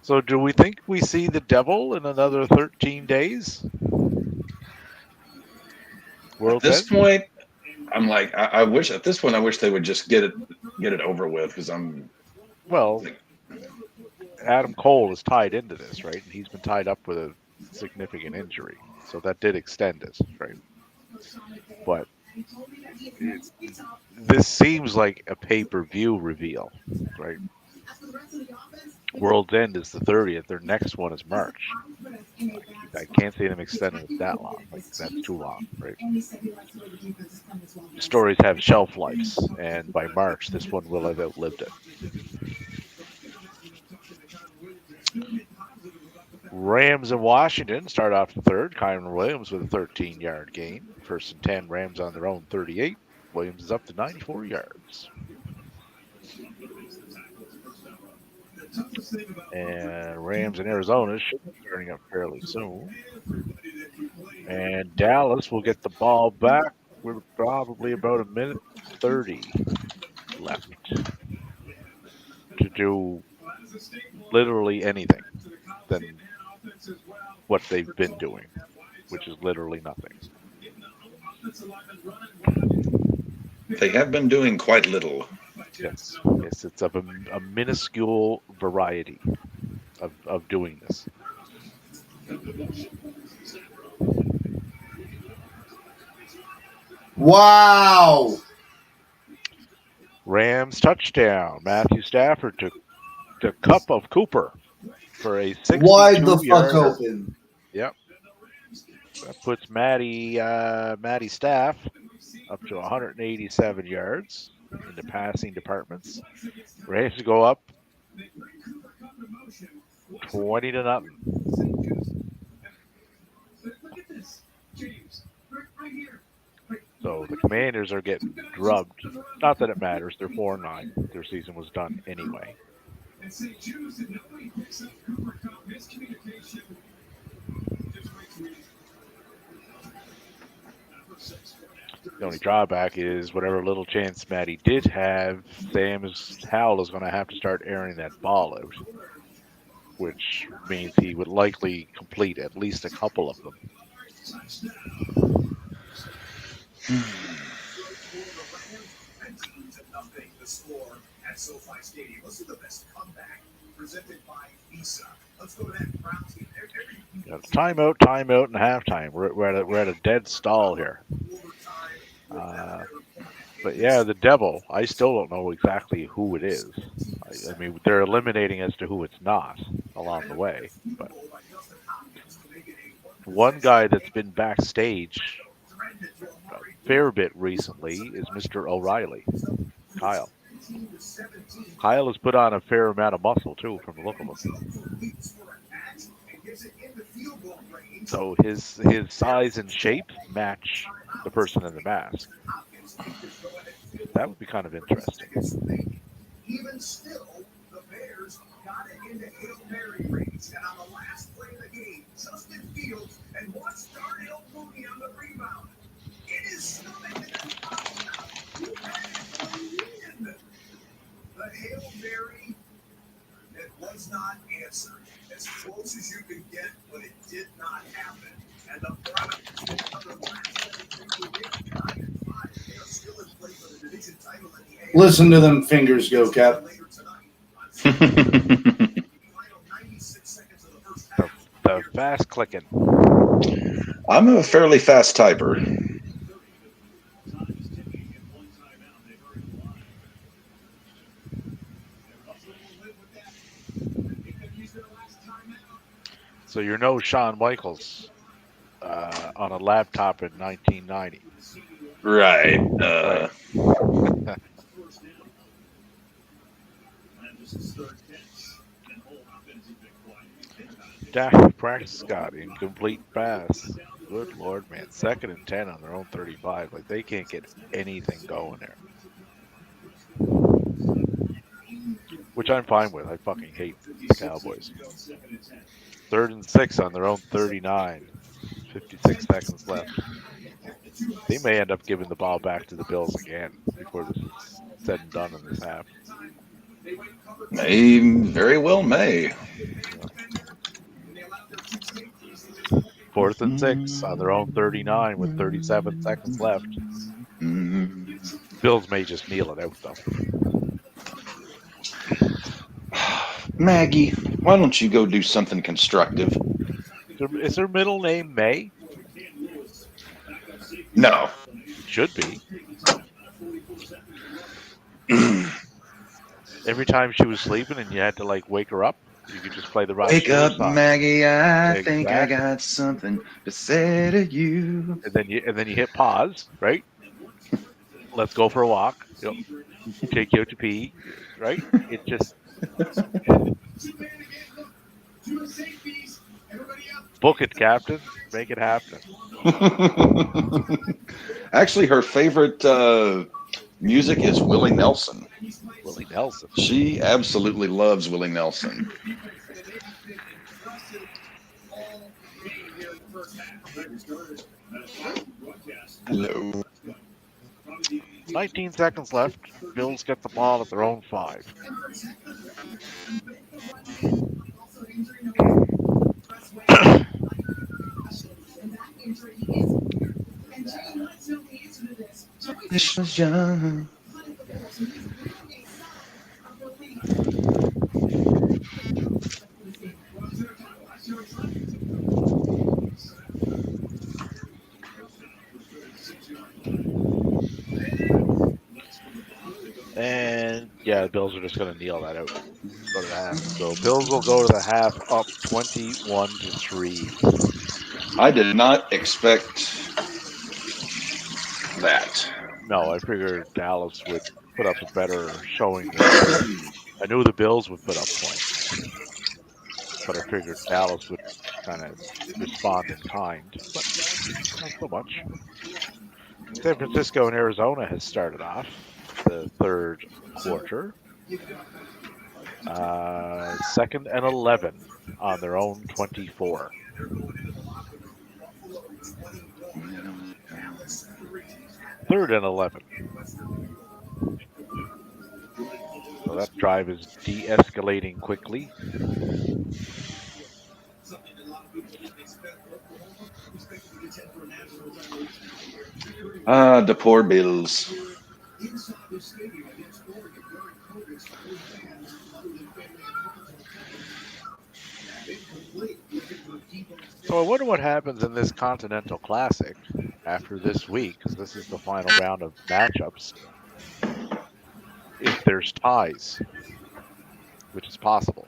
So do we think we see the devil in another 13 days? At this point, I'm like, I wish they would just get it over with, because Adam Cole is tied into this, right? And he's been tied up with a significant injury, so that did extend it, right? But this seems like a pay-per-view reveal, right? World's End is the 30th. Their next one is March. I can't see them extending it that long. Like, that's too long, right? Stories have shelf lives, and by March, this one will have outlived it. Rams in Washington start off the third. Kyron Williams with a 13-yard gain. First and 10, Rams on their own 38. Williams is up to 94 yards. And Rams in Arizona should be starting up fairly soon. And Dallas will get the ball back with probably about a minute 30 left to do literally anything than what they've been doing, which is literally nothing. They have been doing quite little. Yes, it's of a minuscule variety of doing this. Wow. Rams touchdown. Matthew Stafford took the cup of Cooper for a 62-yard. Wide the fuck open. Yep. That puts Matty Staff up to 187 yards in the passing departments. Rams to go up 20-0. So the Commanders are getting drubbed. Not that it matters. They're 4-9. Their season was done anyway. The only drawback is whatever little chance Matty did have, Sam Howell is going to have to start airing that ball out, which means he would likely complete at least a couple of them. The score at SoFi Stadium. Let's do the best comeback presented by Visa. Let's go to that Browns game. Got a timeout, and halftime. We're at a dead stall here. But yeah, the devil. I still don't know exactly who it is. I mean, they're eliminating as to who it's not along the way. But one guy that's been backstage a fair bit recently is Mr. O'Reilly, Kyle. Kyle has put on a fair amount of muscle too, from the look of him. So his size and shape match the person in the mask. That would be kind of interesting. Even still, the Bears got it into Hail Mary range, and on the last play of the game, Justin Fields and watch Darnell Mooney on the rebound. It is stomach and win. The Hail Mary that was not answered, as close as you could get, but it did not happen. And the Browns, Listen to them fingers go, Cap. The fast clicking. I'm a fairly fast typer. So you're no Shawn Michaels on a laptop in 1990. Right. Dak Prescott, incomplete pass. Good Lord, man. 2nd and 10 on their own 35. Like, they can't get anything going there. Which I'm fine with. I fucking hate the Cowboys. 3rd and 6 on their own 39. 56 seconds left. They may end up giving the ball back to the Bills again before this is said and done in this half. They very well may. 4th and 6 on their own 39 with 37 seconds left. Bills may just kneel it out, though. Maggie, why don't you go do something constructive? Is her middle name May? No. Should be. Every time she was sleeping and you had to like wake her up, you could just play the Rod Wake Stewart up, song. Maggie. I think I Exactly. got something to say to you. And then you hit pause, right? Let's go for a walk. Take you out to pee, right? It just book it, Captain. Make it happen. Actually, her favorite music is Willie Nelson. Willie Nelson. She absolutely loves Willie Nelson. Hello. 19 seconds left. Bills get the ball at their own 5. This was young. And yeah, the Bills are just going to kneel that out. Go to the half. So Bills will go to the half up 21-3. I did not expect that. No, I figured Dallas would put up a better showing than this. I knew the Bills would put up points, but I figured Dallas would kind of respond in kind, but not so much. San Francisco and Arizona has started off the third quarter. 2nd and 11 on their own 24. Third and 11. So that drive is de-escalating quickly. The poor Bills. So I wonder what happens in this Continental Classic after this week, because this is the final round of matchups. If there's ties, which is possible.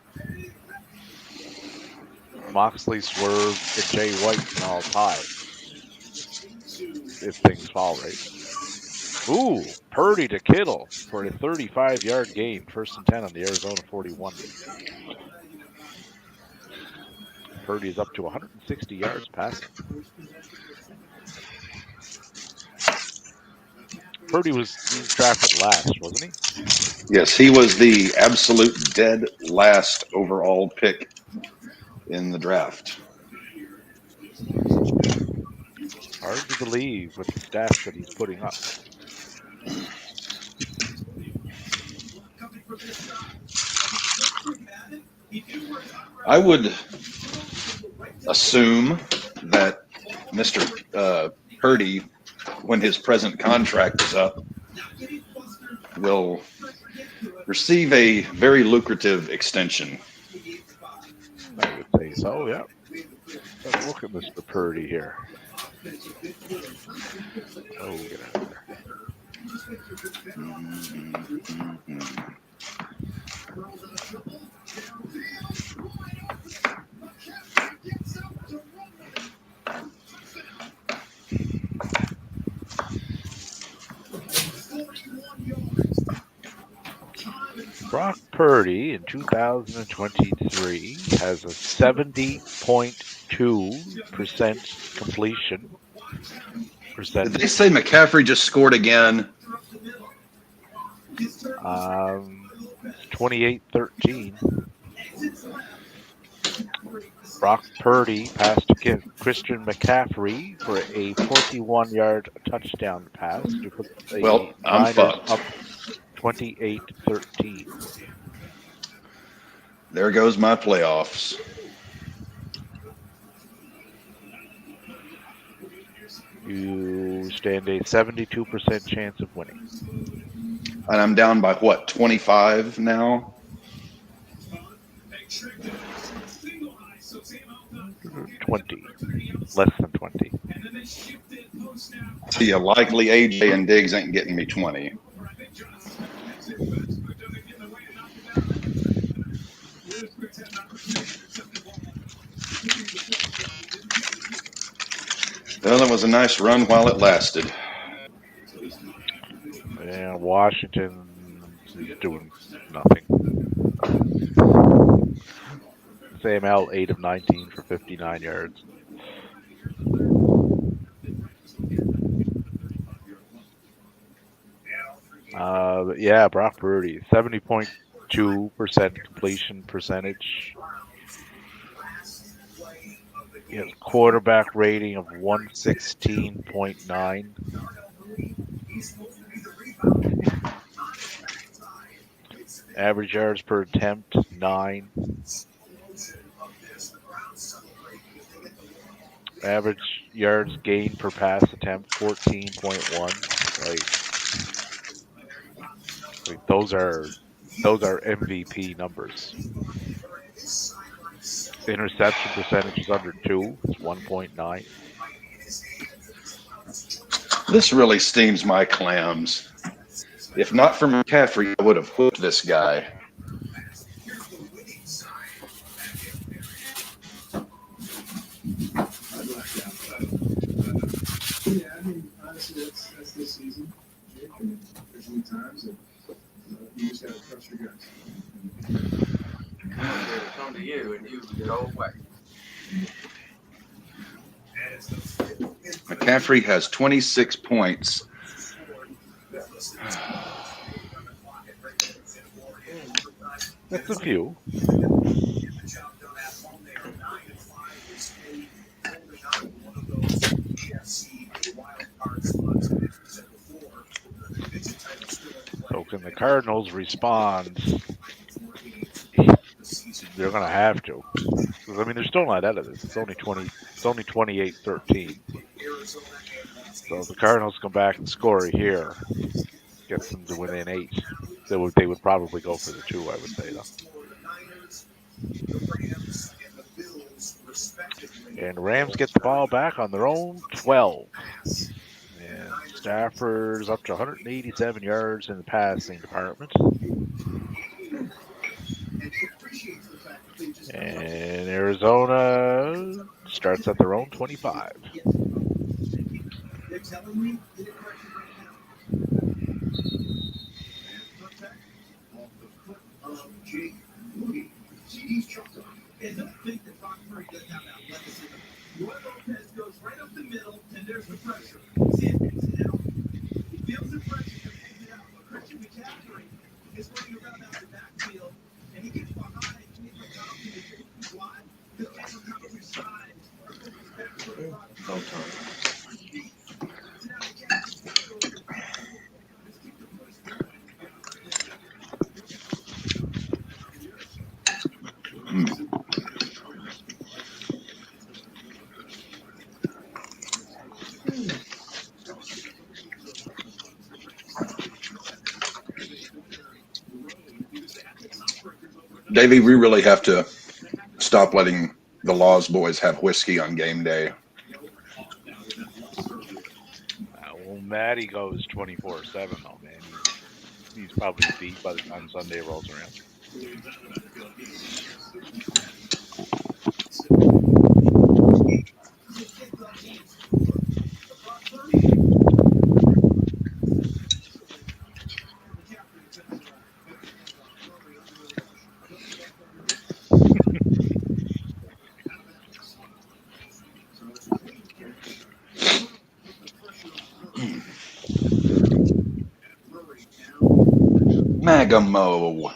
Moxley, Swerve, and Jay White can all tie if things fall right. Ooh, Purdy to Kittle for a 35-yard gain, 1st and 10 on the Arizona 41. Purdy is up to 160 yards passing. Purdy was drafted last, wasn't he? Yes, he was the absolute dead last overall pick in the draft. Hard to believe with the stats that he's putting up. I would assume that Mr. Purdy, when his present contract is up, will receive a very lucrative extension. I would say so, yeah. Let's look at Mr. Purdy here. Oh, get out of there. Brock Purdy in 2023 has a 70.2% completion Did percentage. they say McCaffrey just scored again? 28-13. Brock Purdy passed to Christian McCaffrey for a 41-yard touchdown pass to put the Well, I'm Niners fucked. up 28-13. There goes my playoffs. You stand a 72% chance of winning. And I'm down by what, 25 now? 20. Less than 20. See, likely AJ and Diggs ain't getting me 20. Well, it was a nice run while it lasted. And Washington is doing nothing. Same out 8 of 19 for 59 yards. But yeah, Brock Purdy, 70.2% completion percentage. He has quarterback rating of 116.9. Average yards per attempt, 9. Average yards gained per pass attempt, 14.1. Like those are MVP numbers. Interception percentage is under 2. It's 1.9. This really steams my clams. If not for McCaffrey, I would have whooped this guy. Yeah, I mean, honestly, that's this season. There's new times, and you just gotta trust your guys. Come to you, and you go away. McCaffrey has 26 points. That's a few. So can the Cardinals respond? They're going to have to. Because, I mean, they're still not out of this. It's only 28-13. So if the Cardinals come back and score here, gets them to within 8. They would probably go for the 2, I would say, though. And Rams get the ball back on their own 12. And Stafford's up to 187 yards in the passing department. And Arizona starts at their own 25. And don't think that Brock Purdy doesn't have athleticism. Roy Lopez goes right up the middle, and there's the pressure. Sam takes it out. He feels the pressure and takes it out. But Christian McCaffrey is running around out the backfield, and he gets behind. And he's like, why? The guy will come to his side. No time. Davey, we really have to stop letting the Laws boys have whiskey on game day. Well, Matty goes 24/7 though, man. He's probably beat by the time Sunday rolls around. Magamo.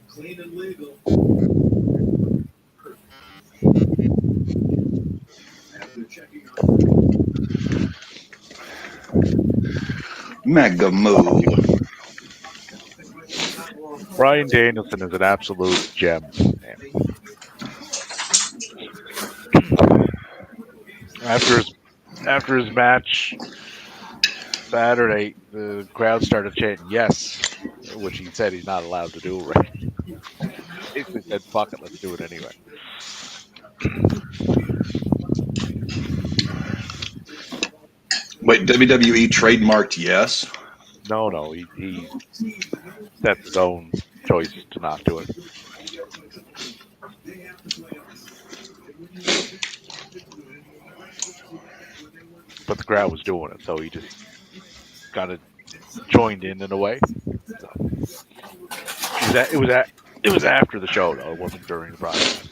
Clean and legal. Magamo. Brian Danielson is an absolute gem. Man. After his match Saturday, the crowd started chanting yes, which he said he's not allowed to do, right? Basically said, fuck it, let's do it anyway. Wait, WWE trademarked yes? No, he that's his own choice to not do it. But the crowd was doing it, so he just got it joined in a way. So it was after the show though. It wasn't during the broadcast.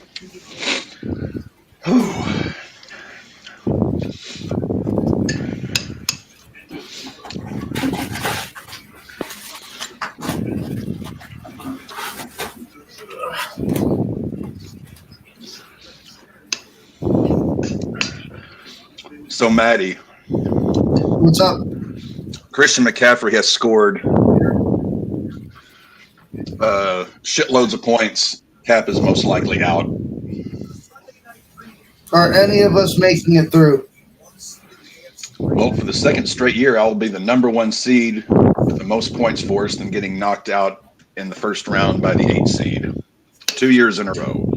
So, Maddie, What's up? Christian McCaffrey has scored shitloads of points. Cap is most likely out. Are any of us making it through? Well, for the second straight year, I will be the number 1 seed with the most points for us and getting knocked out in the first round by the 8 seed. 2 years in a row.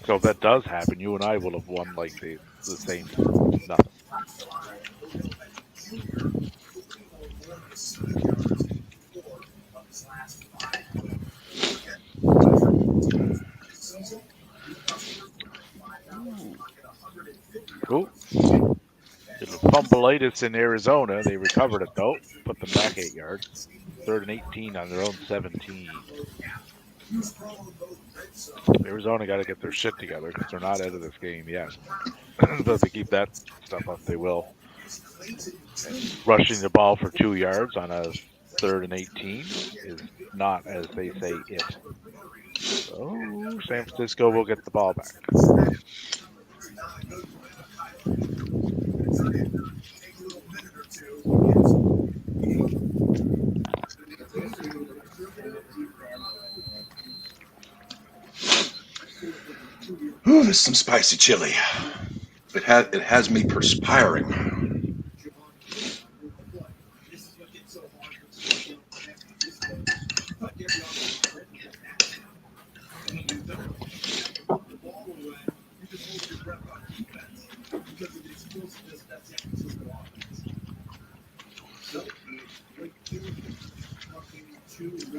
So if that does happen, you and I will have won like the same nothing. Cool. Little fumbleitis in Arizona. They recovered it though. Put them back 8 yards. 3rd and 18 on their own 17. Arizona got to get their shit together because they're not out of this game yet. But if they keep that stuff up, they will. And rushing the ball for 2 yards on a 3rd and 18 is not, as they say, it. So San Francisco will get the ball back. Ooh, there's some spicy chili. It has me perspiring.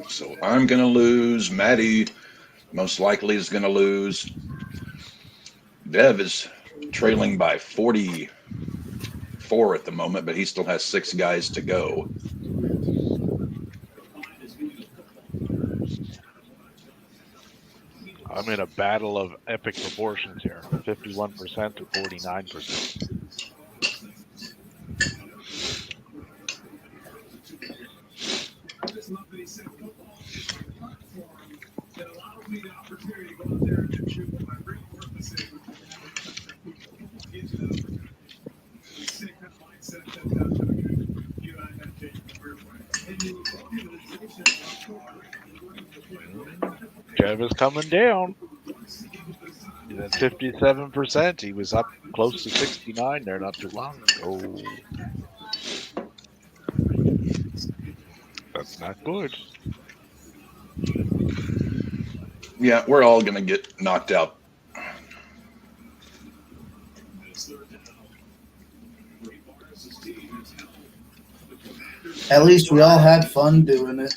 So I'm gonna lose. Maddie most likely is gonna lose. Dev is trailing by 44 at the moment, but he still has 6 guys to go. I'm in a battle of epic proportions here. 51% to 49%. Jeff is coming down. He's at 57%. He was up close to 69 there not too long ago. That's not good. Yeah, we're all going to get knocked out. At least we all had fun doing it.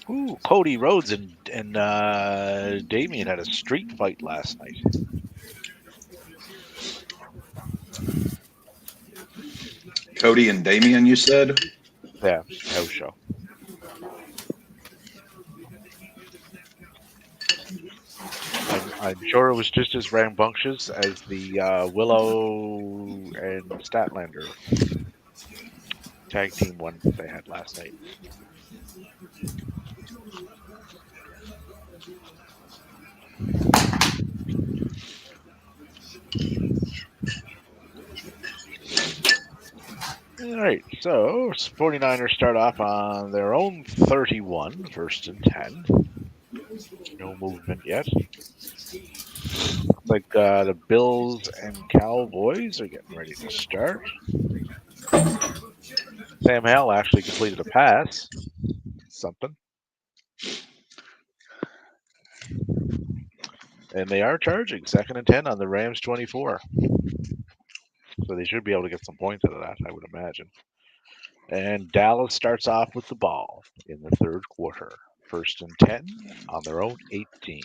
Ooh, Cody Rhodes and Damian had a street fight last night. Cody and Damian, you said? Yeah, house show. I'm sure it was just as rambunctious as the Willow and Statlander tag team one that they had last night. All right, so 49ers start off on their own 31, first and 10. No movement yet. Looks like the Bills and Cowboys are getting ready to start. Sam Howell actually completed a pass. Something. And they are charging second and 10 on the Rams 24. So they should be able to get some points out of that, I would imagine. And Dallas starts off with the ball in the third quarter. First and 10 on their own 18.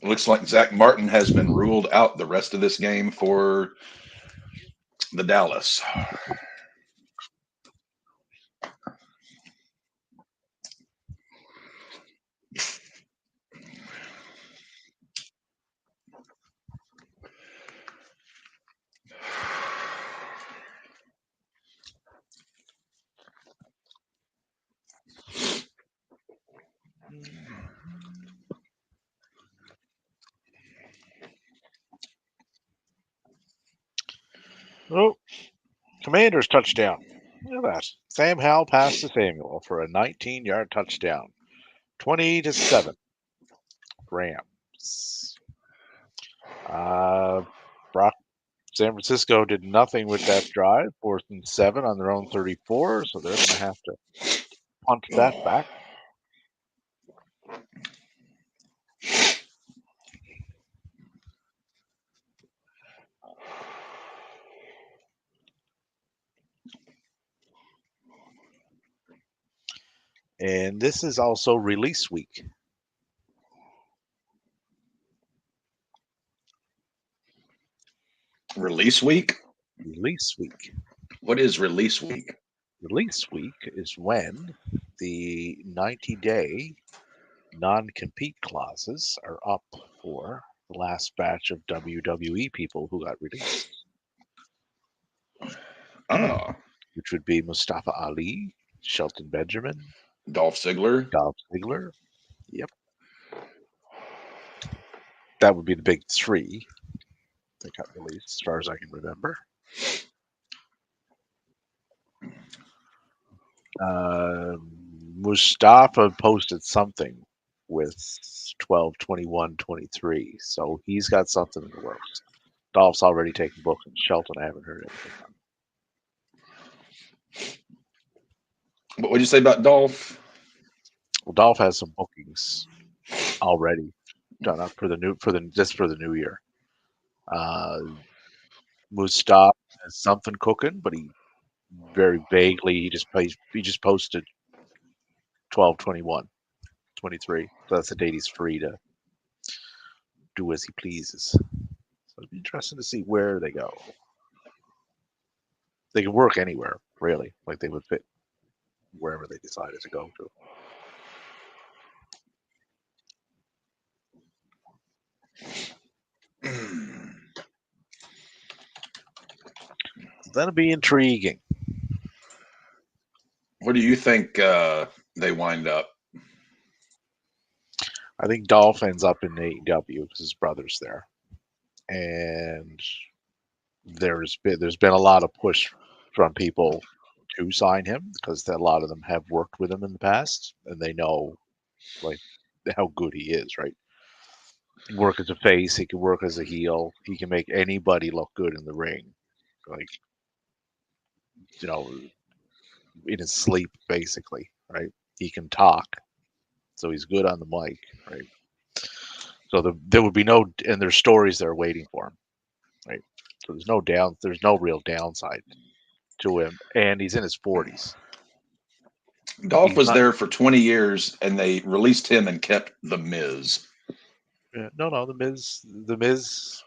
Looks like Zach Martin has been ruled out the rest of this game for the Dallas. Oh, Commanders touchdown. Look at that. Sam Howell passed to Samuel for a 19-yard touchdown. 20-7. Rams. Brock San Francisco did nothing with that drive. 4th and 7 on their own 34, so they're going to have to punt that back. And this is also release week. Release week? Release week. What is release week? Release week is when the 90-day non-compete clauses are up for the last batch of WWE people who got released. Oh. Which would be Mustafa Ali, Shelton Benjamin, Dolph Ziggler. Yep. That would be the big three that got released, as far as I can remember. Mustafa posted something with 12, 21, 23, so he's got something in the works. Dolph's already taken bookings. Shelton, I haven't heard anything on. What would you say about Dolph? Well, Dolph has some bookings already done up for the new year. Mustafa has something cooking, but he very vaguely he just posted 12, 21, 23. So that's the date he's free to do as he pleases. So it'd be interesting to see where they go. They can work anywhere, really. Like they would fit wherever they decided to go to. That'll be intriguing. Where do you think they wind up? I think Dolph ends up in AEW because his brother's there, and there's been a lot of push from people to sign him because a lot of them have worked with him in the past and they know like how good he is. Right, he can work as a face, he can work as a heel, he can make anybody look good in the ring. Like, in his sleep, basically, right? He can talk, so he's good on the mic, right? So there would be no, and there's stories that are waiting for him, right? So there's no real downside to him, and he's in his 40s. Dolph He's was not. there for 20 years, and they released him and kept the Miz. No, the Miz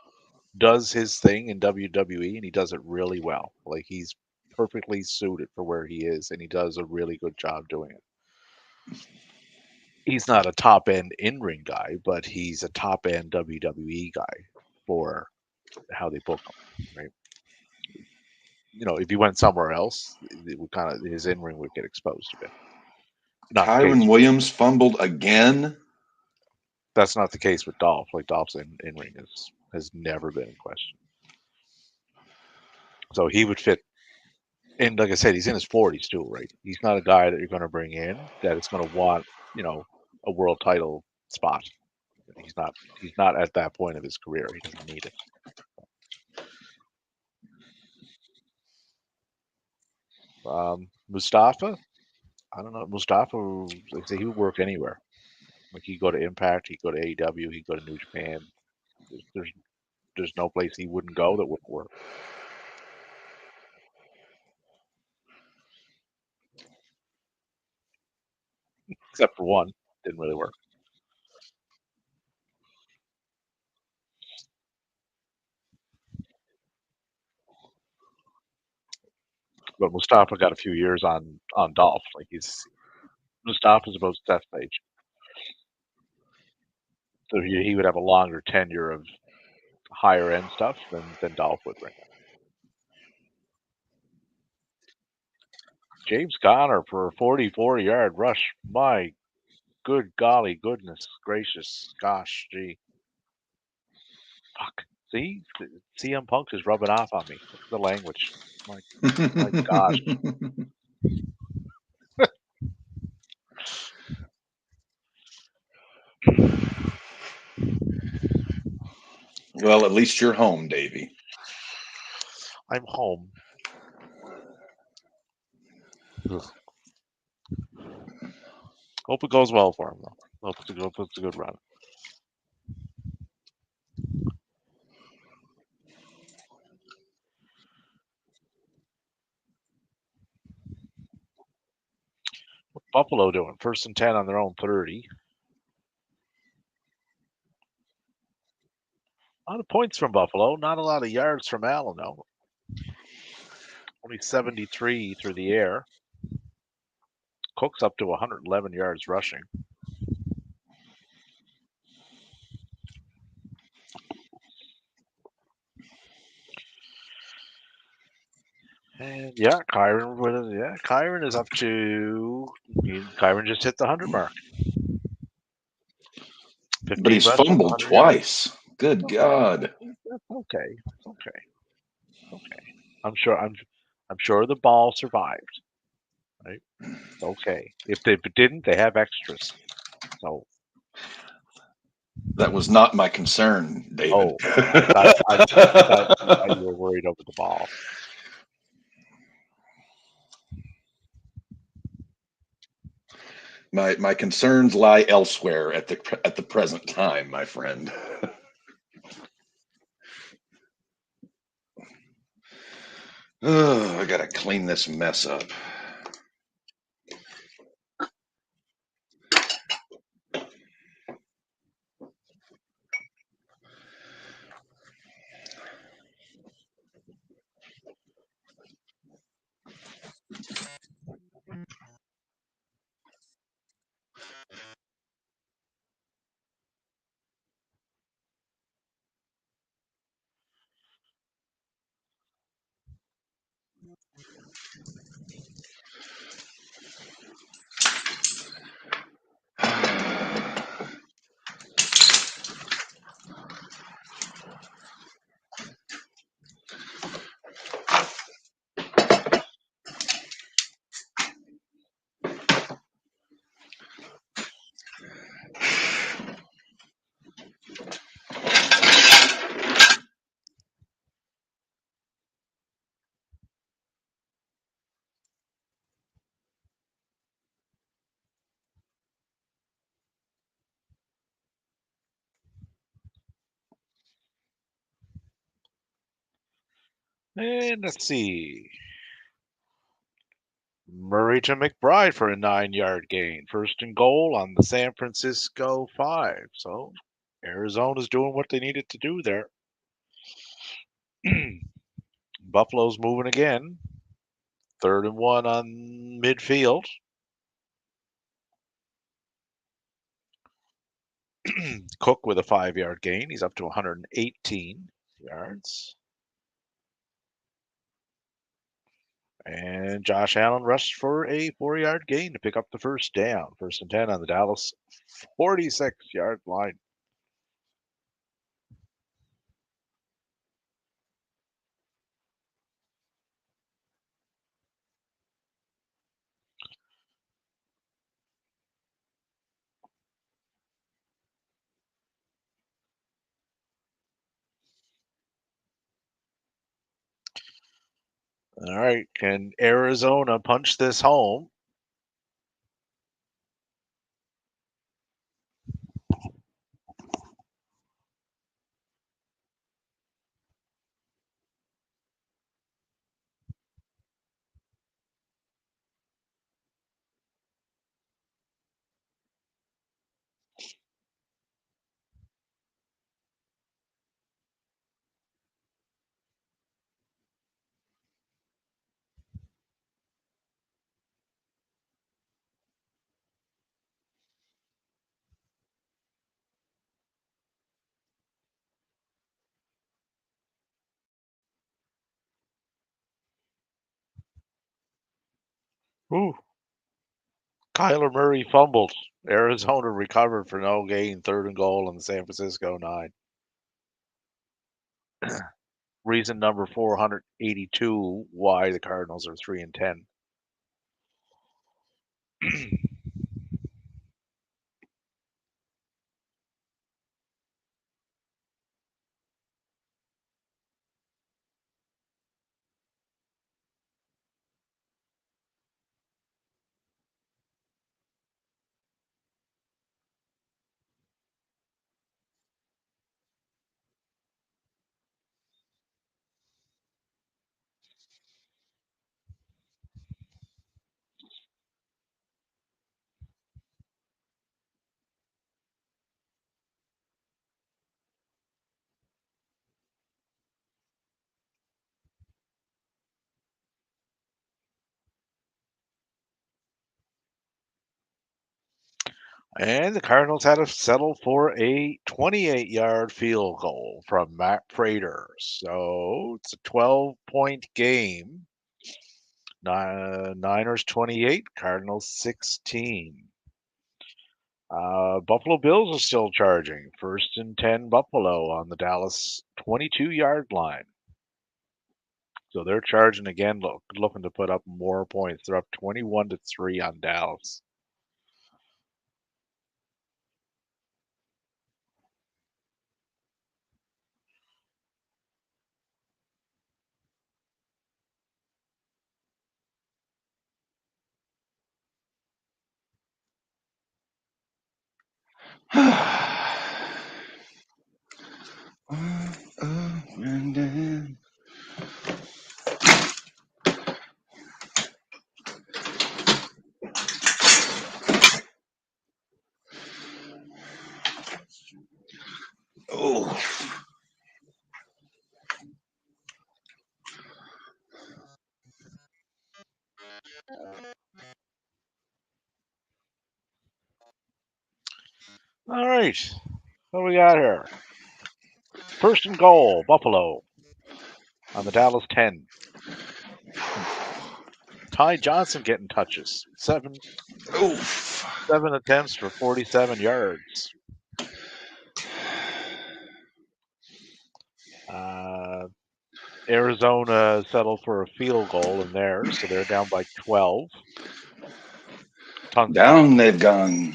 does his thing in WWE, and he does it really well. Like he's perfectly suited for where he is, and he does a really good job doing it. He's not a top end in ring guy, but he's a top end WWE guy for how they book him, right? If he went somewhere else, it would kind of his in ring would get exposed a bit. Not the case. Kyron Williams fumbled again. That's not the case with Dolph. Like Dolph's in ring has never been in question. So he would fit. And like I said, he's in his 40s too, right? He's not a guy that you're going to bring in that is going to want, a world title spot. He's not. He's not at that point of his career. He doesn't need it. Mustafa, I don't know. Mustafa, like I say, he would work anywhere. Like he'd go to Impact, he'd go to AEW, he'd go to New Japan. There's no place he wouldn't go that wouldn't work. Except for one, didn't really work. But Mustafa got a few years on Dolph. Like Mustafa's about Seth Page, so he would have a longer tenure of higher end stuff than Dolph would bring. James Conner for a 44-yard rush. My good golly, goodness gracious, gosh, gee, fuck. See, CM Punk is rubbing off on me. Look at the language. My gosh. Well, at least you're home, Davey. I'm home. Ugh. Hope it goes well for him, though. Hope it's a good run. What's Buffalo doing? 1st and 10 on their own 30. A lot of points from Buffalo. Not a lot of yards from Allen, though. Only 73 through the air. Cook's up to 111 yards rushing. And Kyron is up to. Kyron just hit the 100 mark. But he's rushes, fumbled 100 yards. twice. Good God. That's okay. I'm sure the ball survived. Right? Okay. If they didn't, they have extras. So. That was not my concern, David. Oh, I thought you were worried over the ball. My concerns lie elsewhere at the present time, my friend. Oh, I gotta clean this mess up. And let's see. Murray to McBride for a 9-yard gain. First and goal on the San Francisco 5. So Arizona's doing what they needed to do there. Buffalo's moving again. 3rd and 1 on midfield. Cook with a 5-yard gain. He's up to 118 yards. And Josh Allen rushed for a 4-yard gain to pick up the first down. 1st and 10 on the Dallas 46-yard line. All right. Can Arizona punch this home? Ooh. Kyler Murray fumbled. Arizona recovered for no gain. 3rd and goal on the San Francisco 9. Reason number 482 why the Cardinals are 3 and 10. And the Cardinals had to settle for a 28-yard field goal from Matt Prater. So it's a 12-point game. Niners 28, Cardinals 16. Buffalo Bills are still charging. 1st and 10 Buffalo on the Dallas 22-yard line. So they're charging again, looking to put up more points. They're up 21-3 on Dallas. Oh. All right. What do we got here? 1st and goal, Buffalo on the Dallas 10. Ty Johnson getting touches. Seven attempts for 47 yards. Arizona settled for a field goal in there, so they're down by 12. Down they've gone.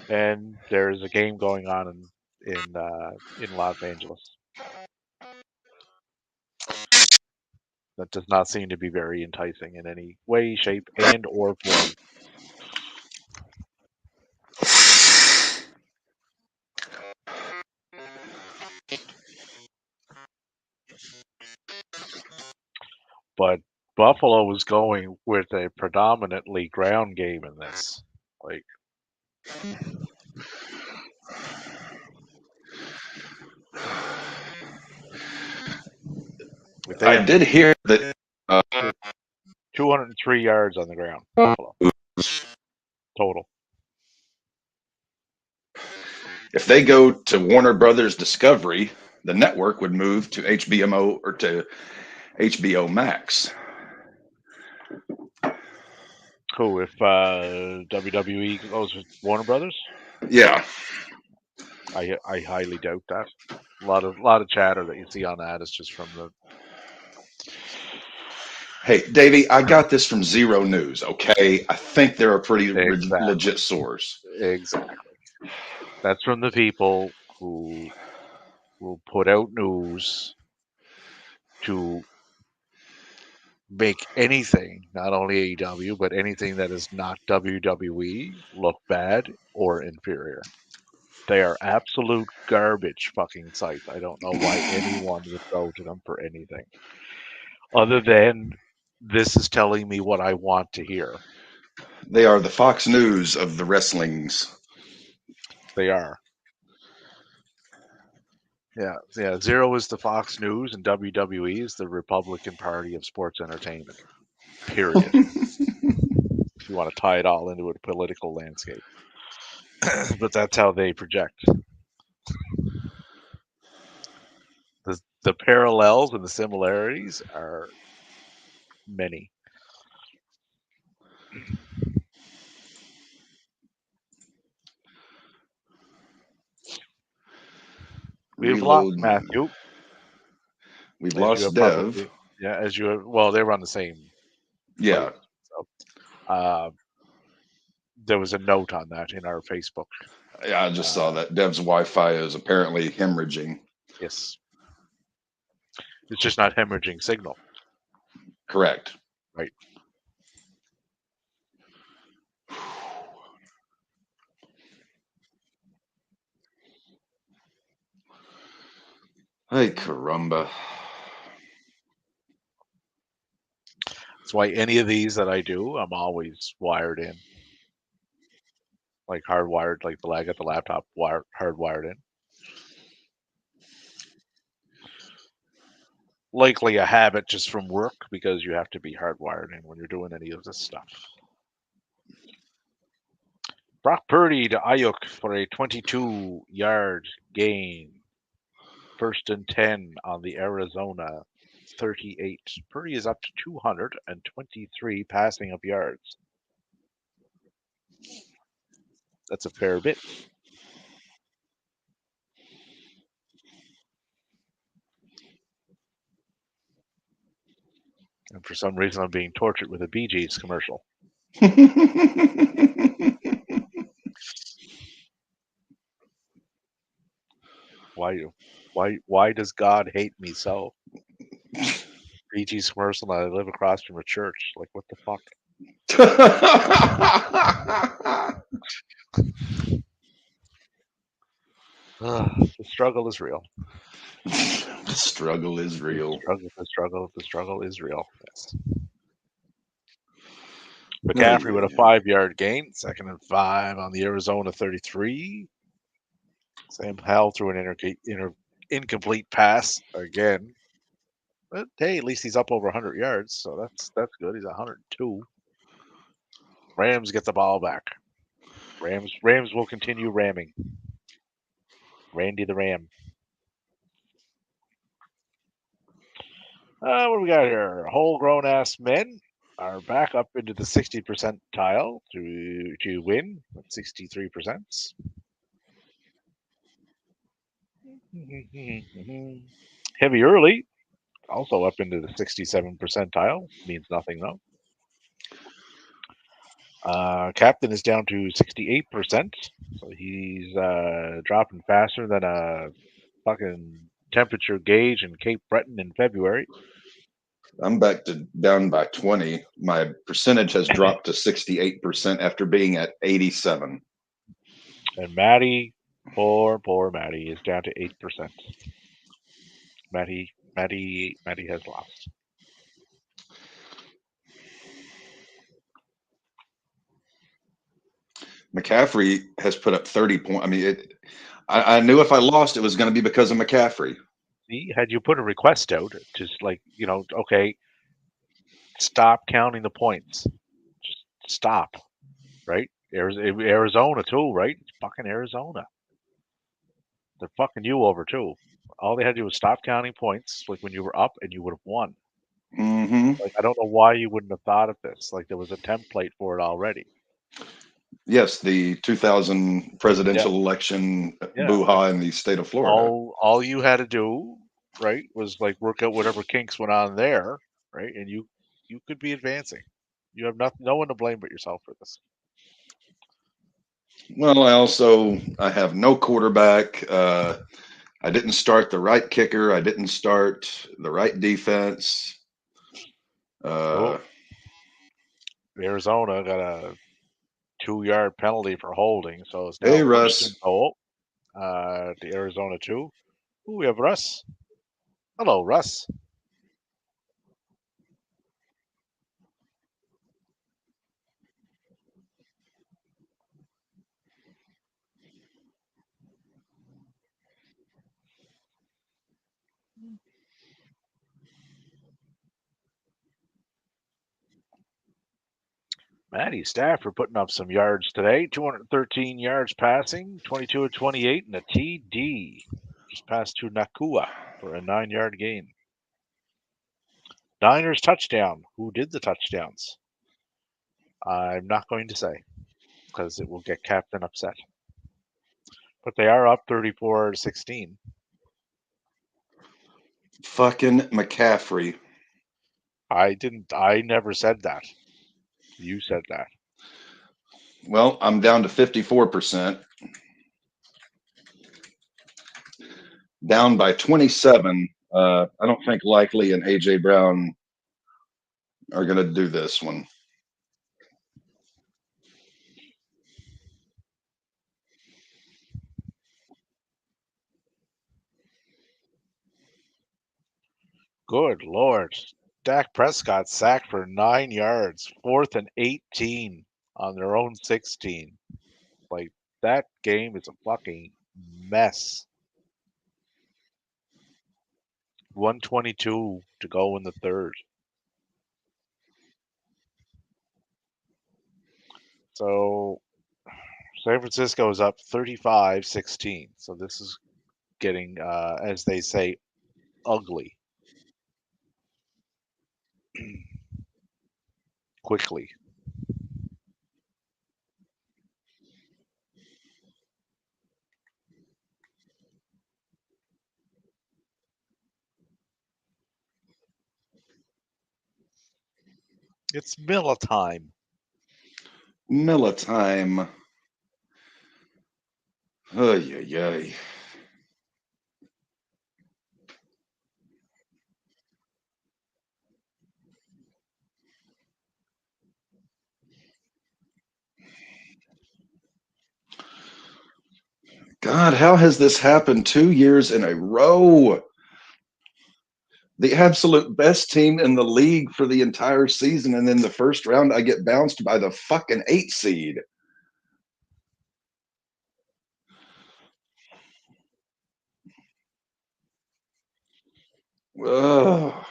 And there's a game going on in Los Angeles. That does not seem to be very enticing in any way, shape, and or form. But Buffalo was going with a predominantly ground game in this. Like, if they I had did hear that 203 yards on the ground, Buffalo total. if they go to Warner Brothers Discovery, the network would move to HBO or to HBO Max. Who, if WWE goes with Warner Brothers? Yeah. I highly doubt that. A lot of chatter that you see on that is just from the. Hey, Davey, I got this from Zero News. Okay, I think they're a pretty Exactly. legit source. Exactly. That's from the people who will put out news to make anything, not only AEW, but anything that is not WWE, look bad or inferior. They are absolute garbage fucking sites. I don't know why anyone would go to them for anything. Other than this is telling me what I want to hear. They are the Fox News of the wrestlings. They are. Yeah. Zero is the Fox News, and WWE is the Republican Party of sports entertainment. Period. If you want to tie it all into a political landscape. But that's how they project. The parallels and the similarities are many. We've lost Reload. Matthew. We've As you lost have Dev. well, they were on the same Yeah. place. So, there was a note on that in our Facebook. Yeah, I just saw that Dev's Wi-Fi is apparently hemorrhaging. Yes. It's just not hemorrhaging signal. Correct. Right. Hey, caramba. That's why any of these that I do, I'm always wired in. Like hardwired, like I got the laptop hardwired in. Likely a habit just from work because you have to be hardwired in when you're doing any of this stuff. Brock Purdy to Ayuk for a 22-yard gain. 1st and 10 on the Arizona 38. Purdy is up to 223 passing of yards. That's a fair bit. And for some reason, I'm being tortured with a Bee Gees commercial. Why does God hate me so? Bee Gees commercial, and I live across from a church. Like, what the fuck? The struggle is real. The struggle is real. The struggle is real. Yes. McCaffrey with a 5-yard gain, 2nd and 5 on the Arizona 33. Sam Howell threw an incomplete pass again. But hey, at least he's up over 100 yards, so that's good. He's 102. Rams get the ball back. Rams will continue ramming. Randy the Ram. What do we got here? Whole grown ass men are back up into the 60 percentile to win at 63%. Heavy early, also up into the 67 percentile. Means nothing though. Captain is down to 68%, so he's dropping faster than a fucking temperature gauge in Cape Breton in February. I'm back to down by 20. My percentage has dropped to 68% after being at 87. And Maddie, poor Maddie, is down to 8%. Maddie has lost. McCaffrey has put up 30 points. I mean, I knew if I lost, it was going to be because of McCaffrey. See, had you put a request out, just like, okay, stop counting the points. Just stop, right? Arizona too, right? It's fucking Arizona. They're fucking you over too. All they had to do was stop counting points, like when you were up, and you would have won. Mm-hmm. Like, I don't know why you wouldn't have thought of this. Like, there was a template for it already. Yes, the 2000 presidential election Yeah, boo-ha in the state of Florida. all you had to do, right, was like work out whatever kinks went on there, right, and you could be advancing. You have no one to blame but yourself for this. Well, I have no quarterback. I didn't start the right kicker. I didn't start the right defense. Arizona got a 2-yard penalty for holding, so it's now Hey, first Russ. and goal. The Arizona 2. Ooh, we have Russ. Hello, Russ. Matty Stafford putting up some yards today. 213 yards passing, 22 of 28, and a TD. Just passed to Nakua for a 9-yard gain. Niners touchdown. Who did the touchdowns? I'm not going to say because it will get Captain upset. But they are up 34-16. Fucking McCaffrey. I never said that. You said that. Well, I'm down to 54%. Down by 27. I don't think Likely and AJ Brown are going to do this one. Good Lord. Dak Prescott sacked for 9 yards, 4th and 18 on their own 16. Like, that game is a fucking mess. 122 to go in the third. So San Francisco is up 35-16. So this is getting, as they say, ugly quickly. It's Miller time. Miller time. Ay, ay, ay. God, how has this happened 2 years in a row? The absolute best team in the league for the entire season, and then the first round I get bounced by the fucking 8 seed. Ugh.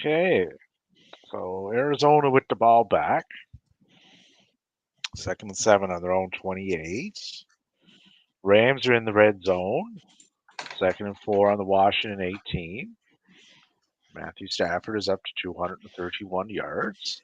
Okay. So Arizona with the ball back. 2nd and 7 on their own 28. Rams are in the red zone. 2nd and 4 on the Washington 18. Matthew Stafford is up to 231 yards.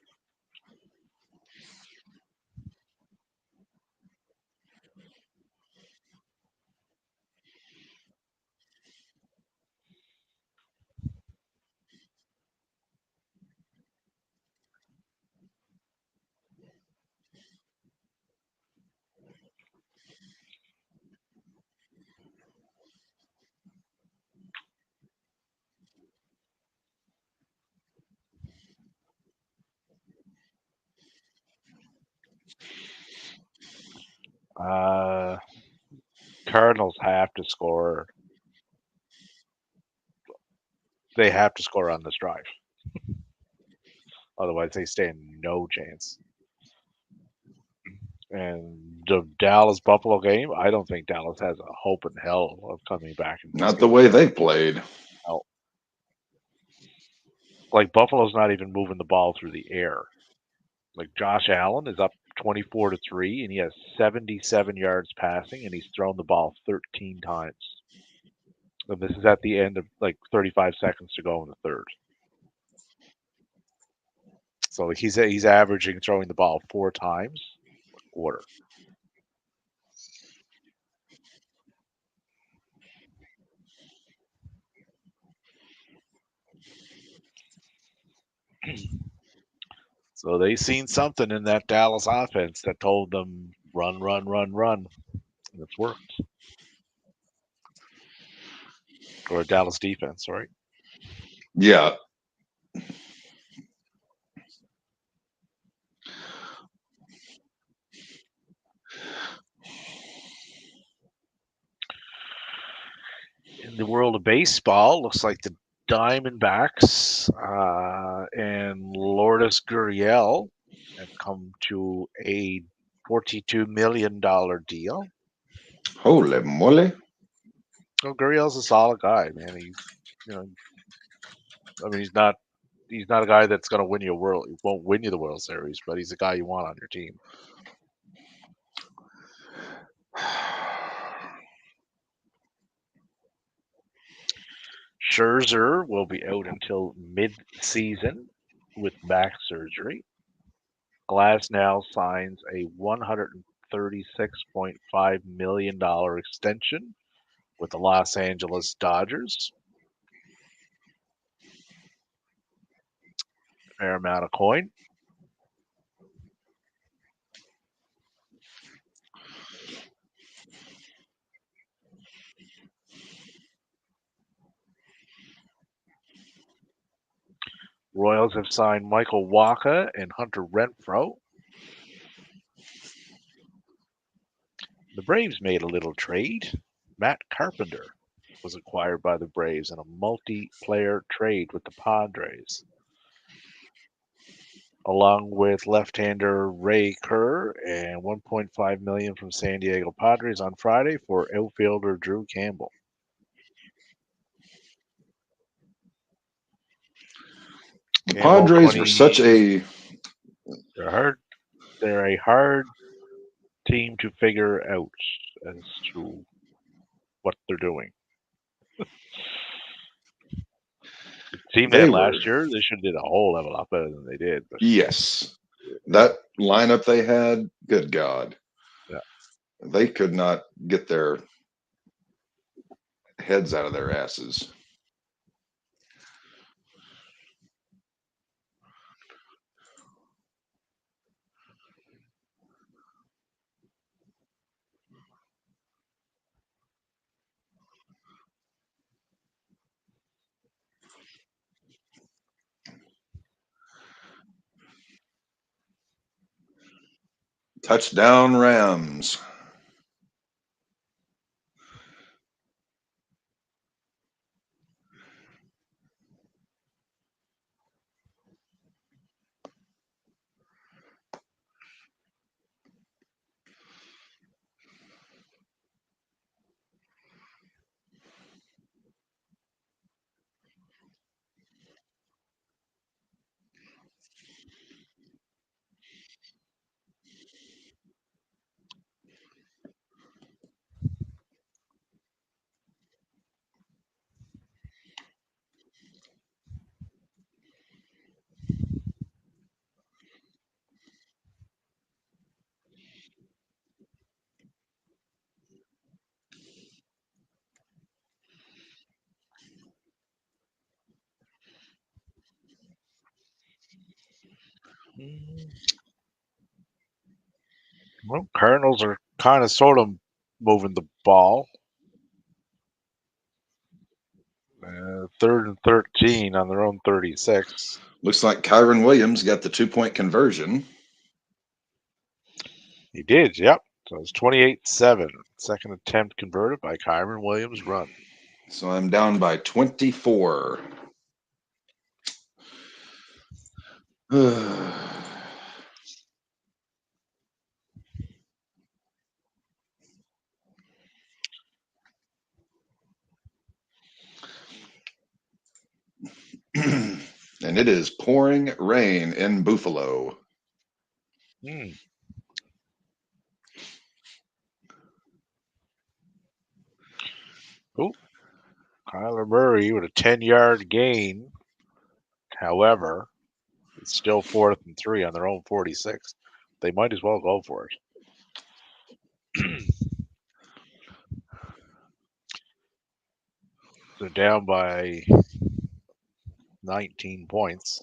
Cardinals have to score. They have to score on this drive. Otherwise, they stand no chance. And the Dallas Buffalo game, I don't think Dallas has a hope in hell of coming back in this Not the game. way they've played. No. Like Buffalo's not even moving the ball through the air. Like Josh Allen is up 24-3, and he has 77 yards passing, and he's thrown the ball 13 times. And this is at the end of like 35 seconds to go in the third. So like he's averaging throwing the ball 4 times a quarter. So they seen something in that Dallas offense that told them run, run, run, run. And it's worked. Or Dallas defense, right? Yeah. In the world of baseball, looks like the Diamondbacks and Lourdes Gurriel have come to a $42 million deal. Holy moly. Well, Gurriel's a solid guy, man. I mean, he's not a guy that's going to win you he won't win you the World Series, but he's a guy you want on your team. Scherzer will be out until mid-season with back surgery. Glasnow signs a $136.5 million extension with the Los Angeles Dodgers. Fair amount of coin. Royals have signed Michael Wacha and Hunter Renfroe. The Braves made a little trade. Matt Carpenter was acquired by the Braves in a multiplayer trade with the Padres, along with left-hander Ray Kerr and $1.5 million from San Diego Padres on Friday for outfielder Drew Campbell. The Padres 20, were such a they're a hard team to figure out as to what they're doing. The team they had last year, they should have did a whole lot better than they did. But yes. That lineup they had, good God. Yeah. They could not get their heads out of their asses. Touchdown Rams. Well, Cardinals are kind of sort of moving the ball. 3rd and 13 on their own 36. Looks like Kyron Williams got the 2-point conversion. He did, yep. So it's 28-7. Second attempt converted by Kyron Williams run. So I'm down by 24. And it is pouring rain in Buffalo. Oh, Kyler Murray with a 10-yard gain. However, it's still 4th and 3 on their own 46. They might as well go for it. They're down by 19 points.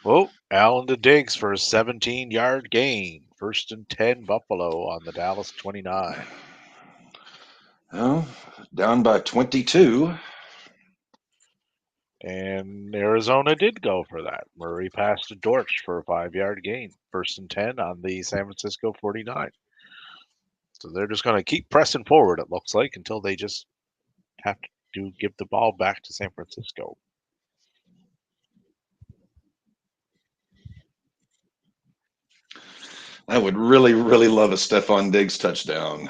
Oh, Allen to Diggs for a 17-yard gain. 1st and 10 Buffalo on the Dallas 29. Well, down by 22. And Arizona did go for that. Murray passed to Dortch for a 5-yard gain. 1st and 10 on the San Francisco 49. So they're just going to keep pressing forward, it looks like, until they just have to give the ball back to San Francisco. I would really, really love a Stephon Diggs touchdown.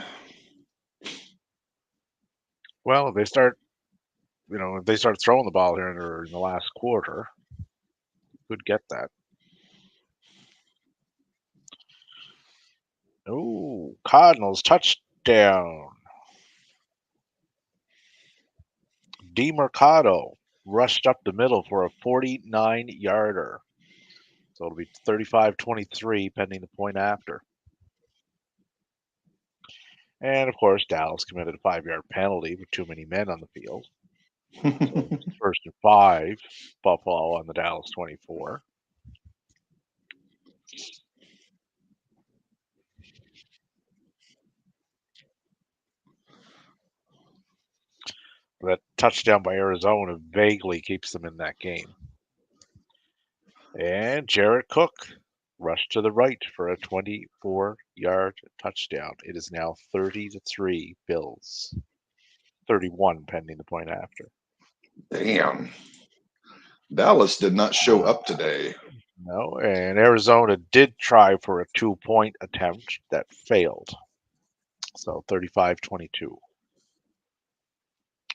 Well, if they start, if they start throwing the ball here in the last quarter, could get that. Oh, Cardinals touchdown. DeMercado rushed up the middle for a 49-yarder. So it'll be 35-23 pending the point after. And, of course, Dallas committed a 5-yard penalty with too many men on the field. So 1st and 5, Buffalo on the Dallas 24. That touchdown by Arizona vaguely keeps them in that game. And Jared Cook rushed to the right for a 24-yard touchdown. It is now 30-3 Bills. 31 pending the point after. Damn. Dallas did not show up today. No, and Arizona did try for a 2-point attempt that failed. So 35-22.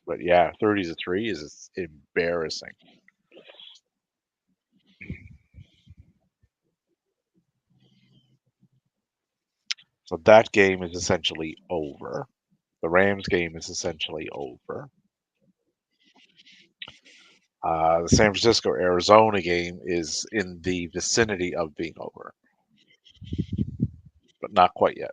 But yeah, 30-3 is embarrassing. So that game is essentially over. The Rams game is essentially over. The San Francisco-Arizona game is in the vicinity of being over, but not quite yet.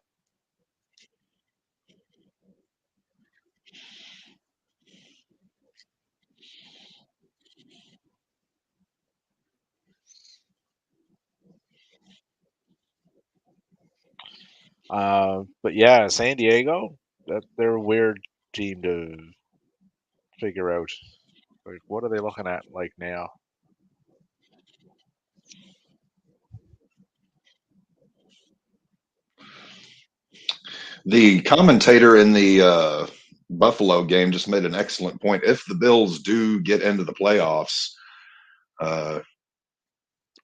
But yeah, San Diego, they're a weird team to figure out. Like, what are they looking at like now? The commentator in the Buffalo game just made an excellent point. If the Bills do get into the playoffs, they're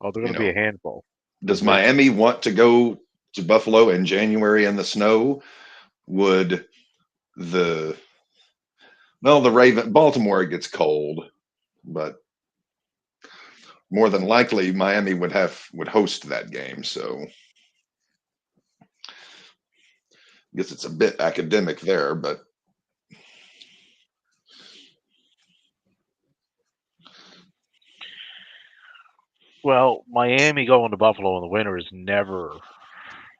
going to be a handful. Does Miami want to go to Buffalo in January in the snow? Would the Baltimore gets cold, but more than likely Miami would host that game. So I guess it's a bit academic there, but well, Miami going to Buffalo in the winter is never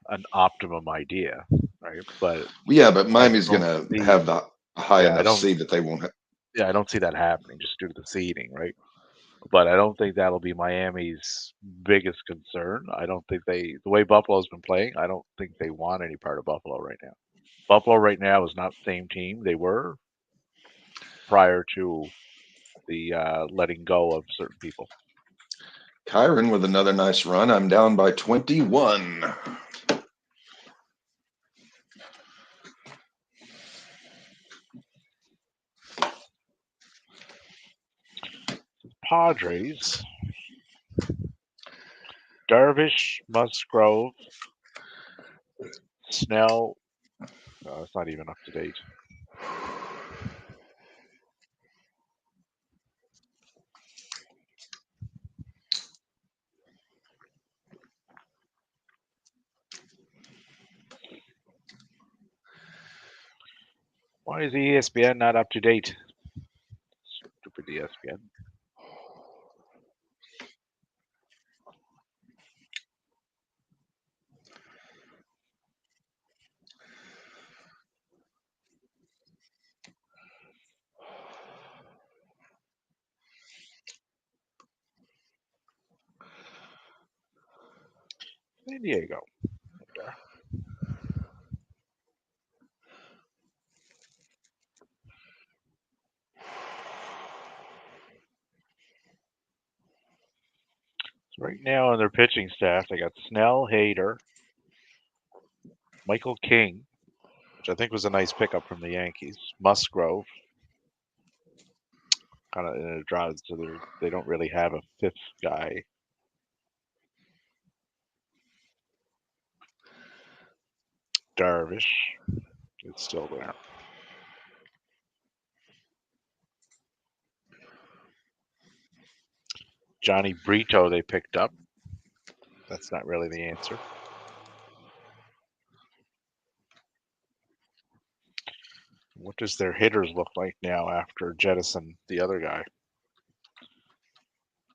an optimum idea, right? But Miami's going to have the high enough seed that they won't have. Yeah, I don't see that happening just due to the seeding, right? But I don't think that'll be Miami's biggest concern. I don't think the way Buffalo's been playing, I don't think they want any part of Buffalo right now. Buffalo right now is not the same team they were prior to the letting go of certain people. Kyron with another nice run. I'm down by 21. Padres. Darvish, Musgrove, Snell. No, it's not even up to date. Why is the ESPN not up to date? Stupid ESPN. San Diego. There. So right now on their pitching staff, they got Snell, Hader, Michael King, which I think was a nice pickup from the Yankees, Musgrove, kind of in a drought, so they don't really have a fifth guy. Darvish is still there. Johnny Brito they picked up. That's not really the answer. What does their hitters look like now after jettison the other guy?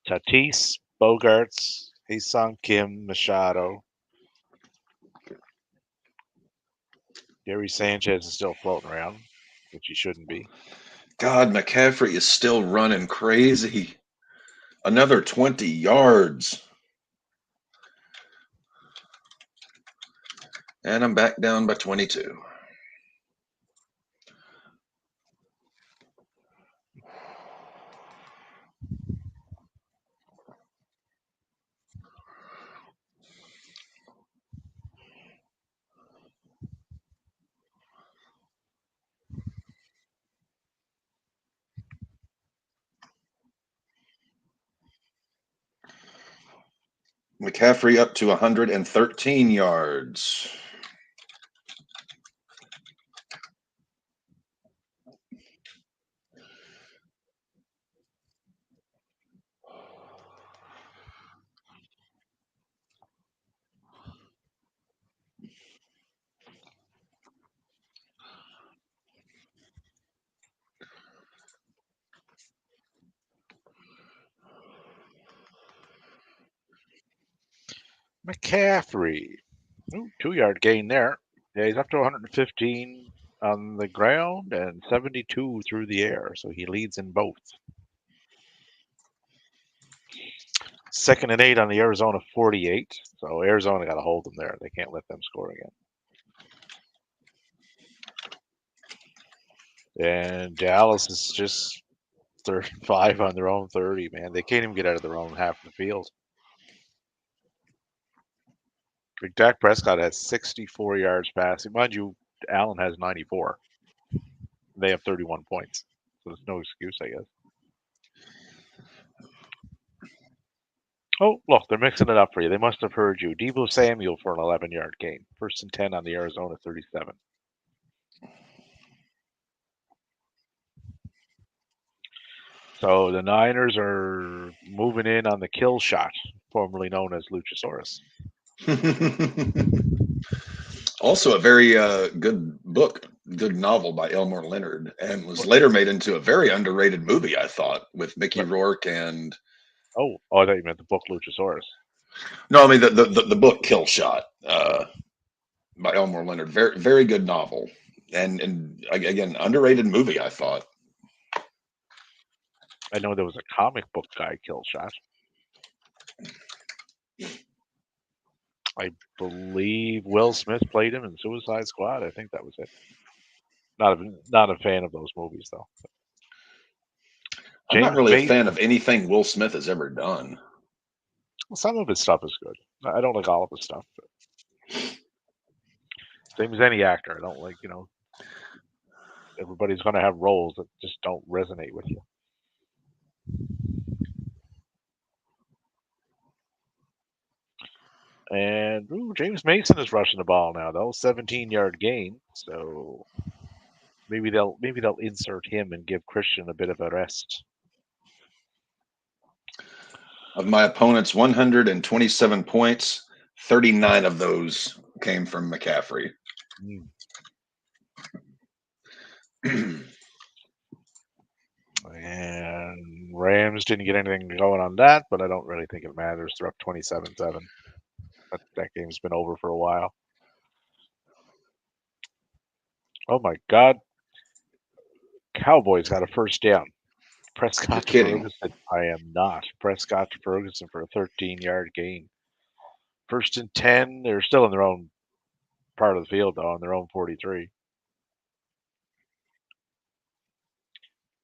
Tatis, Bogarts, Hae-Sung Kim, Machado. Gary Sanchez is still floating around, which he shouldn't be. God, McCaffrey is still running crazy. Another 20 yards. And I'm back down by 22. McCaffrey up to 113 yards. McCaffrey. Ooh, 2-yard gain there. Yeah, he's up to 115 on the ground and 72 through the air, so he leads in both. 2nd and 8 on the Arizona 48, so Arizona got to hold them there. They can't let them score again. And Dallas is just 35 on their own 30, man. They can't even get out of their own half of the field. Dak Prescott has 64 yards passing. Mind you, Allen has 94. They have 31 points. So there's no excuse, I guess. Oh, look, they're mixing it up for you. They must have heard you. Deebo Samuel for an 11-yard gain. 1st and 10 on the Arizona 37. So the Niners are moving in on the kill shot, formerly known as Luchasaurus. Also, a very good book, good novel by Elmore Leonard, and was later made into a very underrated movie, I thought, with Mickey Rourke and. Oh, I thought you meant the book Luchasaurus. No, I mean the book Kill Shot by Elmore Leonard. Very very good novel, and again underrated movie, I thought. I know there was a comic book guy, Kill Shot. I believe Will Smith played him in Suicide Squad. I think that was it. Not a fan of those movies though. I'm not really a fan of anything Will Smith has ever done. Some of his stuff is good. I don't like all of his stuff. But same as any actor. I don't like, everybody's going to have roles that just don't resonate with you. And James Mason is rushing the ball now, though. 17-yard gain. So maybe they'll insert him and give Christian a bit of a rest. Of my opponent's 127 points, 39 of those came from McCaffrey. And Rams didn't get anything going on that, but I don't really think it matters. They're up 27-7. That game's been over for a while. Oh my God. Cowboys got a first down. Prescott to Ferguson. I am not. Prescott to Ferguson for a 13-yard gain. 1st and 10. They're still in their own part of the field, though, on their own 43.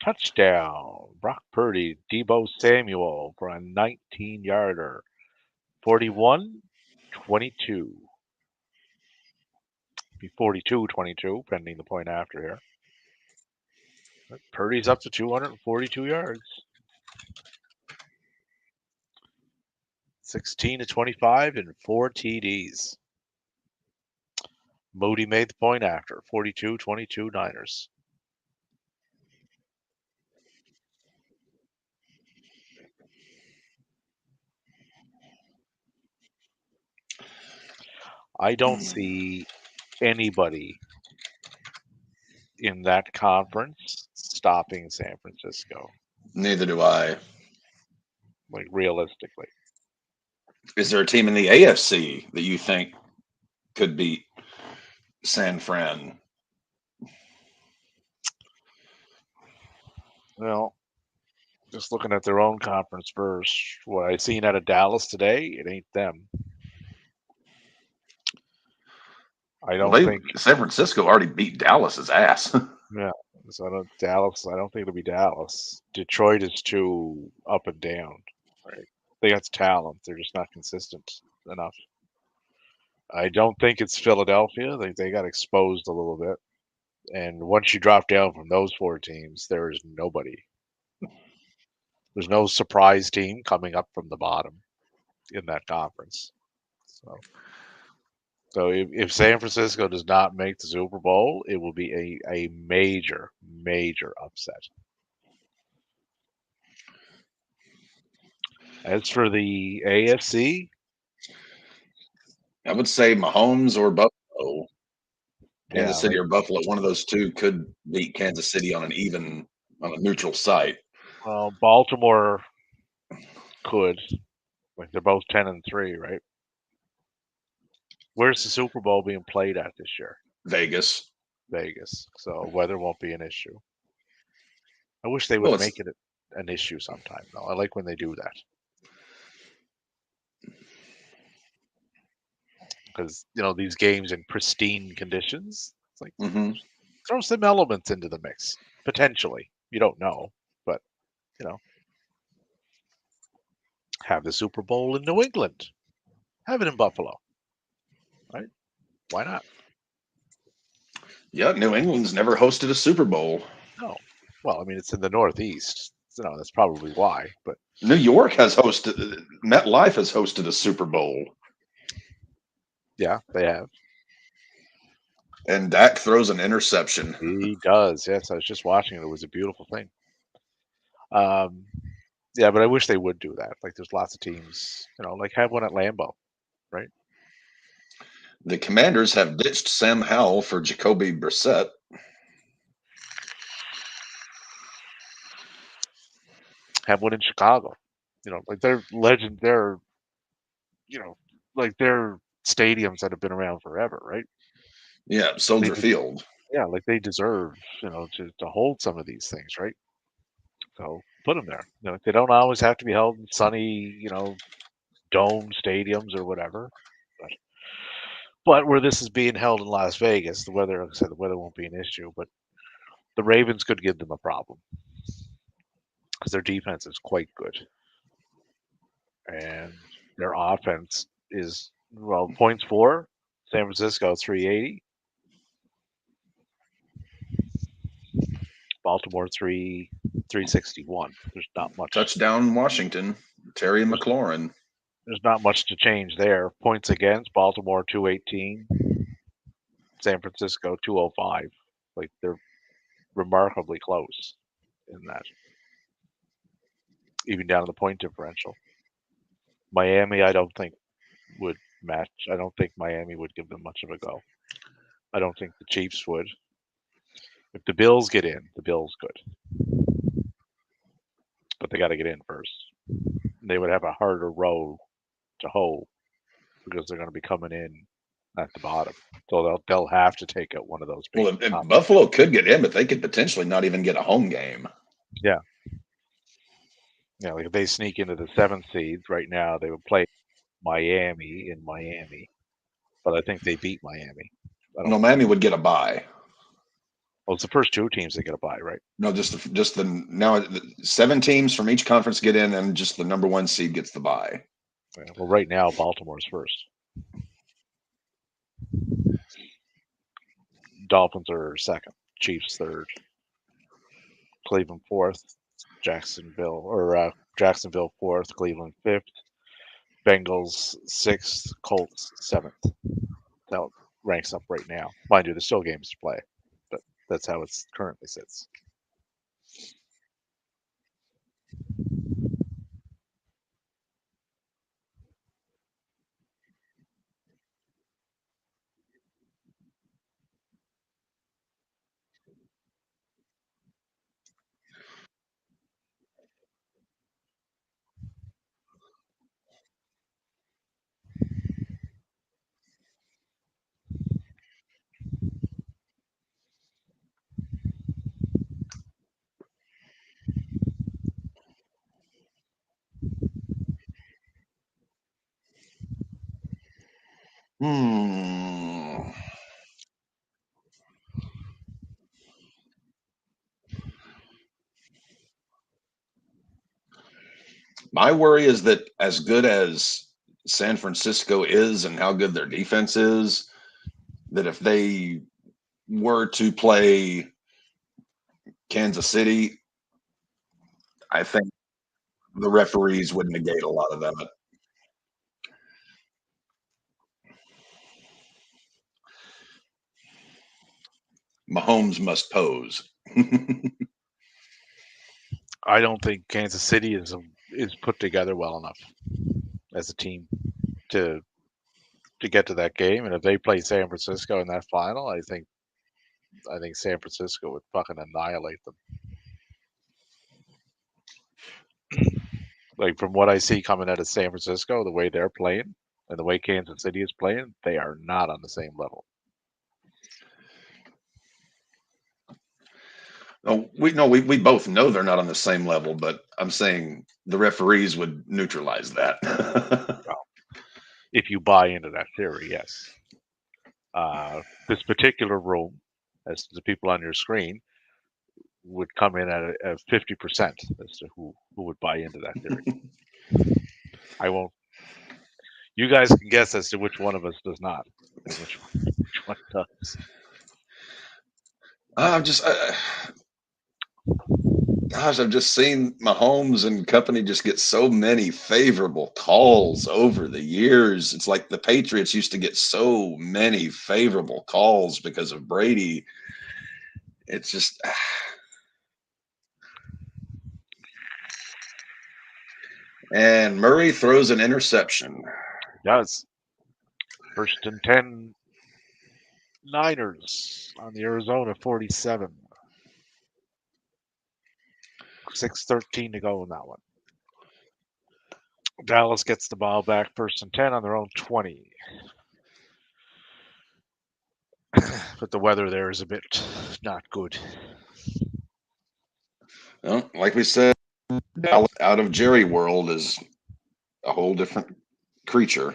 Touchdown. Brock Purdy, Deebo Samuel for a 19-yarder. 41-22. Be 42-22, pending the point after here. But Purdy's up to 242 yards. 16-25 and 4 TDs. Moody made the point after. 42-22 Niners. I don't see anybody in that conference stopping San Francisco. Neither do I. Like, realistically. Is there a team in the AFC that you think could beat San Fran? Well, just looking at their own conference first, what I seen out of Dallas today, it ain't them. I don't think San Francisco already beat Dallas's ass. Yeah, so I don't think it'll be Dallas. Detroit is too up and down. Right? They got talent. They're just not consistent enough. I don't think it's Philadelphia. They got exposed a little bit. And once you drop down from those 4 teams, there is nobody. There's no surprise team coming up from the bottom in that conference. So if San Francisco does not make the Super Bowl, it will be a major, major upset. As for the AFC, I would say Mahomes or Buffalo. Kansas City like, or Buffalo. One of those two could beat Kansas City on a neutral site. Well, Baltimore could. Like, they're both 10-3, right? Where's the Super Bowl being played at this year? Vegas. So weather won't be an issue. I wish they would make it an issue sometime, though. I like when they do that. Because, these games in pristine conditions, it's like, throw some elements into the mix. Potentially. You don't know. But, have the Super Bowl in New England. Have it in Buffalo. Right? Why not? Yeah, New England's never hosted a Super Bowl. No. Well, I mean, it's in the Northeast. That's probably why. But New York has hosted, MetLife has hosted a Super Bowl. Yeah, they have. And Dak throws an interception. He does. Yes, I was just watching it. It was a beautiful thing. Yeah, but I wish they would do that. Like, there's lots of teams, like have one at Lambeau, right? The Commanders have ditched Sam Howell for Jacoby Brissett. Have one in Chicago. Like they're legend. They're, like they're stadiums that have been around forever, right? Yeah, Soldier Field. Yeah, like they deserve, to hold some of these things, right? So put them there. They don't always have to be held in sunny, dome stadiums or whatever. But where this is being held in Las Vegas, the weather, like I said, the weather won't be an issue. But the Ravens could give them a problem because their defense is quite good. And their offense is points for San Francisco 380, Baltimore 361. There's not much. Touchdown Washington, Terry McLaurin. There's not much to change there. Points against Baltimore 218, San Francisco 205. Like they're remarkably close in that, even down to the point differential. Miami, I don't think would match. I don't think Miami would give them much of a go. I don't think the Chiefs would. If the Bills get in, the Bills could, but they got to get in first. They would have a harder row to hoe because they're going to be coming in at the bottom. So they'll have to take out one of those. Well, and Buffalo could get in, but they could potentially not even get a home game. Yeah. Yeah, like if they sneak into the 7th seed right now, they would play Miami in Miami, but I think they beat Miami. No, Miami would get a bye. Well, it's the first 2 teams that get a bye, right? No, just the now 7 teams from each conference get in, and just the number 1 seed gets the bye. Yeah, well, right now Baltimore's first. Dolphins are second. Chiefs third. Cleveland fourth. Jacksonville fourth. Cleveland fifth. Bengals sixth. Colts seventh. That ranks up right now. Mind you, there's still games to play, but that's how it currently sits. My worry is that as good as San Francisco is and how good their defense is, that if they were to play Kansas City, I think the referees would negate a lot of that. Mahomes must pose. I don't think Kansas City is put together well enough as a team to get to that game. And if they play San Francisco in that final, I think San Francisco would fucking annihilate them. Like from what I see coming out of San Francisco, the way they're playing and the way Kansas City is playing, they are not on the same level. We both know they're not on the same level, but I'm saying the referees would neutralize that. Well, if you buy into that theory, yes. This particular room, as the people on your screen, would come in at 50% as to who would buy into that theory. I won't. You guys can guess as to which one of us does not, and which one does. I'm just, gosh, I've just seen Mahomes and company just get so many favorable calls over the years. It's like the Patriots used to get so many favorable calls because of Brady. It's just. And Murray throws an interception. Does. First and 10, Niners on the Arizona 47. 6:13 to go in that one. Dallas gets the ball back first and 10 on their own 20. But the weather there is a bit not good. Well, like we said, Dallas out of Jerry world is a whole different creature.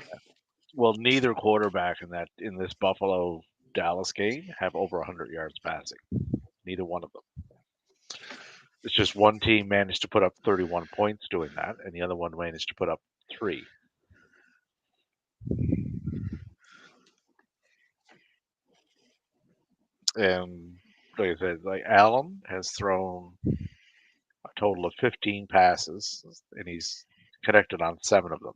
Well, neither quarterback in this Buffalo Dallas game have over 100 yards passing. Neither one of them. It's just one team managed to put up 31 points doing that, and the other one managed to put up 3. And like I said, like Allen has thrown a total of 15 passes, and he's connected on 7 of them.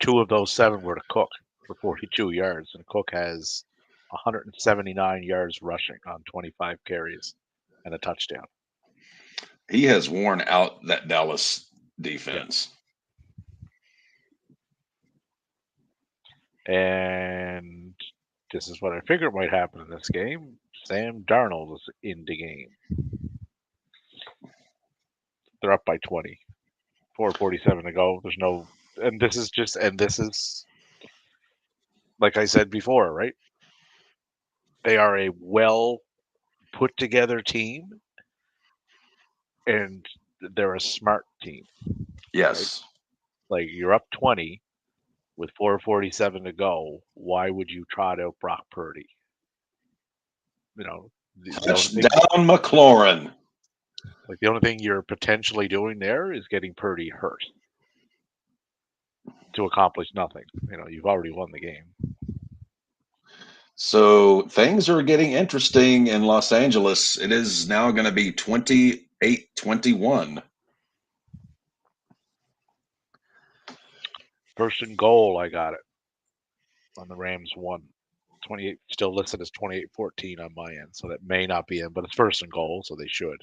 2 of those 7 were to Cook for 42 yards, and Cook has 179 yards rushing on 25 carries and a touchdown. He has worn out that Dallas defense. And this is what I figured might happen in this game. Sam Darnold is in the game. They're up by 20. 4:47 to go. There's no, and this is like I said before, right? They are a well put together team, and they're a smart team. Yes. Like you're up 20 with 4:47 to go. Why would you trot out Brock Purdy? The only thing, Touchdown, McLaurin. like the only thing you're potentially doing there is getting Purdy hurt to accomplish nothing. You've already won the game. So things are getting interesting in Los Angeles. It is now going to be 28-21. First and goal, I got it on the Rams 1. 28 still listed as 28-14 on my end, so that may not be in, but it's first and goal, so they should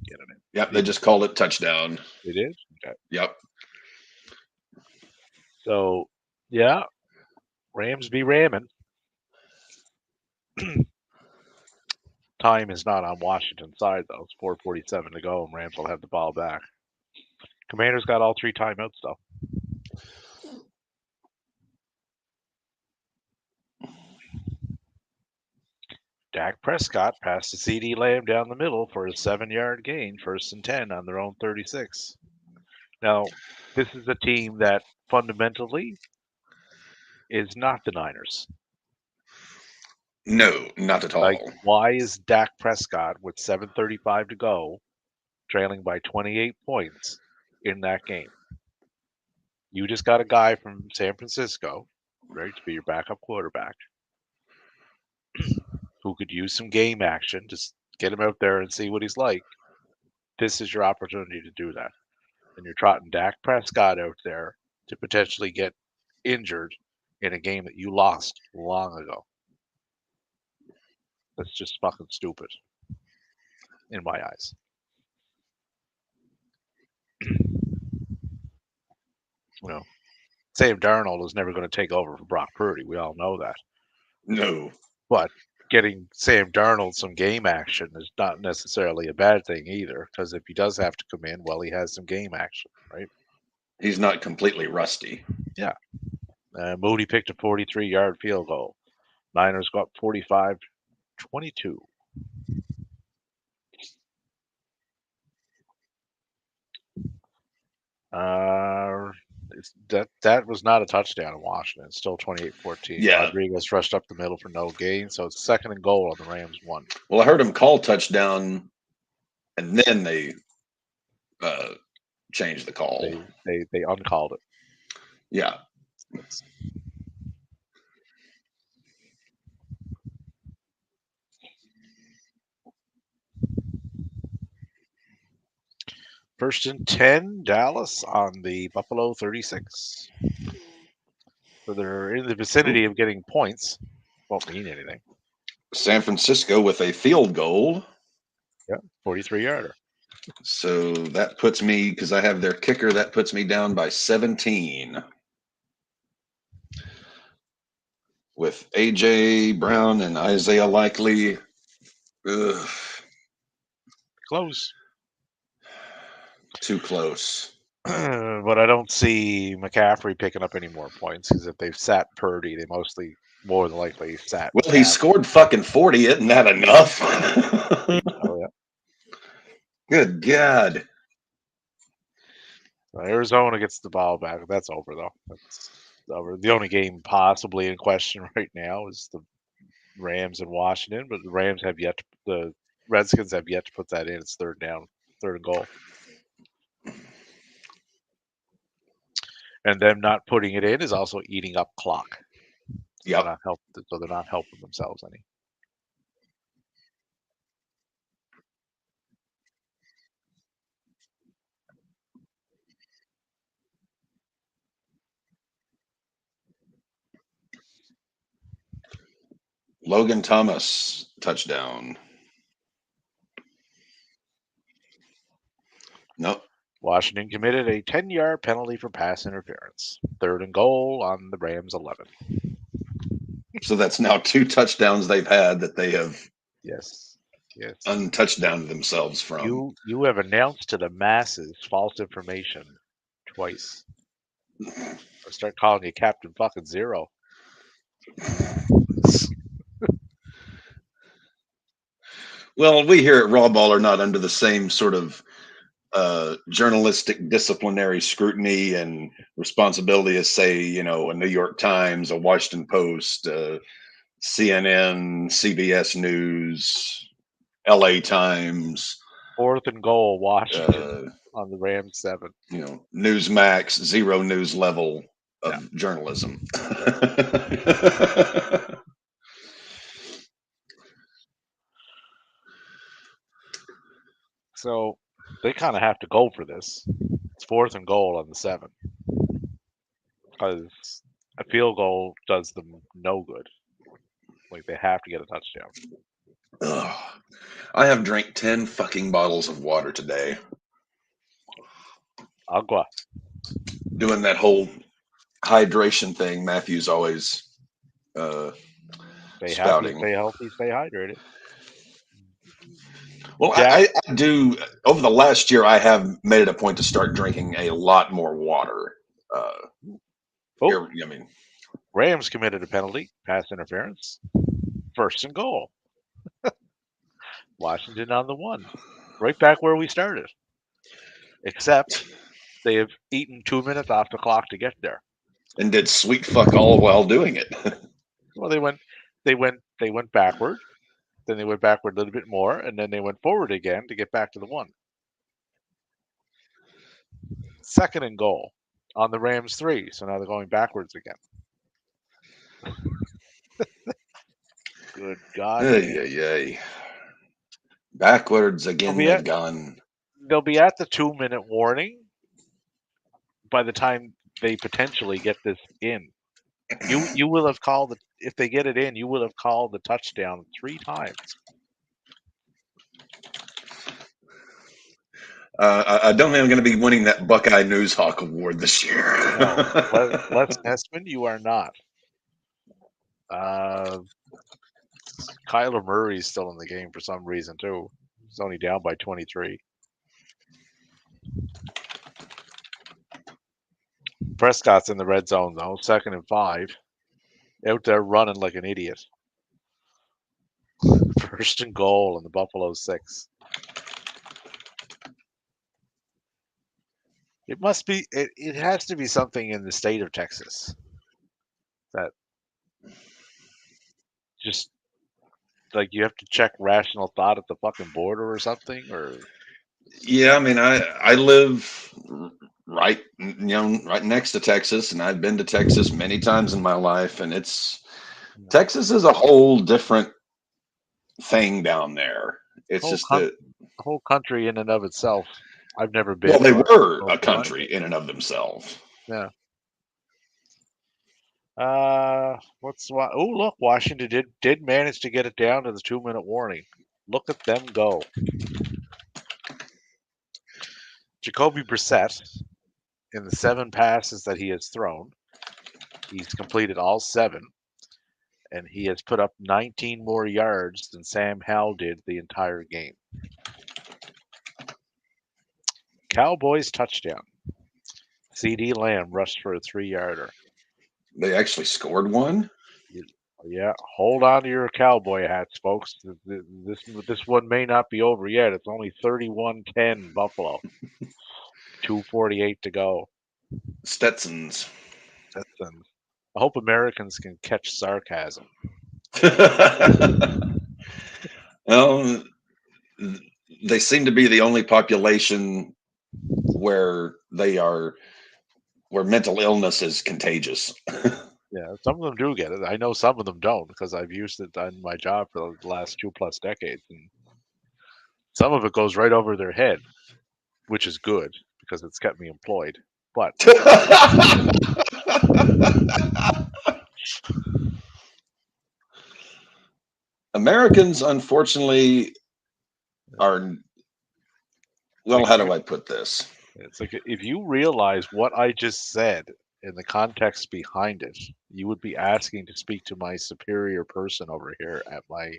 get it in. Yep, they just called it touchdown. It is? Okay. Yep. So, yeah, Rams be ramming. Time is not on Washington's side, though. It's 4:47 to go, and Rams will have the ball back. Commanders got all 3 timeouts, though. Dak Prescott passed to CD Lamb down the middle for a 7-yard gain, 1st and 10 on their own 36. Now, this is a team that fundamentally is not the Niners. No, not at all. Like, why is Dak Prescott with 7:35 to go, trailing by 28 points in that game? You just got a guy from San Francisco, right, to be your backup quarterback, who could use some game action. Just get him out there and see what he's like. This is your opportunity to do that. And you're trotting Dak Prescott out there to potentially get injured in a game that you lost long ago. That's just fucking stupid in my eyes. Sam Darnold is never going to take over for Brock Purdy. We all know that. No. But getting Sam Darnold some game action is not necessarily a bad thing either, because if he does have to come in, well, he has some game action, right? He's not completely rusty. Yeah. Moody picked a 43-yard field goal. Niners got 45-22. That was not a touchdown in Washington. It's still 28-14. Yeah. Rodriguez rushed up the middle for no gain, so it's 2nd and goal on the Rams 1. Well, I heard him call touchdown, and then they changed the call. They uncalled it. Yeah. First and 10, Dallas on the Buffalo 36. So they're in the vicinity of getting points. Won't mean anything. San Francisco with a field goal. Yeah, 43-yarder. So that puts me, because I have their kicker, that puts me down by 17. With A.J. Brown and Isaiah Likely. Ugh. Close. Too close. But I don't see McCaffrey picking up any more points, because if they've sat Purdy, they mostly, more than likely, sat. Well, he scored fucking 40. Isn't that enough? Oh, yeah. Good God. Arizona gets the ball back. That's over, though. That's over. The only game possibly in question right now is the Rams and Washington, but the Redskins have yet to put that in. It's 3rd down, 3rd and goal. And them not putting it in is also eating up clock. Yep. So they're not helping themselves any. Logan Thomas touchdown. Nope. Washington committed a 10-yard penalty for pass interference. 3rd and goal on the Rams 11. So that's now 2 touchdowns they've had that they have Yes. untouchdowned themselves from. You have announced to the masses false information twice. I'll start calling you Captain fucking Zero. Well, we here at RAWBall are not under the same sort of journalistic disciplinary scrutiny and responsibility as, say, a New York Times, a Washington Post, CNN, CBS News, LA Times. 4th and goal, Washington on the Rams 7. Newsmax, zero news level of journalism. So they kind of have to go for this. It's 4th and goal on the 7. Because a field goal does them no good. Like, they have to get a touchdown. Ugh. I have drank 10 fucking bottles of water today. Agua. Doing that whole hydration thing Matthew's always Stay spouting. happy, stay healthy, stay hydrated. Well, I do. Over the last year, I have made it a point to start drinking a lot more water. Rams committed a penalty, pass interference, 1st and goal. Washington on the 1, right back where we started. Except they have eaten 2 minutes off the clock to get there, and did sweet fuck all while doing it. Well, they went backward, then they went backward a little bit more, and then they went forward again to get back to the 1. 2nd and goal on the Rams 3, so now they're going backwards again. Good God. Ay. Backwards again they've gone. They'll be at the 2-minute warning by the time they potentially get this in. You will have called if they get it in, you will have called the touchdown 3 times. I don't think I'm going to be winning that Buckeye Newshawk Award this year. No, Les Nessman, you are not. Kyler Murray's still in the game for some reason too. He's only down by 23. Prescott's in the red zone though, 2nd and 5. Out there running like an idiot. 1st and goal in the Buffalo 6. It must be. It has to be something in the state of Texas that just like you have to check rational thought at the fucking border or something, or. Yeah, I mean, I live right next to Texas, and I've been to Texas many times in my life, and Texas is a whole different thing down there. It's just the whole country in and of itself. I've never been. Well, they were a country in and of themselves. Yeah. Look, Washington did manage to get it down to the 2-minute warning. Look at them go. Jacoby Brissett, in the 7 passes that he has thrown, he's completed all 7, and he has put up 19 more yards than Sam Howell did the entire game. Cowboys touchdown. CD Lamb rushed for a 3-yarder. They actually scored one? Yeah, hold on to your cowboy hats, folks. This one may not be over yet. It's only 31-10 Buffalo. 2:48 to go. Stetsons. I hope Americans can catch sarcasm. Well, they seem to be the only population where mental illness is contagious. Yeah, some of them do get it. I know some of them don't because I've used it on my job for the last 2+ decades, and some of it goes right over their head, which is good because it's kept me employed. But Americans, unfortunately, are well. like, How do I put this? it's like if you realize what I just said and the context behind it, you would be asking to speak to my superior person over here at my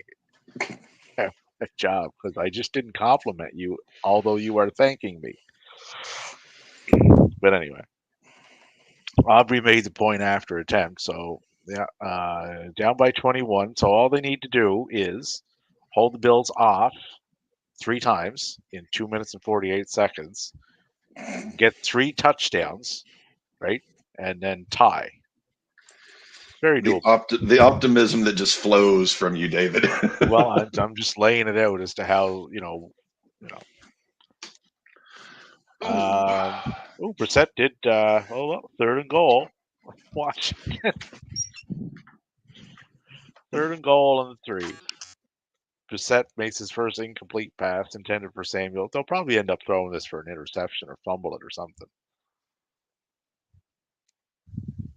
job because I just didn't compliment you, although you are thanking me. But anyway, Aubrey made the point after attempt, so yeah, down by 21. So all they need to do is hold the Bills off 3 times in 2 minutes and 48 seconds, get 3 touchdowns, right, and then tie. Very doable. The optimism that just flows from you, David. Well, I'm just laying it out as to how you know. Brissett did. Well, 3rd and goal. Watch. 3rd and goal on the 3. Brissett makes his first incomplete pass intended for Samuel. They'll probably end up throwing this for an interception or fumble it or something.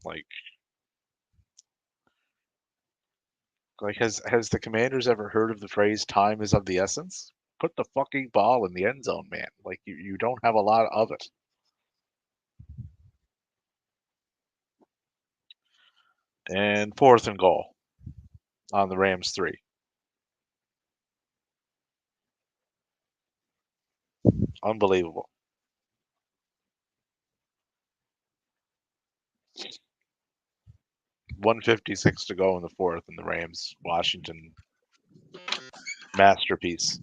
Like has the Commanders ever heard of the phrase "time is of the essence"? Put the fucking ball in the end zone, man. Like you don't have a lot of it. And 4th and goal on the Rams 3. Unbelievable. 1:56 to go in the 4th, and the Rams Washington masterpiece.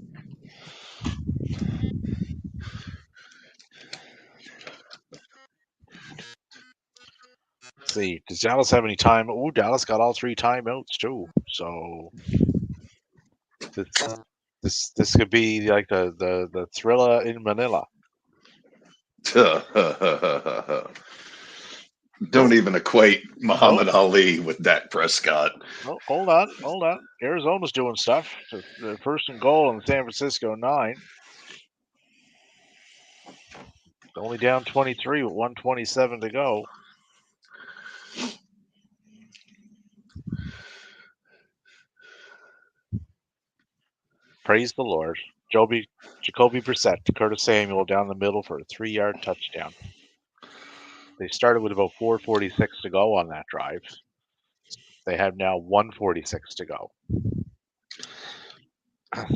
Let's see, does Dallas have any time? Oh, Dallas got all 3 timeouts too. So this could be like the thriller in Manila. Don't even equate Muhammad Ali with Dak Prescott. Oh, hold on. Arizona's doing stuff. The 1st and goal in the San Francisco 9. Only down 23 with 1:27 to go. Praise the Lord. Jacoby Brissett to Curtis Samuel down the middle for a 3-yard touchdown. They started with about 4:46 to go on that drive. They have now 1:46 to go.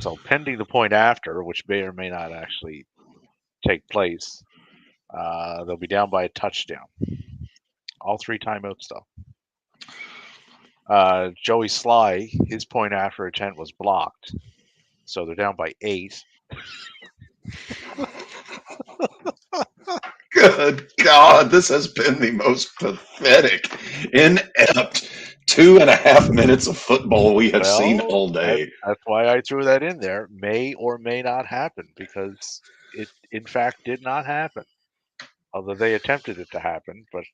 So pending the point after, which may or may not actually take place, they'll be down by a touchdown. All 3 timeouts, though. Joey Sly, his point after attempt was blocked. So they're down by 8. Good God, this has been the most pathetic, inept 2.5 minutes of football we have seen all day. That's why I threw that in there. May or may not happen because it, in fact, did not happen. Although they attempted it to happen, but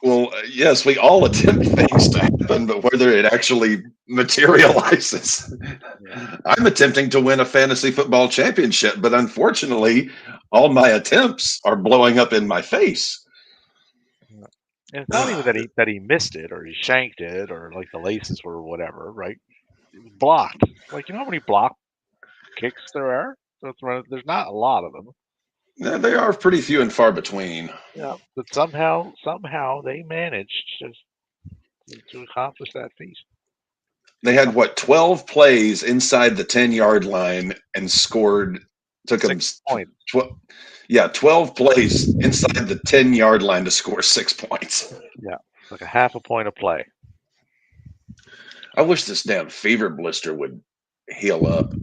well, yes, we all attempt things to happen, but whether it actually materializes, yeah. I'm attempting to win a fantasy football championship, but unfortunately, all my attempts are blowing up in my face. And it's not even that he missed it or he shanked it or like the laces were whatever, right? It was blocked. Like, you know how many block kicks there are? There's not a lot of them. Yeah, they are pretty few and far between. Yeah, but somehow they managed to accomplish that feat. They had 12 plays inside the 10-yard line and scored. Took 6 them 12 plays inside the 10-yard line to score 6 points. Yeah, like a half a point of play. I wish this damn fever blister would heal up.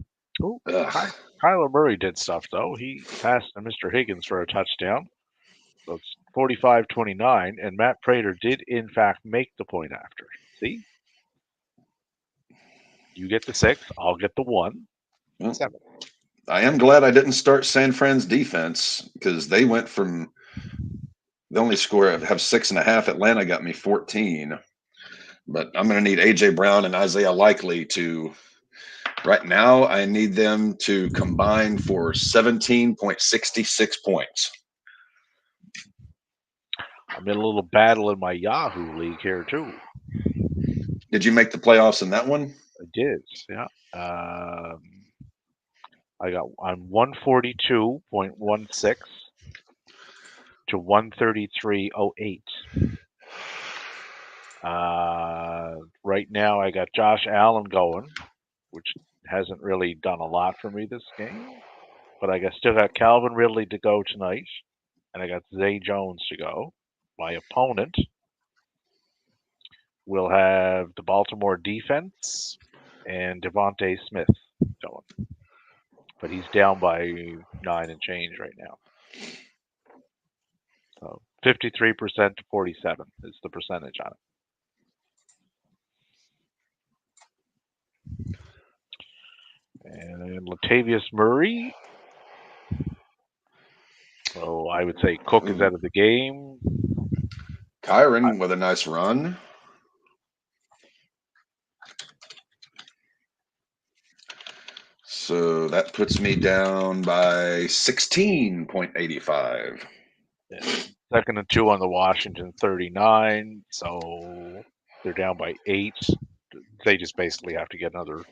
Ooh, Kyler Murray did stuff, though. He passed to Mr. Higgins for a touchdown. So it's 45-29, and Matt Prater did, in fact, make the point after. See? You get the 6, I'll get the 1. 7. I am glad I didn't start San Fran's defense because they went from The only score I have 6.5. Atlanta got me 14. But I'm going to need AJ Brown and Isaiah Likely to. Right now, I need them to combine for 17.66 points. I'm in a little battle in my Yahoo league here too. Did you make the playoffs in that one? I did, yeah. I'm 142.16 to 133.08. Right now, I got Josh Allen going, which hasn't really done a lot for me this game. But still got Calvin Ridley to go tonight, and I got Zay Jones to go. My opponent will have the Baltimore defense and Devontae Smith going. But he's down by 9 and change right now. So 53% to 47 is the percentage on it. And Latavius Murray. So I would say Cook is out of the game. Kyron with a nice run. So that puts me down by 16.85. Yeah. Second and 2 on the Washington 39. So they're down by 8. They just basically have to get another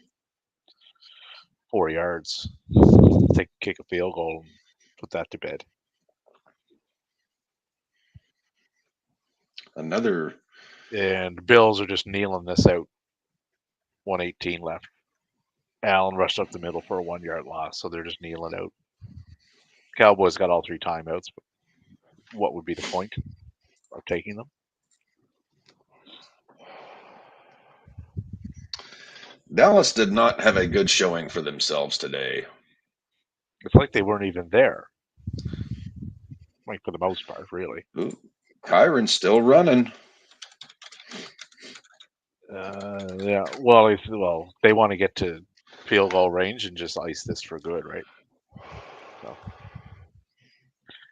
4 yards, kick a field goal, and put that to bed. Another. And the Bills are just kneeling this out. 118 left. Allen rushed up the middle for a 1 yard loss, so they're just kneeling out. Cowboys got all 3 timeouts, but what would be the point of taking them? Dallas did not have a good showing for themselves today. It's like they weren't even there. Like for the most part, really. Ooh, Kyron's still running. Yeah. Well, they want to get to field goal range and just ice this for good, right? So,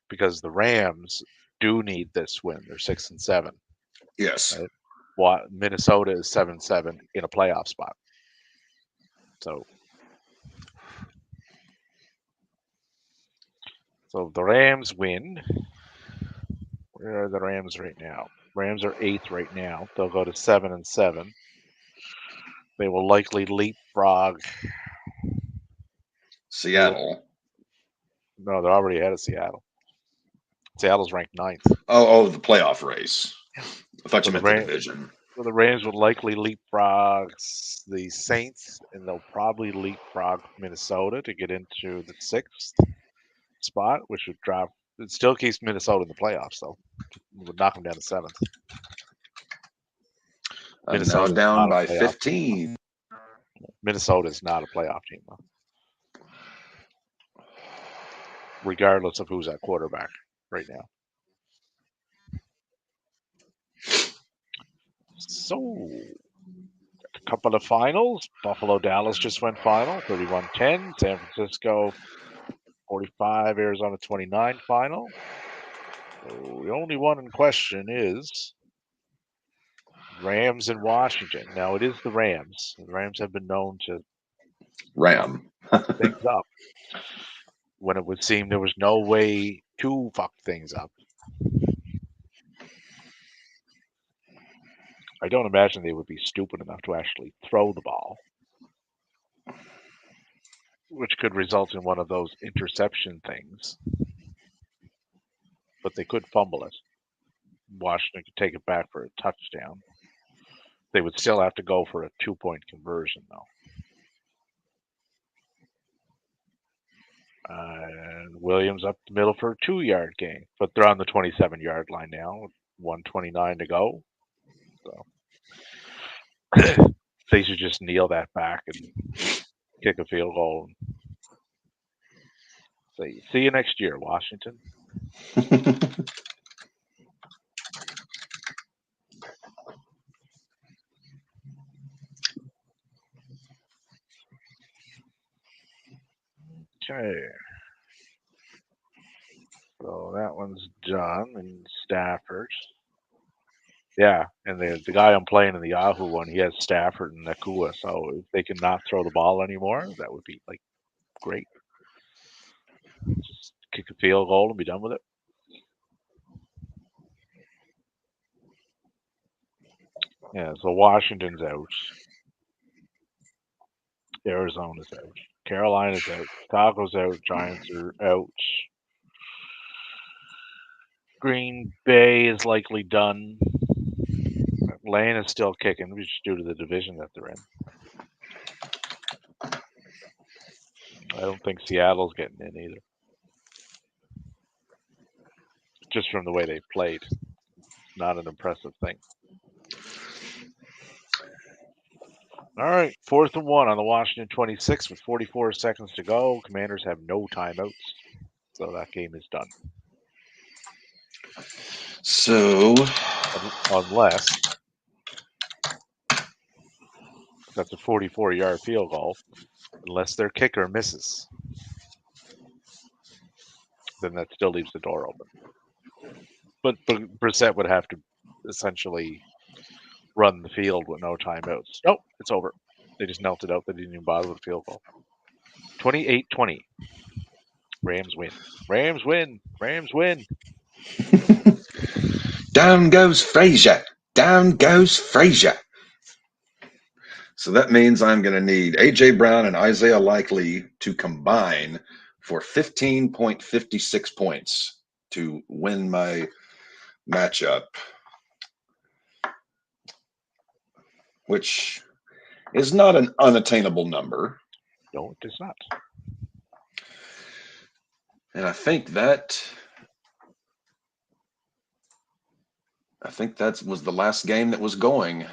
because the Rams do need this win. They're 6-7. Yes. Right? Minnesota is 7-7 in a playoff spot. So if the Rams win, where are the Rams right now? Rams are 8th right now. They'll go to 7-7. They will likely leapfrog Seattle. No, they're already ahead of Seattle. Seattle's ranked 9th. Oh, the playoff race. I thought you meant the division. So the Rams would likely leapfrog the Saints, and they'll probably leapfrog Minnesota to get into the 6th spot, which would drop. It still keeps Minnesota in the playoffs, though. It would knock them down to 7th. Now down by 15. Minnesota is not a playoff team, though. Regardless of who's at quarterback right now. So, a couple of finals. Buffalo Dallas just went final, 31-10. San Francisco 45, Arizona 29 final. So the only one in question is Rams and Washington. Now it is the Rams. The Rams have been known to ram things up when it would seem there was no way to fuck things up. I don't imagine they would be stupid enough to actually throw the ball, which could result in one of those interception things. But they could fumble it. Washington could take it back for a touchdown. They would still have to go for a 2-point conversion, though. And Williams up the middle for a 2-yard gain. But they're on the 27-yard line now, with 1:29 to go. So they should just kneel that back and kick a field goal. See you next year, Washington. Okay. So that one's done. And Stafford. Yeah, and the guy I'm playing in the Yahoo one, he has Stafford and Nakua. So if they can not throw the ball anymore, that would be like great. Just kick a field goal and be done with it. Yeah, so Washington's out. Arizona's out. Carolina's out. Chicago's out. Giants are out. Green Bay is likely done. Atlanta's still kicking, just due to the division that they're in. I don't think Seattle's getting in either. Just from the way they played. Not an impressive thing. All right, 4th and 1 on the Washington 26 with 44 seconds to go. Commanders have no timeouts, so that game is done. So, unless that's a 44-yard field goal, unless their kicker misses, then that still leaves the door open. But Brissett would have to essentially run the field with no timeouts. Nope, it's over. They just knelt it out. They didn't even bother with a field goal. 28-20. Rams win. Rams win. Rams win. down goes Frazier. Down goes Frazier. So that means I'm going to need A.J. Brown and Isaiah Likely to combine for 15.56 points to win my matchup, which is not an unattainable number. No, it is not. And I think that was the last game that was going.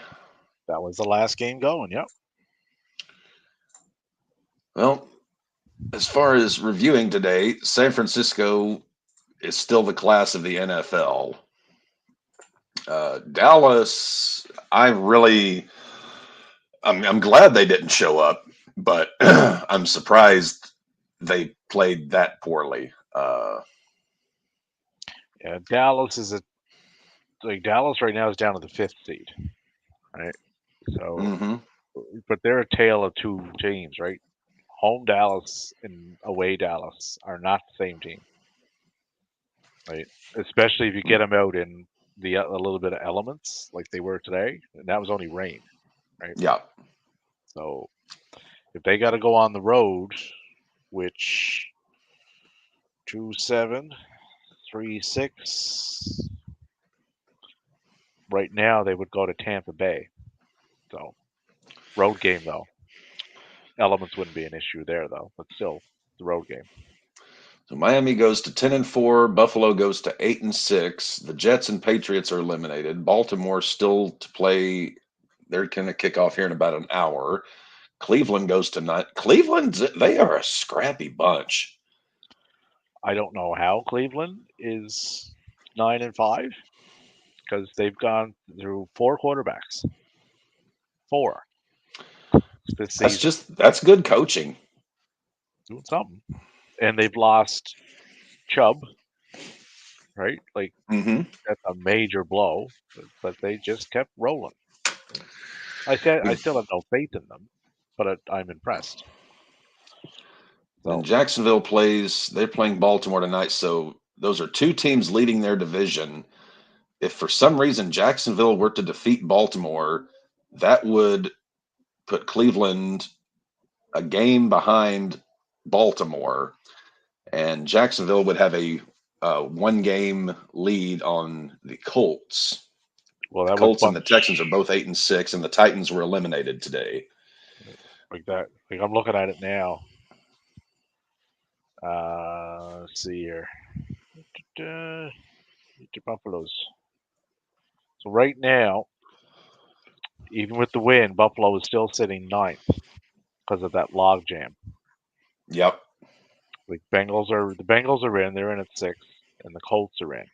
That was the last game going, yep. Well, as far as reviewing today, San Francisco is still the class of the NFL. Dallas, I'm glad they didn't show up, but I'm surprised they played that poorly. Yeah, Dallas Dallas right now is down to the 5th seed, right? So, but they're a tale of two teams, right? Home Dallas and away Dallas are not the same team, right? Especially if you get them out in a little bit of elements like they were today, and that was only rain, right? Yeah. So if they got to go on the road, which 2-7, 3-6, right now they would go to Tampa Bay. So road game though. Elements wouldn't be an issue there though, but still the road game. So Miami goes to 10-4. Buffalo goes to 8-6. The Jets and Patriots are eliminated. Baltimore still to play. They're going to kick off here in about an hour. Cleveland goes to 9. Cleveland, they are a scrappy bunch. I don't know how Cleveland is 9-5 because they've gone through 4 quarterbacks. 4. This season. That's good coaching. Doing something. And they've lost Chubb, right? Like that's a major blow, but they just kept rolling. I still have no faith in them, but I'm impressed. And Jacksonville they're playing Baltimore tonight, so those are 2 teams leading their division. If for some reason Jacksonville were to defeat Baltimore, that would put Cleveland a game behind Baltimore, and Jacksonville would have a 1-game lead on the Colts. Well, the Colts and the Texans are both 8-6, and the Titans were eliminated today. Like that. Like I'm looking at it now. Let's see here. The Buffaloes. So right now, even with the win, Buffalo is still sitting 9th because of that log jam. Yep. Like the Bengals are in. They're in at 6, and the Colts are in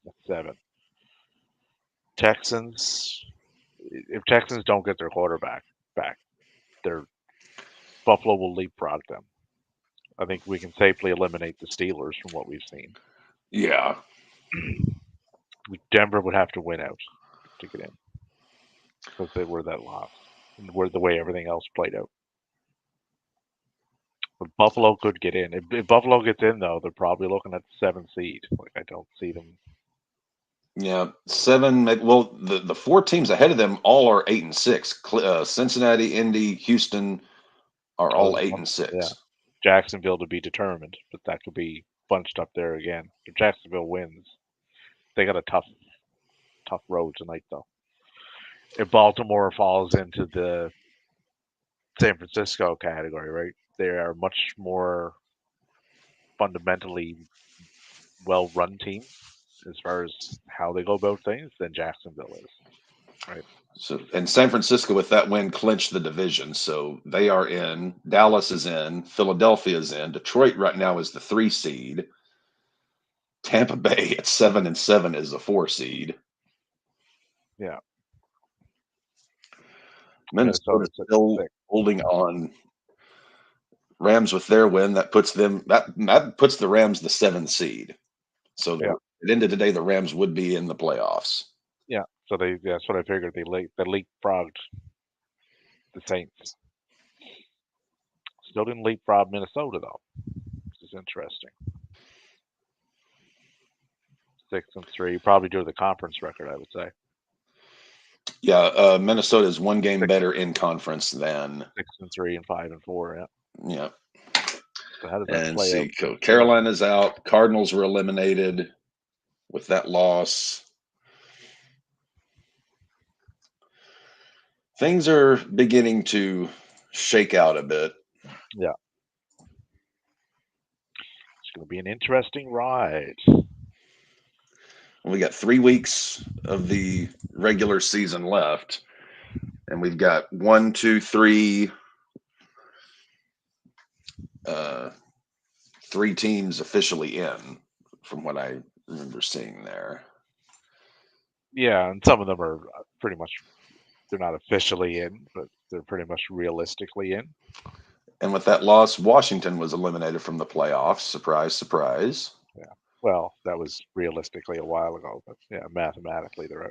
at 7. Texans. If Texans don't get their quarterback back, Buffalo will leapfrog them. I think we can safely eliminate the Steelers from what we've seen. Yeah. Denver would have to win out to get in because they were that lost and were the way everything else played out. But Buffalo could get in. If Buffalo gets in, though, they're probably looking at the 7th seed. Like I don't see them. Yeah, 7. Well, the 4 teams ahead of them all are 8 and 6. Cincinnati, Indy, Houston are all 8 and 6. Yeah, Jacksonville to be determined, but that could be bunched up there again. If Jacksonville wins, they got a tough road tonight, though. If Baltimore falls into the San Francisco category, right? They are much more fundamentally well-run team as far as how they go about things than Jacksonville is, right? So, and San Francisco with that win clinched the division, so they are in. Dallas is in. Philadelphia is in. Detroit right now is the 3 seed. Tampa Bay at 7 and 7 is the 4 seed. Yeah. Minnesota Minnesota's at still 6. holding on. Rams with their win that puts them that puts the Rams the 7th seed. So Yeah. at the end of the day, the Rams would be in the playoffs. Yeah, so that's what I figured. They leapfrogged the Saints. Still didn't leapfrog Minnesota though, which is interesting. 6 and 3, probably due to the conference record, I would say. Yeah, Minnesota is 1 game better in conference than 6 and 3 and 5 and 4. Yeah. Yeah. So how does that And play see, out? Carolina's out. Cardinals were eliminated with that loss. Things are beginning to shake out a bit. Yeah. It's going to be an interesting ride. We got 3 weeks of the regular season left, and we've got 1, 2, 3, 3 teams officially in, from what I remember seeing there. Yeah, and some of them are pretty much, they're not officially in, but they're pretty much realistically in. And with that loss, Washington was eliminated from the playoffs. Surprise, surprise. Yeah. Well, that was realistically a while ago, but yeah, mathematically they're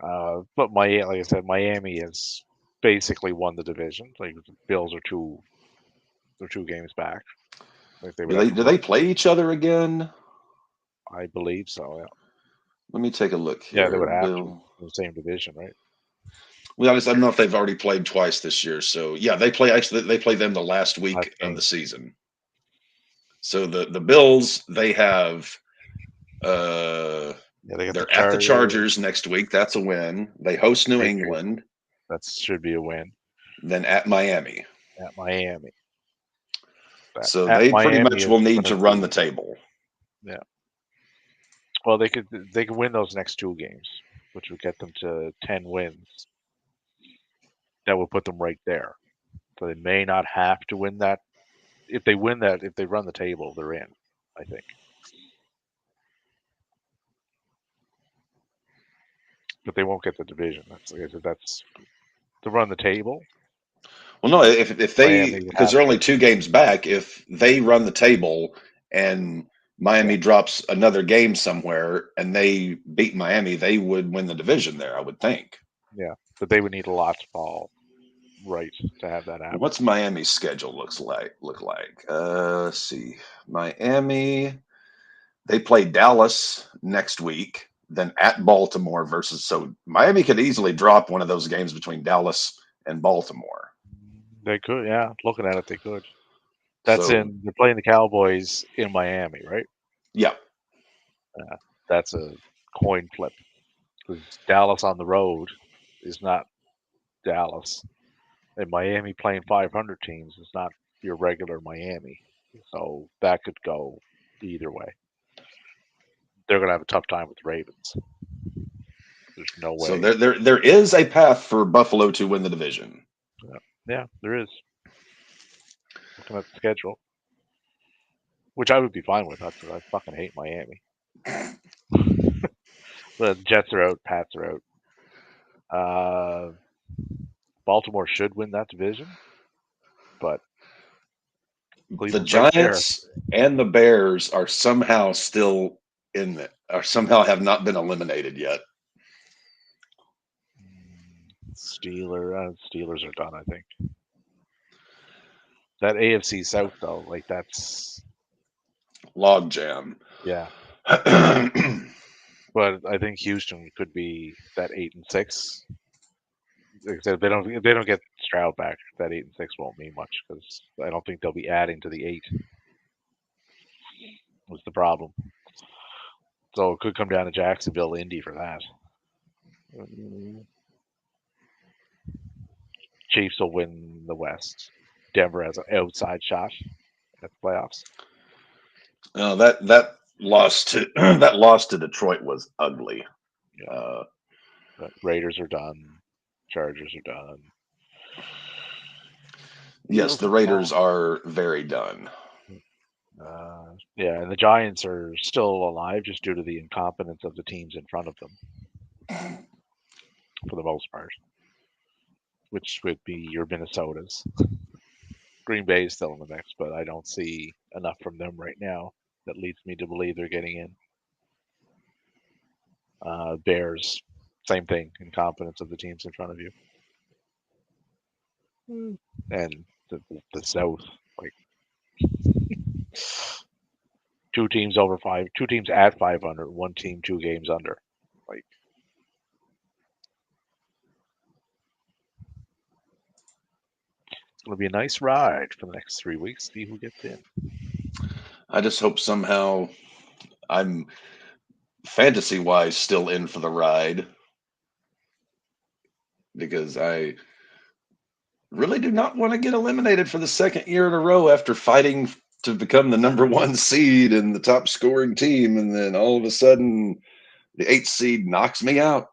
out. But like I said, Miami has basically won the division. Like the Bills are they're 2 games back. Like Do they play each other again? I believe so. Yeah. Let me take a look here. Yeah, they would have to in the same division, right? Well, I don't know if they've already played twice this year. So yeah, they play them the last week of the season. So the Bills, they have they're at the Chargers next week. That's a win. They host New England. That should be a win. Then at Miami. So they pretty much will need to run the table. Yeah. Well, they could win those next 2 games, which would get them to 10 wins. That would put them right there. So they may not have to win that. If they win that, if they run the table, they're in, I think. But they won't get the division. That's to run the table. Well, no, if they, because they're only 2 games back, if they run the table and Miami drops another game somewhere and they beat Miami, they would win the division there, I would think. Yeah, but they would need a lot to fall right to have that happen. What's Miami's schedule look like? Let's see. Miami, they play Dallas next week, then at Baltimore versus. So Miami could easily drop one of those games between Dallas and Baltimore. They could, yeah. Looking at it, they could. They're playing the Cowboys in Miami, right? Yeah. That's a coin flip because Dallas on the road is not Dallas, and Miami playing 500 teams is not your regular Miami. So that could go either way. They're going to have a tough time with the Ravens. There's no way. So there is a path for Buffalo to win the division. Yeah, there is. Looking at the schedule, which I would be fine with. I fucking hate Miami. The Jets are out. Pats are out. Baltimore should win that division, but The Cleveland's right there. Giants and the Bears are somehow still in it, or somehow have not been eliminated yet. Steelers are done, I think. That AFC South though, like that's Logjam. yeah. But I think Houston could be that 8-6. Like I said, if they don't get Stroud back, that 8-6 won't mean much because I don't think they'll be adding to the 8. Was the problem. So it could come down to Jacksonville, Indy for that. Chiefs will win the West. Denver has an outside shot at the playoffs. That loss to that loss to Detroit was ugly. Yeah. But Raiders are done. Chargers are done. Yes, the Raiders are very done. Yeah, and the Giants are still alive just due to the incompetence of the teams in front of them, for the most part, which would be your Minnesotas. Green Bay is still in the mix, but I don't see enough from them right now that leads me to believe they're getting in. Bears, same thing, incompetence of the teams in front of you. And the South, like two teams at 500, one team 2 games under. Like it's going to be a nice ride for the next 3 weeks. See who gets in. I just hope somehow I'm fantasy-wise still in for the ride, because I really do not want to get eliminated for the second year in a row after fighting to become the number 1 seed and the top scoring team, and then all of a sudden the 8th seed knocks me out.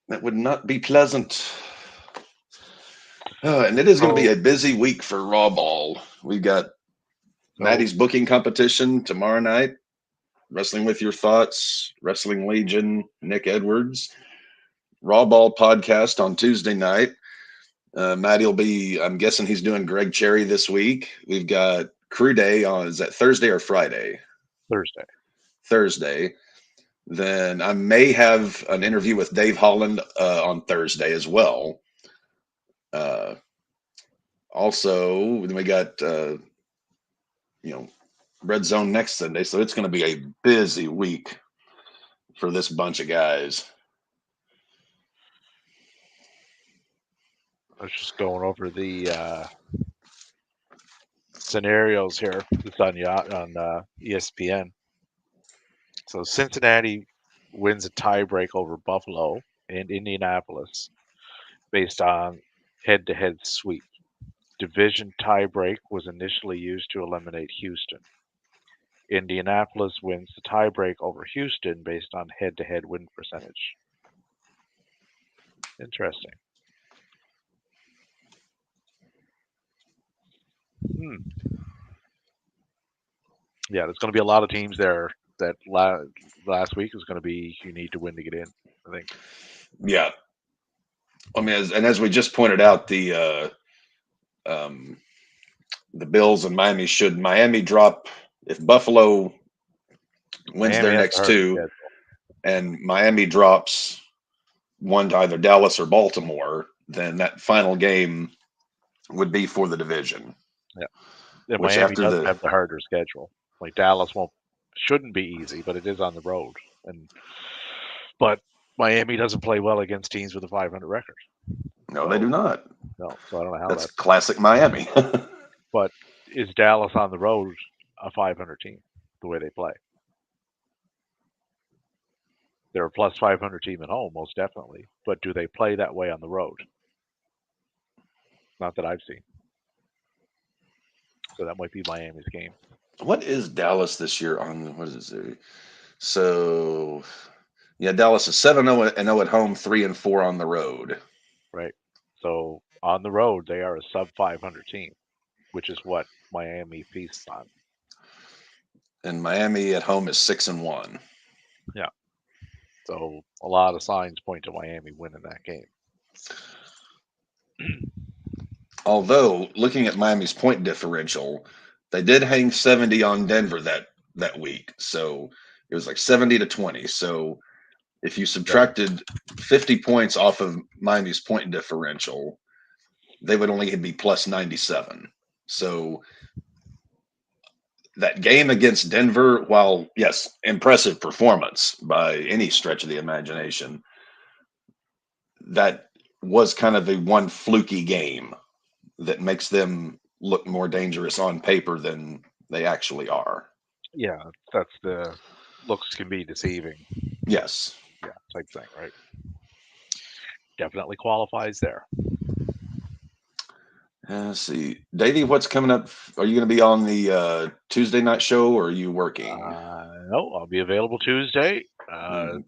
That would not be pleasant. And it is going to be a busy week for RAWBall. We've got Maddie's booking competition tomorrow night, Wrestling with Your Thoughts, Wrestling Legion, Nick Edwards, RAWBall podcast on Tuesday night. Maddie will be, I'm guessing he's doing Greg Cherry this week. We've got Crew Day on, is that Thursday or Friday? Thursday. Then I may have an interview with Dave Holland on Thursday as well. Also, then we got RedZone next Sunday, so it's going to be a busy week for this bunch of guys. I was just going over the scenarios here. It's on ESPN. So Cincinnati wins a tiebreak over Buffalo and Indianapolis based on head-to-head sweep. Division tiebreak was initially used to eliminate Houston. Indianapolis wins the tiebreak over Houston based on head-to-head win percentage. Interesting. Yeah, there's going to be a lot of teams there that last week is going to be you need to win to get in, I think. Yeah. I mean, as we just pointed out, the Bills and Miami, should Miami drop, if Buffalo wins their next 2 and Miami drops one to either Dallas or Baltimore, then that final game would be for the division. Yeah, Miami does have the harder schedule. Like Dallas shouldn't be easy, but it is on the road. But Miami doesn't play well against teams with a 500 record. No, they do not. No, so I don't know how that's classic Miami. But is Dallas on the road a 500 team the way they play? They're a plus 500 team at home, most definitely. But do they play that way on the road? Not that I've seen. So that might be Miami's game. What is Dallas this year on? What is it? So, yeah, Dallas is 7-0 at home, 3-4 on the road. Right. So on the road, they are a sub 500 team, which is what Miami feasts on. And Miami at home is 6-1. Yeah. So a lot of signs point to Miami winning that game. Although looking at Miami's point differential, they did hang 70 on Denver that week. So it was like 70-20. So if you subtracted 50 points off of Miami's point differential, they would only be plus 97. So that game against Denver, while yes, impressive performance by any stretch of the imagination, that was kind of the one fluky game that makes them look more dangerous on paper than they actually are. Yeah, that's the looks can be deceiving. Yes. Yeah, type thing, right? Definitely qualifies there. Let's see. Davey, what's coming up? Are you going to be on the Tuesday night show or are you working? No, I'll be available Tuesday.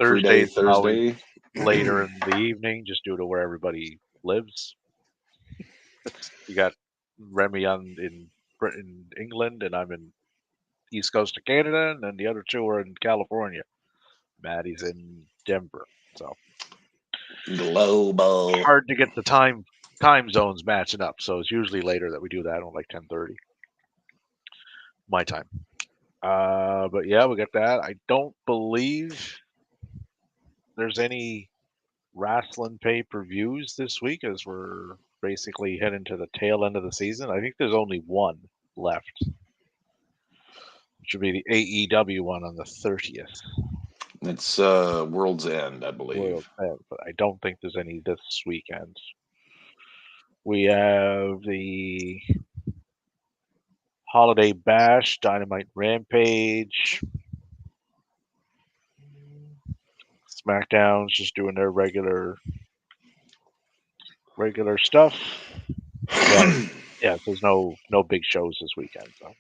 Free day Thursday's always Thursday. later in the evening, just due to where everybody lives. You got Remy in Britain, England, and I'm in East Coast of Canada, and then the other two are in California. Maddie's in Denver, so Global. hard to get the time zones matching up. So it's usually later that we do that on like 10:30 my time. But yeah, we got that. I don't believe there's any wrestling pay-per-views this week as we're basically heading to the tail end of the season. I think there's only one left, which would be the AEW one on the 30th. It's World's End, I believe. But I don't think there's any this weekend. We have the Holiday Bash, Dynamite Rampage. SmackDown's just doing their regular stuff. Yeah, there's no big shows this weekend. So.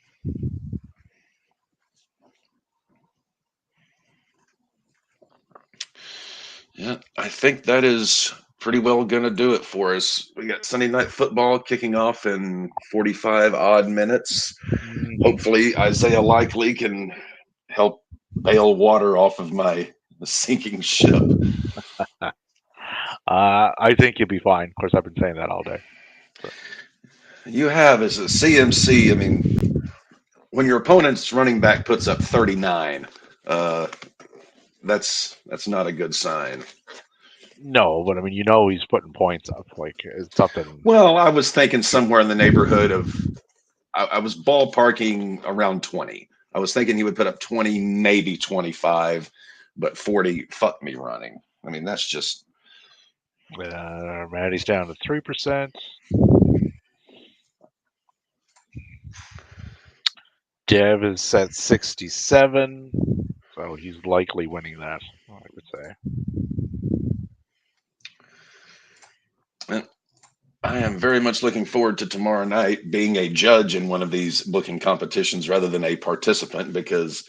Yeah, I think that is pretty well going to do it for us. We got Sunday Night Football kicking off in 45 odd minutes. Hopefully, Isaiah Likely can help bail water off of my sinking ship. I think you'll be fine. Of course, I've been saying that all day. So. You have as a CMC. I mean, when your opponent's running back puts up 39, that's not a good sign. No, but I mean, he's putting points up. Like it's something. Well, I was thinking somewhere in the neighborhood of. I was ballparking around 20. I was thinking he would put up 20, maybe 25, but 40. Fuck me running. I mean, that's just. Maddie's down to 3%. Dev is at 67, so he's likely winning that, I would say. I am very much looking forward to tomorrow night being a judge in one of these booking competitions rather than a participant because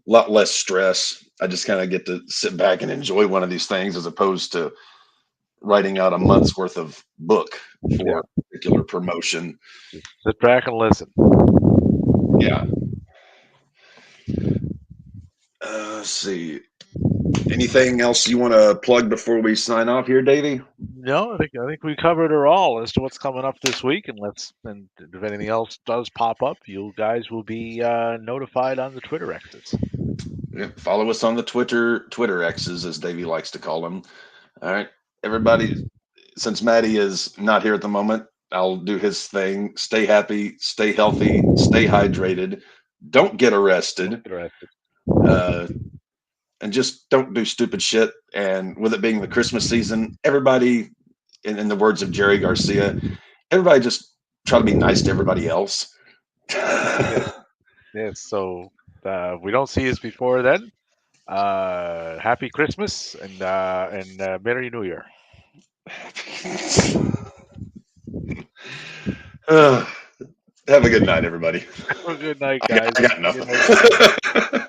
a lot less stress. I just kind of get to sit back and enjoy one of these things as opposed to writing out a month's worth of book for a particular promotion. Just sit back and listen. Yeah. Let's see. Anything else you want to plug before we sign off here, Davey? No, I think we covered it all as to what's coming up this week, and if anything else does pop up, you guys will be notified on the Twitter X's. Yeah, follow us on the Twitter X's, as Davey likes to call them. All right, everybody. Since Maddie is not here at the moment, I'll do his thing. Stay happy, stay healthy, stay hydrated. Don't get arrested. And just don't do stupid shit. And with it being the Christmas season, everybody, in the words of Jerry Garcia, everybody just try to be nice to everybody else. Yes. So if we don't see you before then, happy Christmas and Merry New Year. Have a good night, everybody. Have a good night, guys. I got nothing.